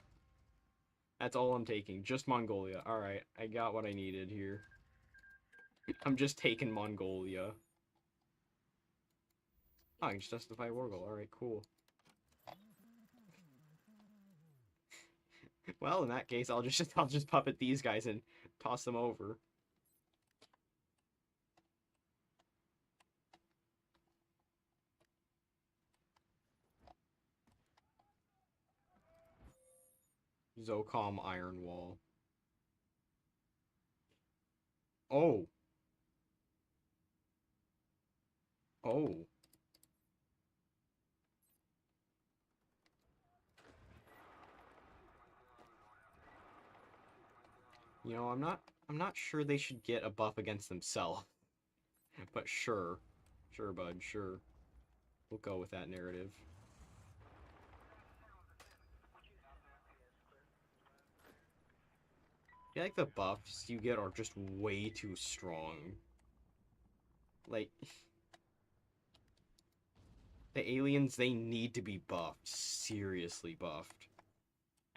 That's all I'm taking. Just Mongolia. Alright, I got what I needed here. I'm just taking Mongolia. Oh, I can just justify war goal. Alright, cool. Well, in that case, I'll just puppet these guys and toss them over. Zocom Iron Wall. Oh. Oh. You know, I'm not sure they should get a buff against themselves. But sure. Sure, bud, sure. We'll go with that narrative. I feel like the buffs you get are just way too strong. Like, the aliens, they need to be buffed. Seriously buffed.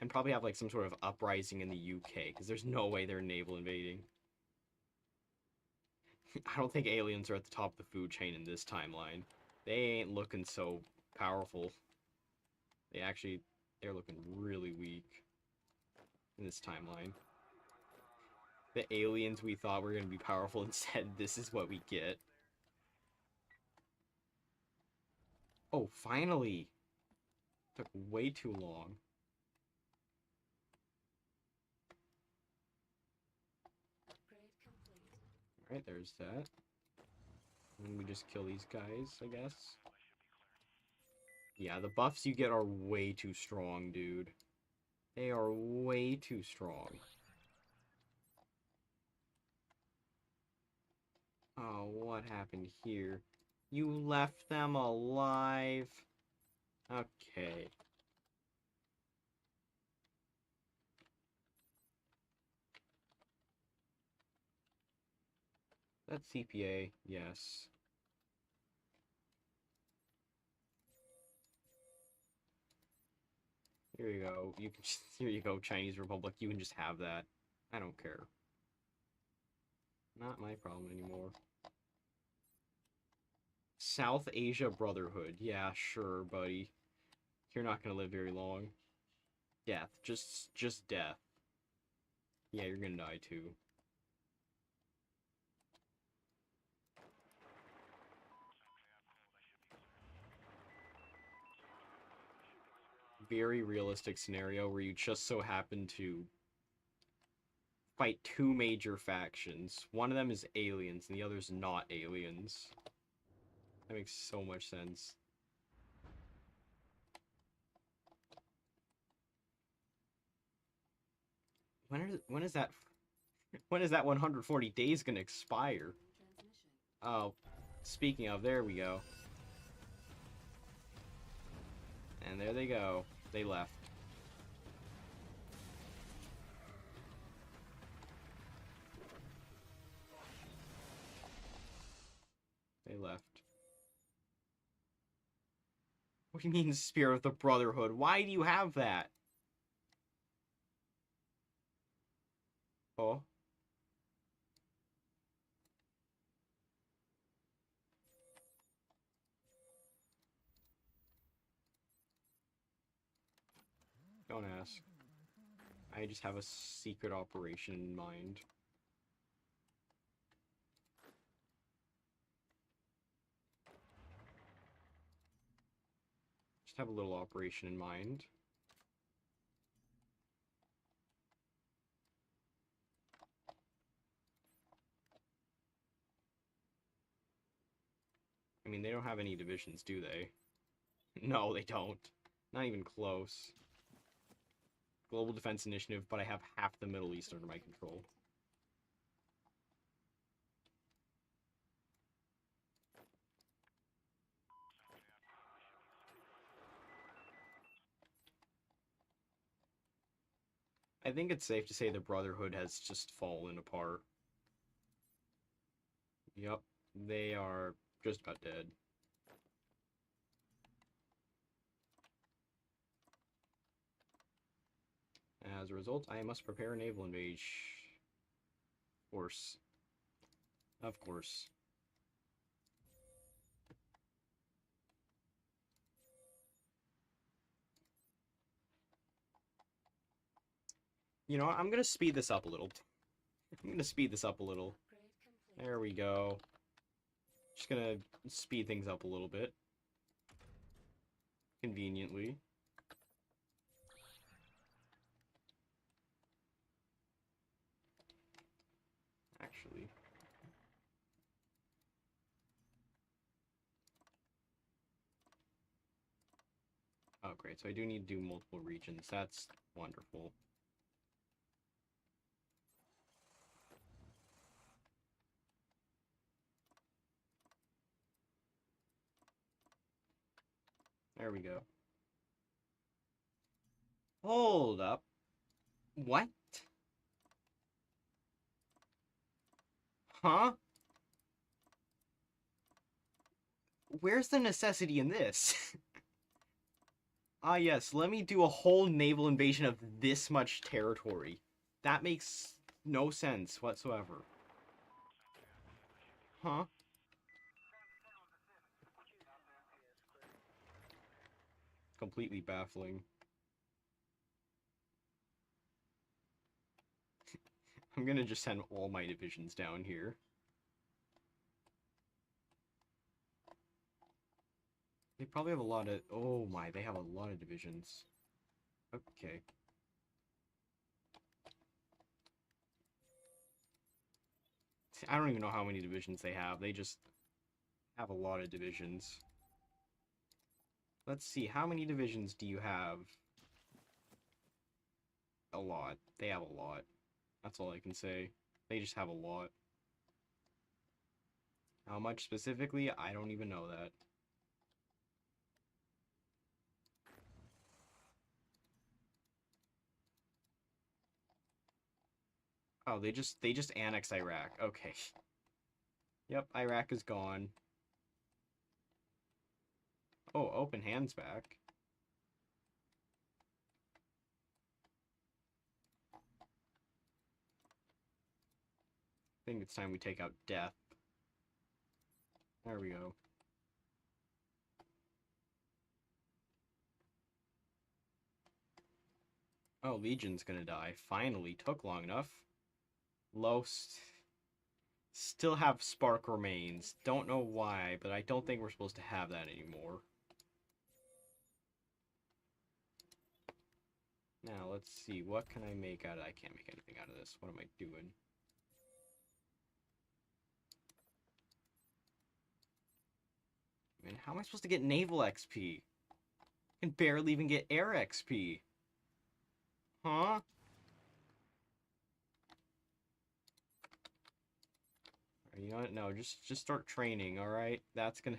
And probably have, like, some sort of uprising in the UK, because there's no way they're naval invading. I don't think aliens are at the top of the food chain in this timeline. They ain't looking so powerful. They're looking really weak in this timeline. The aliens we thought were going to be powerful, instead, this is what we get. Oh, finally! Took way too long. Upgrade complete. Alright, there's that. And we just kill these guys, I guess. Yeah, the buffs you get are way too strong, dude. They are way too strong. Oh, what happened here? You left them alive? Okay. That's CPA, yes. Here you go. You can here you go, Chinese Republic. You can just have that. I don't care. Not my problem anymore. South Asia Brotherhood. Yeah, sure, buddy. You're not gonna live very long. Death. Just death. Yeah, you're gonna die too. Very realistic scenario where you just so happen to fight two major factions. One of them is aliens, and the other's not aliens. That makes so much sense. When is that 140 days gonna expire? Transmission. Oh, speaking of, there we go. And there they go. They left. They left. What do you mean, Spear of the Brotherhood? Why do you have that? Oh. Don't ask. I just have a secret operation in mind. Just have a little operation in mind. I mean, they don't have any divisions, do they? No, they don't. Not even close. Global Defense Initiative, but I have half the Middle East under my control. I think it's safe to say the Brotherhood has just fallen apart. Yep, they are just about dead. As a result, I must prepare a naval invasion. Of course. Of course. You know what? I'm gonna speed this up a little. I'm gonna speed this up a little. Upgrade complete. There we go. Just gonna speed things up a little bit. Conveniently. Actually. Oh, great. So I do need to do multiple regions. That's wonderful. There we go. Hold up. What? Huh? Where's the necessity in this? Ah, yes, let me do a whole naval invasion of this much territory. That makes no sense whatsoever. Huh? Completely baffling. I'm gonna just send all my divisions down here. They probably have a lot of... Oh my, they have a lot of divisions. Okay. I don't even know how many divisions they have. They just have a lot of divisions. Let's see, how many divisions do you have? A lot. They have a lot. That's all I can say. They just have a lot. How much specifically? I don't even know that. Oh, they just annexed Iraq. Okay. Yep, Iraq is gone. Oh, open hands back. think it's time we take out Death. There we go. Oh, Legion's gonna die. Finally, took long enough. Still have Spark remains. Don't know why, but I don't think we're supposed to have that anymore. Now, let's see. What can I make out of... I can't make anything out of this. What am I doing? Man, how am I supposed to get Naval XP? I can barely even get Air XP. Huh? You know what? No, just start training, alright? That's gonna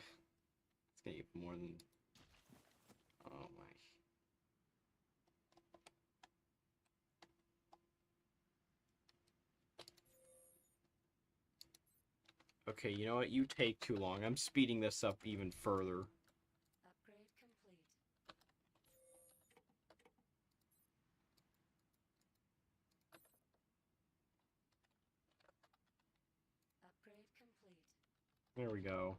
get more than... Oh my... Okay, you know what? You take too long. I'm speeding this up even further. Upgrade complete. Upgrade complete. There we go.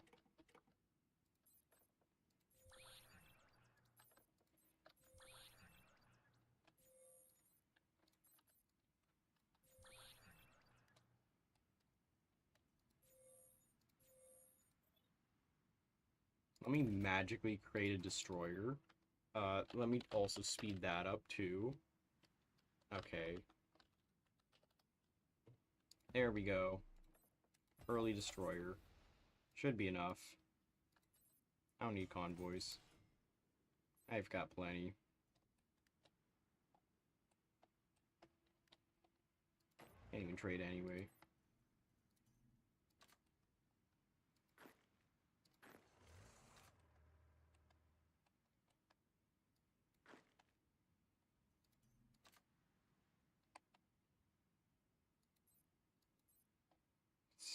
Let me magically create a destroyer. Let me also speed that up too. Okay. There we go. Early destroyer. Should be enough. I don't need convoys. I've got plenty. Can't even trade anyway.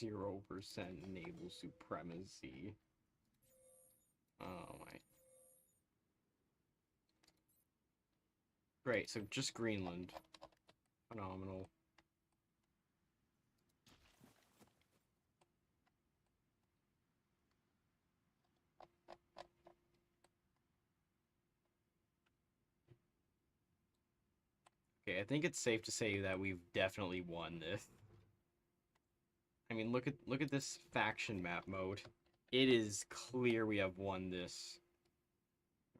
%, naval supremacy. Oh my. Great, so just Greenland. Phenomenal. Okay, I think it's safe to say that we've definitely won this. I mean, look at this faction map mode. It is clear we have won this.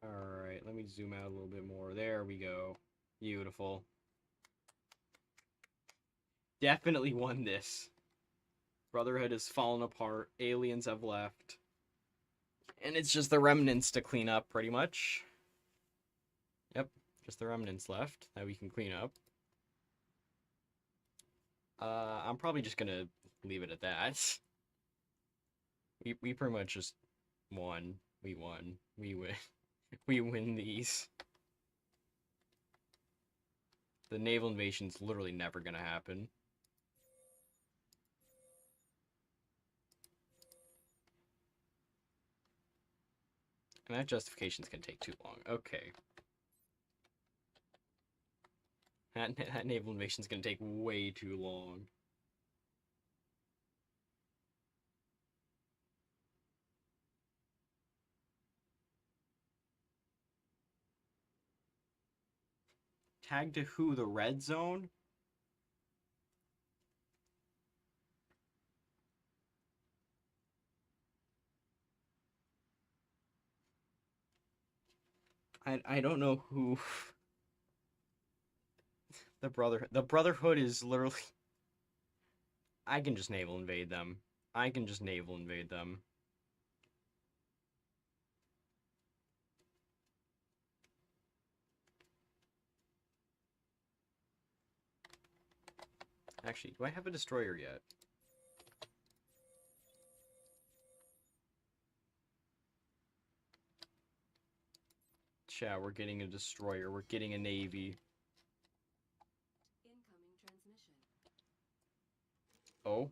Alright, let me zoom out a little bit more. There we go. Beautiful. Definitely won this. Brotherhood has fallen apart. Aliens have left. And it's just the remnants to clean up, pretty much. Yep, just the remnants left that we can clean up. I'm probably just gonna leave it at that. We pretty much just won. We won. We win. We win these. The naval invasion's literally never gonna happen. And that justification's gonna take too long. Okay. That naval invasion's gonna take way too long. Tag to who? The red zone? I don't know who. The Brotherhood is literally... I can just naval invade them. I can just naval invade them. Actually, do I have a destroyer yet? Chat, we're getting a destroyer. We're getting a navy. Incoming transmission. Oh?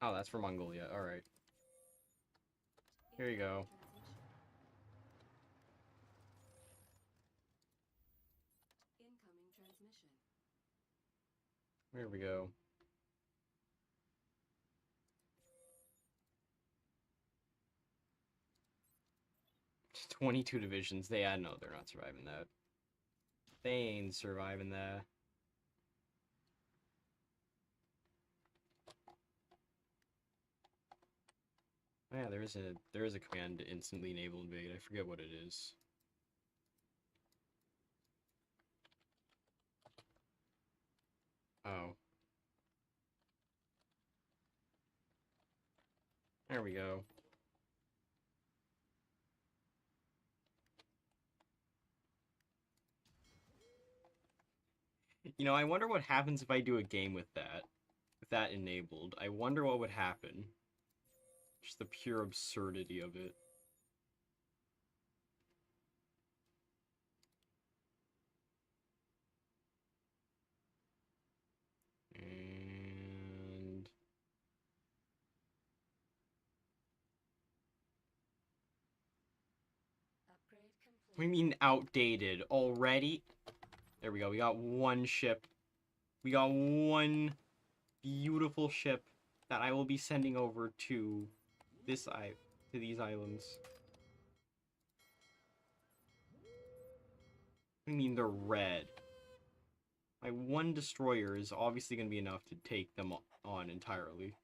Oh, that's for Mongolia. Alright. Here you go. Incoming transmission. There we go. 22 divisions. No, they're not surviving that. They ain't surviving that. Oh yeah, there is a command to instantly enable invade. I forget what it is. Oh. There we go. You know, I wonder what happens if I do a game with that. With that enabled. I wonder what would happen. Just the pure absurdity of it. And... Upgrade complete. we mean outdated already? There we go. We got one ship. We got one beautiful ship that I will be sending over to these islands. I mean, they're red. My one destroyer is obviously going to be enough to take them on entirely.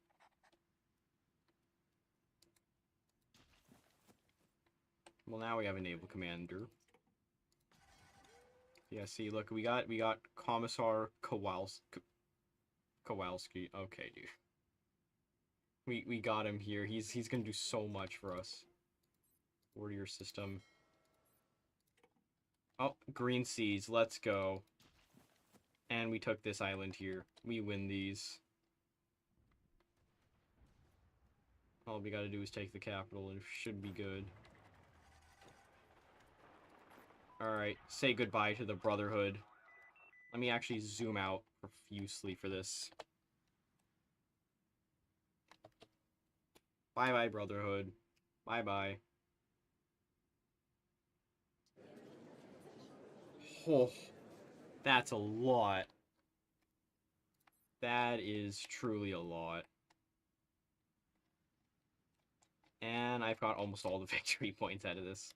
Well, now we have a naval commander. Yeah, see, look, we got Commissar Kowalski. Okay, dude. We got him here. He's gonna do so much for us. Warrior system. Oh, green seas. Let's go. And we took this island here. We win these. All we gotta do is take the capital and it should be good. Alright, say goodbye to the Brotherhood. Let me actually zoom out profusely for this. Bye-bye, Brotherhood. Bye-bye. Oh, that's a lot. That is truly a lot. And I've got almost all the victory points out of this.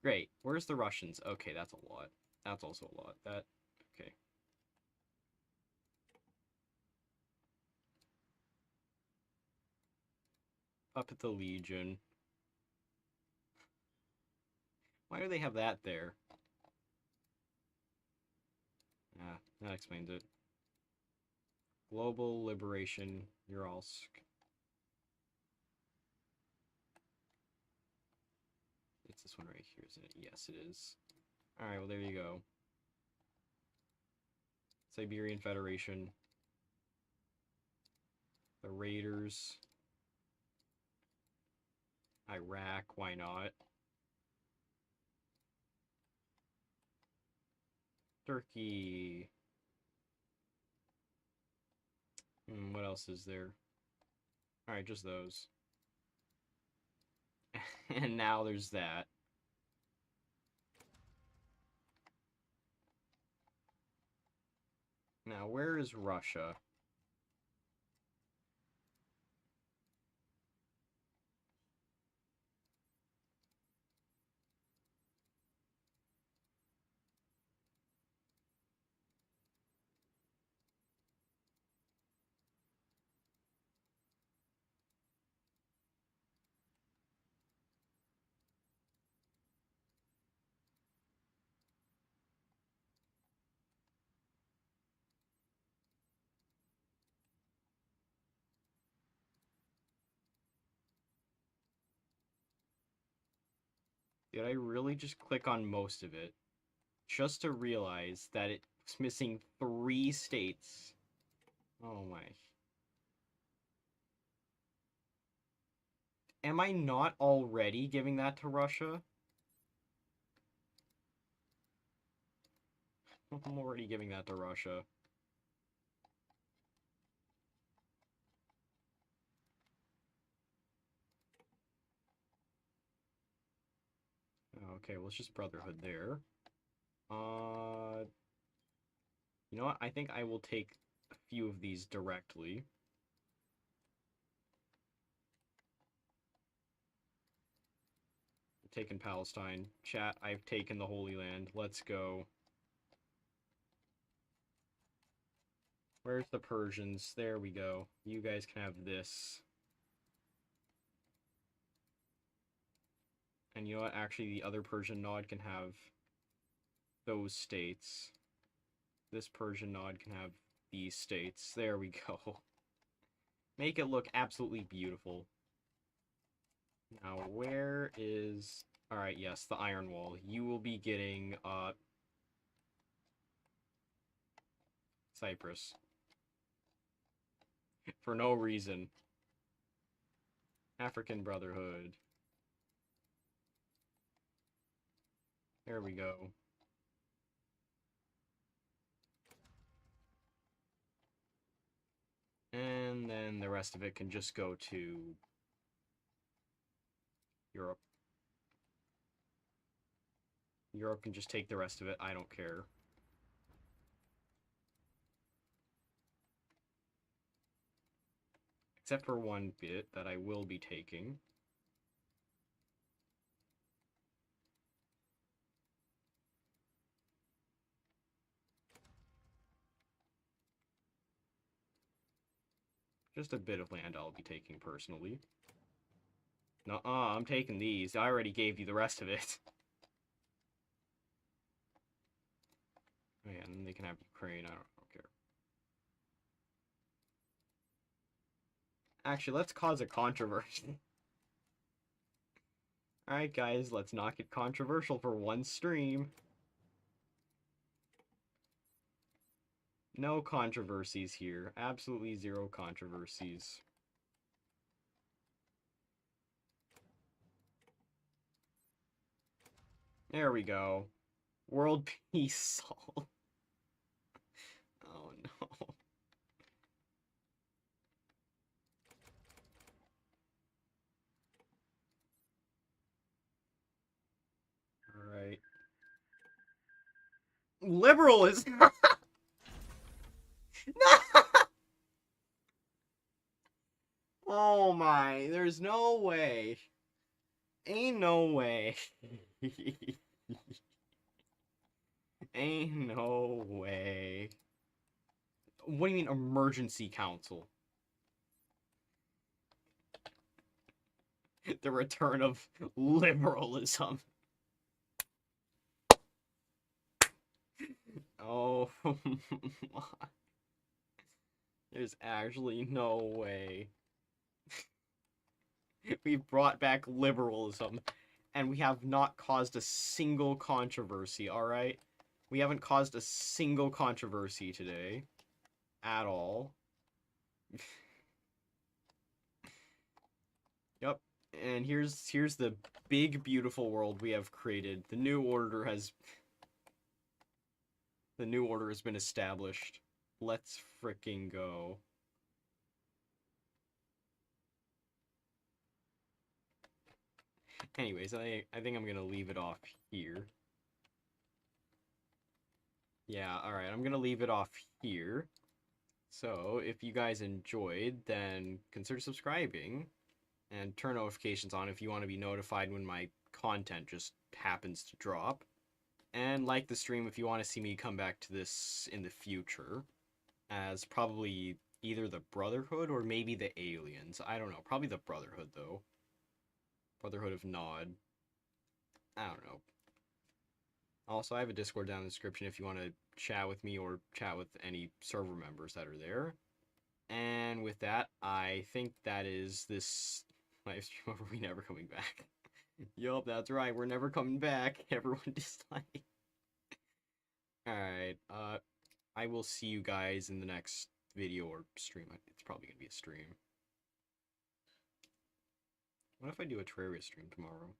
Great. Where's the Russians? Okay, that's a lot. That's also a lot. Okay. Up at the Legion. Why do they have that there? Ah, that explains it. Global Liberation, Uralsk. It's this one right here, isn't it? Yes, it is. Alright, well, there you go. Siberian Federation. The Raiders. Iraq, why not? Turkey. What else is there? Alright, just those. And now there's that. Now, where is Russia? Did I really just click on most of it? Just to realize that it's missing 3 states. Oh my. Am I not already giving that to Russia? I'm already giving that to Russia. Okay, well, it's just Brotherhood there. You know what? I think I will take a few of these directly. Taken Palestine. Chat, I've taken the Holy Land. Let's go. Where's the Persians? There we go. You guys can have this. And you know what? Actually, the other Persian nod can have those states. This Persian nod can have these states. There we go. Make it look absolutely beautiful. Now, where is... Alright, yes, the Iron Wall. You will be getting, Cyprus. For no reason. African Brotherhood. There we go. And then the rest of it can just go to Europe. Europe can just take the rest of it. I don't care. Except for one bit that I will be taking. Just a bit of land I'll be taking personally. Nuh-uh, I'm taking these. I already gave you the rest of it. Oh yeah, and then they can have Ukraine. I don't care. Actually, let's cause a controversy. Alright guys, let's not get controversial for one stream. No controversies here. Absolutely zero controversies. There we go. World peace solved. Oh no. Alright. Liberalism! No! Oh my, there's no way. Ain't no way. Ain't no way. What do you mean, emergency council? The return of liberalism. Oh my. There's actually no way. We've brought back liberalism, and we have not caused a single controversy, alright? We haven't caused a single controversy today. At all. Yep. And here's the big, beautiful world we have created. The new order has been established. Let's fricking go. Anyways, I think I'm gonna leave it off here. Yeah, alright, I'm gonna leave it off here. So, if you guys enjoyed, then consider subscribing. And turn notifications on if you want to be notified when my content just happens to drop. And like the stream if you want to see me come back to this in the future. As probably either the Brotherhood or maybe the Aliens. I don't know. Probably the Brotherhood, though. Brotherhood of Nod. I don't know. Also, I have a Discord down in the description if you want to chat with me or chat with any server members that are there. And with that, I think that is this live stream over. We never coming back. Yup, that's right. We're never coming back. Everyone dislike. Alright, I will see you guys in the next video or stream. It's probably gonna be a stream. What if I do a Terraria stream tomorrow?